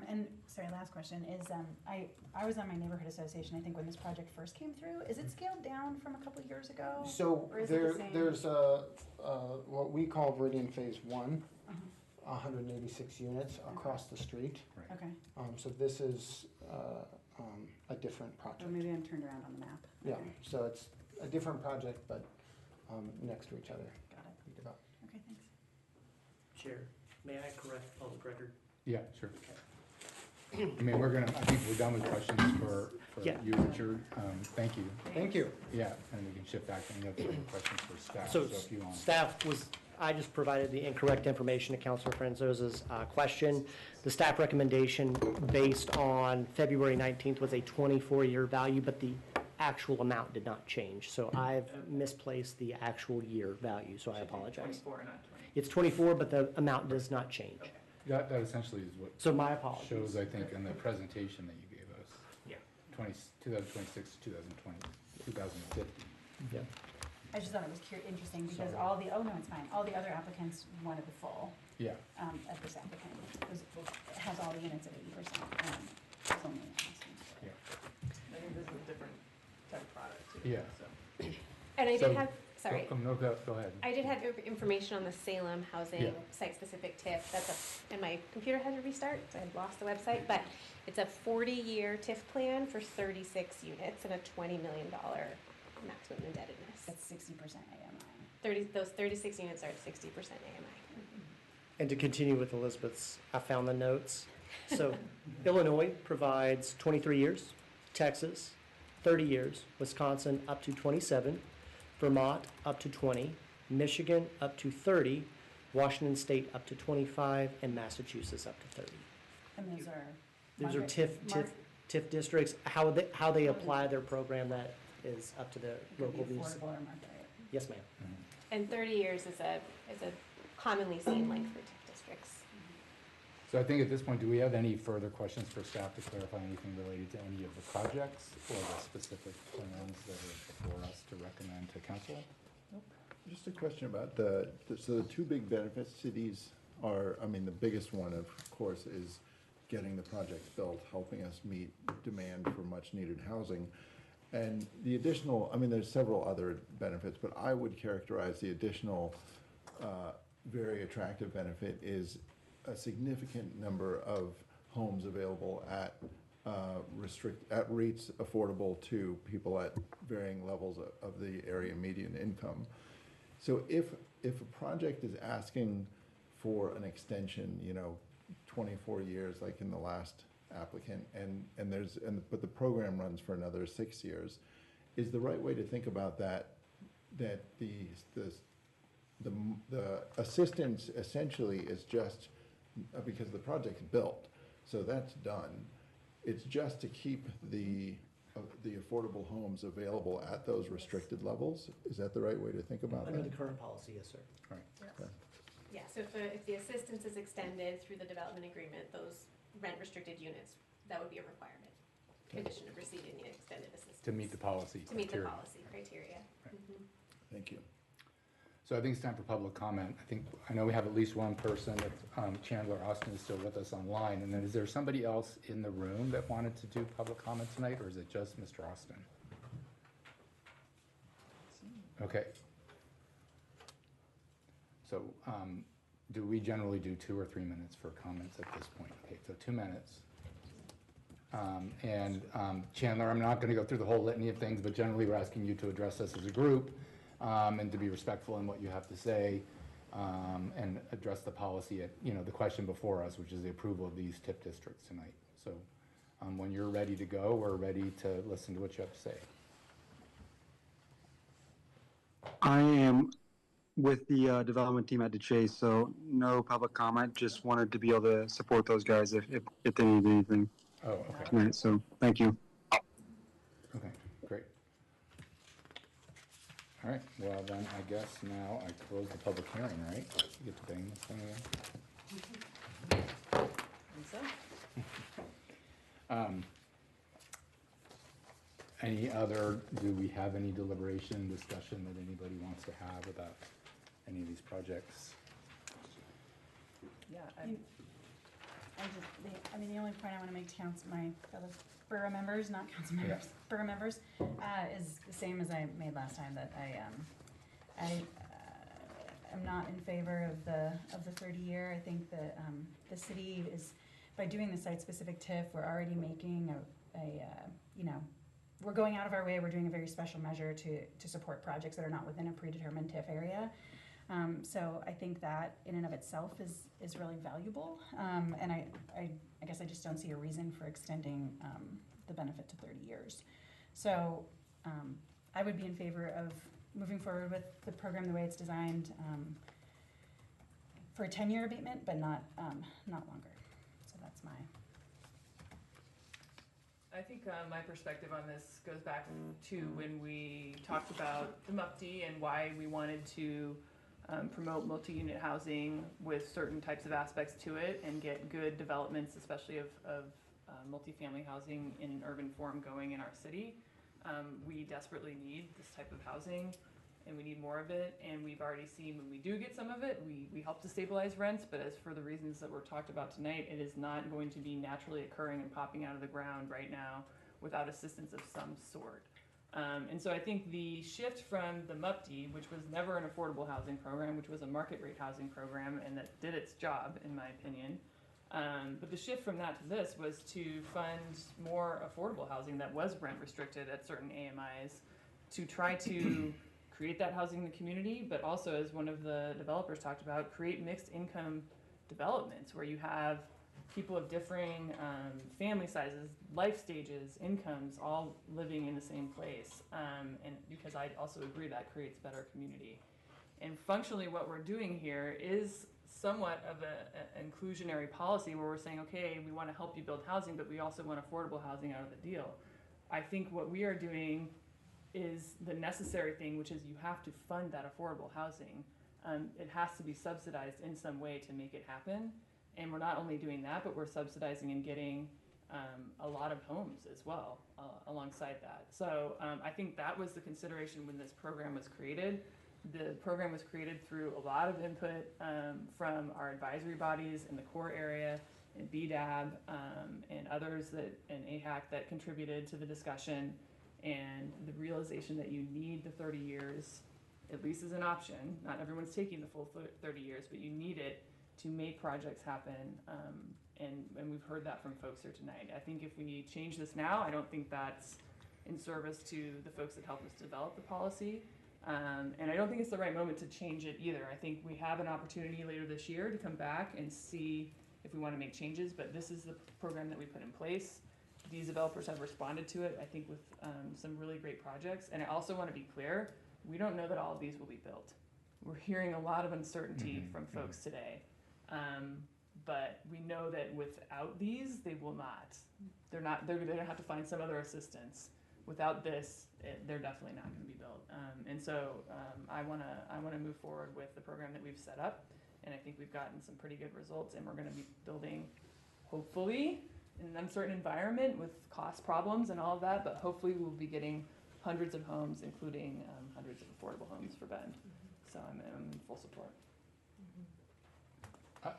And sorry, last question is, I was on my neighborhood association, I think, when this project first came through. Is it scaled down from a couple of years ago? So Or is it the same? there's what we call Viridian Phase 1, 186 units across the street. Okay, So this is a different or project. maybe I'm turned around on the map. Yeah, Okay. so it's a different project, but next to each other. Got it. Redeveloped. Okay, thanks. Chair, may I correct public record? Yeah, sure. I mean, I think we're done with questions for Yeah. you, Richard. Thank you. Thank you. Yeah, and we can shift back to any other questions for staff, So so if you want. I just provided the incorrect information to Councilor Franzosa's question. The staff recommendation based on February 19th was a 24-year value, but the actual amount did not change. So I've misplaced the actual year value, so I apologize. 24, not 20. It's 24, but the amount does not change. That essentially is what So my apologies. shows, I think, in the presentation that you gave us. Yeah. 2026 to 2050. Yeah. I just thought it was interesting because it's fine, all the other applicants wanted the full, Yeah. at this applicant, has all the units at 80%. It's only asking for- Yeah. I think this is a different type of product too. Yeah. So. And I So- did have, sorry, No, go ahead. I did have information on the Salem housing Yeah. site-specific TIF. And my computer had to restart, so I lost the website, but it's a 40-year TIF plan for 36 units and a $20 million maximum indebtedness. That's 60% AMI. Those 36 units are at 60% AMI. And to continue with Elizabeth's, I found the notes. So Illinois provides 23 years, Texas 30 years, Wisconsin up to 27, Vermont up to 20, Michigan up to 30, Washington State up to 25, and Massachusetts up to 30. And those are. Those are market- TIF districts. How they apply their program, that is up to the It could be local views. affordable or market rate. Yes, ma'am. And 30 years is a commonly seen length for TIF districts. So I think at this point, do we have any further questions for staff to clarify anything related to any of the projects or the specific plans that are before us to recommend to council? Just a question about the two big benefits to these are, I mean, the biggest one, of course, is getting the projects built, helping us meet demand for much-needed housing. And the additional, I mean, there's several other benefits, but I would characterize the additional very attractive benefit is a significant number of homes available at rates affordable to people at varying levels of the area median income. So if a project is asking for an extension, 24 years, like in the last applicant, but the program runs for another 6 years, is the right way to think about that the assistance essentially is just because the project's built, so that's done. It's just to keep the affordable homes available at those restricted levels. Is that the right way to think about Under that? the current policy, yes, sir. Right. Okay. Yeah, so if the assistance is extended through the development agreement, those rent restricted units, that would be a requirement, condition of receiving the extended assistance. To meet the policy To meet the criteria. policy criteria. Mhm. Thank you. So I think it's time for public comment. I know we have at least one person, Chandler Austin is still with us online. And then is there somebody else in the room that wanted to do public comment tonight, or is it just Mr. Austin? Okay. So do we generally do 2 or 3 minutes for comments at this point? Okay, so 2 minutes. Chandler, I'm not going to go through the whole litany of things, but generally we're asking you to address us as a group and to be respectful in what you have to say and address the policy at, the question before us, which is the approval of these TIP districts tonight. So when you're ready to go, we're ready to listen to what you have to say. I am with the development team at the Chase, so no public comment. Just wanted to be able to support those guys if they need anything. Oh, okay. Tonight, so thank you. Okay, great. All right, well then I guess now I close the public hearing, right? You get to bang this thing again? Do we have any deliberation, discussion that anybody wants to have about any of these projects? Yeah, the only point I want to make to my fellow borough members, not council members, borough members, is the same as I made last time, that I am not in favor of the 30-year. I think that the city is, by doing the site-specific TIF, we're already making we're going out of our way, we're doing a very special measure to support projects that are not within a predetermined TIF area. So I think that in and of itself is really valuable. And I guess I just don't see a reason for extending the benefit to 30 years. So I would be in favor of moving forward with the program the way it's designed for a 10-year abatement, but not longer. So that's my... I think my perspective on this goes back to when we talked about the MUPD and why we wanted to promote multi-unit housing with certain types of aspects to it and get good developments, especially of multifamily housing in an urban form going in our city. We desperately need this type of housing and we need more of it, and we've already seen when we do get some of it, we help to stabilize rents, but as for the reasons that were talked about tonight, it is not going to be naturally occurring and popping out of the ground right now without assistance of some sort. And so I think the shift from the MUPD, which was never an affordable housing program, which was a market rate housing program, and that did its job, in my opinion, but the shift from that to this was to fund more affordable housing that was rent restricted at certain AMIs to try to create that housing in the community, but also, as one of the developers talked about, create mixed income developments where you have people of differing family sizes, life stages, incomes, all living in the same place. And because I also agree that creates better community. And functionally what we're doing here is somewhat of an inclusionary policy where we're saying, okay, we want to help you build housing, but we also want affordable housing out of the deal. I think what we are doing is the necessary thing, which is you have to fund that affordable housing. It has to be subsidized in some way to make it happen. And we're not only doing that, but we're subsidizing and getting a lot of homes as well alongside that. So I think that was the consideration when this program was created. The program was created through a lot of input from our advisory bodies in the core area, and BDAB, and others and AHAC that contributed to the discussion, and the realization that you need the 30 years, at least as an option. Not everyone's taking the full 30 years, but you need it to make projects happen, and we've heard that from folks here tonight. I think if we change this now, I don't think that's in service to the folks that help us develop the policy. And I don't think it's the right moment to change it either. I think we have an opportunity later this year to come back and see if we want to make changes, but this is the program that we put in place. These developers have responded to it, I think, with some really great projects. And I also want to be clear, we don't know that all of these will be built. We're hearing a lot of uncertainty from folks today. But we know that without these, they will not. They're gonna have to find some other assistance. Without this, they're definitely not gonna be built. And so I wanna move forward with the program that we've set up. And I think we've gotten some pretty good results, and we're gonna be building, hopefully, in an uncertain environment with cost problems and all of that, but hopefully we'll be getting hundreds of homes, including hundreds of affordable homes for Bend. So I'm in full support.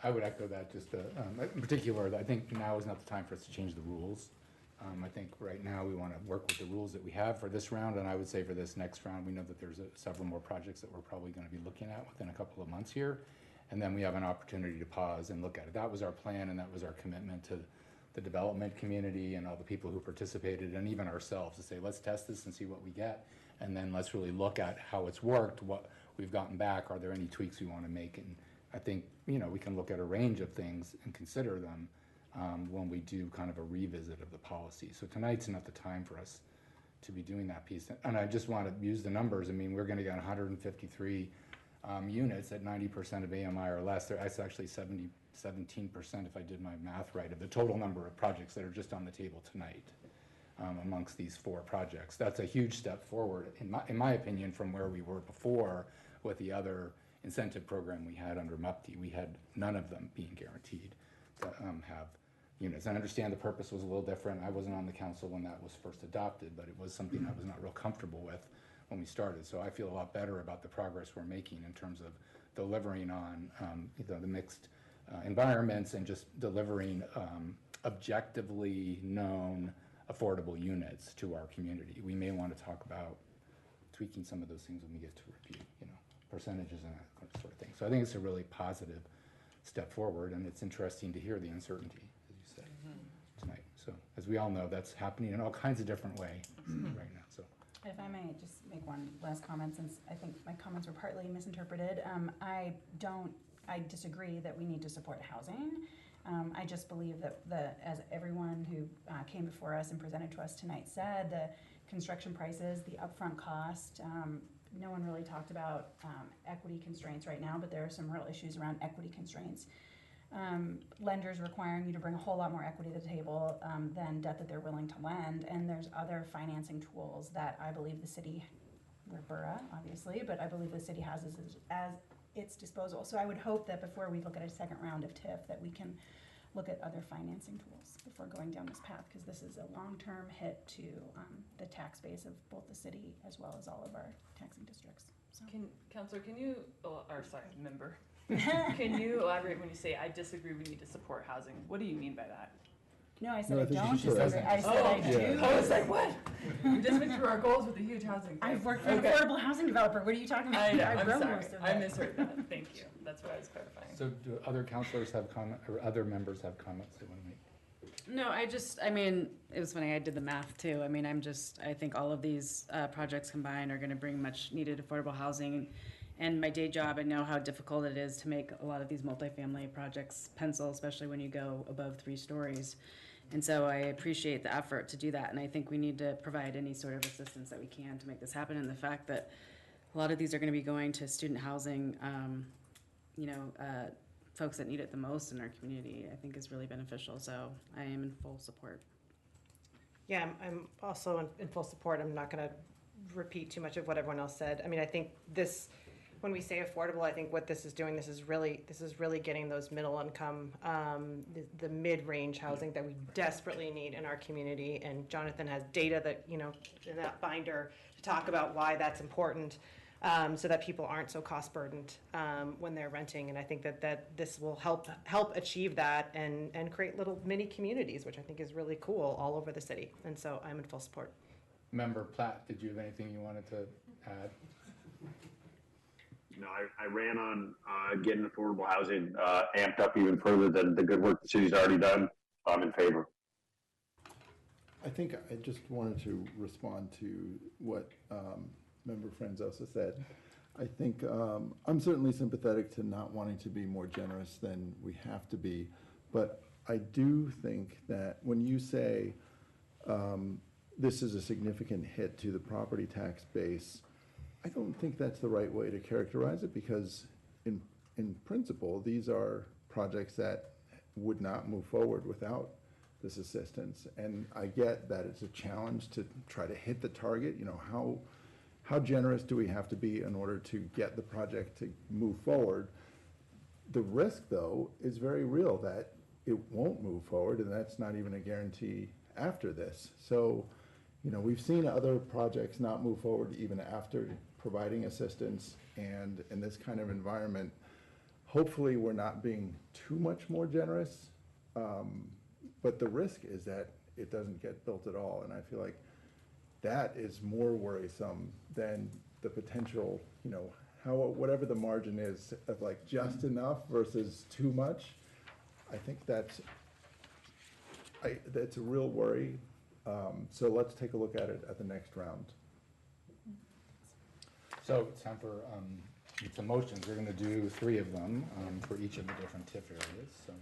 I would echo that, just in particular, I think now is not the time for us to change the rules. I think right now we want to work with the rules that we have for this round, and I would say for this next round, we know that there's several more projects that we're probably going to be looking at within a couple of months here, and then we have an opportunity to pause and look at it. That was our plan, and that was our commitment to the development community and all the people who participated, and even ourselves, to say, let's test this and see what we get, and then let's really look at how it's worked, what we've gotten back, are there any tweaks we want to make, and I think, we can look at a range of things and consider them when we do kind of a revisit of the policy. So tonight's not the time for us to be doing that piece. And I just want to use the numbers. I mean, we're going to get 153 units at 90% of AMI or less. That's actually 17% if I did my math right, of the total number of projects that are just on the table tonight amongst these 4 projects. That's a huge step forward, in my opinion, from where we were before with the other incentive program we had under MUPTI. We had none of them being guaranteed to have units. And I understand the purpose was a little different. I wasn't on the council when that was first adopted, but it was something I was not real comfortable with when we started. So I feel a lot better about the progress we're making in terms of delivering on the mixed environments and just delivering objectively known affordable units to our community. We may want to talk about tweaking some of those things when we get to review, percentages and that sort of thing. So I think it's a really positive step forward, and it's interesting to hear the uncertainty, as you said, tonight. So as we all know, that's happening in all kinds of different ways right now. So if I may just make one last comment, since I think my comments were partly misinterpreted. I disagree that we need to support housing. I just believe that as everyone who came before us and presented to us tonight said, the construction prices, the upfront cost, no one really talked about equity constraints right now, but there are some real issues around equity constraints. Lenders requiring you to bring a whole lot more equity to the table than debt that they're willing to lend, and there's other financing tools that I believe the city, we're borough, obviously, but I believe the city has as its disposal. So I would hope that before we look at a second round of TIF, that we can look at other financing tools before going down this path, because this is a long-term hit to the tax base of both the city as well as all of our taxing districts. So. Councilor, member, can you elaborate when you say, I disagree, we need to support housing? What do you mean by that? No, I said I don't disagree. I said I do. I was like, what? We just went through our goals with a huge housing thing. I've worked for an affordable housing developer. What are you talking about? I know, I'm sorry. I misheard that. Thank you. That's what I was clarifying. So do other councilors have comment, or other members have comments they want to make? No, it was funny, I did the math too. I think all of these projects combined are gonna bring much needed affordable housing. And my day job, I know how difficult it is to make a lot of these multifamily projects pencil, especially when you go above 3 stories. And so I appreciate the effort to do that, and I think we need to provide any sort of assistance that we can to make this happen. And the fact that a lot of these are gonna be going to student housing, folks that need it the most in our community, I think is really beneficial. So I am in full support. Yeah, I'm also in full support. I'm not going to repeat too much of what everyone else said. I think this, when we say affordable, I think what this is doing, this is really getting those middle income, the mid-range housing that we desperately need in our community. And Jonathan has data that, in that binder to talk about why that's important. So that people aren't so cost burdened when they're renting, and I think that this will help achieve that and create little mini communities, which I think is really cool all over the city. And so I'm in full support. Member Platt, did you have anything you wanted to add? No, I ran on getting affordable housing amped up even further than the good work the city's already done. I'm in favor. I think I just wanted to respond to what Member Franzosa said. I think I'm certainly sympathetic to not wanting to be more generous than we have to be, but I do think that when you say this is a significant hit to the property tax base, I don't think that's the right way to characterize it, because in principle, these are projects that would not move forward without this assistance. And I get that it's a challenge to try to hit the target. You know, how generous do we have to be in order to get the project to move forward? The risk, though, is very real that it won't move forward, and that's not even a guarantee after this. So, you know, we've seen other projects not move forward even after providing assistance, and in this kind of environment, hopefully we're not being too much more generous, but the risk is that it doesn't get built at all, and I feel like that is more worrisome than the potential, you know, whatever the margin is of like just enough versus too much. I think that's a real worry. So let's take a look at it at the next round. So it's time for some motions. We're going to do 3 of them for each of the different TIF areas. So.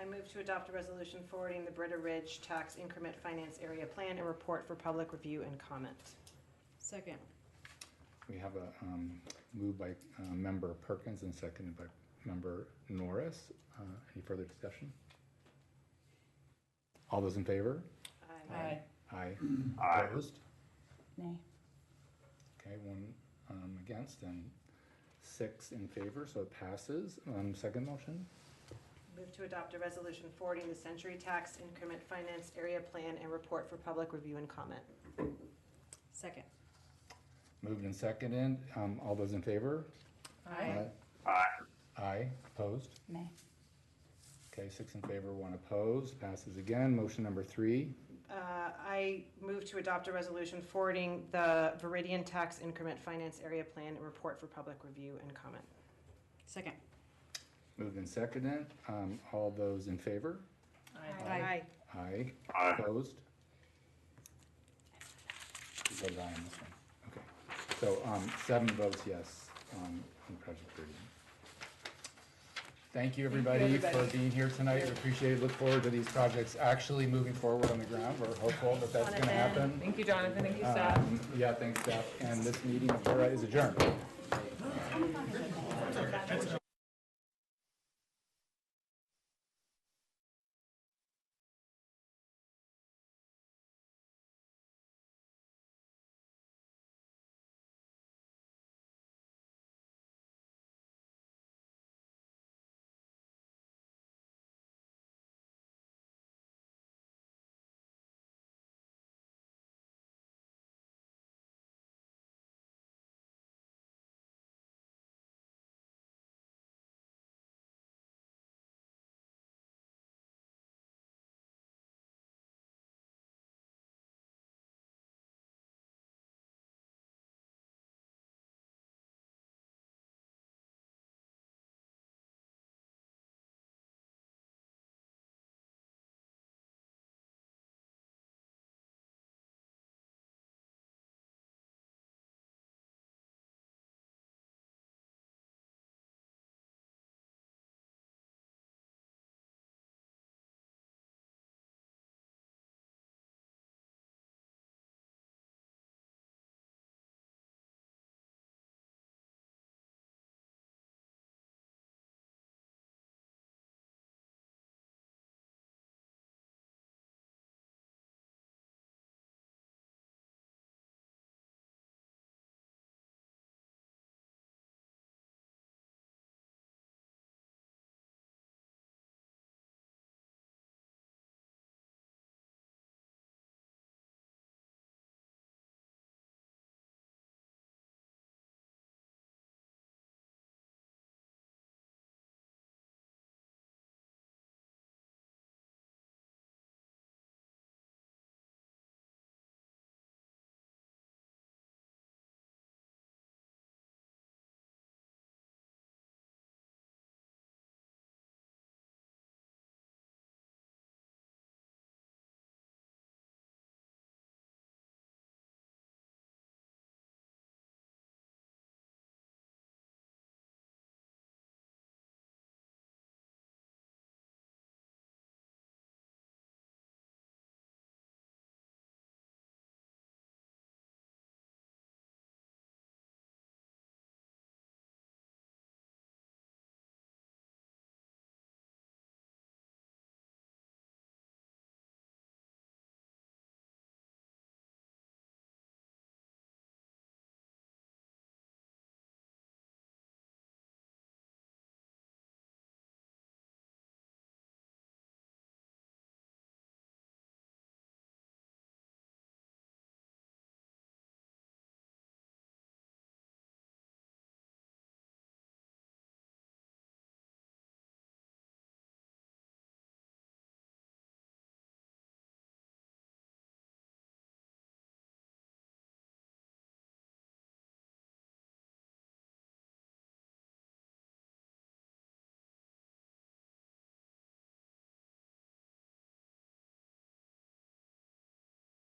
I move to adopt a resolution forwarding the Britta Ridge Tax Increment Finance Area Plan and report for public review and comment. Second. We have a move by Member Perkins and seconded by Member Norris. Any further discussion? All those in favor? Aye. Aye. Aye. Opposed? Nay. Okay, 1 against and 6 in favor, so it passes. Second motion? Move to adopt a resolution forwarding the Century Tax Increment Finance Area Plan and report for public review and comment. Second. Moved and seconded. All those in favor? Aye. Aye. Aye. Opposed? Nay. Okay, 6 in favor, 1 opposed. Passes again. Motion number 3. I move to adopt a resolution forwarding the Viridian Tax Increment Finance Area Plan and report for public review and comment. Second. Moved and seconded. All those in favor? Aye. Aye. Aye. Opposed? You voted aye on this one. Okay. So 7 votes yes on project 30. Thank you, everybody, for being here tonight. We appreciate it. Look forward to these projects actually moving forward on the ground. We're hopeful that that's going to happen. Thank you, Jonathan. Thank you, staff. Yeah, thanks, staff. And this meeting is adjourned.